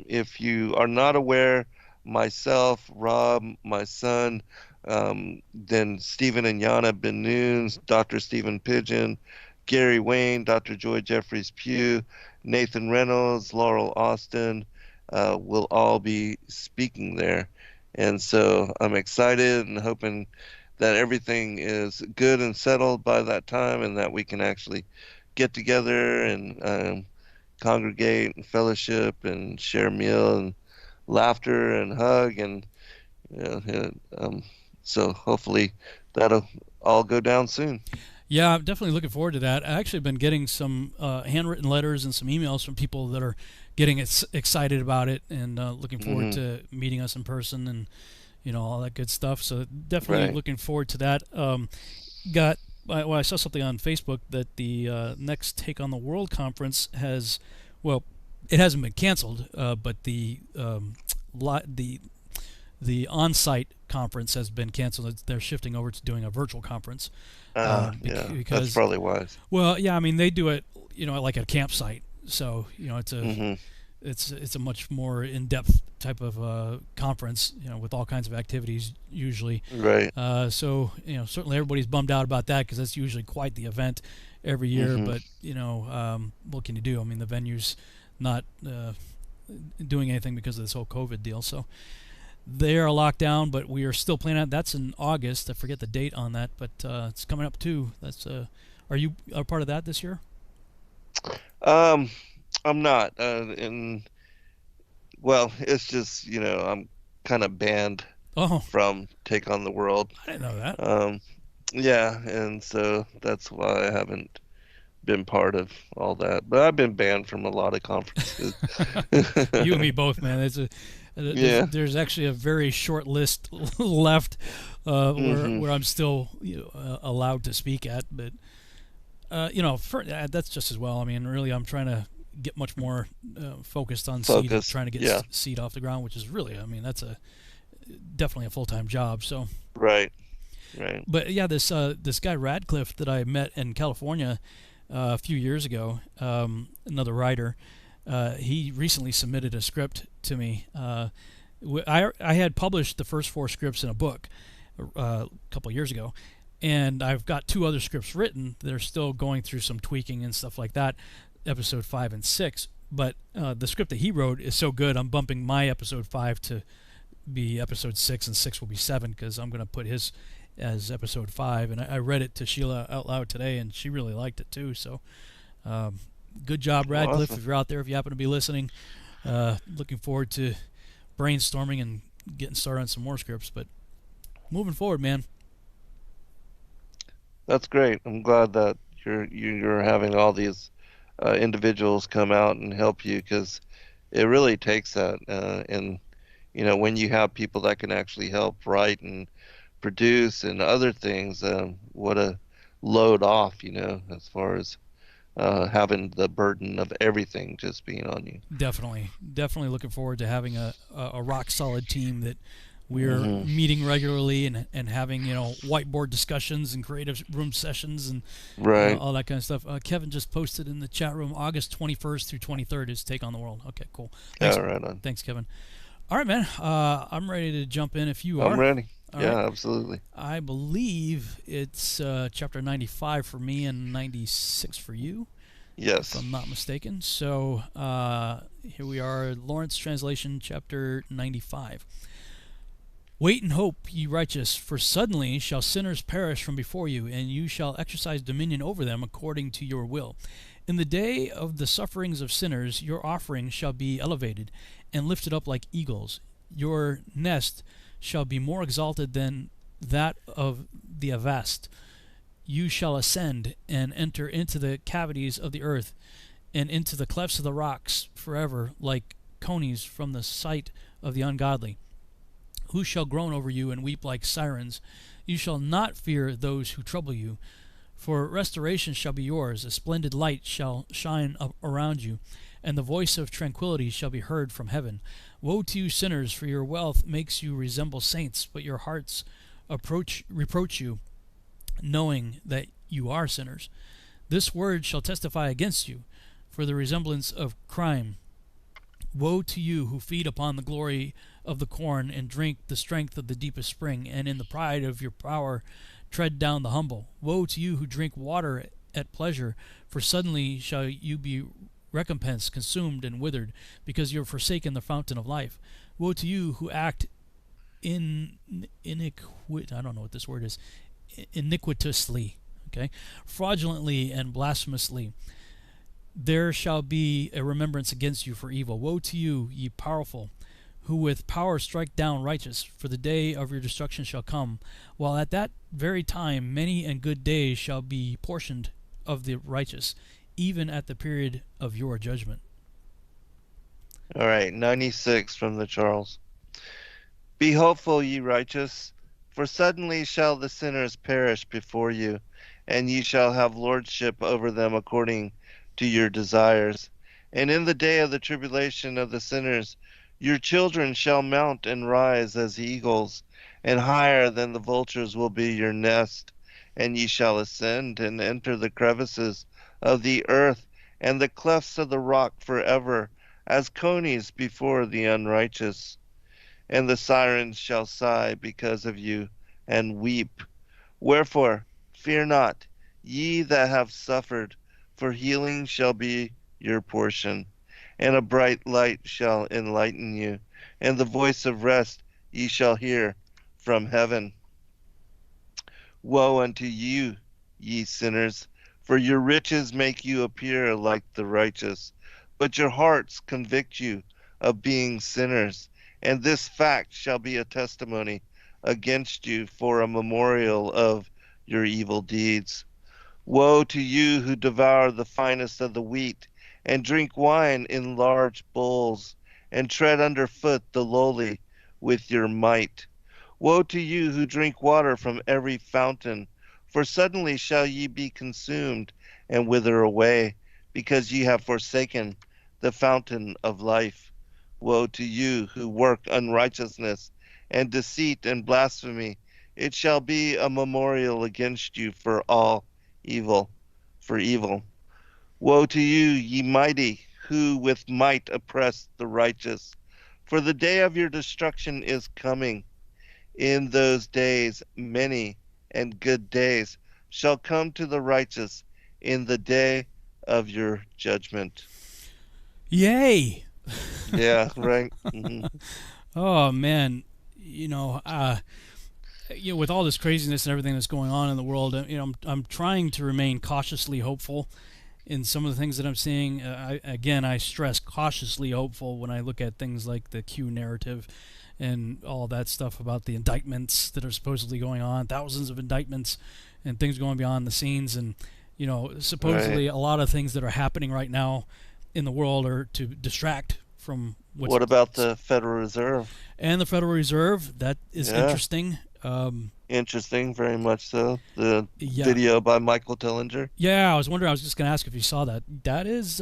if you are not aware, myself, Rob, my son, then Stephen and Yana Ben Noons, Dr. Stephen Pigeon, Gary Wayne, Dr. Joy Jeffries Pugh, Nathan Reynolds, Laurel Austin will all be speaking there, and so I'm excited and hoping that everything is good and settled by that time, and that we can actually get together and congregate and fellowship and share a meal and laughter and hug, and you know, so hopefully that'll all go down soon. Yeah, I'm definitely looking forward to that. I actually been getting some handwritten letters and some emails from people that are getting excited about it and looking forward to meeting us in person and you know, all that good stuff. So definitely looking forward to that. I saw something on Facebook that the next Take on the World conference has, well, it hasn't been canceled, but the on-site conference has been canceled. They're shifting over to doing a virtual conference. Yeah, because that's probably wise. Well, yeah, I mean they do it, like at a campsite. So it's a Mm-hmm. it's a much more in-depth type of conference, with all kinds of activities usually. Right. So certainly everybody's bummed out about that because that's usually quite the event every year. Mm-hmm. But what can you do? I mean the venue's not doing anything because of this whole COVID deal. So they are locked down, but we are still planning. That's in August. I forget the date on that, but it's coming up too. That's are you a part of that this year? I'm not. Well, it's just I'm kind of banned from Take on the World. I didn't know that. Yeah, and so that's why I haven't been part of all that. But I've been banned from a lot of conferences. You and me both, man. There's actually a very short list left where I'm still allowed to speak at, but that's just as well. I mean, really, I'm trying to get much more focused on seed, trying to get seed off the ground, which is really, I mean, that's definitely a full-time job. So right. But yeah, this guy Radcliffe that I met in California a few years ago, another writer. He recently submitted a script to me. I had published the first 4 scripts in a book a couple of years ago, and I've got 2 other scripts written. They're still going through some tweaking and stuff like that, episode 5 and 6. But the script that he wrote is so good, I'm bumping my episode 5 to be episode 6, and 6 will be 7 because I'm going to put his as episode 5. And I read it to Sheila out loud today, and she really liked it too. So good job, Radcliffe. Awesome. If you're out there, if you happen to be listening, looking forward to brainstorming and getting started on some more scripts. But moving forward, man. That's great. I'm glad that you're having all these individuals come out and help you, because it really takes that. And when you have people that can actually help write and produce and other things, what a load off, as far as having the burden of everything just being on you. Definitely looking forward to having a rock solid team that we're meeting regularly and having whiteboard discussions and creative room sessions and all that kind of stuff. Kevin just posted in the chat room August 21st through 23rd is Take on the World. Okay, cool. Thanks, right on. Thanks, Kevin. All right, man. I'm ready to jump in if you are. I'm ready. All yeah, right. Absolutely. I believe it's chapter 95 for me and 96 for you. Yes. If I'm not mistaken. So here we are, Lawrence translation, chapter 95. Wait and hope, ye righteous, for suddenly shall sinners perish from before you, and you shall exercise dominion over them according to your will. In the day of the sufferings of sinners, your offering shall be elevated and lifted up like eagles. Your nest shall be more exalted than that of the Avast. You shall ascend and enter into the cavities of the earth and into the clefts of the rocks forever, like conies from the sight of the ungodly. Who shall groan over you and weep like sirens? You shall not fear those who trouble you, for restoration shall be yours. A splendid light shall shine up around you, and the voice of tranquility shall be heard from heaven. Woe to you sinners, for your wealth makes you resemble saints, but your hearts reproach you, knowing that you are sinners. This word shall testify against you, for the resemblance of crime. Woe to you who feed upon the glory of the corn and drink the strength of the deepest spring, and in the pride of your power tread down the humble. Woe to you who drink water at pleasure, for suddenly shall you be recompensed, consumed, and withered, because you have forsaken the fountain of life. Woe to you who act iniquitously, fraudulently and blasphemously. There shall be a remembrance against you for evil. Woe to you, ye powerful, who with power strike down righteous, for the day of your destruction shall come, while at that very time many and good days shall be portioned of the righteous, even at the period of your judgment. All right, 96 from the Charles. Be hopeful, ye righteous, for suddenly shall the sinners perish before you, and ye shall have lordship over them according to your desires. And in the day of the tribulation of the sinners, your children shall mount and rise as eagles, and higher than the vultures will be your nest. And ye shall ascend and enter the crevices of the earth and the clefts of the rock forever, as conies before the unrighteous. And the sirens shall sigh because of you, and weep. Wherefore, fear not, ye that have suffered, for healing shall be your portion, and a bright light shall enlighten you, and the voice of rest ye shall hear from heaven. Woe unto you, ye sinners, for your riches make you appear like the righteous, but your hearts convict you of being sinners, and this fact shall be a testimony against you for a memorial of your evil deeds. Woe to you who devour the finest of the wheat, and drink wine in large bowls, and tread under foot the lowly with your might. Woe to you who drink water from every fountain, for suddenly shall ye be consumed and wither away, because ye have forsaken the fountain of life. Woe to you who work unrighteousness and deceit and blasphemy. It shall be a memorial against you for all evil, for evil. Woe to you, ye mighty, who with might oppress the righteous. For the day of your destruction is coming. In those days, many and good days shall come to the righteous in the day of your judgment. Yay! Yeah, right. Mm-hmm. Oh man, you know, with all this craziness and everything that's going on in the world, I'm trying to remain cautiously hopeful in some of the things that I'm seeing. I stress cautiously hopeful when I look at things like the Q narrative and all that stuff about the indictments that are supposedly going on, thousands of indictments and things going beyond the scenes, and supposedly a lot of things that are happening right now in the world are to distract from what about the Federal Reserve? And the Federal Reserve, that is interesting. Interesting, very much so. The video by Michael Tellinger. Yeah, I was wondering. I was just going to ask if you saw that. That is,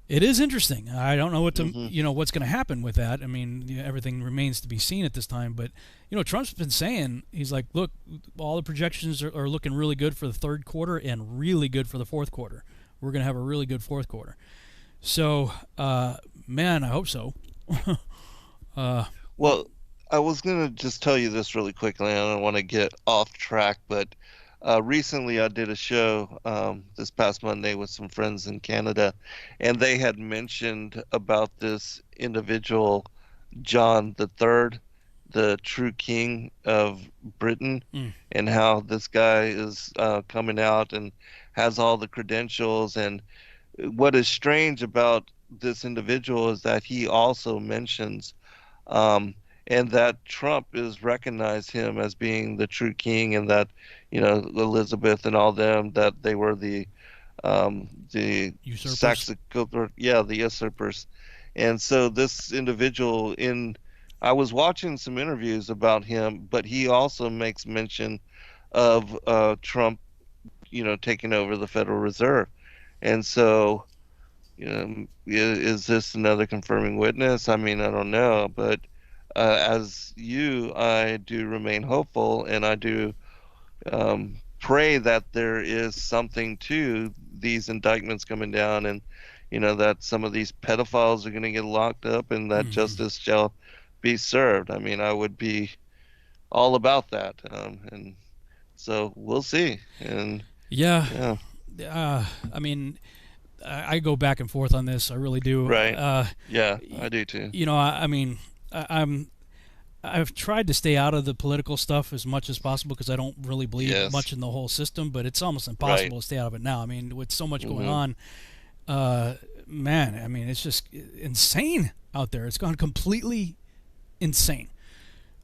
it is interesting. I don't know what to, what's going to happen with that. I mean, everything remains to be seen at this time. But Trump's been saying, he's like, look, all the projections are looking really good for the third quarter and really good for the fourth quarter. We're going to have a really good fourth quarter. So, man, I hope so. Well, I was going to just tell you this really quickly. I don't want to get off track, but recently I did a show this past Monday with some friends in Canada, and they had mentioned about this individual, John III, the true king of Britain, and how this guy is coming out and has all the credentials. And what is strange about this individual is that he also mentions and that Trump is recognized him as being the true king, and that Elizabeth and all them, that they were the usurpers. The usurpers. And so this individual, I was watching some interviews about him, but he also makes mention of Trump taking over the Federal Reserve. And so is this another confirming witness? I mean, I don't know, but as I do remain hopeful, and I do pray that there is something to these indictments coming down, and that some of these pedophiles are going to get locked up, and that justice shall be served. I mean, I would be all about that, and so we'll see. And I mean, I go back and forth on this. I really do. Right. I do too. I mean, I've tried to stay out of the political stuff as much as possible because I don't really believe much in the whole system, but it's almost impossible to stay out of it now. I mean, with so much going on, man, I mean, it's just insane out there. It's gone completely insane.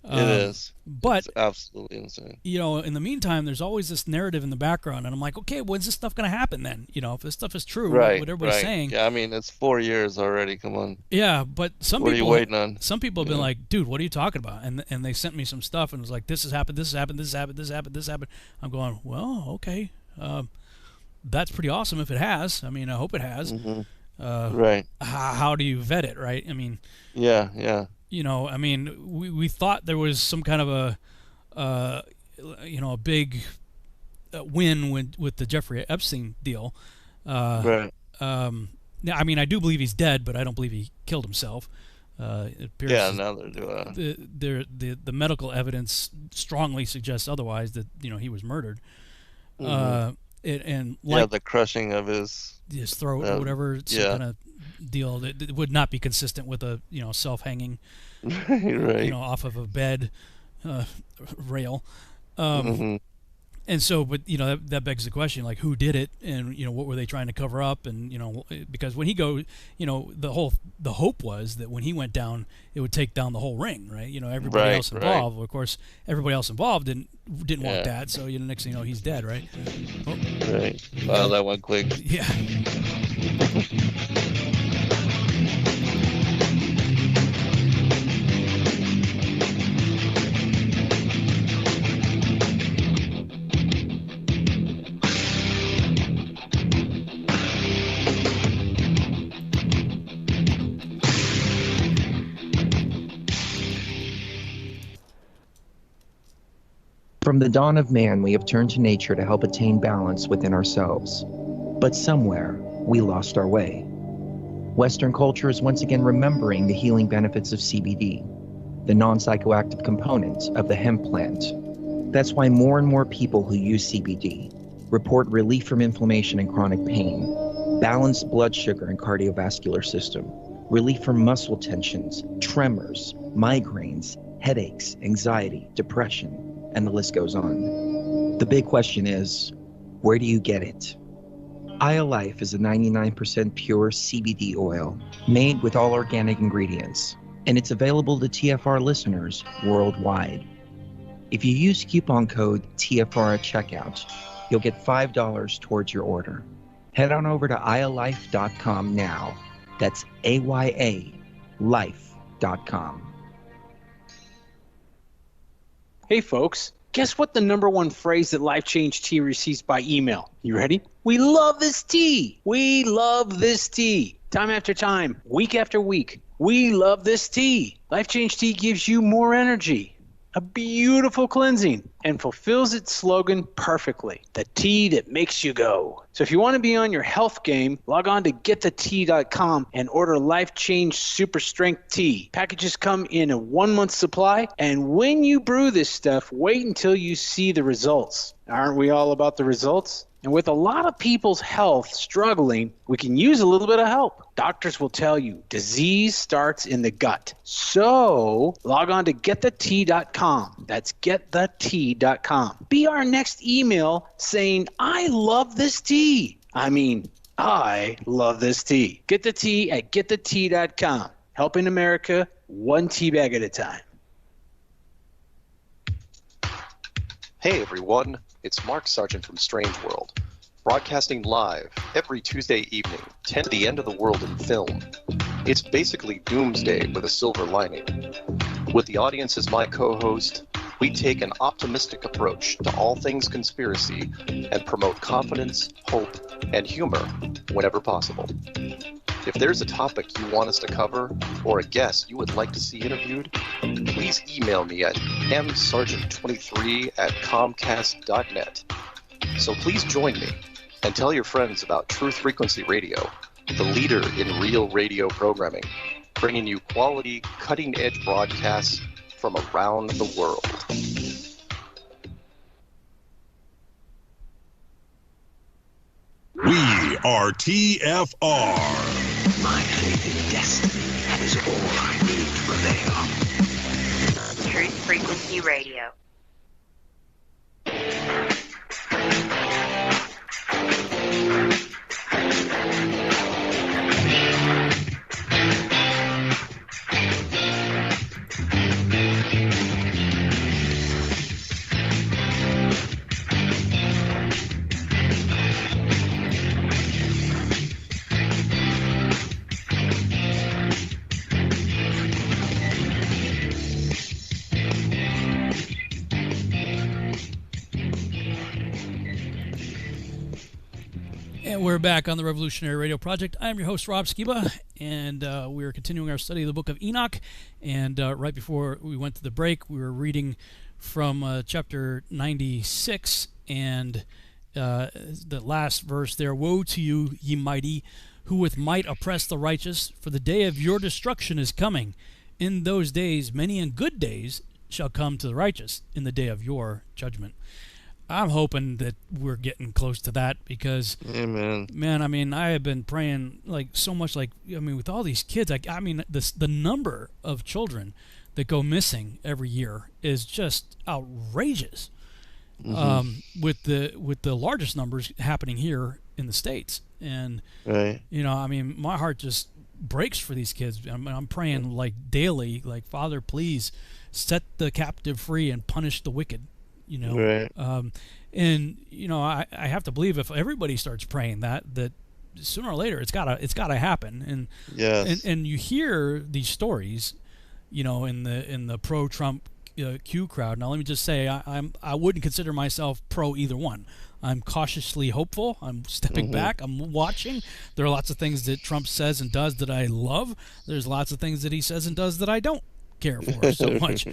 It is. But it's absolutely insane. In the meantime, there's always this narrative in the background, and I'm like, okay, when's this stuff going to happen then? If this stuff is true, what everybody's saying. Yeah, I mean, it's 4 years already. Come on. Yeah, but what are you waiting on? Some people have been like, dude, what are you talking about? And they sent me some stuff, and it was like, this has happened, this has happened, this has happened, this has happened, this has happened. I'm going, well, okay. that's pretty awesome if it has. I mean, I hope it has. Right. How do you vet it, right? I mean, yeah. You know, I mean, we thought there was some kind of a big win with the Jeffrey Epstein deal. Right. I mean, I do believe he's dead, but I don't believe he killed himself. It appears now they're doing the medical evidence strongly suggests otherwise, that he was murdered. Mhm. The crushing of his throat or whatever, some kind of deal that would not be consistent with a self-hanging right. Off of a bed rail. And so, but that begs the question, like, who did it, and what were they trying to cover up, and because when he the hope was that when he went down, it would take down the whole ring, right? Everybody else involved. Well, of course, everybody else involved didn't want that. So next thing you know, he's dead, right? Oh. Right. Wow, that went quick. Yeah. From the dawn of man, we have turned to nature to help attain balance within ourselves. But somewhere, we lost our way. Western culture is once again remembering the healing benefits of CBD, the non-psychoactive component of the hemp plant. That's why more and more people who use CBD report relief from inflammation and chronic pain, balanced blood sugar and cardiovascular system, relief from muscle tensions, tremors, migraines, headaches, anxiety, depression, and the list goes on. The big question is, where do you get it? Life is a 99% pure CBD oil made with all organic ingredients, and it's available to TFR listeners worldwide. If you use coupon code TFR at checkout, you'll get $5 towards your order. Head on over to ialife.com now. That's AYA life.com. Hey folks, guess what the #1 phrase that Life Change Tea receives by email? You ready? We love this tea. We love this tea. Time after time, week after week, we love this tea. Life Change Tea gives you more energy, a beautiful cleansing, and fulfills its slogan perfectly. The tea that makes you go. So if you want to be on your health game, log on to getthetea.com and order Life Change Super Strength Tea. Packages come in a 1-month supply, and when you brew this stuff, wait until you see the results. Aren't we all about the results? And with a lot of people's health struggling, we can use a little bit of help. Doctors will tell you disease starts in the gut. So log on to getthetea.com. That's getthetea.com. Be our next email saying, I love this tea. I mean, I love this tea. Get the tea at getthetea.com. Helping America one tea bag at a time. Hey everyone, it's Mark Sargent from Strange World, broadcasting live every Tuesday evening, 10 to the end of the world in film. It's basically doomsday with a silver lining. With the audience as my co-host, we take an optimistic approach to all things conspiracy and promote confidence, hope, and humor whenever possible. If there's a topic you want us to cover or a guest you would like to see interviewed, please email me at msargent23@comcast.net. So please join me and tell your friends about Truth Frequency Radio, the leader in real radio programming, bringing you quality, cutting-edge broadcasts from around the world. We are TFR. My faith in destiny is all I need to prevail. Truth Frequency Radio. And we're back on the Revolutionary Radio Project. I'm your host, Rob Skiba, and we're continuing our study of the book of Enoch. And right before we went to the break, we were reading from chapter 96, and the last verse there, "Woe to you, ye mighty, who with might oppress the righteous, for the day of your destruction is coming. In those days, many and good days shall come to the righteous in the day of your judgment." I'm hoping that we're getting close to that because, Amen. Man, I mean, I have been praying like so much. Like, I mean, with all these kids, I mean, the number of children that go missing every year is just outrageous. With the largest numbers happening here in the States, and right. You know, I mean, my heart just breaks for these kids. I'm praying like daily, like, Father, please set the captive free and punish the wicked. You know, right. And you know, I have to believe if everybody starts praying that sooner or later it's gotta happen. And yes. and you hear these stories, you know, in the pro-Trump Q crowd. Now, let me just say, I wouldn't consider myself pro either one. I'm cautiously hopeful. I'm stepping back. I'm watching. There are lots of things that Trump says and does that I love. There's lots of things that he says and does that I don't care for so much.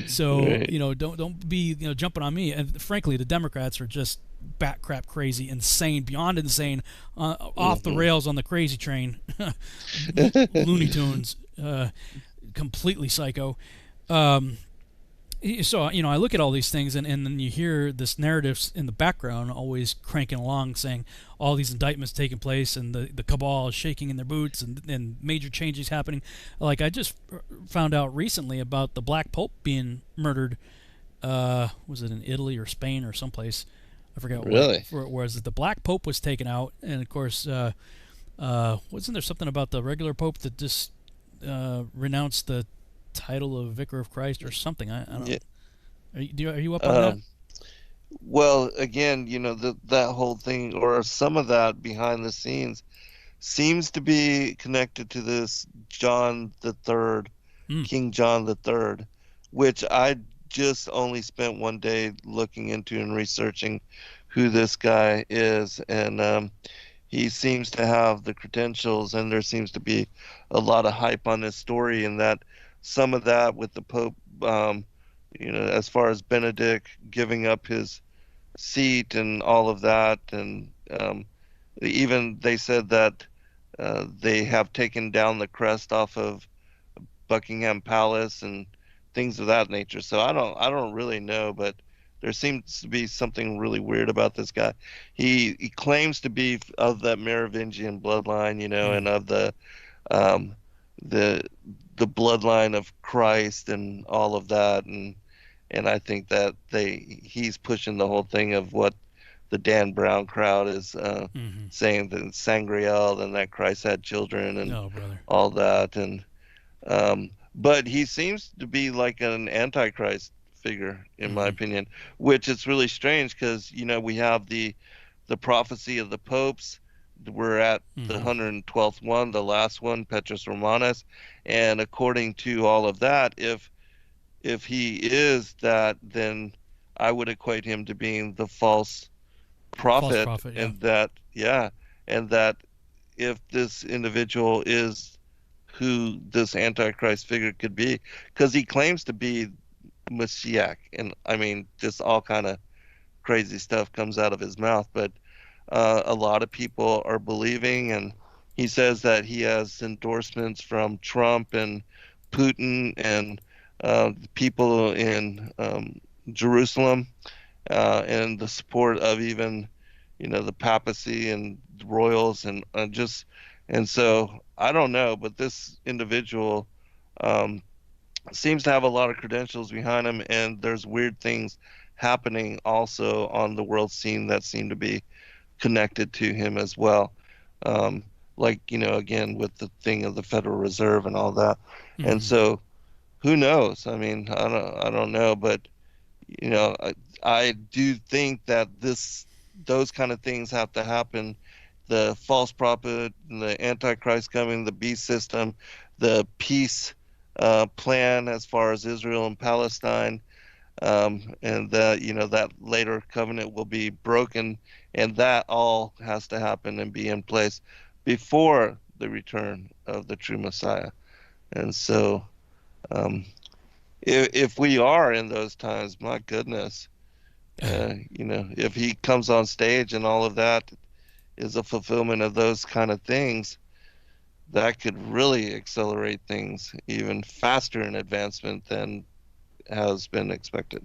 So right. You know, don't be, you know, jumping on me. And frankly, the Democrats are just bat crap crazy, insane, beyond insane, off the rails on the crazy train, Looney Tunes, completely psycho. So, you know, I look at all these things, and then you hear this narrative in the background always cranking along, saying all these indictments taking place, and the cabal is shaking in their boots, and major changes happening. Like, I just found out recently about the Black Pope being murdered. Was it in Italy or Spain or someplace? I forget. Really? Where it was. The Black Pope was taken out, and of course, wasn't there something about the regular Pope that just renounced the title of Vicar of Christ or something? I don't know. Yeah. Are you up on that? Well, again, you know, that whole thing, or some of that behind the scenes, seems to be connected to this John the Third, King John the Third, which I just only spent one day looking into and researching who this guy is, and he seems to have the credentials, and there seems to be a lot of hype on this story, and that some of that with the Pope, you know, as far as Benedict giving up his seat and all of that, and even they said that they have taken down the crest off of Buckingham Palace and things of that nature. So I don't really know, but there seems to be something really weird about this guy. He claims to be of that Merovingian bloodline, you know, and of the bloodline of Christ and all of that, and I think that he's pushing the whole thing of what the Dan Brown crowd is saying, that Sangreal, and that Christ had children and all that, and but he seems to be like an antichrist figure, in my opinion, which is really strange because, you know, we have the prophecy of the popes. We're at the 112th one, the last one, Petrus Romanus, and according to all of that, if he is that, then I would equate him to being the false prophet, and that if this individual is who this Antichrist figure could be, because he claims to be Messiah, and I mean, just all kind of crazy stuff comes out of his mouth, but a lot of people are believing, and he says that he has endorsements from Trump and Putin and people in Jerusalem, and the support of even, you know, the papacy and royals, and so I don't know, but this individual seems to have a lot of credentials behind him, and there's weird things happening also on the world scene that seem to be connected to him as well, like, you know, again with the thing of the Federal Reserve and all that, and so who knows? I mean, I don't know, but, you know, I do think that those kind of things have to happen. The false prophet, the Antichrist coming, the beast system, the peace plan as far as Israel and Palestine, and that that later covenant will be broken, and that all has to happen and be in place before the return of the true Messiah. And so, if we are in those times, my goodness, if he comes on stage and all of that is a fulfillment of those kind of things, that could really accelerate things even faster in advancement than has been expected.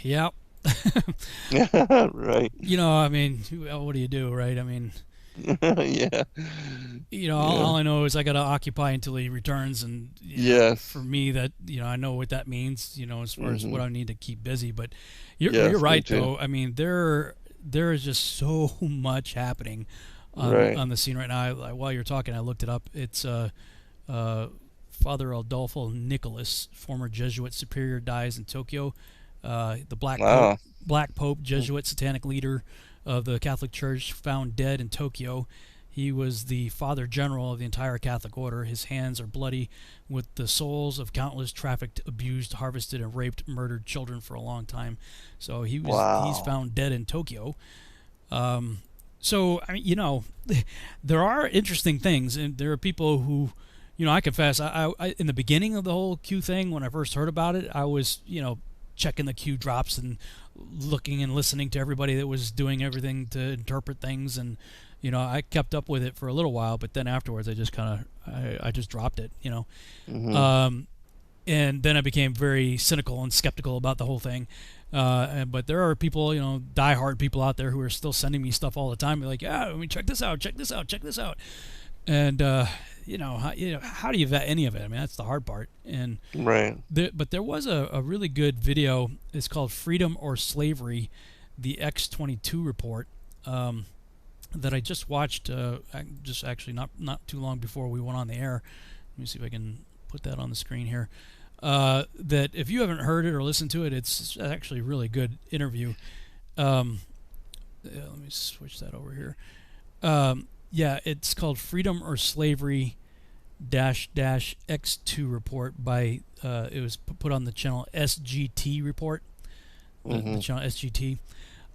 Yep. Right. I mean, what do you do, right? I mean, yeah. All I know is I got to occupy until he returns, and yes, for me, that I know what that means. As far as what I need to keep busy. But you're right, though. I mean, there is just so much happening on the scene right now. While you're talking, I looked it up. It's Father Adolfo Nicholas, former Jesuit superior, dies in Tokyo. The Black Pope, Jesuit satanic leader of the Catholic Church, found dead in Tokyo. He was the Father General of the entire Catholic Order. His hands are bloody with the souls of countless trafficked, abused, harvested, and raped, murdered children for a long time. So he's found dead in Tokyo. So, I mean, there are interesting things, and there are people who, I confess, I in the beginning of the whole Q thing, when I first heard about it, I was, checking the Q drops and looking and listening to everybody that was doing everything to interpret things, and I kept up with it for a little while, but then afterwards I just kind of I just dropped it, and then I became very cynical and skeptical about the whole thing. But there are people, diehard people out there who are still sending me stuff all the time. They're like, yeah, I mean, check this out, and how do you vet any of it? I mean, that's the hard part. And but there was a really good video. It's called "Freedom or Slavery: The X-22 Report." That I just watched, just actually not too long before we went on the air. Let me see if I can put that on the screen here. That if you haven't heard it or listened to it, it's actually a really good interview. Let me switch that over here. Yeah, it's called Freedom or Slavery X2 Report by, it was put on the channel SGT Report, the channel SGT.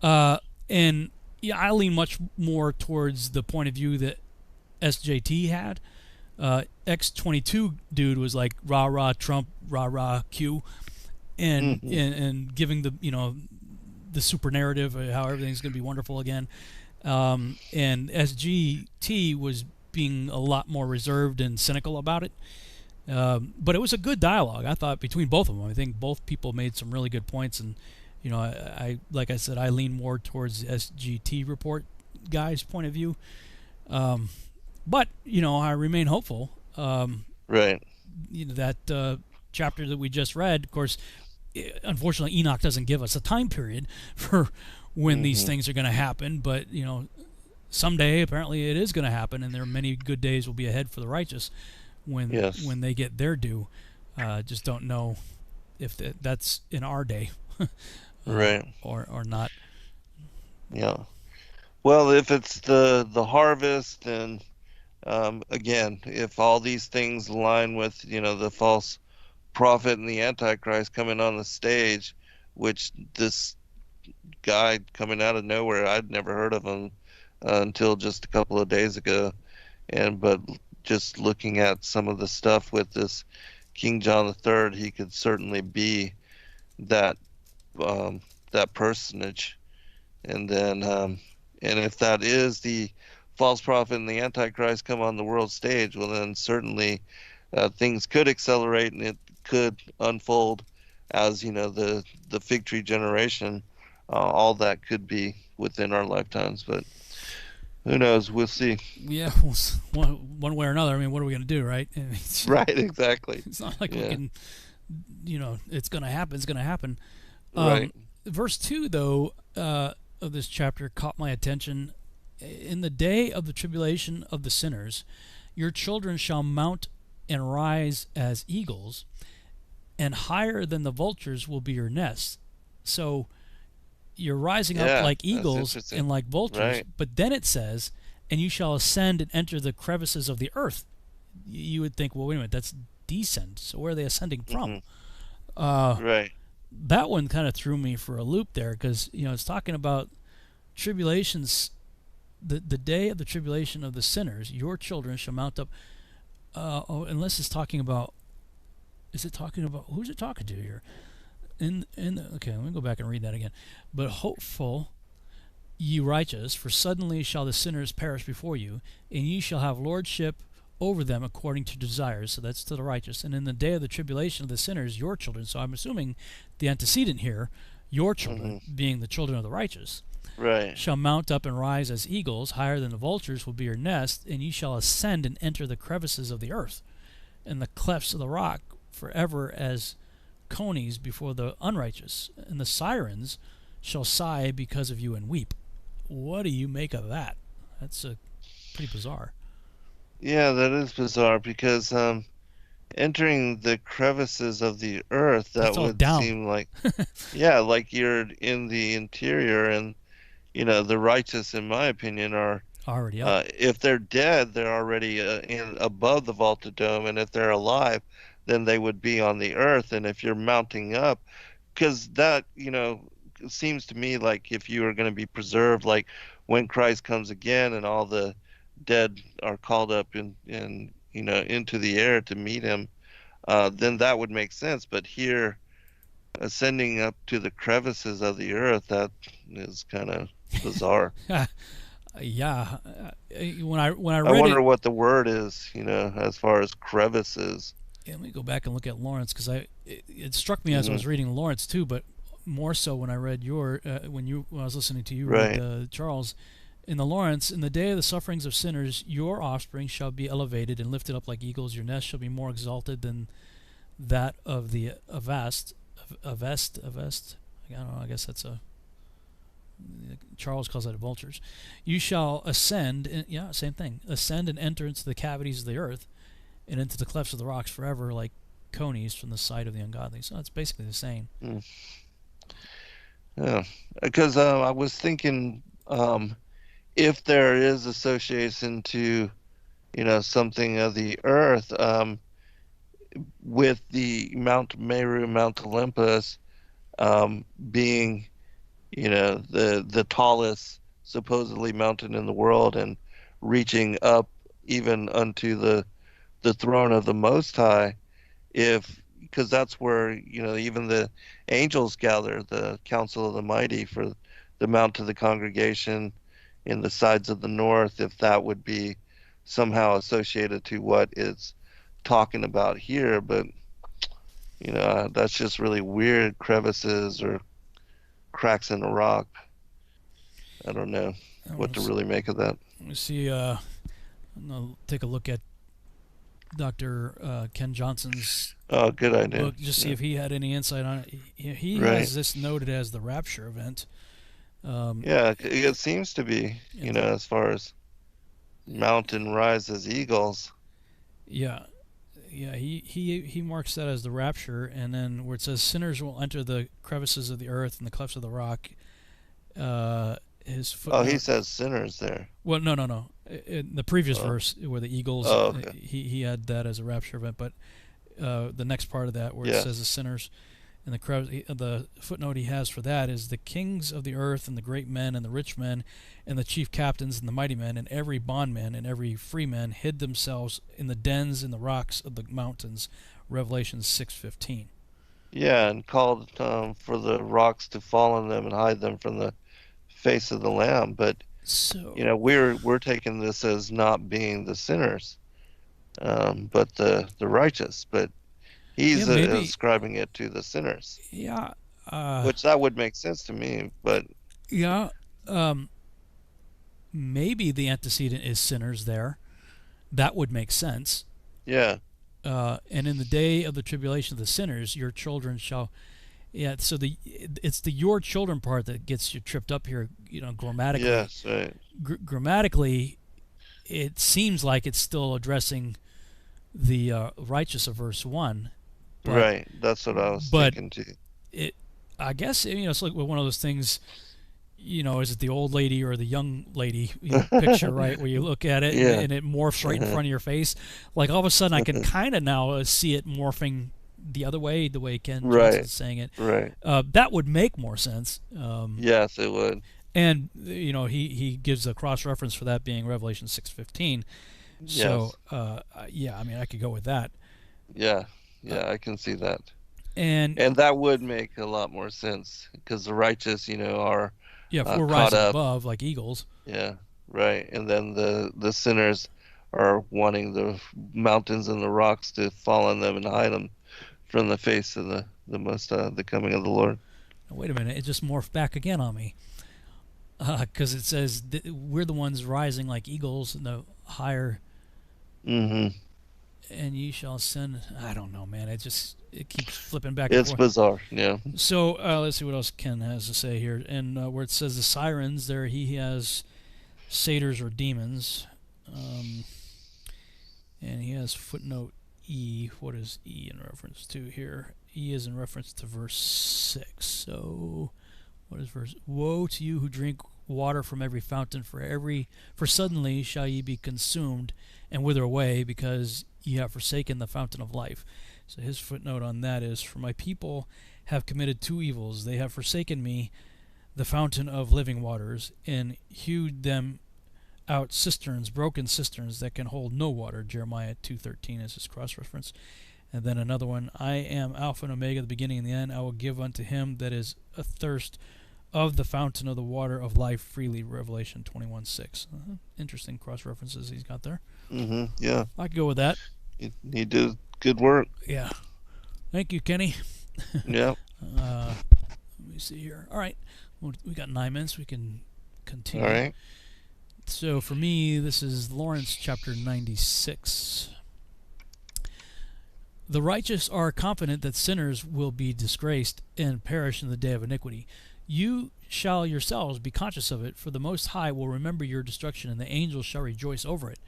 And yeah, I lean much more towards the point of view that SJT had. X-22 dude was like rah rah Trump, rah rah Q, and giving the the super narrative of how everything's going to be wonderful again. And SGT was being a lot more reserved and cynical about it. But it was a good dialogue, I thought, between both of them. I think both people made some really good points, and I like I said, I lean more towards the SGT report guy's point of view. But I remain hopeful. Right. That chapter that we just read, of course, unfortunately, Enoch doesn't give us a time period for when these things are going to happen. But someday, apparently, it is going to happen, and there are many good days will be ahead for the righteous when they get their due. Just don't know if that's in our day, right, or not. Yeah. Well, if it's the harvest, and again, if all these things align with the false prophet and the Antichrist coming on the stage, which this guy coming out of nowhere, I'd never heard of him until just a couple of days ago, but just looking at some of the stuff with this King John III, he could certainly be that personage, and then and if that is the false prophet and the Antichrist come on the world stage, well then certainly things could accelerate, and it could unfold as the fig tree generation. All that could be within our lifetimes, but who knows? We'll see. Yeah, one way or another. I mean, what are we going to do, right? Right, exactly. It's not like we can, it's going to happen. It's going to happen. Right. Verse 2, though, of this chapter caught my attention. In the day of the tribulation of the sinners, your children shall mount and rise as eagles, and higher than the vultures will be your nests. So you're rising up like eagles and like vultures, right. But then it says, and you shall ascend and enter the crevices of the earth. You would think, well, wait a minute, that's descend. So where are they ascending from? Right. That one kind of threw me for a loop there, because it's talking about tribulations, the day of the tribulation of the sinners, your children shall mount up. Unless it's talking about, is it talking about, who's it talking to here? Okay, let me go back and read that again. But hopeful, ye righteous, for suddenly shall the sinners perish before you, and ye shall have lordship over them according to desires. So that's to the righteous. And in the day of the tribulation of the sinners, your children. So I'm assuming the antecedent here, your children, being the children of the righteous, right, shall mount up and rise as eagles, higher than the vultures will be your nest, and ye shall ascend and enter the crevices of the earth, and the clefts of the rock, forever as conies before the unrighteous. And the sirens shall sigh because of you and weep. What do you make of that? That's pretty bizarre. Yeah, that is bizarre, because entering the crevices of the earth, that would seem like, yeah, like you're in the interior, and the righteous, in my opinion, are already up. If they're dead, they're already above the vaulted dome, and if they're alive, then they would be on the earth. And if you're mounting up, because that seems to me like if you are going to be preserved, like when Christ comes again and all the dead are called up into the air to meet him, then that would make sense. But here, ascending up to the crevices of the earth, that is kind of bizarre. Yeah, when I read I wonder what the word is, as far as crevices. Yeah, let me go back and look at Lawrence, because it struck me as I was reading Lawrence too, but more so when I read when I was listening to you read Charles. In the Lawrence, in the day of the sufferings of sinners, your offspring shall be elevated and lifted up like eagles. Your nest shall be more exalted than that of the Avest. I don't know. I guess that's Charles calls that vultures. You shall ascend. Same thing. Ascend and enter into the cavities of the earth, and into the clefts of the rocks forever, like conies from the sight of the ungodly. So it's basically the same. Yeah, because I was thinking, if there is association to, something of the earth, with the Mount Meru, Mount Olympus, being, the tallest supposedly mountain in the world, and reaching up even unto the throne of the Most High, because that's where even the angels gather, the council of the mighty, for the mount of the congregation in the sides of the north, if that would be somehow associated to what it's talking about here. But that's just really weird, crevices or cracks in the rock. I don't know what to really make of that. Let me see. I'll take a look at Dr. Ken Johnson's good idea. book, just see if he had any insight on it. He has this noted as the rapture event. Yeah, it seems to be, as far as mountain rise as eagles. Yeah, he marks that as the rapture, and then where it says sinners will enter the crevices of the earth and the clefts of the rock. His footnote, he says sinners there. Well, no. In the previous verse where the eagles, okay. he had that as a rapture event, but the next part of that where it says the sinners. And the footnote he has for that is the kings of the earth and the great men and the rich men and the chief captains and the mighty men and every bondman and every free man hid themselves in the dens in the rocks of the mountains. Revelation 6:15. Yeah, and called for the rocks to fall on them and hide them from the face of the Lamb. But we're taking this as not being the sinners, but the righteous. But he's ascribing it to the sinners. Yeah. Which that would make sense to me, but... Yeah. Maybe the antecedent is sinners there. That would make sense. Yeah. And in the day of the tribulation of the sinners, your children shall... Yeah, so it's the your children part that gets you tripped up here, grammatically. Yes, right. Grammatically, it seems like it's still addressing the righteous of verse 1. But, right, that's what I was thinking too. I guess it's like one of those things. Is it the old lady or the young lady picture, right? Where you look at it and it morphs right in front of your face. Like all of a sudden, I can kind of now see it morphing the other way, the way Ken Right. Johnson's saying it. Right. That would make more sense. Yes, it would. And he gives a cross reference for that being Revelation 6:15. So yeah, I mean I could go with that. Yeah, I can see that. And that would make a lot more sense because the righteous, are if we're caught rising up above like eagles. Yeah, right. And then the sinners are wanting the mountains and the rocks to fall on them and hide them from the face of the coming of the Lord. Now, wait a minute, it just morphed back again on me. Because it says we're the ones rising like eagles in the higher. Mm-hmm. And ye shall ascend. I don't know, man. It keeps flipping back and It's forth. bizarre, yeah. So let's see what else Ken has to say here. And where it says the sirens, there he has satyrs or demons. And he has footnote E. What is E in reference to here? E is in reference to verse 6. So what is verse? Woe to you who drink water from every fountain, for suddenly shall ye be consumed and wither away, because ye have forsaken the fountain of life. So his footnote on that is, for my people have committed two evils. They have forsaken me, the fountain of living waters, and hewed them out cisterns, broken cisterns that can hold no water. Jeremiah 2:13 is his cross-reference. And then another one, I am Alpha and Omega, the beginning and the end. I will give unto him that is athirst of the fountain of the water of life freely. Revelation 21:6. Interesting cross-references he's got there. Mm-hmm. Yeah. I could go with that. He did good work. Yeah. Thank you, Kenny. Yeah. Let me see here. All right. We got 9 minutes. We can continue. All right. So for me, this is Lawrence chapter 96. The righteous are confident that sinners will be disgraced and perish in the day of iniquity. You shall yourselves be conscious of it, for the Most High will remember your destruction, and the angels shall rejoice over it.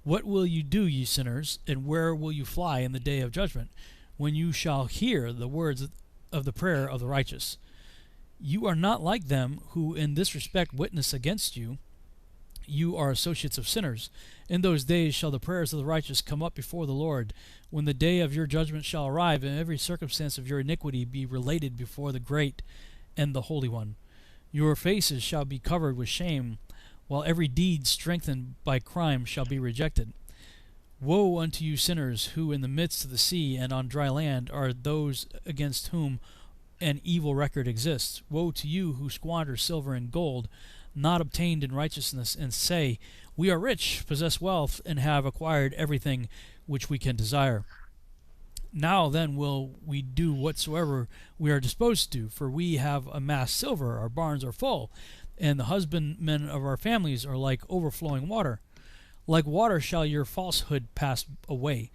What will you do, ye sinners, and where will you fly in the day of judgment, when you shall hear the words of the prayer of the righteous? You are not like them who in this respect witness against you. You are associates of sinners. In those days shall the prayers of the righteous come up before the Lord, when the day of your judgment shall arrive, and every circumstance of your iniquity be related before the great and the Holy One. Your faces shall be covered with shame, while every deed strengthened by crime shall be rejected. Woe unto you sinners, who in the midst of the sea and on dry land are those against whom an evil record exists. Woe to you who squander silver and gold, not obtained in righteousness, and say, we are rich, possess wealth, and have acquired everything which we can desire. Now then will we do whatsoever we are disposed to, for we have amassed silver, our barns are full, and the husbandmen of our families are like overflowing water. Like water shall your falsehood pass away,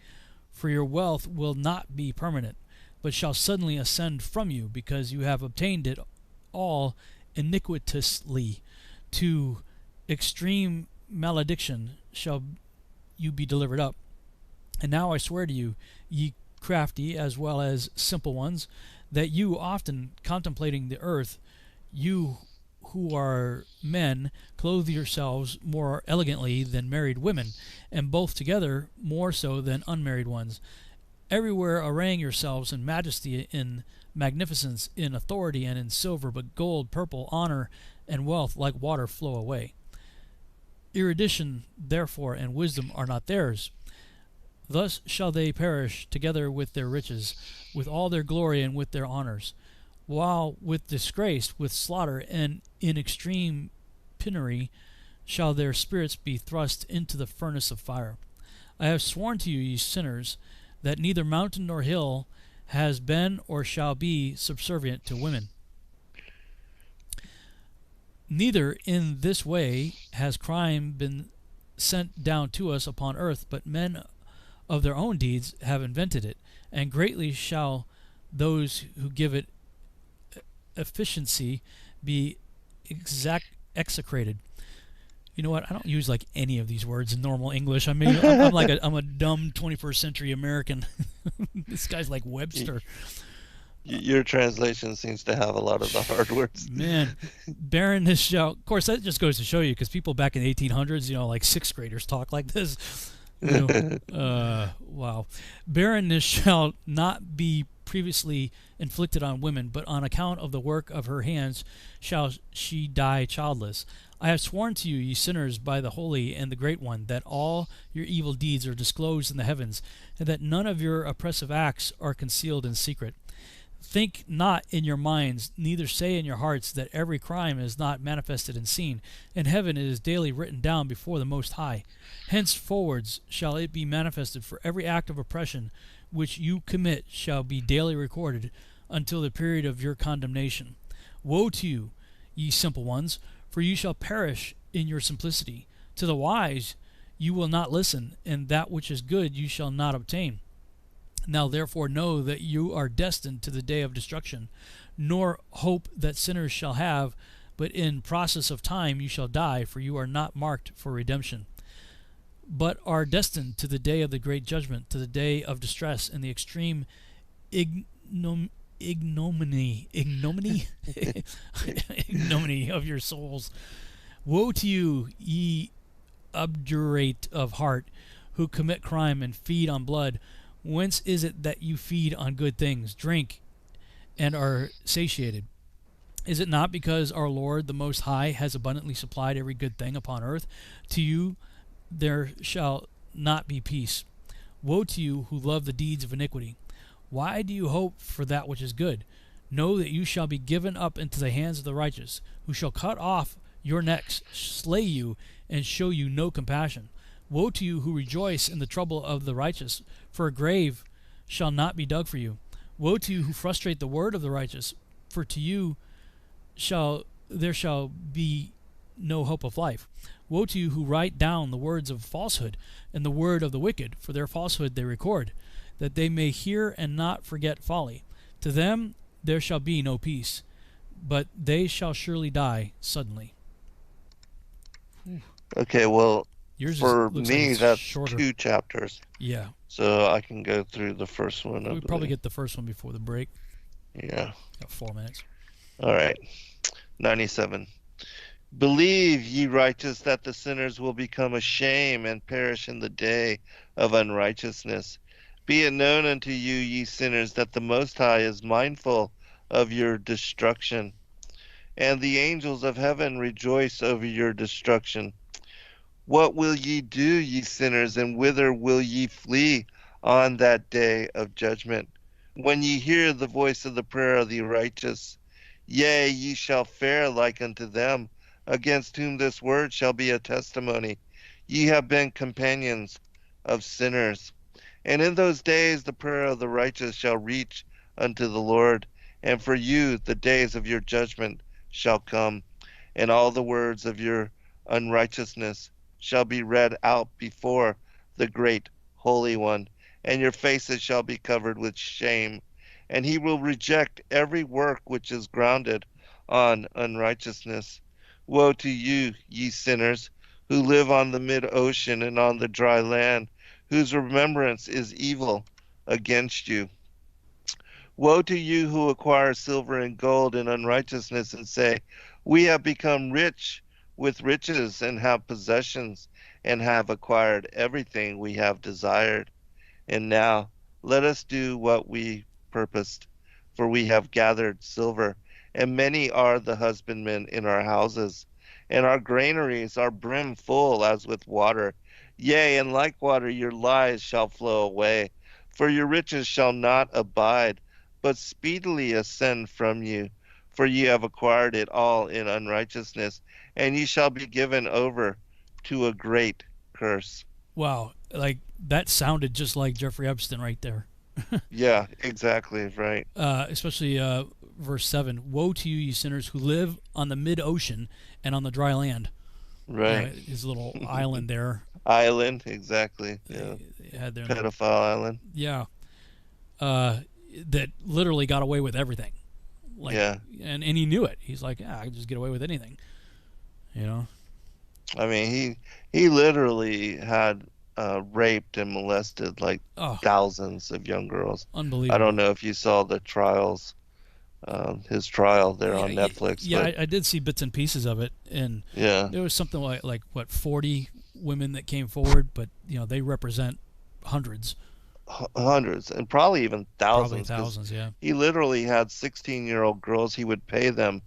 for your wealth will not be permanent, but shall suddenly ascend from you, because you have obtained it all iniquitously. To extreme malediction shall you be delivered up. And now I swear to you, ye crafty as well as simple ones, that you often contemplating the earth, you who are men, clothe yourselves more elegantly than married women, and both together more so than unmarried ones, everywhere arraying yourselves in majesty, in magnificence, in authority, and in silver, but gold, purple, honor, and wealth like water flow away. Erudition, therefore, and wisdom are not theirs. Thus shall they perish together with their riches, with all their glory and with their honors, while with disgrace, with slaughter, and in extreme penury shall their spirits be thrust into the furnace of fire. I have sworn to you, ye sinners, that neither mountain nor hill has been or shall be subservient to women. Neither in this way has crime been sent down to us upon earth, but men of their own deeds have invented it, and greatly shall those who give it efficiency be execrated. You know what? I don't use like any of these words in normal English. I mean, I'm a dumb 21st century American. This guy's like Webster. Your translation seems to have a lot of the hard words. Man, barrenness shall... Of course, that just goes to show you, because people back in the 1800s, like 6th graders talk like this. Wow. Barrenness shall not be previously inflicted on women, but on account of the work of her hands shall she die childless. I have sworn to you, ye sinners, by the Holy and the Great One, that all your evil deeds are disclosed in the heavens, and that none of your oppressive acts are concealed in secret. Think not in your minds, neither say in your hearts, that every crime is not manifested and seen. In heaven it is daily written down before the Most High. Henceforwards shall it be manifested, for every act of oppression which you commit shall be daily recorded until the period of your condemnation. Woe to you, ye simple ones, for you shall perish in your simplicity. To the wise you will not listen, and that which is good you shall not obtain. Now therefore know that you are destined to the day of destruction, nor hope that sinners shall have, but in process of time you shall die, for you are not marked for redemption, but are destined to the day of the great judgment, to the day of distress and the extreme ignominy ignominy of your souls. Woe to you, ye obdurate of heart, who commit crime and feed on blood. Whence is it that you feed on good things, drink, and are satiated? Is it not because our Lord the Most High has abundantly supplied every good thing upon earth? To you there shall not be peace. Woe to you who love the deeds of iniquity. Why do you hope for that which is good? Know that you shall be given up into the hands of the righteous, who shall cut off your necks, slay you, and show you no compassion. Woe to you who rejoice in the trouble of the righteous, for a grave shall not be dug for you. Woe to you who frustrate the word of the righteous, for to you there shall be no hope of life. Woe to you who write down the words of falsehood and the word of the wicked, for their falsehood they record, that they may hear and not forget folly. To them there shall be no peace, but they shall surely die suddenly. Okay, well, Yours for looks me, like that's shorter. 2 chapters. Yeah. So I can go through the first one. We'll probably get the first one before the break. Yeah. Got 4 minutes. All right. 97. Believe, ye righteous, that the sinners will become a shame and perish in the day of unrighteousness. Be it known unto you, ye sinners, that the Most High is mindful of your destruction, and the angels of heaven rejoice over your destruction. What will ye do, ye sinners, and whither will ye flee on that day of judgment? When ye hear the voice of the prayer of the righteous, yea, ye shall fare like unto them, against whom this word shall be a testimony. Ye have been companions of sinners. And in those days the prayer of the righteous shall reach unto the Lord, and for you the days of your judgment shall come, and all the words of your unrighteousness shall be read out before the great Holy One, and your faces shall be covered with shame. And he will reject every work which is grounded on unrighteousness. Woe to you, ye sinners, who live on the mid-ocean and on the dry land, whose remembrance is evil against you. Woe to you who acquire silver and gold in unrighteousness and say, we have become rich with riches and have possessions and have acquired everything we have desired. And now let us do what we purposed, for we have gathered silver, and many are the husbandmen in our houses, and our granaries are brim full as with water. Yea, and like water your lies shall flow away, for your riches shall not abide, but speedily ascend from you. For ye have acquired it all in unrighteousness, and ye shall be given over to a great curse. Wow, like that sounded just like Jeffrey Epstein right there. Yeah, exactly, right. Especially verse 7. Woe to you, ye sinners, who live on the mid-ocean and on the dry land. Right. His little island there. Island, exactly. Yeah. They had their pedophile island. Yeah. That literally got away with everything. Like, yeah. And he knew it. He's like, yeah, I can just get away with anything. You know? I mean, he literally had raped and molested like thousands of young girls. Unbelievable. I don't know if you saw the trials, his trial there on Netflix. Yeah, I did see bits and pieces of it, and yeah, there was something like what 40 women that came forward, but they represent hundreds. Hundreds, and probably even thousands. Probably thousands, yeah. He literally had 16-year-old girls. He would pay them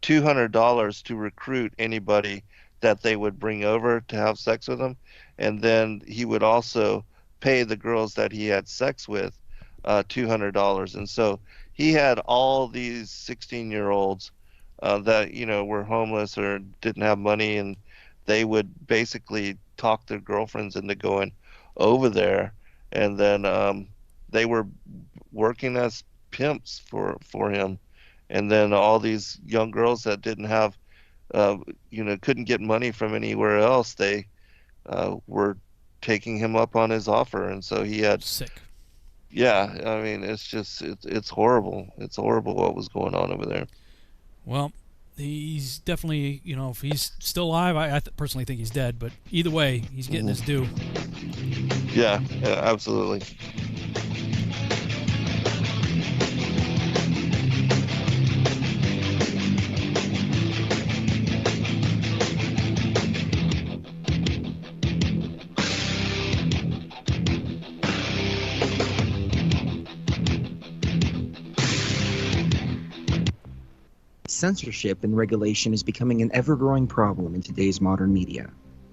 $200 to recruit anybody that they would bring over to have sex with him, and then he would also pay the girls that he had sex with $200. And so he had all these 16-year-olds that were homeless or didn't have money, and they would basically talk their girlfriends into going over there, and then they were working as pimps for him. And then all these young girls that didn't have couldn't get money from anywhere else, they were taking him up on his offer. And so he had sick. Yeah, I mean, it's horrible. It's horrible what was going on over there. Well, he's definitely, if he's still alive, I personally think he's dead, but either way, he's getting his due. Yeah, absolutely. Censorship and regulation is becoming an ever-growing problem in today's modern media.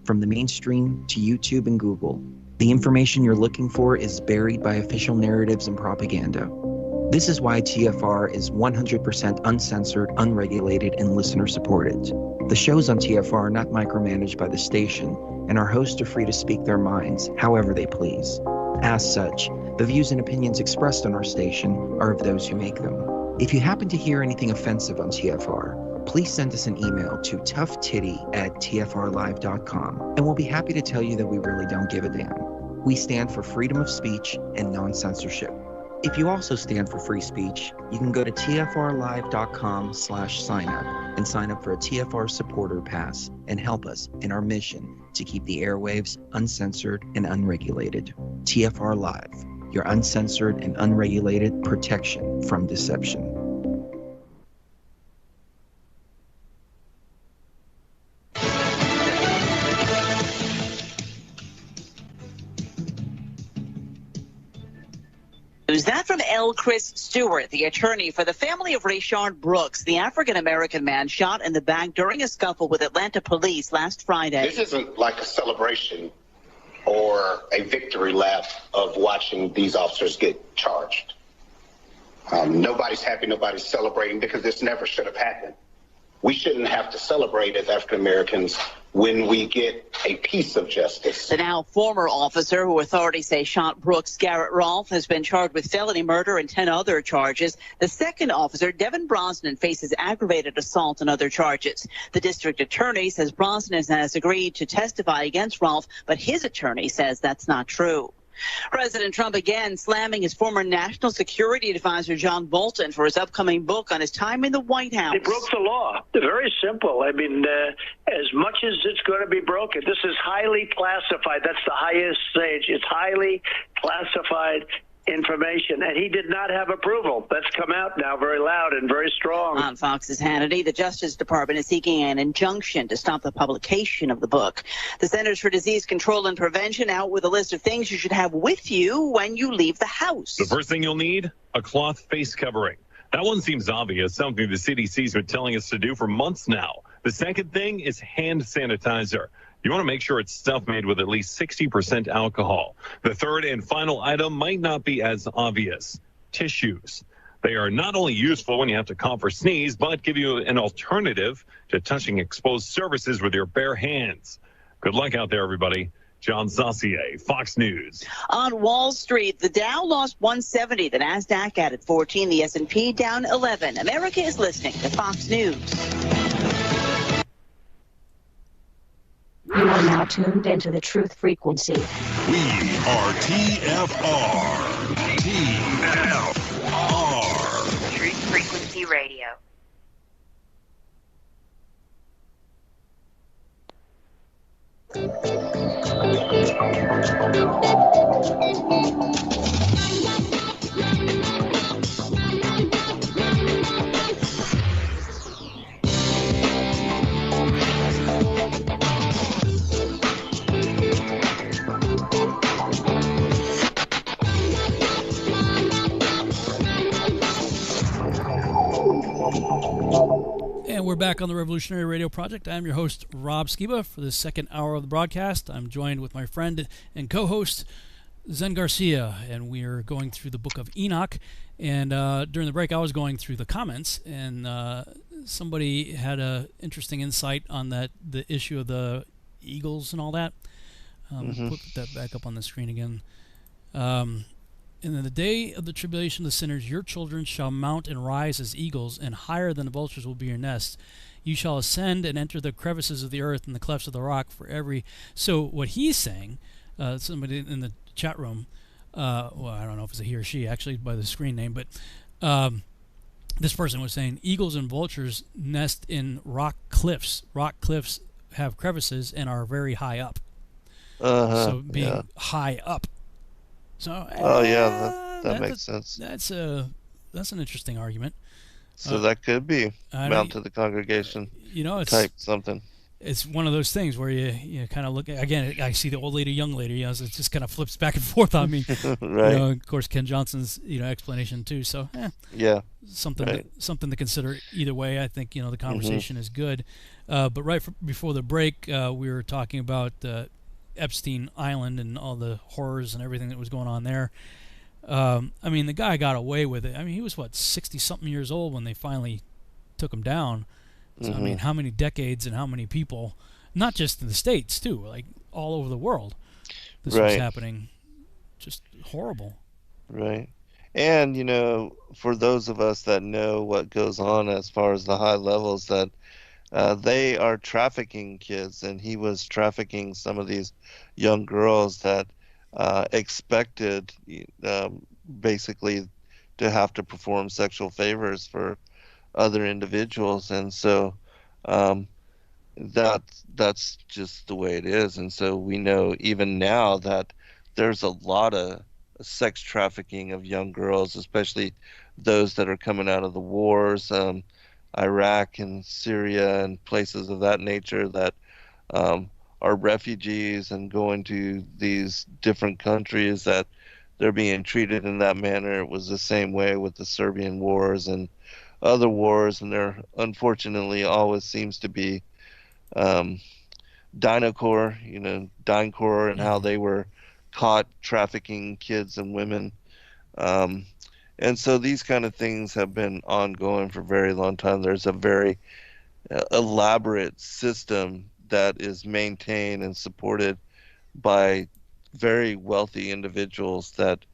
From the mainstream to YouTube and Google, the information you're looking for is buried by official narratives and propaganda. This is why TFR is 100% uncensored, unregulated, and listener-supported. The shows on TFR are not micromanaged by the station, and our hosts are free to speak their minds however they please. As such, the views and opinions expressed on our station are of those who make them. If you happen to hear anything offensive on TFR, please send us an email to toughtitty@tfrlive.com, and we'll be happy to tell you that we really don't give a damn. We stand for freedom of speech and non-censorship. If you also stand for free speech, you can go to tfrlive.com/signup and sign up for a TFR supporter pass and help us in our mission to keep the airwaves uncensored and unregulated. TFR Live, your uncensored and unregulated protection from deception. Is that from L. Chris Stewart, the attorney for the family of Rayshard Brooks, the African-American man shot in the back during a scuffle with Atlanta police last Friday? This isn't like a celebration or a victory lap of watching these officers get charged. Nobody's happy, nobody's celebrating, because this never should have happened. We shouldn't have to celebrate as African Americans when we get a piece of justice. The now former officer who authorities say shot Brooks, Garrett Rolfe, has been charged with felony murder and 10 other charges. The second officer, Devin Brosnan, faces aggravated assault and other charges. The district attorney says Brosnan has agreed to testify against Rolfe, but his attorney says that's not true. President Trump again slamming his former national security advisor John Bolton for his upcoming book on his time in the White House. They broke the law. They're very simple. I mean, as much as it's going to be broken, this is highly classified. That's the highest stage. It's highly classified information, and he did not have approval. That's come out now very loud and very strong. On Fox's Hannity, the Justice Department is seeking an injunction to stop the publication of the book. The Centers for Disease Control and Prevention out with a list of things you should have with you when you leave the house. The first thing you'll need, a cloth face covering. That one seems obvious, something the CDC's been telling us to do for months now. The second thing is hand sanitizer. You want to make sure it's stuff made with at least 60% alcohol. The third and final item might not be as obvious. Tissues. They are not only useful when you have to cough or sneeze, but give you an alternative to touching exposed surfaces with your bare hands. Good luck out there, everybody. John Saucier, Fox News. On Wall Street, the Dow lost 170, the Nasdaq added 14, the S&P down 11. America is listening to Fox News. You are now tuned into the truth frequency. We are TFR. TFR. Truth Frequency Radio. And we're back on the Revolutionary Radio Project. I'm your host, Rob Skiba, for the second hour of the broadcast. I'm joined with my friend and co-host, Zen Garcia, and we're going through the book of Enoch. And during the break, I was going through the comments, and somebody had an interesting insight on the issue of the eagles and all that. Put that back up on the screen again. And in the day of the tribulation of the sinners, your children shall mount and rise as eagles, and higher than the vultures will be your nest. You shall ascend and enter the crevices of the earth and the clefts of the rock for every... So what he's saying, somebody in the chat room, well, I don't know if it's a he or she, actually, by the screen name, but this person was saying eagles and vultures nest in rock cliffs. Rock cliffs have crevices and are very high up. So being high up. So, that makes sense. That's an interesting argument. So that could be mount to the congregation. It's type something. It's one of those things where you kind of look again. I see the old lady, young lady. It just kind of flips back and forth on me. Right. Of course, Ken Johnson's explanation too. So something to consider either way. I think the conversation is good. But before the break, we were talking about Epstein Island and all the horrors and everything that was going on there. I mean, the guy got away with it. I mean, he was 60-something years old when they finally took him down. So I mean, how many decades and how many people, not just in the States too, like all over the world, this was happening. Just horrible. Right. And for those of us that know what goes on as far as the high levels, that they are trafficking kids, and he was trafficking some of these young girls that expected basically to have to perform sexual favors for other individuals, and so that's just the way it is. And so we know even now that there's a lot of sex trafficking of young girls, especially those that are coming out of the wars, Iraq and Syria and places of that nature, that are refugees and going to these different countries, that they're being treated in that manner. It was the same way with the Serbian wars and other wars, and there unfortunately always seems to be DINOCOR and how they were caught trafficking kids and women. And so these kind of things have been ongoing for a very long time. There's a very elaborate system that is maintained and supported by very wealthy individuals that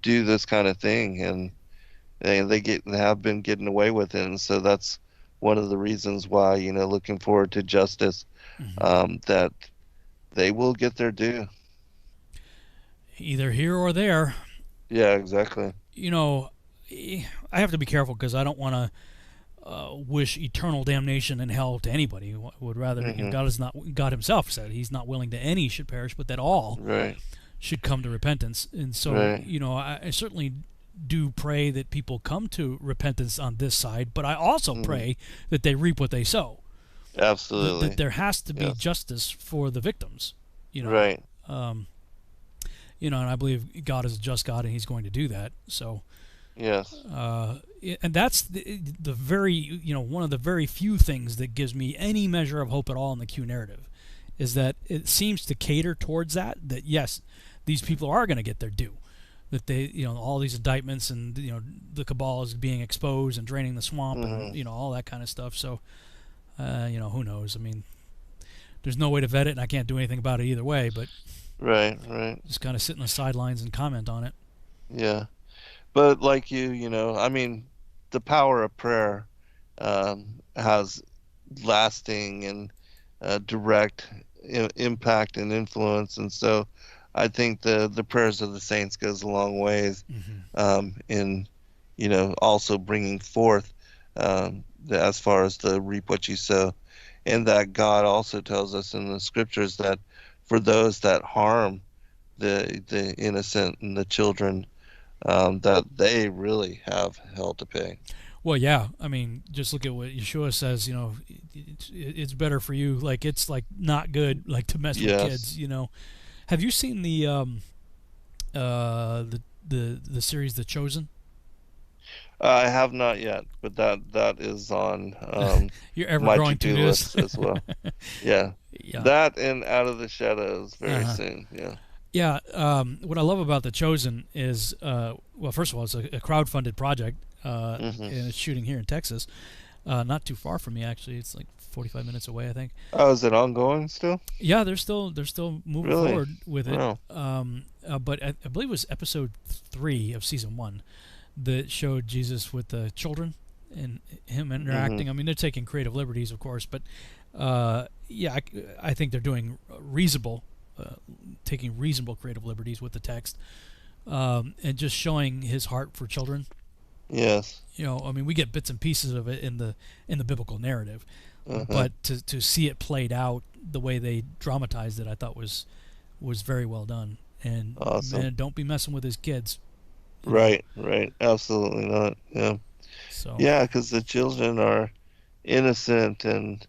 do this kind of thing, and they have been getting away with it. And so that's one of the reasons why, looking forward to justice, that they will get their due. Either here or there. Yeah, exactly. I have to be careful because I don't want to wish eternal damnation and hell to anybody. Would rather God Himself said He's not willing that any should perish, but that all should come to repentance. And so, I certainly do pray that people come to repentance on this side, but I also pray that they reap what they sow. Absolutely. That there has to be justice for the victims. Right. And I believe God is a just God, and He's going to do that. So, yes. And that's the very, one of the very few things that gives me any measure of hope at all in the Q narrative, is that it seems to cater towards that yes, these people are going to get their due, that they, all these indictments and, the cabal is being exposed and draining the swamp and, all that kind of stuff. So, who knows? I mean, there's no way to vet it, and I can't do anything about it either way, but right. Just kind of sit on the sidelines and comment on it. Yeah. But like I mean, the power of prayer has lasting and direct impact and influence, and so I think the prayers of the saints goes a long ways in also bringing forth as far as the reap what you sow, and that God also tells us in the scriptures that for those that harm the innocent and the children, that they really have hell to pay. Well, yeah. I mean, just look at what Yeshua says. It's better for you. Like, it's like not good, like, to mess with kids. Have you seen the series The Chosen? I have not yet, but that is on Your ever my growing to-do list as well. Yeah. Yeah. That and Out of the Shadows very Uh-huh. soon. Yeah. Yeah, what I love about The Chosen is, well, first of all, it's a crowd-funded project, Mhm. and it's shooting here in Texas, not too far from me actually. It's like 45 minutes away, I think. Oh, is it ongoing still? Yeah, they're still moving Really? forward with it. Wow. But I believe it was episode 3 of season 1 that showed Jesus with the children and him interacting. Mhm. I mean, they're taking creative liberties, of course, but yeah, I think they're doing taking reasonable creative liberties with the text, and just showing his heart for children. Yes. You know, I mean, we get bits and pieces of it in the biblical narrative, Uh-huh. but to see it played out the way they dramatized it, I thought was very well done. And Awesome. man, don't be messing with his kids. Right, right. Absolutely not. Yeah. So Yeah, because the children are innocent and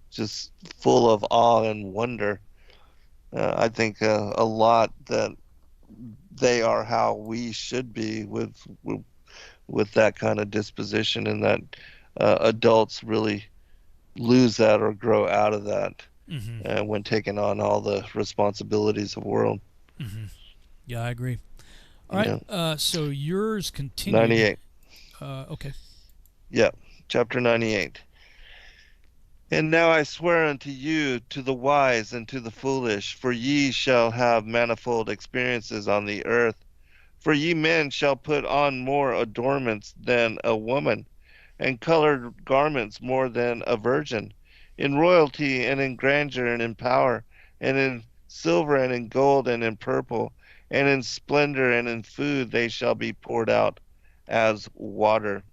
just full of awe and wonder. I think a lot that they are how we should be with that kind of disposition, and that adults really lose that or grow out of that Mhm. when taking on all the responsibilities of the world. hmm Yeah, I agree. All right, Yeah. so yours continued. 98. Okay. Yeah, chapter 98. And now I swear unto you, to the wise and to the foolish, for ye shall have manifold experiences on the earth. For ye men shall put on more adornments than a woman, and colored garments more than a virgin. In royalty and in grandeur and in power, and in silver and in gold and in purple, and in splendor and in food they shall be poured out as water.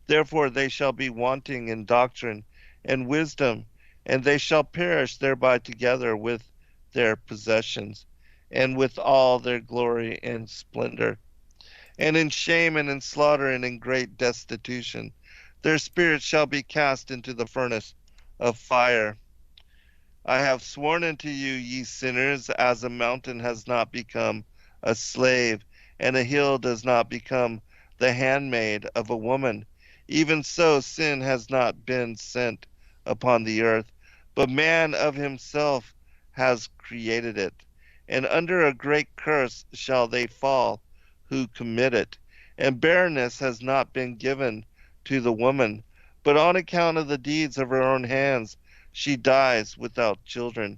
Therefore they shall be wanting in doctrine and wisdom, and they shall perish thereby together with their possessions, and with all their glory and splendor. And in shame and in slaughter and in great destitution, their spirits shall be cast into the furnace of fire. I have sworn unto you, ye sinners, as a mountain has not become a slave, and a hill does not become the handmaid of a woman. Even so, sin has not been sent upon the earth, but man of himself has created it. And under a great curse shall they fall who commit it. And barrenness has not been given to the woman, but on account of the deeds of her own hands, she dies without children.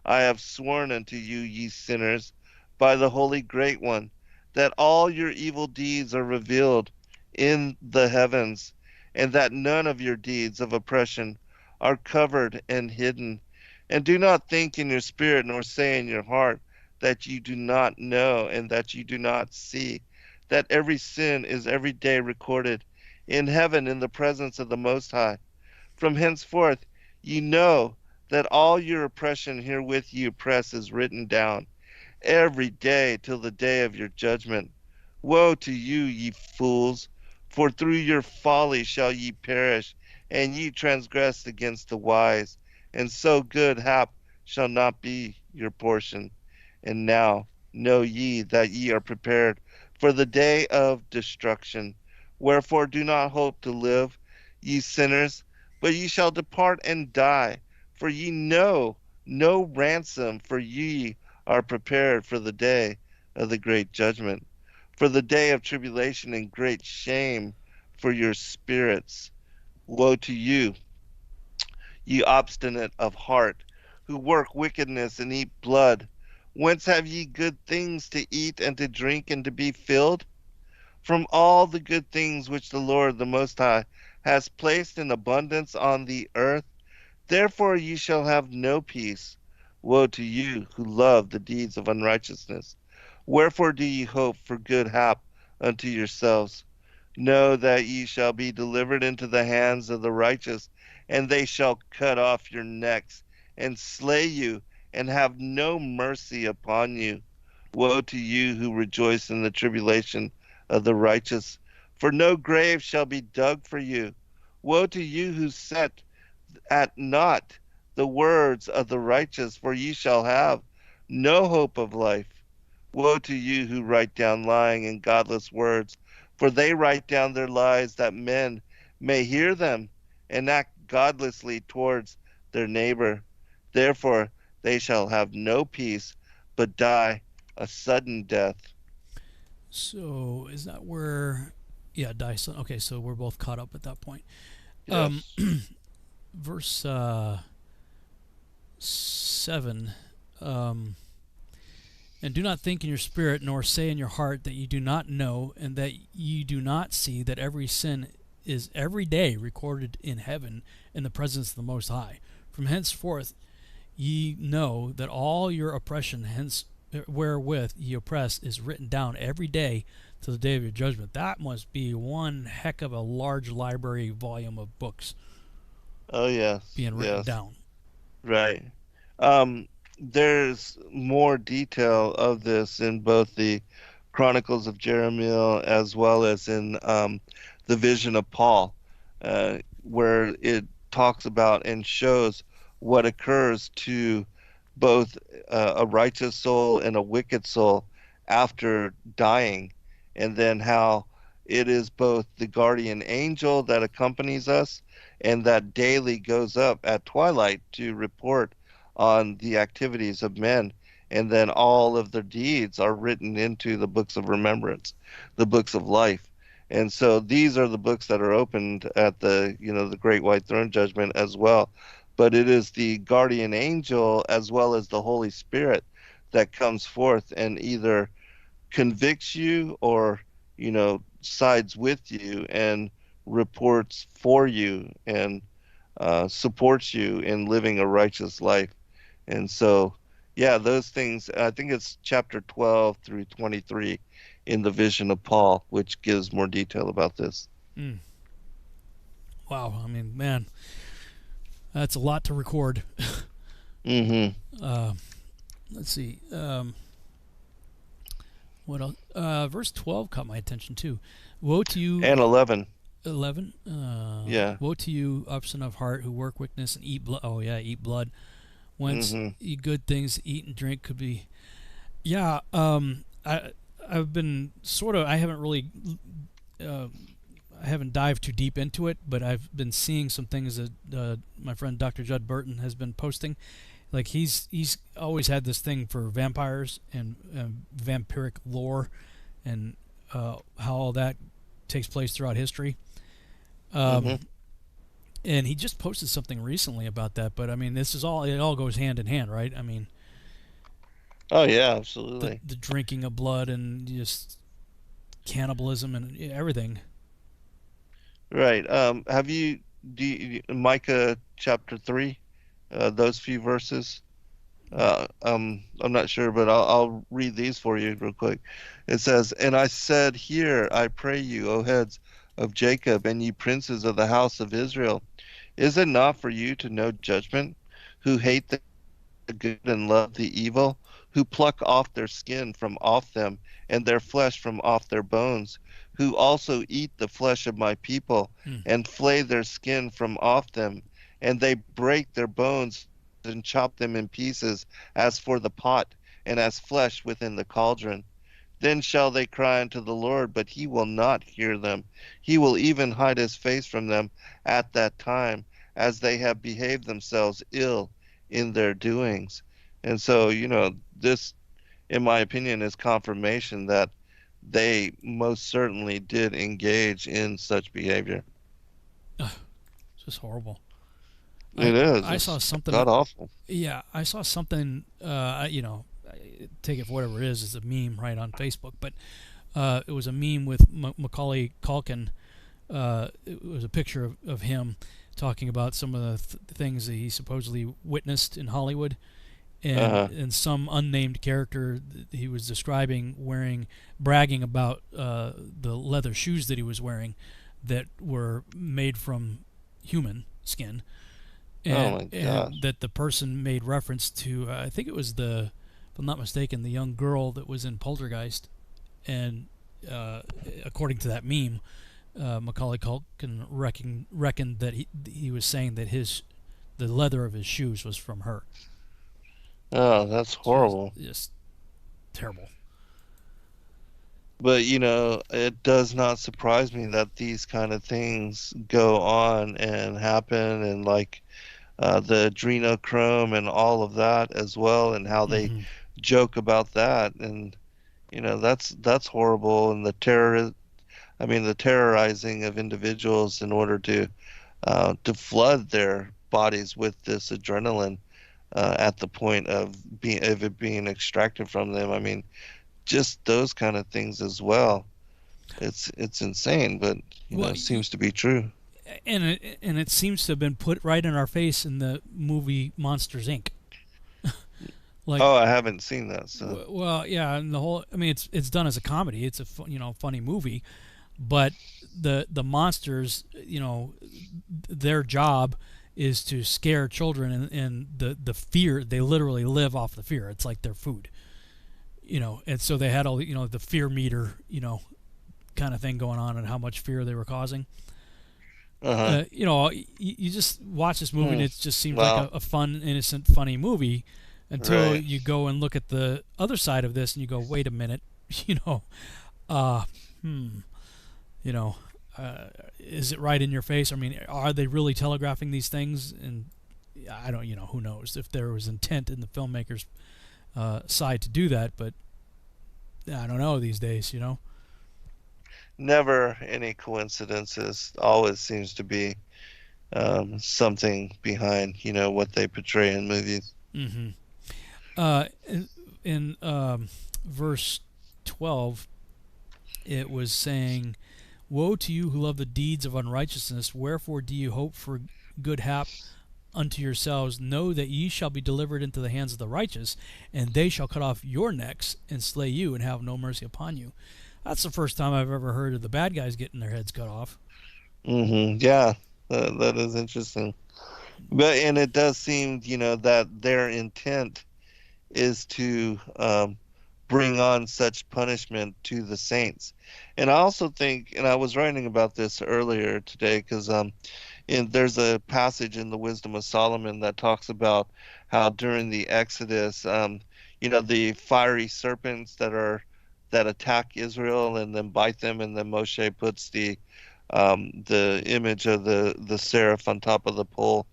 I have sworn unto you, ye sinners, by the Holy Great One, that all your evil deeds are revealed in the heavens, and that none of your deeds of oppression are covered and hidden. And do not think in your spirit, nor say in your heart, that you do not know and that you do not see, that every sin is every day recorded in heaven in the presence of the Most High. From henceforth ye know that all your oppression herewith ye oppress is written down every day till the day of your judgment. Woe to you, ye fools, for through your folly shall ye perish, and ye transgress against the wise, and so good hap shall not be your portion. And now know ye that ye are prepared for the day of destruction. Wherefore do not hope to live, ye sinners, but ye shall depart and die. For ye know no ransom, for ye are prepared for the day of the great judgment, for the day of tribulation and great shame for your spirits. Woe to you, ye obstinate of heart, who work wickedness and eat blood. Whence have ye good things to eat and to drink and to be filled? From all the good things which the Lord the Most High has placed in abundance on the earth. Therefore ye shall have no peace. Woe to you who love the deeds of unrighteousness. Wherefore do ye hope for good hap unto yourselves? Know that ye shall be delivered into the hands of the righteous, and they shall cut off your necks, and slay you, and have no mercy upon you. Woe to you who rejoice in the tribulation of the righteous, for no grave shall be dug for you. Woe to you who set at naught the words of the righteous, for ye shall have no hope of life. Woe to you who write down lying and godless words, For they write down their lies that men may hear them, and act godlessly towards their neighbor. Therefore they shall have no peace, but die a sudden death. So is that where? Yeah, Dyson. Okay, so we're both caught up at that point. Yes. Verse 7. And do not think in your spirit, nor say in your heart that you do not know, and that you do not see that every sin is every day recorded in heaven in the presence of the Most High. From henceforth ye know that all your oppression, hence wherewith ye oppress, is written down every day to the day of your judgment. That must be one heck of a large library volume of books. Oh yes. Being written down. Right. There's more detail of this in both the Chronicles of Jeremiah as well as in the Vision of Paul, where it talks about and shows what occurs to both a righteous soul and a wicked soul after dying, and then how it is both the guardian angel that accompanies us and that daily goes up at twilight to report on the activities of men, and then all of their deeds are written into the books of remembrance, the books of life. And so these are the books that are opened at the the great white throne judgment as well. But it is the guardian angel as well as the Holy Spirit that comes forth and either convicts you or sides with you and reports for you and supports you in living a righteous life. And so, yeah, those things, I think it's chapter 12 through 23 in the Vision of Paul, which gives more detail about this. Wow, I mean, man, that's a lot to record. Mm-hmm. Let's see. What else? Verse 12 caught my attention too. Woe to you. And 11. 11? Yeah. Woe to you, obstinate of heart, who work wickedness and eat blood. Oh, yeah, eat blood. Whence eat good things, eat and drink could be. Yeah, I've been sort of. I haven't really. I haven't dived too deep into it, but I've been seeing some things that my friend Dr. Judd Burton has been posting. Like he's always had this thing for vampires and vampiric lore, and how all that takes place throughout history. And he just posted something recently about that. But I mean, it all goes hand in hand, right? I mean. Oh yeah, absolutely. The drinking of blood and just cannibalism and everything. Right. Have you Micah chapter 3, those few verses? I'm not sure, but I'll read these for you real quick. It says, "And I said, Hear, I pray you, O heads of Jacob, and ye princes of the house of Israel. Is it not for you to know judgment, who hate the good and love the evil, who pluck off their skin from off them, and their flesh from off their bones, who also eat the flesh of my people, and flay their skin from off them, and they break their bones and chop them in pieces, as for the pot, and as flesh within the cauldron. Then shall they cry unto the Lord, but he will not hear them. He will even hide his face from them at that time, as they have behaved themselves ill in their doings." And so, this, in my opinion, is confirmation that they most certainly did engage in such behavior. It's just horrible. It is. I saw something. God awful. Yeah, I saw something. Take it for whatever it is. It's a meme right on Facebook, but it was a meme with Macaulay Culkin. It was a picture of him talking about some of the things that he supposedly witnessed in Hollywood, and some unnamed character that he was describing bragging about the leather shoes that he was wearing that were made from human skin. And that the person made reference to, I think it was if I'm not mistaken, the young girl that was in Poltergeist. And according to that meme, Macaulay Culkin reckoned that he was saying that the leather of his shoes was from her. Oh, that's horrible. Just terrible. But it does not surprise me that these kind of things go on and happen, and like the adrenochrome and all of that as well, and how they joke about that, and that's horrible. And the terrorizing of individuals in order to flood their bodies with this adrenaline at the point of it being extracted from them. I mean, just those kind of things as well. It's insane, but it seems to be true. And it seems to have been put right in our face in the movie Monsters Inc. Like, oh, I haven't seen that. So. Well, yeah, and the whole. I mean, it's done as a comedy. It's a funny movie, but the monsters, their job is to scare children, and the fear, they literally live off the fear. It's like their food, and so they had all the fear meter, kind of thing going on, and how much fear they were causing. You just watch this movie and it just seems like a fun, innocent, funny movie until you go and look at the other side of this and you go, wait a minute, is it right in your face? I mean, are they really telegraphing these things? And I don't, who knows if there was intent in the filmmaker's side to do that, but I don't know these days, Never any coincidences. Always seems to be something behind, what they portray in movies. Mm-hmm. In verse 12, it was saying, "Woe to you who love the deeds of unrighteousness, wherefore do you hope for good hap unto yourselves? Know that ye shall be delivered into the hands of the righteous, and they shall cut off your necks and slay you, and have no mercy upon you." That's the first time I've ever heard of the bad guys getting their heads cut off. Yeah, that is interesting. And it does seem, that their intent is to bring on such punishment to the saints. And I also think, and I was writing about this earlier today, because there's a passage in the Wisdom of Solomon that talks about how during the Exodus, the fiery serpents that attack Israel and then bite them, and then Moshe puts the image of the seraph on top of the pole,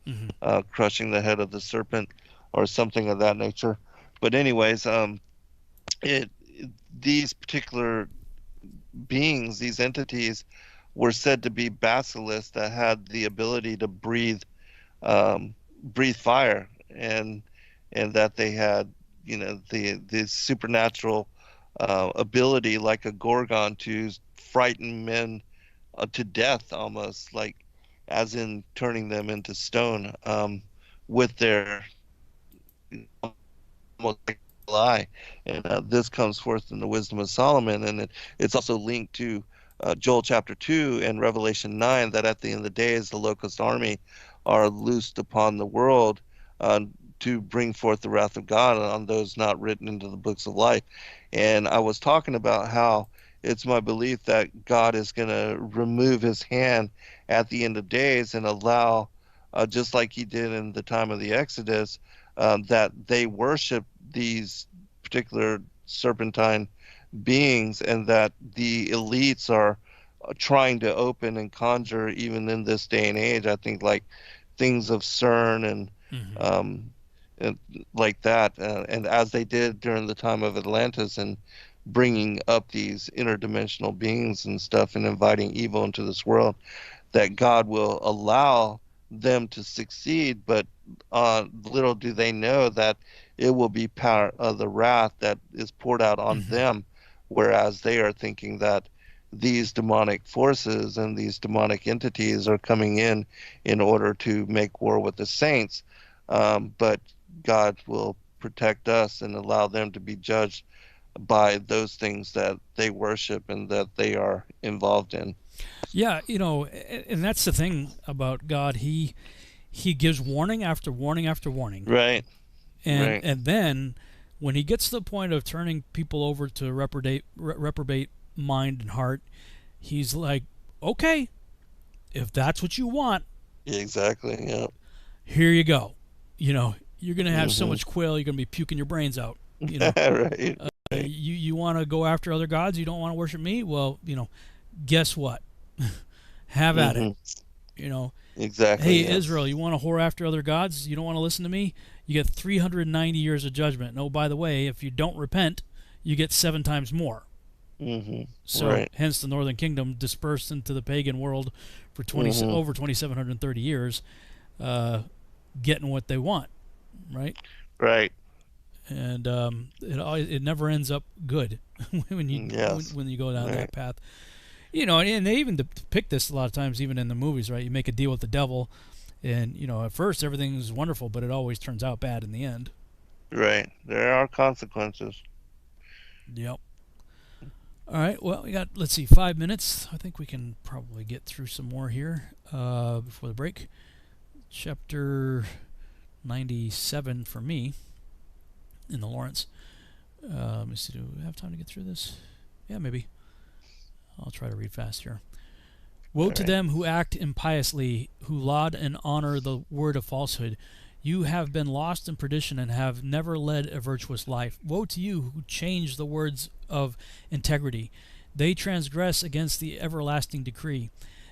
crushing the head of the serpent, or something of that nature. But anyways, these particular beings, these entities, were said to be basilisks that had the ability to breathe fire, and that they had the supernatural ability, like a gorgon, to frighten men to death, almost, like as in turning them into stone with their almost like lie. And this comes forth in the Wisdom of Solomon, and it's also linked to Joel chapter 2 and Revelation 9, that at the end of the days the locust army are loosed upon the world to bring forth the wrath of God on those not written into the books of life. And I was talking about how it's my belief that God is going to remove his hand at the end of days and allow, just like he did in the time of the Exodus, that they worship these particular serpentine beings, and that the elites are trying to open and conjure even in this day and age. I think like things of CERN and like that, and as they did during the time of Atlantis, and bringing up these interdimensional beings and stuff and inviting evil into this world, that God will allow them to succeed, but little do they know that it will be part of the wrath that is poured out on them, whereas they are thinking that these demonic forces and these demonic entities are coming in order to make war with the saints, but God will protect us and allow them to be judged by those things that they worship and that they are involved in. Yeah, and that's the thing about God. He gives warning after warning after warning. Right. And then when he gets to the point of turning people over to reprobate mind and heart, he's like, okay, if that's what you want. Exactly, yeah. Here you go. You're going to have so much quail, you're going to be puking your brains out. Right. Right. You want to go after other gods? You don't want to worship me? Well, guess what? Have at it. Exactly. Hey, Israel, you want to whore after other gods? You don't want to listen to me? You get 390 years of judgment. And, oh, by the way, if you don't repent, you get 7 times more. So, right. hence the Northern Kingdom dispersed into the pagan world for over 2,730 years, getting what they want, right? Right. And it never ends up good when you go down that path. And they even depict this a lot of times, even in the movies, right? You make a deal with the devil, and at first everything's wonderful, but it always turns out bad in the end. Right. There are consequences. Yep. All right. Well, we got, let's see, 5 minutes. I think we can probably get through some more here before the break. Chapter 97 for me in the Lawrence. Let me see. Do we have time to get through this? Yeah, maybe. I'll try to read fast here. Woe to them who act impiously, who laud and honor the word of falsehood. You have been lost in perdition and have never led a virtuous life. Woe to you who change the words of integrity. They transgress against the everlasting decree,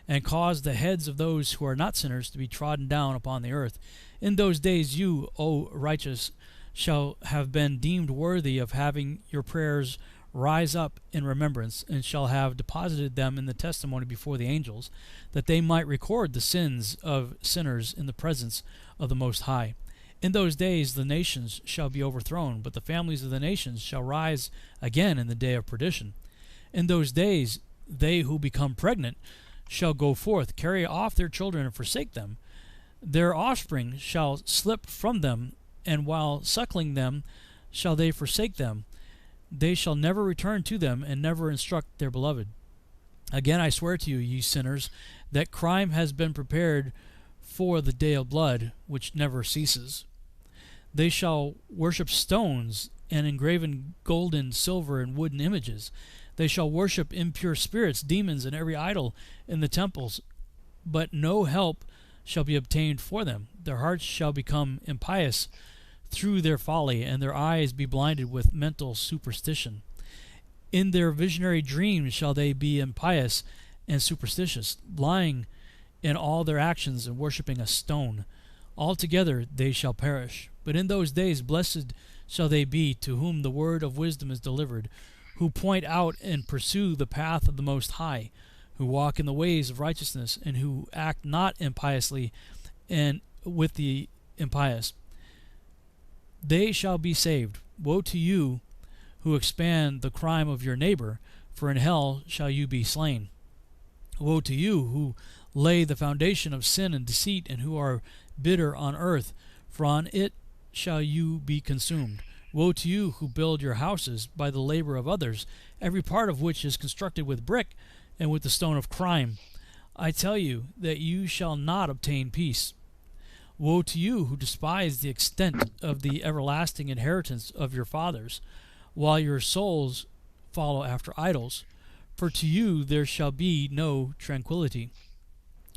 and cause the heads of those who are not sinners to be trodden down upon the earth. In those days you, O righteous, shall have been deemed worthy of having your prayers rise up in remembrance, and shall have deposited them in the testimony before the angels, that they might record the sins of sinners in the presence of the Most High. In those days the nations shall be overthrown, but the families of the nations shall rise again in the day of perdition. In those days they who become pregnant shall go forth, carry off their children and forsake them. Their offspring shall slip from them, and while suckling them shall they forsake them. They shall never return to them, and never instruct their beloved. Again I swear to you, ye sinners, that crime has been prepared for the day of blood, which never ceases. They shall worship stones, and engraven golden, silver, and wooden images. They shall worship impure spirits, demons, and every idol in the temples, but no help shall be obtained for them. Their hearts shall become impious through their folly, and their eyes be blinded with mental superstition. In their visionary dreams shall they be impious and superstitious, lying in all their actions and worshipping a stone. Altogether they shall perish. But in those days blessed shall they be to whom the word of wisdom is delivered, who point out and pursue the path of the Most High, who walk in the ways of righteousness, and who act not impiously and with the impious. They shall be saved. Woe to you who expand the crime of your neighbor, for in hell shall you be slain. Woe to you who lay the foundation of sin and deceit, and who are bitter on earth, for on it shall you be consumed. Woe to you who build your houses by the labor of others, every part of which is constructed with brick and with the stone of crime. I tell you that you shall not obtain peace. Woe to you who despise the extent of the everlasting inheritance of your fathers, while your souls follow after idols, for to you there shall be no tranquility.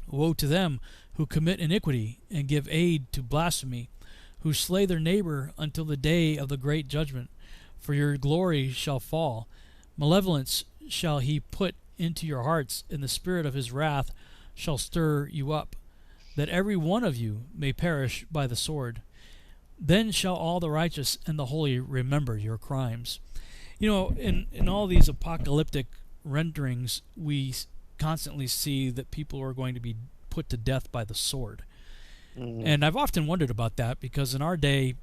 Woe to them who commit iniquity and give aid to blasphemy, who slay their neighbor until the day of the great judgment, for your glory shall fall. Malevolence shall he put into your hearts, and the spirit of his wrath shall stir you up, that every one of you may perish by the sword. Then shall all the righteous and the holy remember your crimes. In all these apocalyptic renderings, we constantly see that people are going to be put to death by the sword. And I've often wondered about that, because in our day,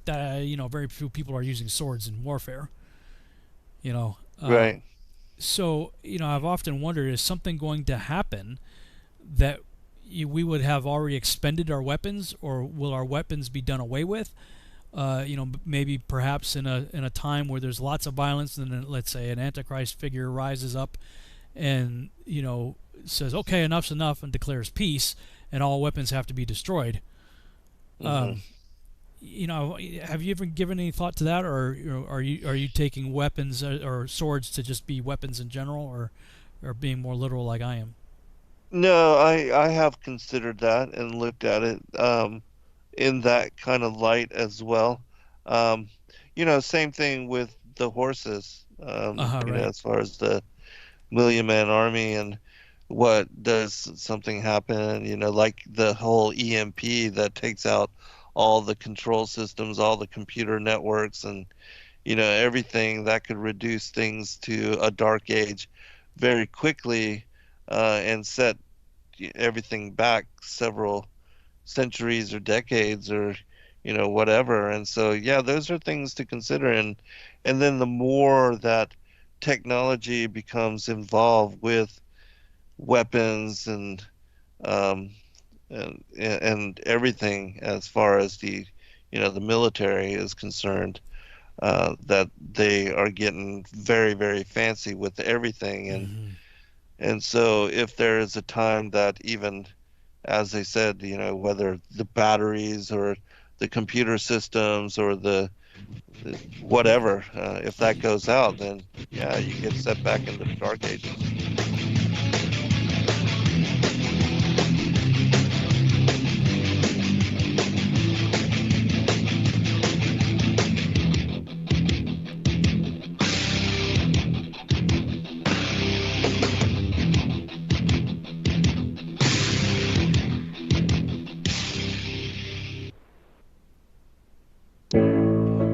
very few people are using swords in warfare. Right. So, I've often wondered, is something going to happen that we would have already expended our weapons, or will our weapons be done away with? Maybe perhaps in a time where there's lots of violence, and then, let's say, an Antichrist figure rises up and says, "Okay, enough's enough," and declares peace, and all weapons have to be destroyed. Have you ever given any thought to that, or are you taking weapons or swords to just be weapons in general, or being more literal like I am? No, I have considered that and looked at it in that kind of light as well. Same thing with the horses, right. as far as the Million Man Army, and what does something happen, like the whole EMP that takes out all the control systems, all the computer networks, and everything that could reduce things to a dark age very quickly, and set everything back several centuries or decades, or whatever. And so those are things to consider. And then the more that technology becomes involved with weapons and everything, as far as the the military is concerned, that they are getting very, very fancy with everything. And so if there is a time that, even as they said, whether the batteries or the computer systems or the whatever, if that goes out, then you get set back into the dark ages.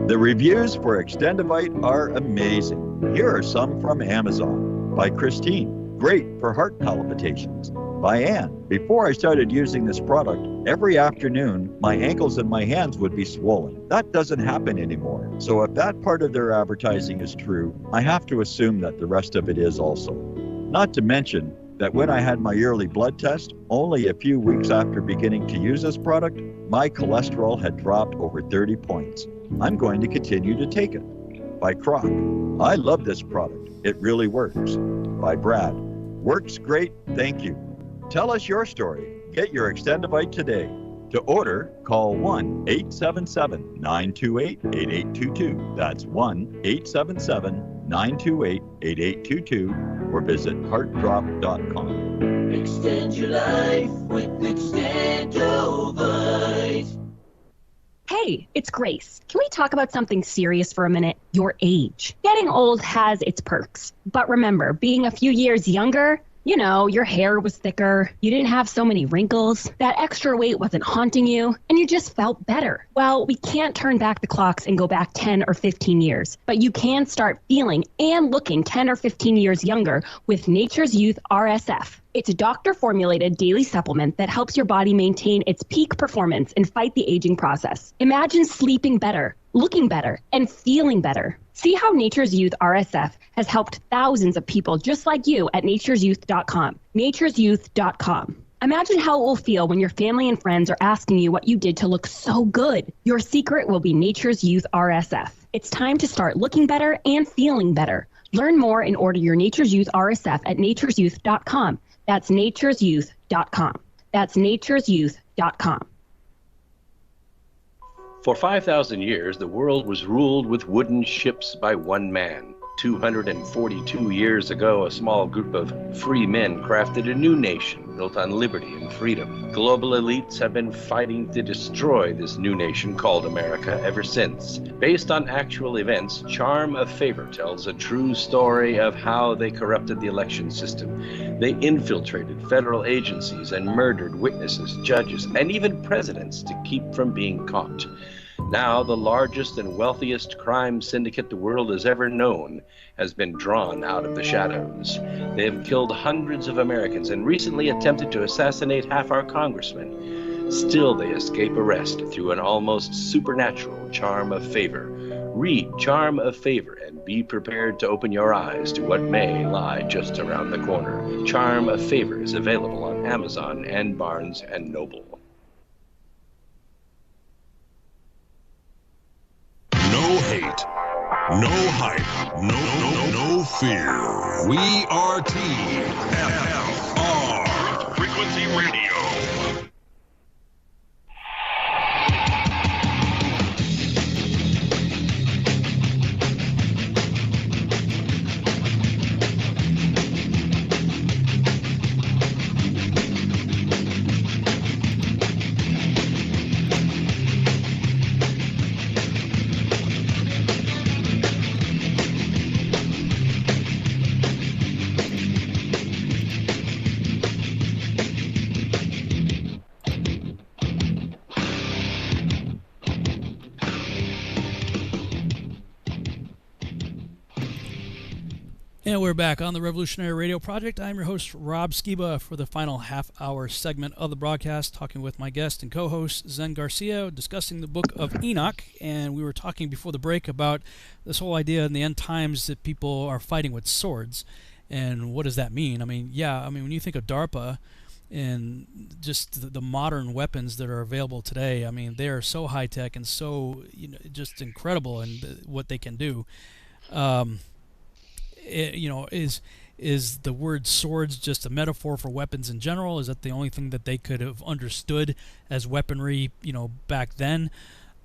The reviews for Extendivite are amazing. Here are some from Amazon. By Christine, great for heart palpitations. By Anne, before I started using this product, every afternoon my ankles and my hands would be swollen. That doesn't happen anymore. So if that part of their advertising is true, I have to assume that the rest of it is also. Not to mention that when I had my yearly blood test, only a few weeks after beginning to use this product, my cholesterol had dropped over 30 points. I'm going to continue to take it. By Croc, I love this product. It really works. By Brad, works great, thank you. Tell us your story. Get your Extendivite today. To order, call 1-877-928-8822. That's 1-877-928-8822, or visit heartdrop.com. Extend your life with Extendovite. Hey, it's Grace. Can we talk about something serious for a minute? Your age. Getting old has its perks. But remember, being a few years younger, your hair was thicker, you didn't have so many wrinkles, that extra weight wasn't haunting you, and you just felt better. Well, we can't turn back the clocks and go back 10 or 15 years, but you can start feeling and looking 10 or 15 years younger with Nature's Youth RSF. It's a doctor-formulated daily supplement that helps your body maintain its peak performance and fight the aging process. Imagine sleeping better, looking better, and feeling better. See how Nature's Youth RSF has helped thousands of people just like you at nature'syouth.com. nature'syouth.com. Imagine how it will feel when your family and friends are asking you what you did to look so good. Your secret will be Nature's Youth RSF. It's time to start looking better and feeling better. Learn more and order your Nature's Youth RSF at nature'syouth.com. That's nature'syouth.com. That's nature'syouth.com. For 5,000 years, the world was ruled with wooden ships by one man. 242 years ago, a small group of free men crafted a new nation built on liberty and freedom. Global elites have been fighting to destroy this new nation called America ever since. Based on actual events, Charm of Favor tells a true story of how they corrupted the election system. They infiltrated federal agencies and murdered witnesses, judges, and even presidents to keep from being caught. Now, the largest and wealthiest crime syndicate the world has ever known has been drawn out of the shadows. They have killed hundreds of Americans and recently attempted to assassinate half our congressmen. Still, they escape arrest through an almost supernatural charm of favor. Read Charm of Favor and be prepared to open your eyes to what may lie just around the corner. Charm of Favor is available on Amazon and Barnes & Noble. No hate, no hype, no fear. We are TFR. Frequency Radio. And we're back on the Revolutionary Radio Project. I'm your host, Rob Skiba, for the final half-hour segment of the broadcast, talking with my guest and co-host, Zen Garcia, discussing the book of Enoch. And we were talking before the break about this whole idea in the end times that people are fighting with swords. And what does that mean? I mean, when you think of DARPA and just the modern weapons that are available today, I mean, they are so high-tech and so, just incredible in what they can do. Is the word swords just a metaphor for weapons in general? Is that the only thing that they could have understood as weaponry, back then?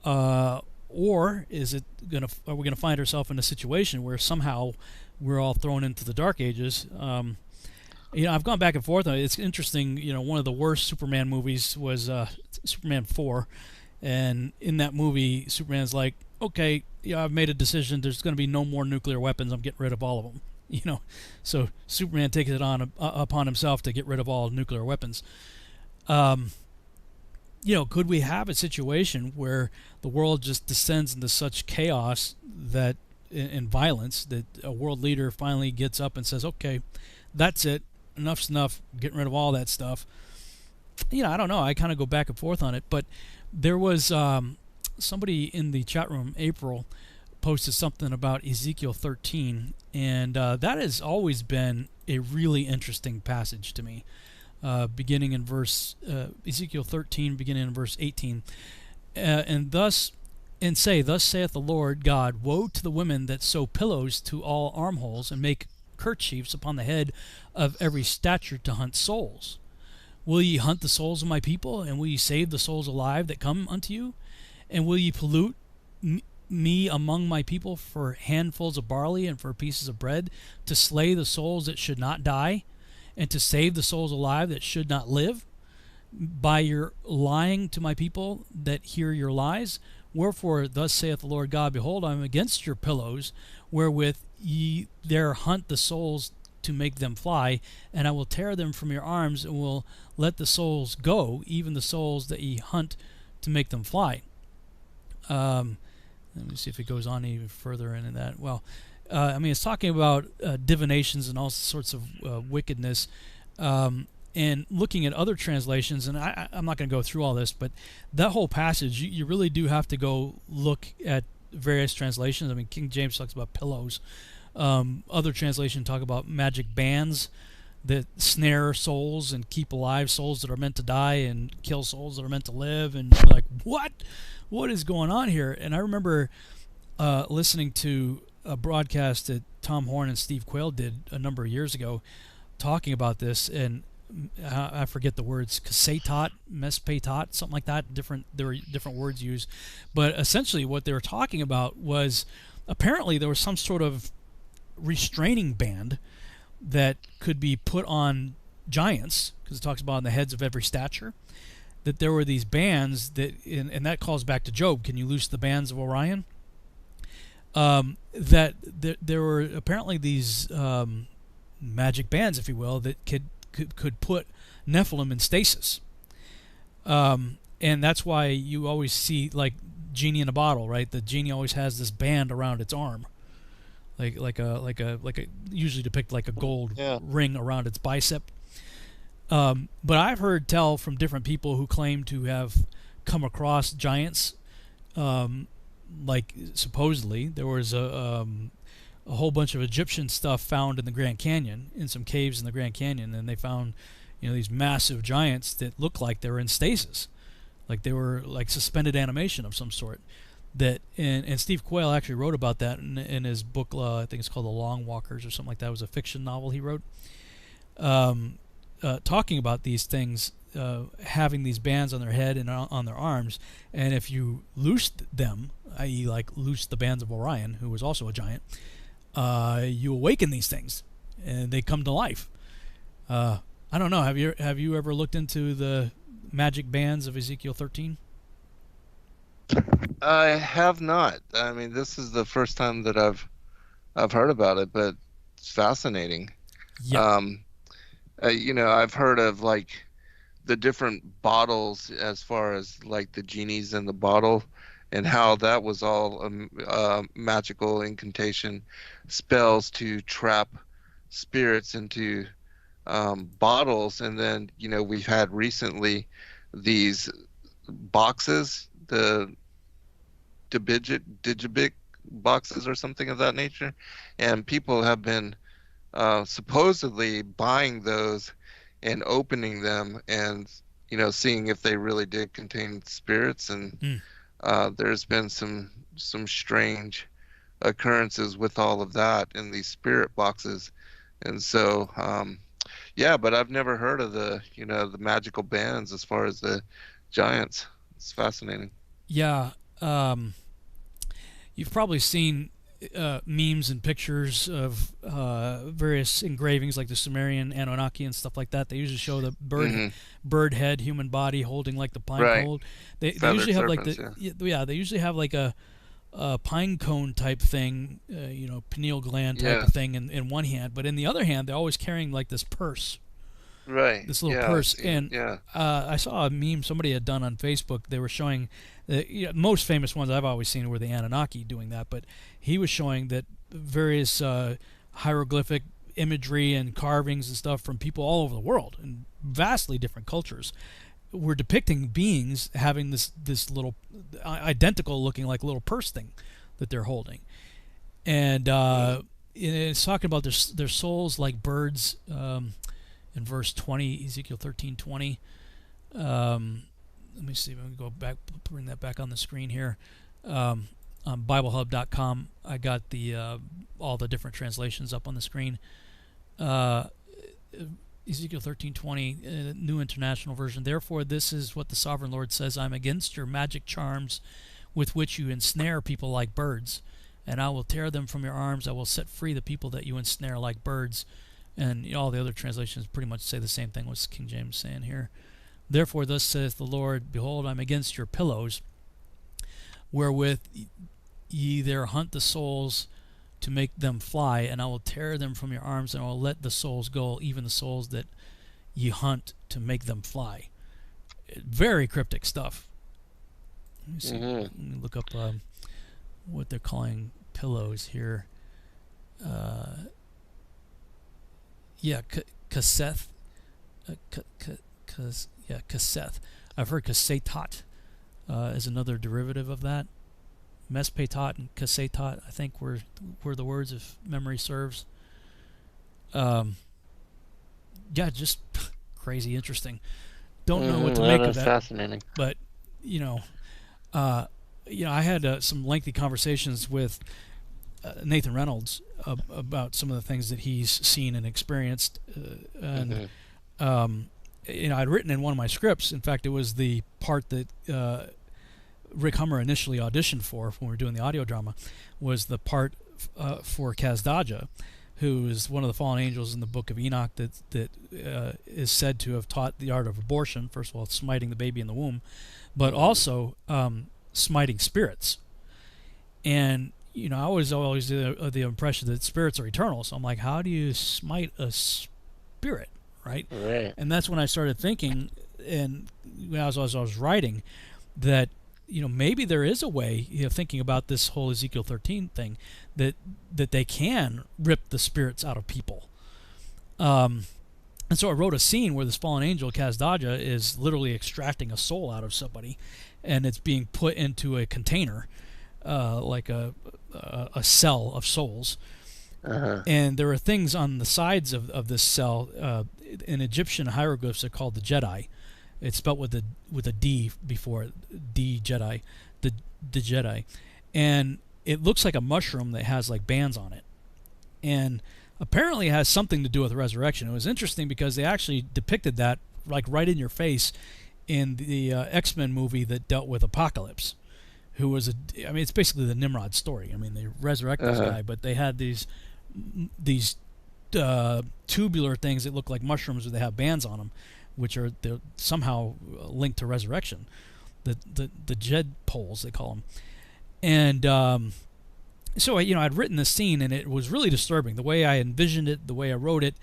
Or is it are we gonna find ourselves in a situation where somehow we're all thrown into the Dark Ages? I've gone back and forth. It's interesting. One of the worst Superman movies was Superman 4, and in that movie, Superman's like, okay, I've made a decision. There's going to be no more nuclear weapons. I'm getting rid of all of them. So Superman takes it upon himself to get rid of all nuclear weapons. Could we have a situation where the world just descends into such chaos that and violence that a world leader finally gets up and says, okay, that's it. Enough's enough. Getting rid of all that stuff. I don't know. I kind of go back and forth on it, but there was somebody in the chat room, April, posted something about Ezekiel 13, and that has always been a really interesting passage to me. Beginning in Ezekiel 13, beginning in verse 18, thus saith the Lord God, woe to the women that sew pillows to all armholes and make kerchiefs upon the head of every stature to hunt souls. Will ye hunt the souls of my people, and will ye save the souls alive that come unto you? And will ye pollute me among my people for handfuls of barley and for pieces of bread, to slay the souls that should not die, and to save the souls alive that should not live? By your lying to my people that hear your lies? Wherefore, thus saith the Lord God, behold, I am against your pillows, wherewith ye there hunt the souls to make them fly, and I will tear them from your arms, and will let the souls go, even the souls that ye hunt to make them fly. Let me see if it goes on even further into that. Well, it's talking about divinations and all sorts of wickedness. And looking at other translations, and I'm not going to go through all this, but that whole passage, you really do have to go look at various translations. I mean, King James talks about pillows. Other translations talk about magic bands that snare souls and keep alive souls that are meant to die and kill souls that are meant to live. And you're like, what is going on here? And I remember listening to a broadcast that Tom Horn and Steve Quayle did a number of years ago talking about this, and I forget the words, kasetot, mespetot, something like that. There were different words used, but essentially what they were talking about was apparently there was some sort of restraining band that could be put on giants, because it talks about on the heads of every stature, that there were these bands that, and that calls back to Job. Can you loose the bands of Orion? That there were apparently these magic bands, if you will, that could put Nephilim in stasis. And that's why you always see, like, genie in a bottle, right? The genie always has this band around its arm, like a usually depict like a gold ring around its bicep. But I've heard tell from different people who claim to have come across giants. Like supposedly there was a whole bunch of Egyptian stuff found in the Grand Canyon, in some caves in the Grand Canyon, and they found, these massive giants that looked like they were in stasis, like they were like suspended animation of some sort. That and Steve Quayle actually wrote about that in his book. I think it's called The Long Walkers or something like that. It was a fiction novel he wrote, talking about these things, having these bands on their head and on their arms, and if you loosed them, i.e. like loose the bands of Orion, who was also a giant, you awaken these things and they come to life. I don't know, have you ever looked into the magic bands of Ezekiel 13? I have not. I mean, this is the first time that I've heard about it, but it's fascinating. Yeah. I've heard of like the different bottles, as far as like the genies in the bottle, and how that was all magical incantation spells to trap spirits into bottles, and then we've had recently these boxes, the Digibic boxes or something of that nature, and people have been supposedly buying those and opening them and seeing if they really did contain spirits, and there's been some strange occurrences with all of that in these spirit boxes. And so yeah, but I've never heard of the the magical bands as far as the giants. It's fascinating. Yeah. You've probably seen memes and pictures of various engravings like the Sumerian, Anunnaki, and stuff like that. They usually show the bird head, human body holding like the pine cone. They usually have like they usually have like a pine cone type thing, pineal gland type of thing in one hand, but in the other hand they're always carrying like this purse. Right. This little purse. And I saw a meme somebody had done on Facebook. They were showing the most famous ones I've always seen were the Anunnaki doing that, but he was showing that various hieroglyphic imagery and carvings and stuff from people all over the world in vastly different cultures were depicting beings having this little identical looking like little purse thing that they're holding. And it's talking about their souls like birds. In verse 20, Ezekiel 13:20. Let me see if I can go back, bring that back on the screen here. On BibleHub.com, I got the all the different translations up on the screen. Ezekiel 13:20, New International Version. Therefore, this is what the Sovereign Lord says: I'm against your magic charms with which you ensnare people like birds, and I will tear them from your arms. I will set free the people that you ensnare like birds. And all the other translations pretty much say the same thing what King James is saying here. Therefore, thus saith the Lord, behold, I'm against your pillows, wherewith ye there hunt the souls to make them fly, and I will tear them from your arms, and I will let the souls go, even the souls that ye hunt to make them fly. Very cryptic stuff. Let me see. Let me look up what they're calling pillows here. Yeah, Kaseth. Kaseth. I've heard Kasetat is another derivative of that. Mespetat and Kasetat, I think, were the words, if memory serves. Yeah, just crazy interesting. Don't know what to make of that. Fascinating. But I had some lengthy conversations with Nathan Reynolds about some of the things that he's seen and experienced, and I'd written in one of my scripts. In fact, it was the part that Rick Hummer initially auditioned for when we were doing the audio drama, was the part for Kazdaja, who is one of the fallen angels in the book of Enoch that is said to have taught the art of abortion. First of all, smiting the baby in the womb, but also smiting spirits. And I was always the impression that spirits are eternal. So I'm like, how do you smite a spirit, right? Right. And that's when I started thinking, and as I was writing, that maybe there is a way, thinking about this whole Ezekiel 13 thing, that they can rip the spirits out of people. And so I wrote a scene where this fallen angel, Kazdaja, is literally extracting a soul out of somebody, and it's being put into a container, like a cell of souls. And there are things on the sides of this cell. In Egyptian hieroglyphs, they're called the Jedi. It's spelled with a D before it, D Jedi, the Jedi, and it looks like a mushroom that has like bands on it, and apparently it has something to do with resurrection. It was interesting because they actually depicted that like right in your face in the X-Men movie that dealt with Apocalypse, who was it's basically the Nimrod story. They resurrect this guy, but they had these tubular things that look like mushrooms, where they have bands on them, which are they're somehow linked to resurrection, the Jed poles they call them. And so I'd written this scene, and it was really disturbing the way I envisioned it, the way I wrote it.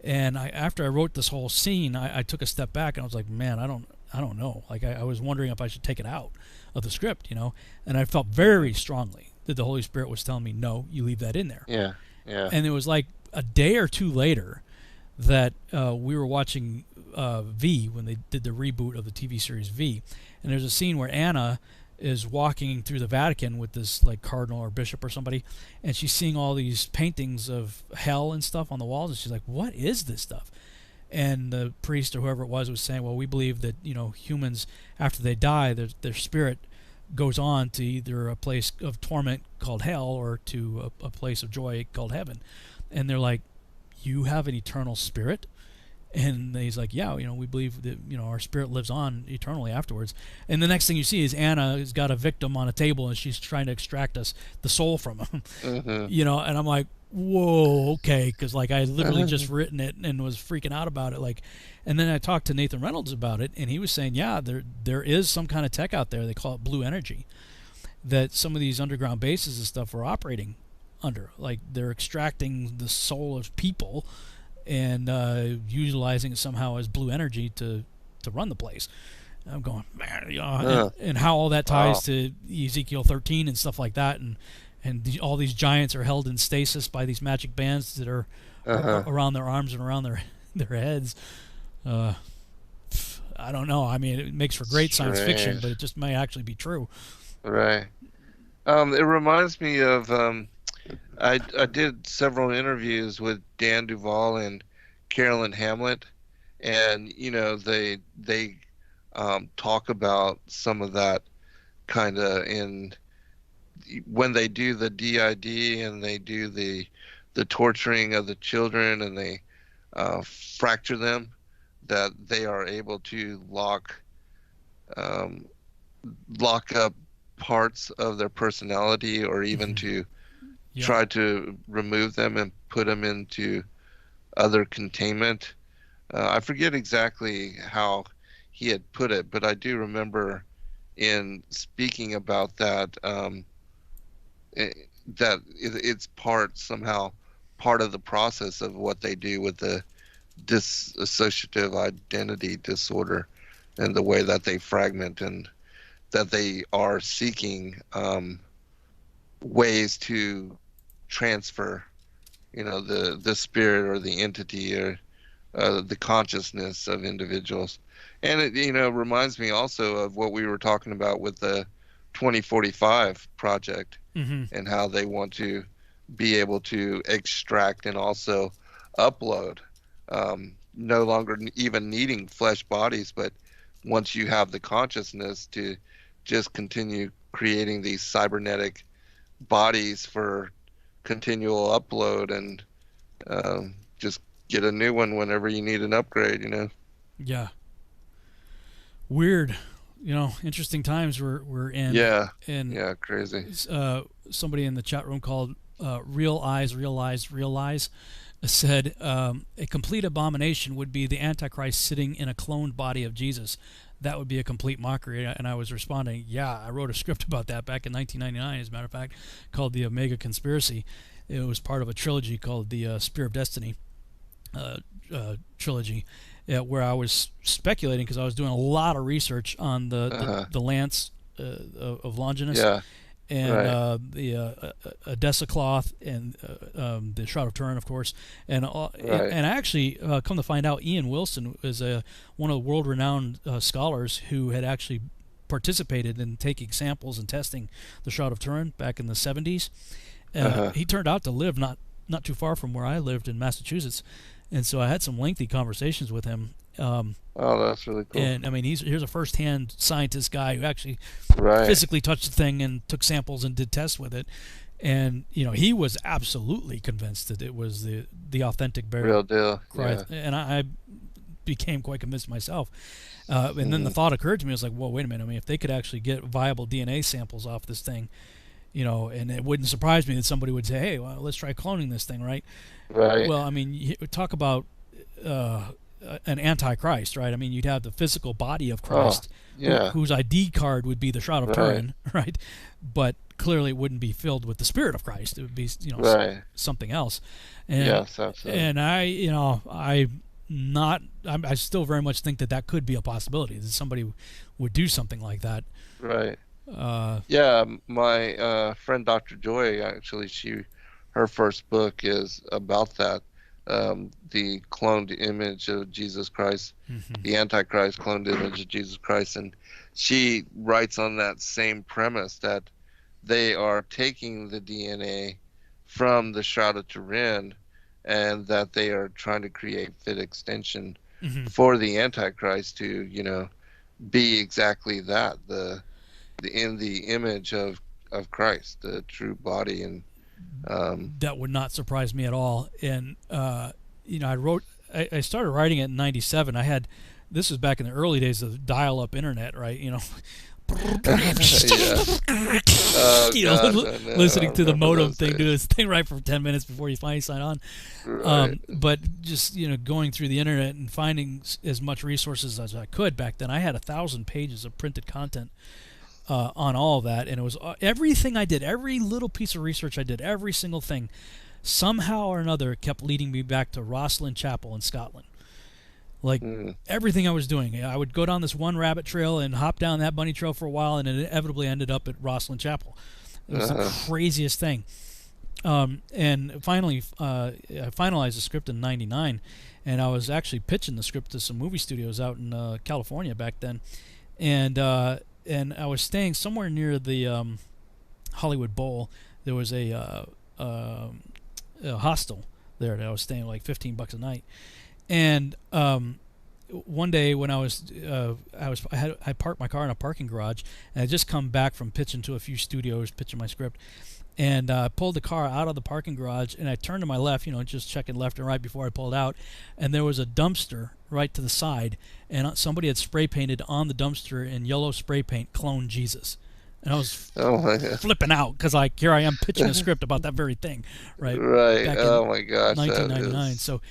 And after I wrote this whole scene, I took a step back, and I was like, man, I don't know. Like I was wondering if I should take it out of the script, and I felt very strongly that the Holy Spirit was telling me, no, you leave that in there. Yeah. And it was like a day or two later that we were watching V when they did the reboot of the TV series V, and there's a scene where Anna is walking through the Vatican with this like cardinal or bishop or somebody, and she's seeing all these paintings of hell and stuff on the walls, and she's like, what is this stuff? And the priest or whoever it was saying, well, we believe that, you know, humans, after they die, their spirit goes on to either a place of torment called hell or to a place of joy called heaven. And they're like, you have an eternal spirit? And he's like, yeah, you know, we believe that, you know, our spirit lives on eternally afterwards. And the next thing you see is Anna has got a victim on a table, and she's trying to extract the soul from him. You know, and I'm like, whoa, okay, because like I literally just written it and was freaking out about it. Like, and then I talked to Nathan Reynolds about it, and he was saying, yeah, there is some kind of tech out there. They call it blue energy, that some of these underground bases and stuff are operating under. Like they're extracting the soul of people and utilizing it somehow as blue energy to run the place. I'm going, man, you know, and how all that ties to Ezekiel 13 and stuff like that, and all these giants are held in stasis by these magic bands that are around their arms and around their heads. I don't know. I mean, it makes for great science fiction, but it just may actually be true. Right. It reminds me of I did several interviews with Dan Duvall and Carolyn Hamlet, and you know they talk about some of that kind of in when they do the DID and they do the torturing of the children and they fracture them, that they are able to lock up parts of their personality, or even to try to remove them and put them into other containment. I forget exactly how he had put it, but I do remember in speaking about that, that it's somehow part of the process of what they do with the dissociative identity disorder and the way that they fragment, and that they are seeking ways to transfer, you know, the spirit or the entity or the consciousness of individuals. And it, you know, reminds me also of what we were talking about with the 2045 project, and how they want to be able to extract and also upload, no longer even needing flesh bodies, but once you have the consciousness, to just continue creating these cybernetic bodies for continual upload, and just get a new one whenever you need an upgrade, you know. Yeah. Weird, you know, interesting times we're in. Yeah. And yeah, crazy. Somebody in the chat room called Real Eyes said a complete abomination would be the Antichrist sitting in a cloned body of Jesus. That would be a complete mockery. And I was responding, yeah, I wrote a script about that back in 1999, as a matter of fact, called The Omega Conspiracy. It was part of a trilogy called the Spear of Destiny trilogy, where I was speculating, because I was doing a lot of research on the Lance of Longinus. Yeah. And the Odessa cloth, and the Shroud of Turin, of course, and and I actually come to find out, Ian Wilson is one of the world-renowned scholars who had actually participated in taking samples and testing the Shroud of Turin back in the 70s. He turned out to live not too far from where I lived in Massachusetts, and so I had some lengthy conversations with him. Oh, that's really cool. And I mean, here's a first-hand scientist guy who actually physically touched the thing and took samples and did tests with it. And you know, he was absolutely convinced that it was the authentic real deal. Christ. Yeah. And I became quite convinced myself. And then the thought occurred to me, I was like, well, wait a minute. I mean, if they could actually get viable DNA samples off this thing, you know, and it wouldn't surprise me that somebody would say, hey, well, let's try cloning this thing, right? Right. Well, I mean, talk about an antichrist, right? I mean, you'd have the physical body of Christ, whose ID card would be the Shroud of Turin, right? But clearly it wouldn't be filled with the Spirit of Christ. It would be, you know, something else. And, yes, absolutely. And I still very much think that could be a possibility, that somebody would do something like that. Right. Yeah, my friend Dr. Joy, actually, her first book is about that, the cloned image of Jesus Christ, the Antichrist cloned image of Jesus Christ, and she writes on that same premise that they are taking the DNA from the Shroud of Turin, and that they are trying to create fit extension for the Antichrist to, be exactly that, in the image of Christ, the true body. And that would not surprise me at all. And I started writing it in '97. This was back in the early days of dial-up internet, right? Listening to the modem thing, do this thing right for 10 minutes before you finally sign on. Right. But just going through the internet and finding as much resources as I could back then. I had 1,000 pages of printed content on all of that, and it was everything I did, every little piece of research I did, every single thing, somehow or another kept leading me back to Rosslyn Chapel in Scotland. Like everything I was doing, I would go down this one rabbit trail and hop down that bunny trail for a while, and it inevitably ended up at Rosslyn Chapel. It was the craziest thing. And finally, I finalized the script in '99, and I was actually pitching the script to some movie studios out in California back then, and I was staying somewhere near the Hollywood Bowl. There was a hostel there that I was staying, like $15 a night. And one day when I parked my car in a parking garage, and I just come back from pitching to a few studios, pitching my script, and I pulled the car out of the parking garage, and I turned to my left, just checking left and right before I pulled out, and there was a dumpster right to the side, and somebody had spray painted on the dumpster in yellow spray paint, "Clone Jesus." And I was flipping out because here I am pitching a script about that very thing, right? Right. Back in Oh my gosh. 1999. So,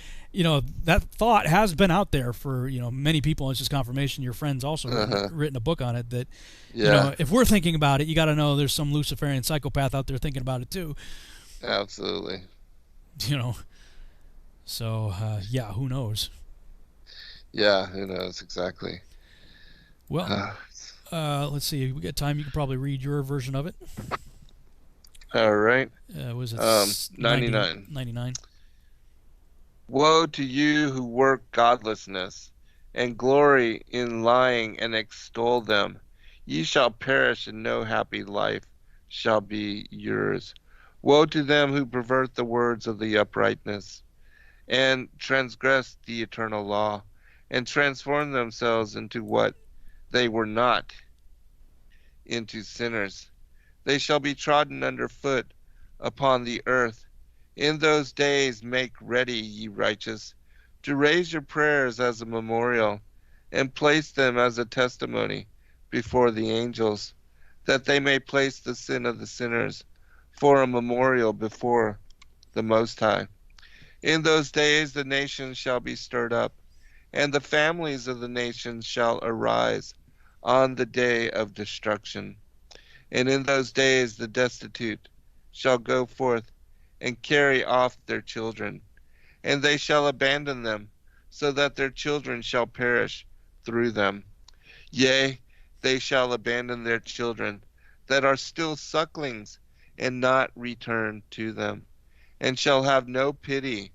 that thought has been out there for many people. It's just confirmation. Your friend's also written a book on it. That if we're thinking about it, you got to know there's some Luciferian psychopath out there thinking about it too. Absolutely. So who knows? Yeah, who knows exactly. Well. Let's see. We got time. You can probably read your version of it. All right. Was it 99? 99. Woe to you who work godlessness, and glory in lying, and extol them. Ye shall perish, and no happy life shall be yours. Woe to them who pervert the words of the uprightness, and transgress the eternal law, and transform themselves into what they were not, into sinners. They shall be trodden under foot upon the earth. In those days make ready, ye righteous, to raise your prayers as a memorial, and place them as a testimony before the angels, that they may place the sin of the sinners for a memorial before the Most High. In those days the nations shall be stirred up, and the families of the nations shall arise on the day of destruction. And in those days the destitute shall go forth and carry off their children, and they shall abandon them, so that their children shall perish through them. Yea, they shall abandon their children that are still sucklings, and not return to them, and shall have no pity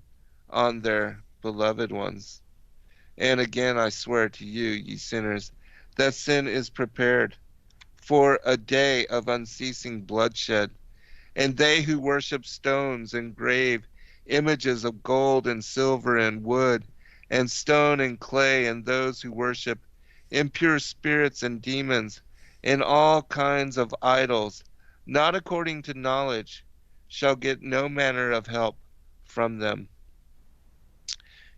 on their beloved ones. And again I swear to you, ye sinners, that sin is prepared for a day of unceasing bloodshed, and they who worship stones and grave images of gold and silver and wood and stone and clay, and those who worship impure spirits and demons and all kinds of idols, not according to knowledge, shall get no manner of help from them.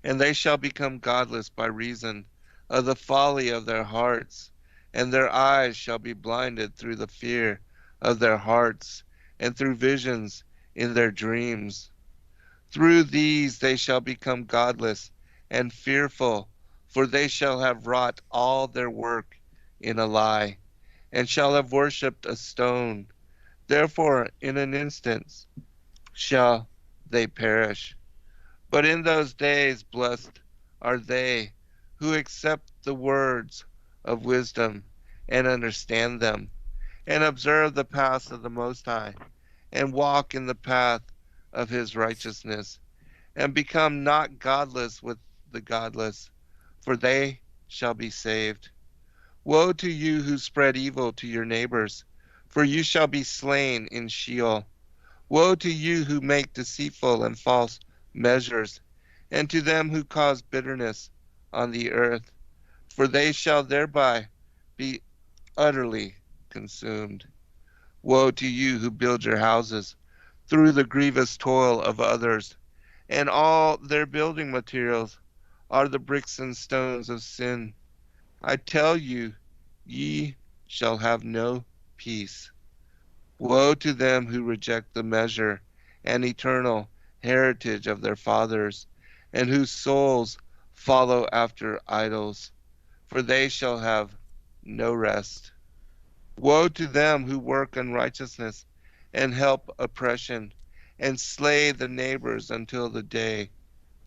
And they shall become godless by reason of the folly of their hearts, and their eyes shall be blinded through the fear of their hearts, and through visions in their dreams. Through these they shall become godless and fearful, for they shall have wrought all their work in a lie, and shall have worshipped a stone. Therefore in an instant shall they perish. But in those days blessed are they who accept the words of wisdom and understand them, and observe the paths of the Most High, and walk in the path of his righteousness, and become not godless with the godless, for they shall be saved. Woe to you who spread evil to your neighbors, for you shall be slain in Sheol. Woe to you who make deceitful and false measures, and to them who cause bitterness on the earth, for they shall thereby be utterly consumed. Woe to you who build your houses through the grievous toil of others, and all their building materials are the bricks and stones of sin. I tell you, ye shall have no peace. Woe to them who reject the measure and eternal heritage of their fathers, and whose souls follow after idols, for they shall have no rest. Woe to them who work unrighteousness and help oppression, and slay the neighbors until the day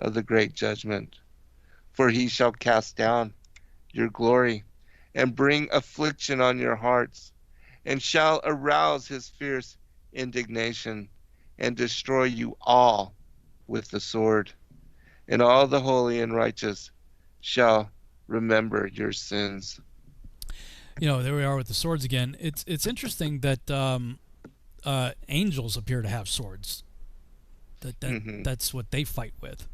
of the great judgment. For he shall cast down your glory, and bring affliction on your hearts, and shall arouse his fierce indignation, and destroy you all with the sword. And all the holy and righteous shall remember your sins. You know, there we are with the swords again. It's interesting that angels appear to have swords. That's what they fight with.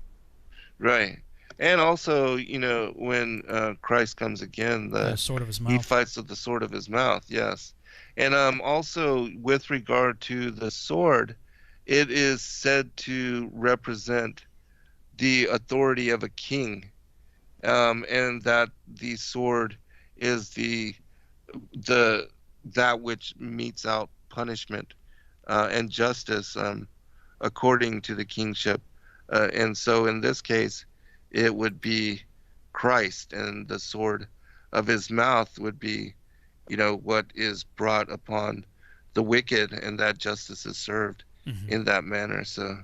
Right. And also, you know, when Christ comes again, the sword of his he mouth. fights with the sword of his mouth. Yes. And also with regard to the sword, it is said to represent the authority of a king, and that the sword is that which metes out punishment and justice according to the kingship. And so in this case, it would be Christ, and the sword of his mouth would be, you know, what is brought upon the wicked, and that justice is served in that manner. So,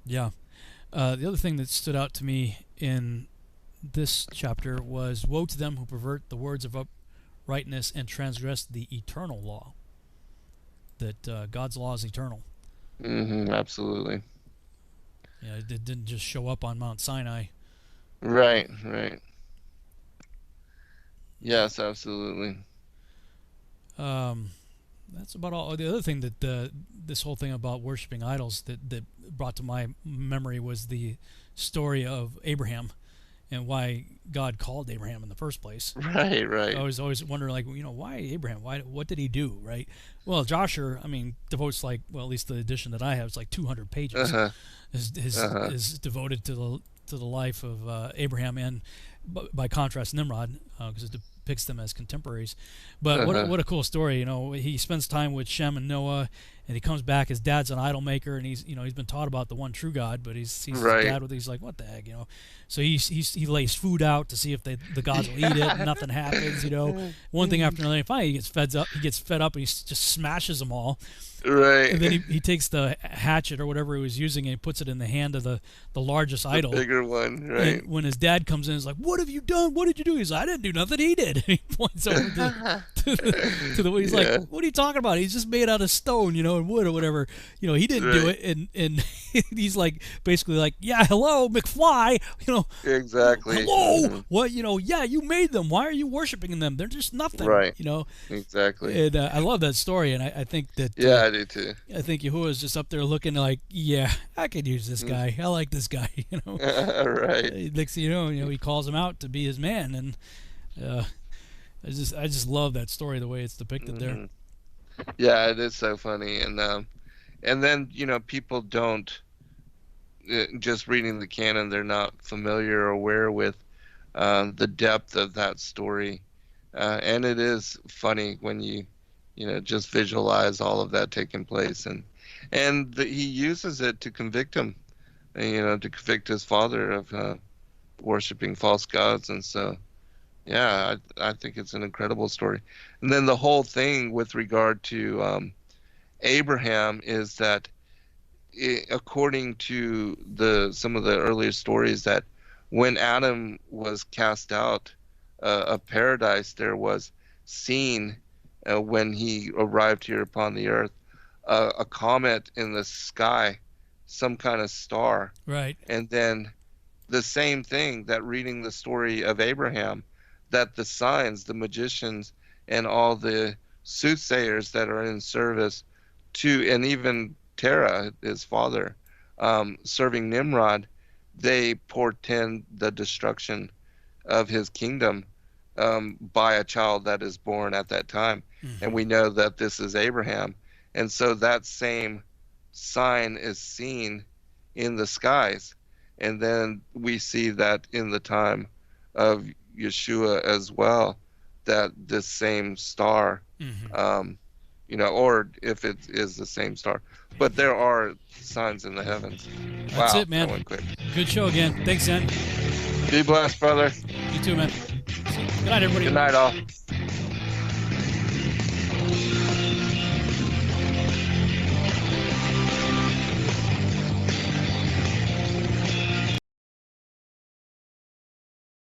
yeah. The other thing that stood out to me in this chapter was, woe to them who pervert the words of uprightness and transgress the eternal law. That God's law is eternal. Absolutely. Yeah, it didn't just show up on Mount Sinai. Right. Yes, absolutely. That's about all. The other thing that this whole thing about worshiping idols that brought to my memory was the story of Abraham, and why God called Abraham in the first place. Right. I was always wondering, like, you know, why Abraham? What did he do? Right. Well, Joshua, I mean, devotes at least the edition that I have is like 200 pages. Is devoted to the life of Abraham, and by contrast Nimrod, because it depicts them as contemporaries. But what a cool story. You know, he spends time with Shem and Noah, and he comes back. His dad's an idol maker, and he's been taught about the one true God, but he's his dad with, he's like, what the heck, you know? So he lays food out to see if the gods will eat it, and nothing happens, you know. One thing after another. Finally, he gets fed up, and he just smashes them all. Right. And then he takes the hatchet or whatever he was using, and he puts it in the hand of the largest idol. The bigger one, right. And when his dad comes in, he's like, what have you done? What did you do? He's like, I didn't do nothing. He did. He points over to the he's like, what are you talking about? He's just made out of stone, you know, and wood or whatever. You know, he didn't do it. And he's like, basically like, yeah, hello, McFly. You know, exactly. Hello. What, you know, yeah, you made them. Why are you worshiping them? They're just nothing. Right. You know, exactly. And I love that story, and I think that. Yeah, I do too. I think Yahuwah's just up there looking like, yeah, I could use this guy. I like this guy, you know. Right. Next thing you know, he calls him out to be his man, and I just love that story, the way it's depicted there. Yeah, it is so funny, and then people don't just reading the canon, they're not familiar or aware with the depth of that story, and it is funny when you just visualize all of that taking place, and he uses it to convict him, to convict his father of worshiping false gods. And so, yeah, I think it's an incredible story. And then the whole thing with regard to Abraham is that, according to some of the earlier stories, that when Adam was cast out of paradise, there was seen when he arrived here upon the earth a comet in the sky, some kind of star. Right. And then the same thing, that reading the story of Abraham, that the signs, the magicians, and all the soothsayers that are in service to, and even Terah, his father, serving Nimrod, they portend the destruction of his kingdom by a child that is born at that time. And we know that this is Abraham. And so that same sign is seen in the skies. And then we see that in the time of Yeshua as well, that this same star, or if it is the same star. But there are signs in the heavens. That's wow, it, man. That went quick. Good show again. Thanks, Zen. Be blessed, brother. You too, man. Good night, everybody. Good night, all.